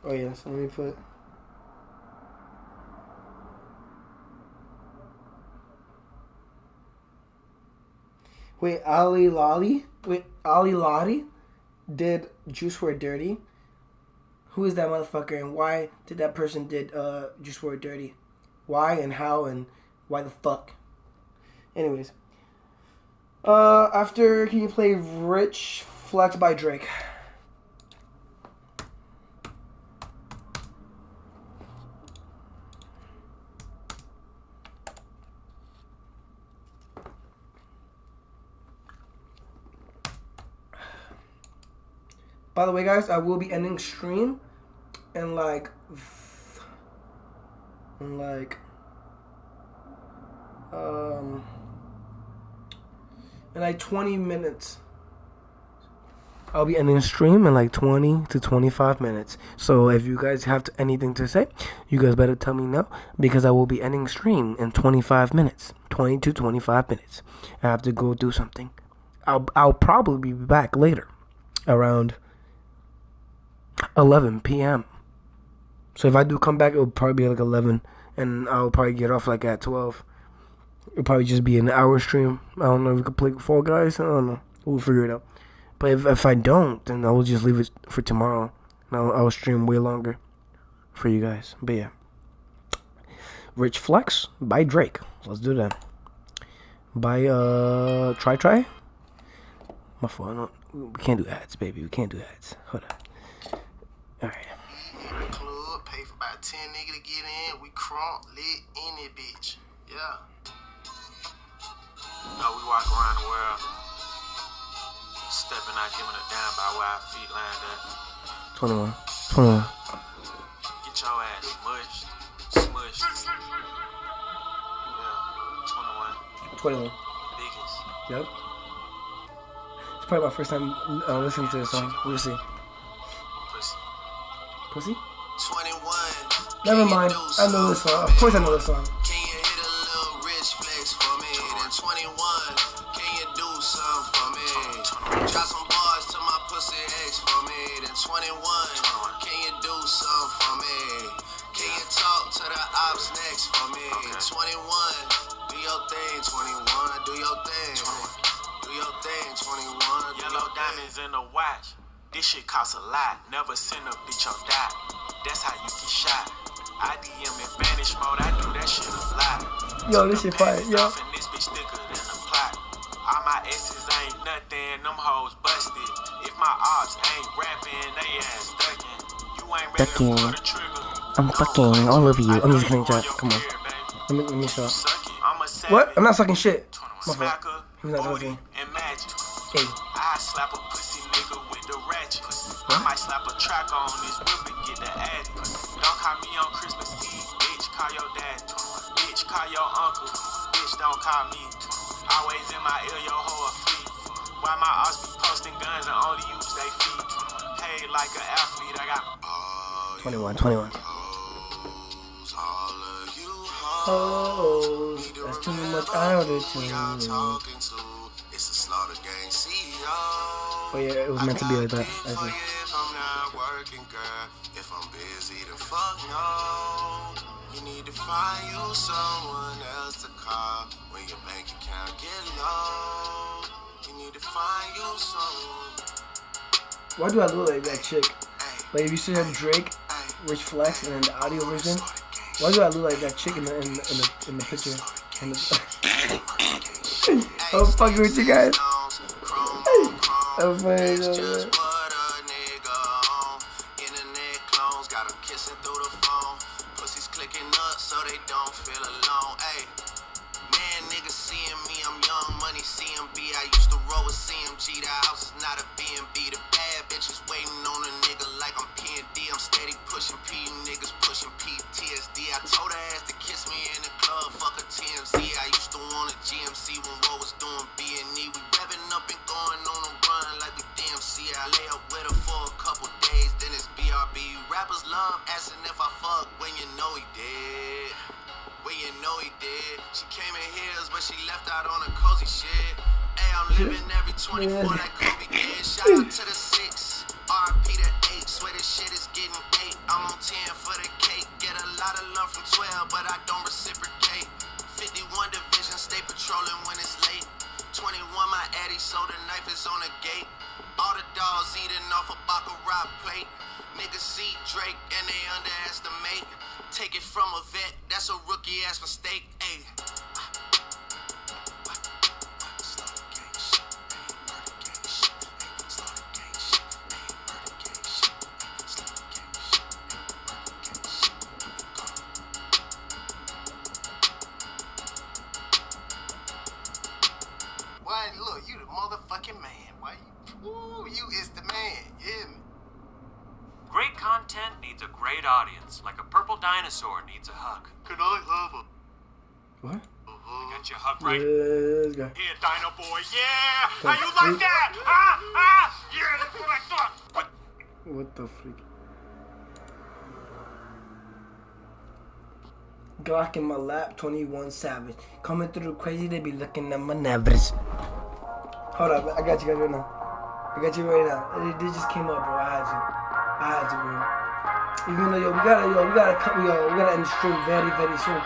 yeah. So let me put. Wait, Ali Lottie did Juice WRLD dirty. Who is that motherfucker, and why did that person did Juice WRLD dirty? Why and how and why the fuck? Anyways, after can you play Rich Flex by Drake? By the way, guys, I will be ending stream in like 20 minutes. I'll be ending the stream in like 20 to 25 minutes. So if you guys have anything to say, you guys better tell me no, because I will be ending stream in 25 minutes. 20 to 25 minutes. I have to go do something. I'll probably be back later around 11 p.m. So if I do come back, it'll probably be like 11, and I'll probably get off like at 12. It'll probably just be an hour stream. I don't know if we could play Fall Guys. I don't know. We'll figure it out. But if I don't, then I will just leave it for tomorrow. And I'll stream way longer for you guys. But yeah. Rich Flex by Drake. Let's do that. By Try. My fault. We can't do ads, baby. We can't do ads. Hold on. Alright. Club, pay for about 10 niggas to get in. We crunk, lit in it, bitch. Yeah. No, we walk around the world, stepping out, giving a damn by where our feet land at. 21. Get your ass smushed. Yeah, 21. Biggest. Yep. It's probably my first time listening to this song. We'll see. Pussy? 21. Never mind. I know this song. Of course I know this song. Can you hit a little rich flex for me? Then 21. Can you do something for me? Drop some bars to my pussy ex for me. Then 21. Can you do something for me? Can you talk to the ops next for me? 21. Do your thing, 21. Do your thing. Do your thing, 21. Yellow diamonds in the watch. This shit costs a lot. Never send a bitch or die. That's how you get shot. I DM in Spanish mode. I do that shit a lot. Yo, this shit fire. Yo. And this bitch thicker than a plot. All my exes ain't nothing. Them hoes busted. If my ops ain't rapping, they ass ducking. You ain't ready for the trigger. I'm fucking all over you. I'm just kidding, chat. Come on. Let me stop. What? I'm not sucking shit. My fault. He's not sucking. Hey. I slap a pussy nigga with the ratchet. I might slap a track on this whip and get the addy. Don't call me on Christmas Eve, bitch. Call your dad. Bitch, call your uncle. Bitch, bitch don't call me. Always in my ear, yo hoe a fleet. Why my ops be posting guns and only use they feet? Paid like an athlete, I got 21. Oh, that's too much auto-tune. It's a slaughter gang CEO. Oh yeah, it was meant to be like that. I see. If I'm not working, girl, if I'm busy, then fuck no. You need to find you someone else to call when your bank account get low. You need to find you someone. Why do I look like that chick? Like if you see have Drake, Rich Flex, and then the audio version, why do I look like that chick in the picture? I'm fucking with you guys. I'm fucking with you guys. Clicking up so they don't feel alone. Ayy, man, niggas seeing me, I'm young money, CMB. I used to roll with CMG. The house is not a B&B. The bad bitches waiting on a nigga like I'm P&D. I'm steady pushing P, niggas pushing PTSD. I told her ass to kiss me in the club, fuck a TMZ. I used to want a GMC when Ro was doing B&E. We revving up and going on a run like we DMC. I lay up with her for a couple days, then it's BRB. Rappers love asking if I fuck when you know he did. When you know he did. She came in heels, but she left out on a cozy shit. Hey, I'm living every 24 like Kobe did. Shout out to the 6, RP to 8. Swear this shit is getting 8. I'm on 10 for the cake. Get a lot of love from 12, but I don't reciprocate. 51 division, stay patrolling when it's late. 21 my addy, so the knife is on the gate. All the dogs eating off a baccarat plate. Niggas see Drake and they underestimate. Take it from a vet, that's a rookie ass mistake. Ayy. Why, look, you the motherfucking man. Why you? Ooh, you is the man. Yeah. Great content needs a great audience, like a purple dinosaur needs a hug. Can I have a? What? I got your hug right Let's go. here, Dino Boy. Yeah! How you like that? Ah! Yeah, that's what I thought. What the freak? Glock in my lap, 21 Savage. Coming through crazy, they be looking at my navras. Hold up, I got you guys right now. I got you right now. It just came up, bro. I had to, bro. Even though, we gotta end the stream very, very soon.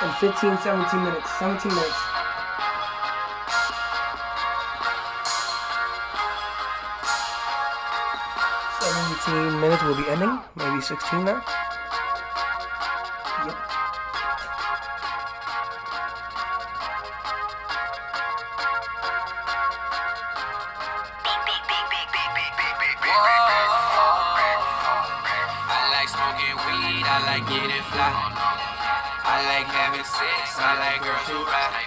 In 15, 17 minutes. 17 minutes. Will be ending. Maybe 16 now. Yep. I like smoking weed, I like getting fly. I like having sex, I like girls who ride.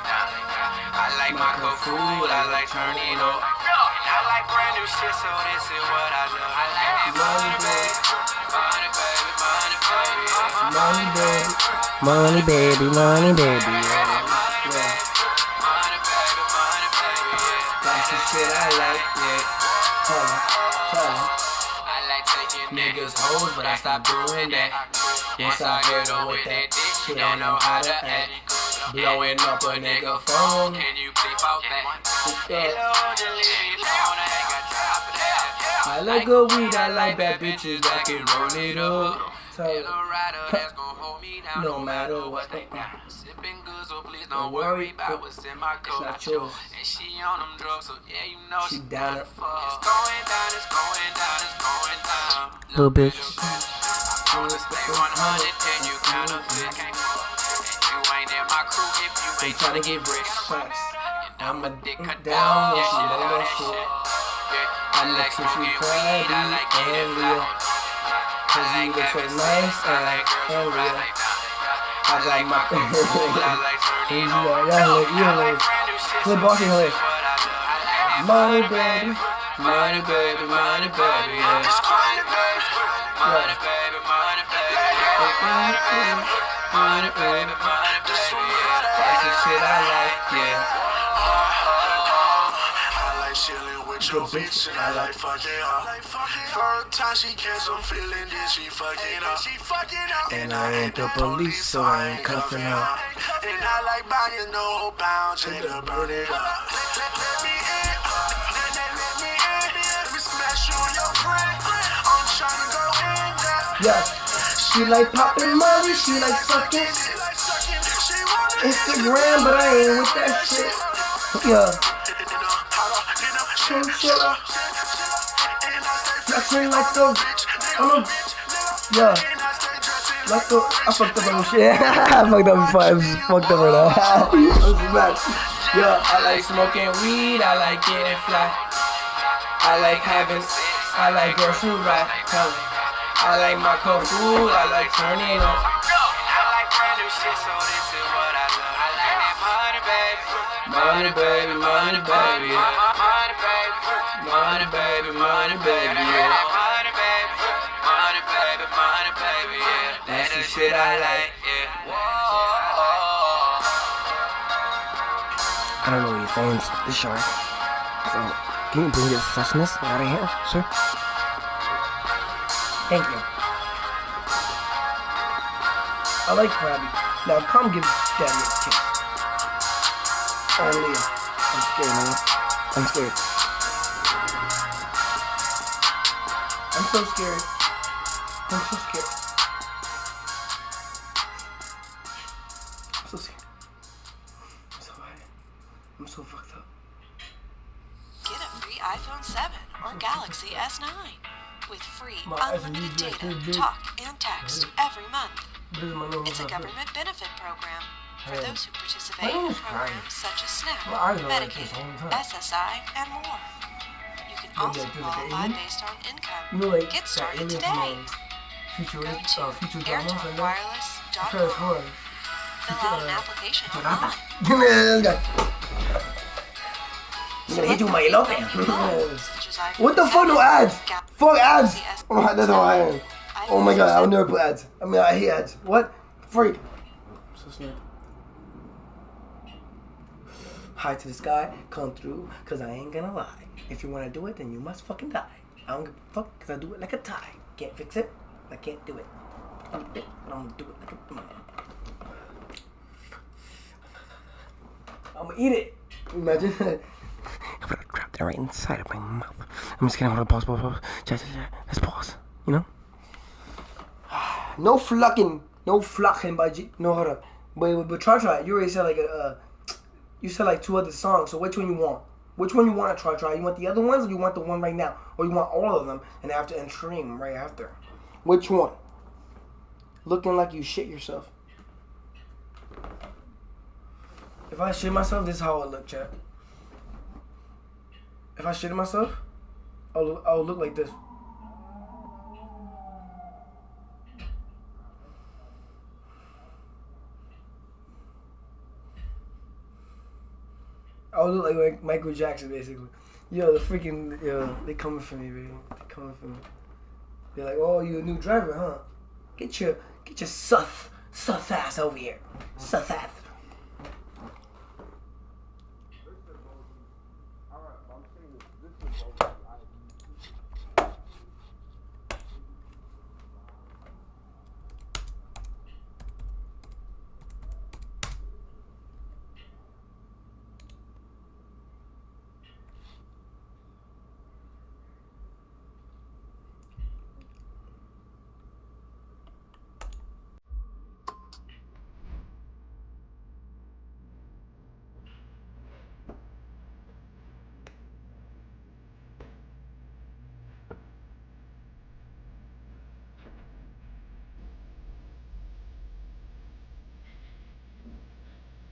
I like my food, I like turning up. I like brand new shit, so this is what I love. I like money, baby. Money, baby, money, baby. Money, baby. Money, baby, money, baby. Yeah. That's the shit I like, yeah. Tell me. I like taking niggas hoes, but I stopped doing that. Once I get on with that dick, she don't know how to act. Blowing up a nigga phone, can you please fall back? I like good weed, I like bad bitches that can roll it up. So, no matter what. Sipping good, so please don't worry about what's in my cup. It's not yours. And she on them drugs, so yeah, you know She down it. It's going down, it's going down, it's going down. Little bitch. I wanna stay 100, then you counterfeit. You ain't in my crew if you ain't tryna get rich. I'ma dick her down, yeah, she know that shit. Yeah, I like smoking weed, I like getting fly. Cause you look so nice and real. I like my Clip bossy hilarious. Money baby, money baby, money baby, yeah. Money baby, money baby, money baby, money baby, money baby, money baby, yeah. shit I like, yeah. I like chilling with your bitch and I like fucking up. First time she gets some feeling, then she fucking up. And I ain't the police, so I ain't cuffing her. And I like buying no bounce and to burn it up. Let me in, let me in. Let me smash you and your friend. I'm trying to go in, Yeah. She like popping money, she like sucking Instagram, but I ain't with that shit. Yeah. Chinchilla. Flexing like the, yeah. Like the, I fucked up on shit. I fucked up before I fucked up right now. Yeah, I like smoking weed, I like getting fly. I like having sex, I like girls who ride. I like my cold food, I like turning up. I like brand new shit, so this is what I love. I like that money, baby. Money, baby, money, baby, yeah. Money, baby. Money, baby, money, baby, yeah. Money, baby. Money, baby, money, baby, yeah. That's the shit I like, yeah. I don't know what your phone's this short. So, can you bring this suchness out of here, sir? Thank you. I like Krabby. Now, come give Daddy a kiss. Oh, Leah. I'm scared, man. I'm scared. I'm so scared. I'm so scared. I'm so scared. I'm so high. I'm so fucked up. Get a free iPhone 7 or Galaxy S9 with free unlimited data, talk, and text every month. It's a government benefit program for those who participate in programs such as SNAP, Medicaid, SSI, and more. You can also qualify based on income. Get started today. Go to airtalkwireless.com. Fill out an application online. I'm gonna hit you with my elote. What the fuck? No ads. Fuck ads. Oh, that's how I am. Oh my god, I'll never put ads. I mean, I hate ads. What? Freak. I'm so scared. High to the sky, come through, cause I ain't gonna lie. If you wanna do it, then you must fucking die. I don't give a fuck, cause I do it like a tie. Can't fix it. I can't do it. I'm gonna do it like a. I'm gonna eat it. Imagine. I'm gonna trap that right inside of my mouth. I'm just gonna hold on, pause. Let's pause. You know? No flocking by G. No, hold up. But try. You already said like you said like 2 other songs. So which one you want? Which one you want to try? You want the other ones, or you want the one right now, or you want all of them and after and stream right after? Which one? Looking like you shit yourself. If I shit myself, this is how I look, chat. If I shit myself, I'll look like this. I'll look like Michael Jackson, basically. Yo, the freaking, they coming for me, baby. They coming for me. They're like, oh, you a new driver, huh? Get your suth ass over here. Suth ass.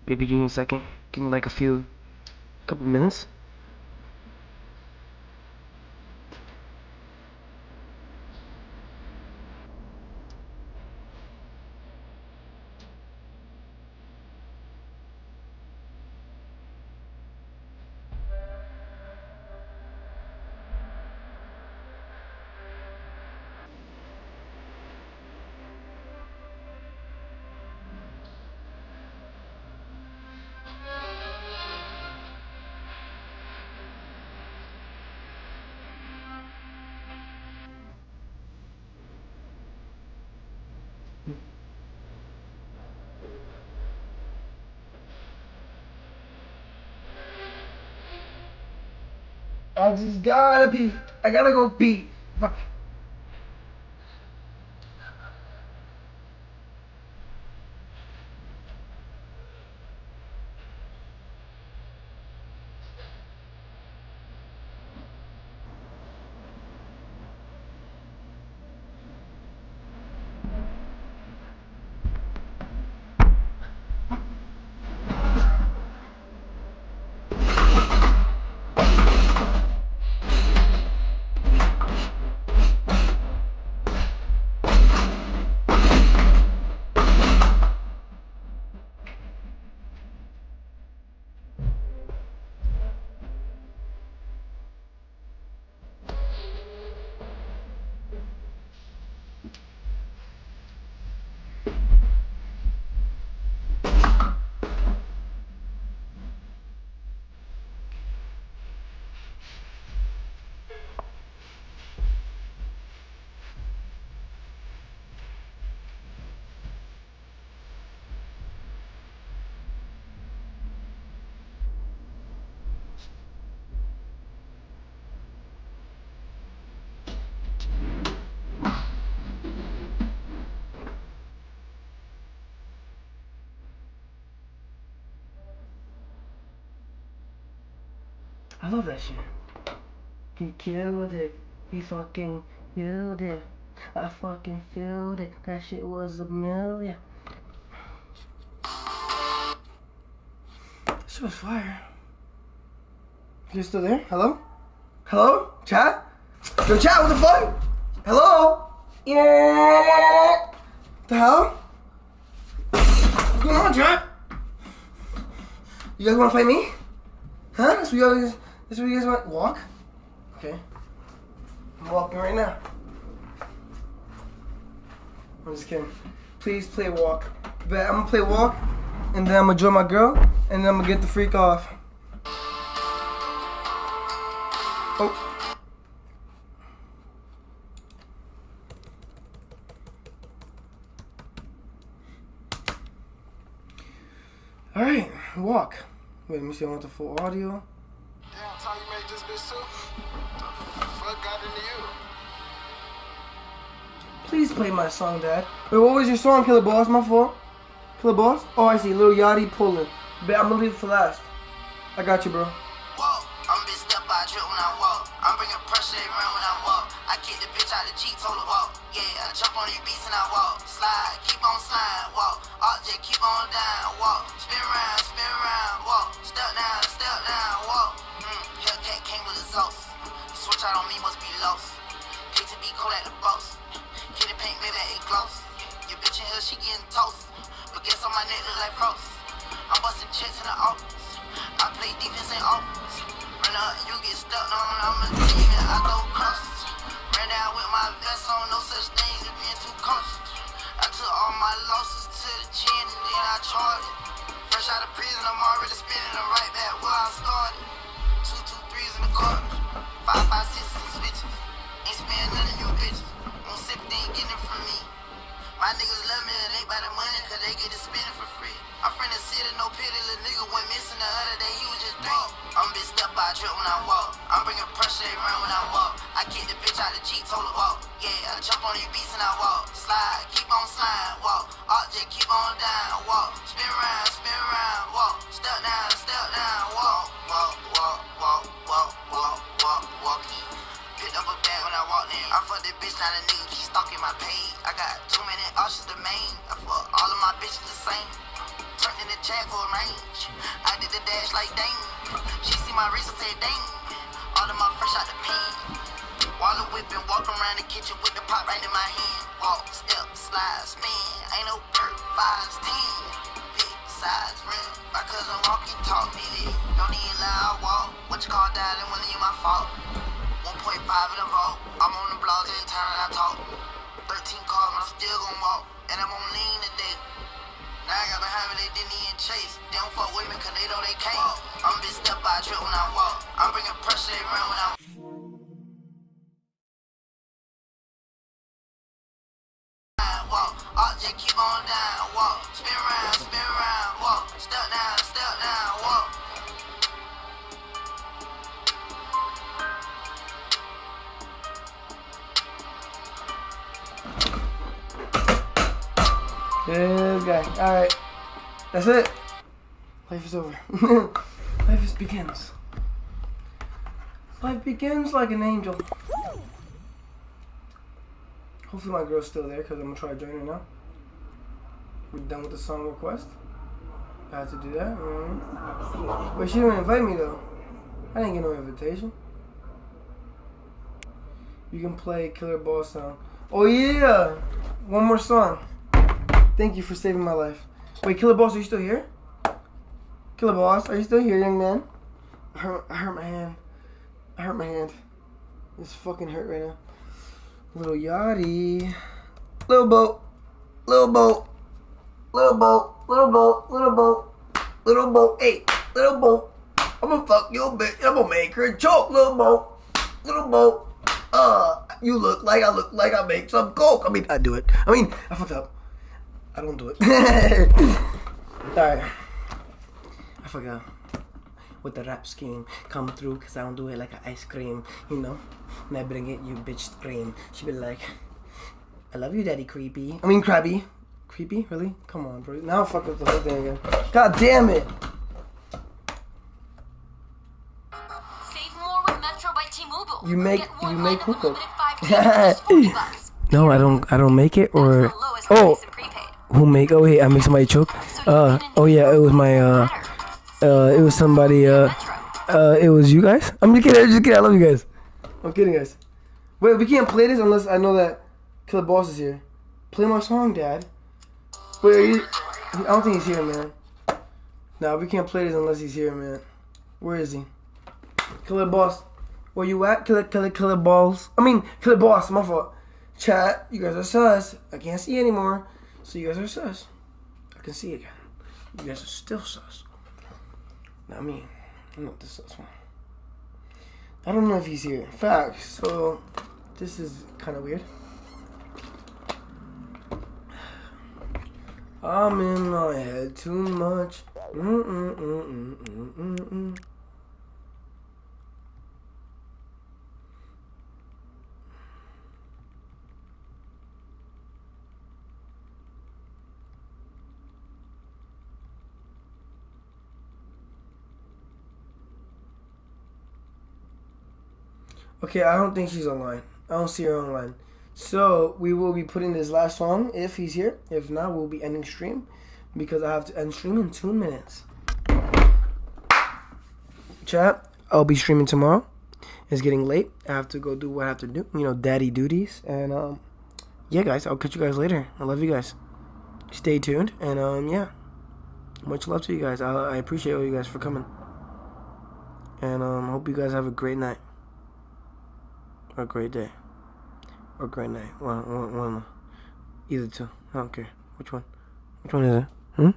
Baby, give me a second. Give me like couple minutes. I just gotta pee. I gotta go pee. Fuck. I love that shit. He killed it. He fucking killed it. I fucking filled it. That shit was a million. This was fire. You still there? Hello? Hello? Chat? Yo, chat, what the fuck? Hello? Yeah. The hell? What's going on, chat? You guys wanna fight me? Huh? That's what you guys want? Walk? Okay. I'm walking right now. I'm just kidding. Please play walk. But I'm gonna play walk, and then I'm gonna join my girl, and then I'm gonna get the freak off. Oh. Alright, walk. Wait, let me see, I want the full audio. Damn, how you made this bitch too? What got into you? Please play my song, Dad. Wait, what was your song, Killer Boss? My fault. Killer Boss? Oh, I see. Lil Yachty pulling. But I'm gonna leave it for last. I got you, bro. Walk. I'm bitched up by a drip when I walk. I'm bringing pressure around when I walk. I kick the bitch out the Jeep, told her walk. Yeah, I jump on these beats and I walk. Slide, keep on sliding, walk. Object, keep on down, walk. Spin around, walk. Step down, walk. Hellcat came with a sauce. Switch out on me must be lost. Pay to be cold at the boss. Get the paint, maybe it gloss. Your bitch in here, she getting toast. But guess on my neck look like pros. I'm busting checks in the office. I play defense in office. Run up, you get stuck on. I'm a demon, I go crosses. Ran down with my vest on, no such thing as being too cautious. I took all my losses to the chin and then I charged it. Fresh out of prison, I'm already spinning it right back where I started. 2 2 3s in the corners. 5 5 6s and switches. Ain't spending none of you bitches. Won't sip, they ain't getting it from me. My niggas love me, it ain't by the money, cause they get to spend it for free. I'm from the city, no pity, little nigga went missing the other day, he was just 3. I'm bitched up by a drip when I walk. I'm bringing pressure around when I walk. I kick the bitch out the Jeep, told her walk. Yeah, I jump on these beats and I walk. Slide, keep on sliding, walk. Object, keep on down, walk. Spin around, walk. Step down, walk. Walk. Picked up a bag when I walked in. I fucked that bitch, not a nigga, she stalking my page. I got too many options to main. I fuck all of my bitches the same. Turned in the chat for a range. I did the dash like dang. She see my wrist and said dang. All of my fresh out the pen. While I'm whipping, walk around the kitchen with the pot right in my hand. Walk, step, slide, spin. Ain't no dirt, 5s, 10. Big size rim. My cousin walking, talk me lit. Don't need loud walk. What you call that? It wasn't even my fault. 1.5 in the vault. I'm on the blogs every time I talk. 13 cars, but I'm still gon' walk. And I'm on lean today. Now I got behind me, they didn't even chase. They don't fuck with me cause they know they can't. I'm bitched up by a trip when I walk. I'm bringing pressure around when I walk. Object, keep on down, walk. Spin around, walk. Step down, walk. This guy. Alright. That's it. Life is over. Life begins. Life begins like an angel. Hopefully my girl's still there because I'm going to try to join her now. We're done with the song request. I had to do that. Wait, she didn't invite me though. I didn't get no invitation. You can play Killer Boss song. Oh yeah! One more song. Thank you for saving my life. Wait, Killer Boss, are you still here? Killer Boss, are you still here, young man? I hurt my hand. I hurt my hand. It's fucking hurt right now. Little Yachty. Little boat. Little boat. Little boat. Little boat. Little boat. Little boat. Hey, little boat. I'm gonna fuck your bitch. I'm gonna make her choke. Little boat. Little boat. You look like I make some coke. I mean, I do it. I mean, I fucked up. I don't do it. Alright. I forgot. With the rap scheme come through because I don't do it like an ice cream, you know. And I bring it, you bitch scream. She be like, I love you, daddy creepy. I mean, crabby. Creepy? Really? Come on, bro. Now I fuck up the whole thing again. God damn it. Save more with Metro by T-Mobile. You make hookah. No, I don't make it or who make wait, I make somebody choke. Oh yeah, it was my it was somebody it was you guys? I'm just kidding, I love you guys. I'm kidding, guys. Wait, we can't play this unless I know that Killer Boss is here. Play my song, Dad. Wait, are you, I don't think he's here, man. Nah, we can't play this unless he's here, man. Where is he? Killer Boss. Where you at? Killer Balls. I mean, Killer Boss, my fault. Chat, you guys are sus. I can't see anymore. So you guys are sus. I can see again. You guys are still sus. Not me. I'm not the sus one. I don't know if he's here. Facts. So, this is kind of weird. I'm in my head too much. Okay, I don't think she's online. I don't see her online. So, we will be putting this last song if he's here. If not, we'll be ending stream because I have to end stream in 2 minutes. Chat, I'll be streaming tomorrow. It's getting late. I have to go do what I have to do. You know, daddy duties. And, yeah, guys, I'll catch you guys later. I love you guys. Stay tuned. And, yeah. Much love to you guys. I appreciate all you guys for coming. And, hope you guys have a great night. Or a great day. Or a great night. One. Either two. I don't care. Which one? Which one is it?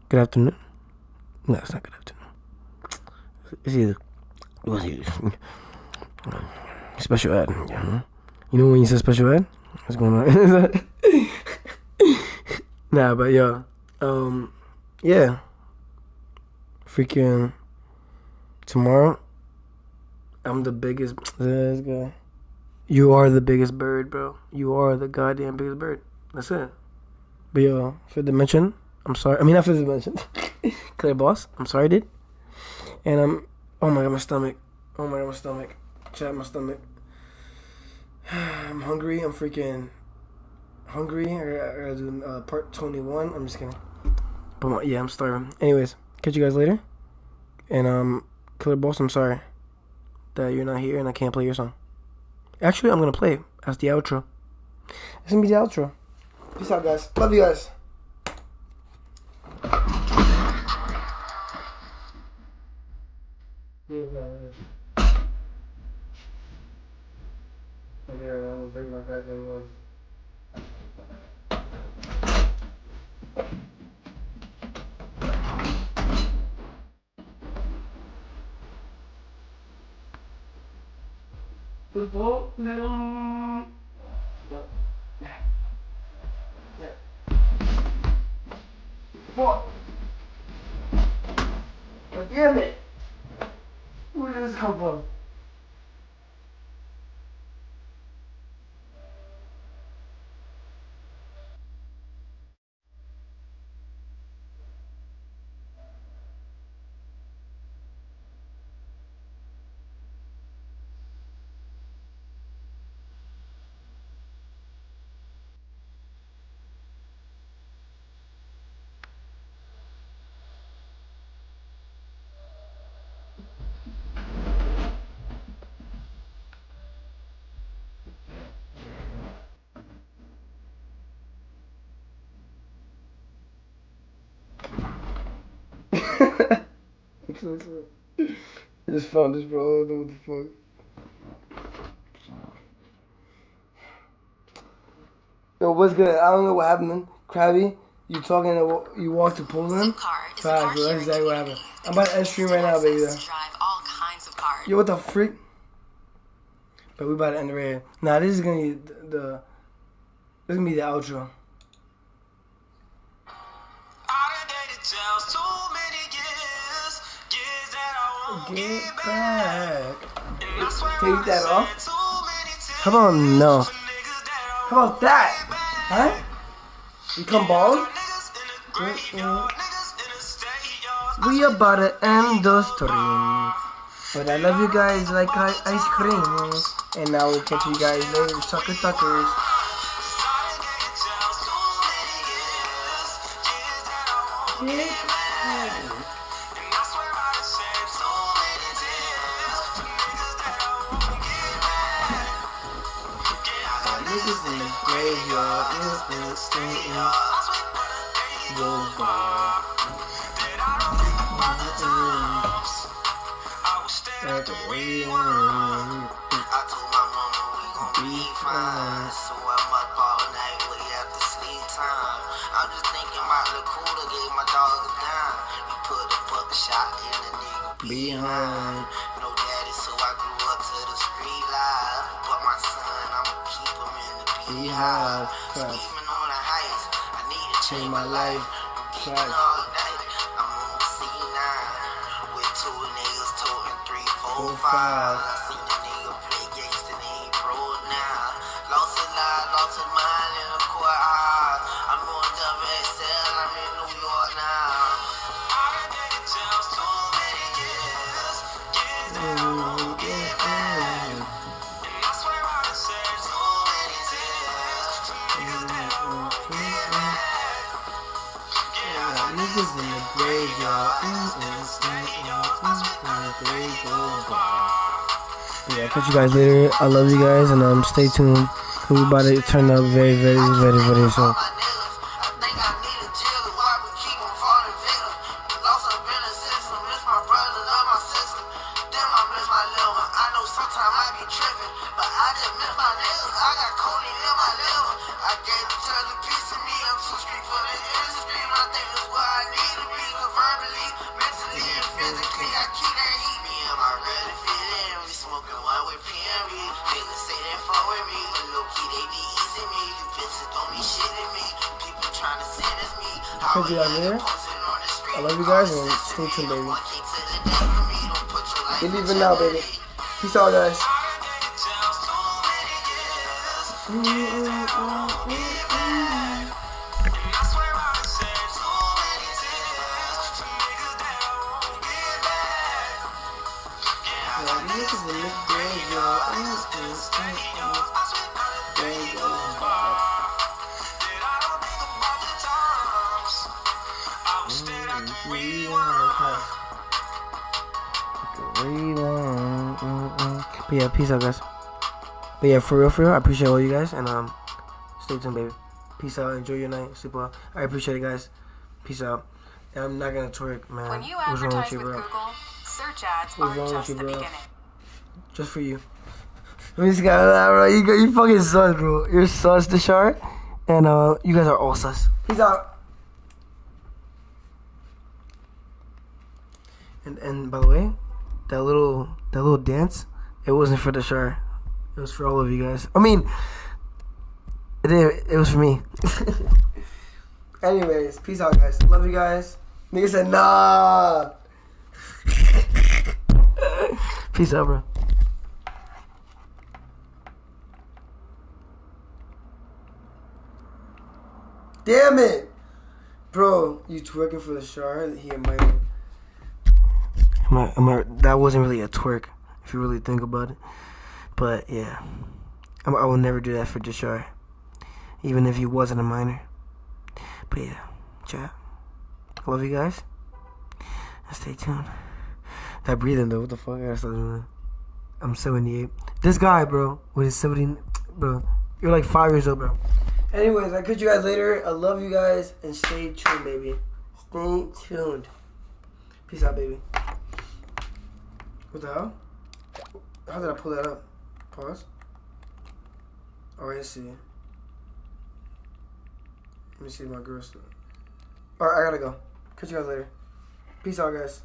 Good afternoon? No, it's not good afternoon. It's either. What's either? Special ed. Yeah. You know when you say special ed? What's going on? Nah, but yo. Yeah. Freaking. Tomorrow. I'm the biggest. This guy. You are the biggest bird, bro. You are the goddamn biggest bird. That's it. But yo, Fifth Dimension, I'm sorry. I mean, not Fifth Dimension. Clear Boss, I'm sorry, dude. And oh my god, my stomach. Oh my god, my stomach. Chat, my stomach. I'm hungry. I'm freaking hungry. I gotta do part 21. I'm just kidding. But yeah, I'm starving. Anyways, catch you guys later. And Killer Boss, I'm sorry that you're not here and I can't play your song. Actually, I'm gonna play it as the outro. It's gonna be the outro. Peace out, guys. Love you guys. Damn it! Where did this come from? I just found this, bro. I don't know what the fuck. Yo, what's good? I don't know what happened, man. Krabby, you talking? You walked to Poland? Facts, bro. That's exactly what happened. I'm about to end stream right now, baby. Yo, what the freak? But we about to end it right here. Nah, this is gonna be the outro. Get back. Take that off. How about no? How about that? Huh? Become bald? We about to end the stream. But I love you guys like ice cream. And I will catch you guys later, suckers. Niggas in the graveyard. I told my mama we gon' be fine, so I'm up all night way after sleep time. I'm just thinking about the cooler, gave my dog a dime. You put a buckshot in the nigga behind. No daddy, so I grew up to the street life. But my son, I'ma keep him in the beehive. Scheming on the heights, I need to change my life. I'm keeping all night, I'm on C9 with 2 niggas toting 3, 4, 5. I seen a nigga play gangsta, he ain't pro now. Lost his life, lost his mind in the courthouse. I'm on WSL, I'm in New York now. I done been in jail so many years, years that I won't get back. And I swear I done shed so many tears, some niggas that I won't get back. Yeah, Niggas in the graveyard. Yeah, catch you guys later. I love you guys, and stay tuned. We about to turn up very, very, very, very soon. Catch you guys later. I love you guys, and stay tuned, baby. We're leaving now, baby. Peace out, guys. But yeah, peace out, guys. But yeah, for real, I appreciate all you guys, and stay tuned, baby. Peace out. Enjoy your night. Sleep well. I appreciate it, guys. Peace out. And I'm not gonna twerk, man. When you What's wrong with advertise you, bro? with Google, search ads What's aren't wrong just with you, the bro? beginning. Just for you. I mean, this guy, bro, you fucking sus, bro. You're sus, Deshar, and you guys are all sus. Peace out. And by the way, that little dance, it wasn't for Deshar. It was for all of you guys. I mean, it was for me. Anyways, peace out, guys. Love you guys. Nigga said nah. Peace out, bro. Damn it, bro! You twerking for the Shar? He might. That wasn't really a twerk, if you really think about it. But yeah, I will never do that for Deshar, even if he wasn't a minor. But yeah, chat. I love you guys. And stay tuned. That breathing though, what the fuck? I gotta stop doing that. I'm 78. This guy, bro, with his 70, bro, you're like 5 years old, bro. Anyways, I'll catch you guys later. I love you guys, and stay tuned, baby. Stay tuned. Peace out, baby. What the hell? How did I pull that up? Pause. Alright, let's see. Let me see my girls. Alright, I gotta go. Catch you guys later. Peace out, guys.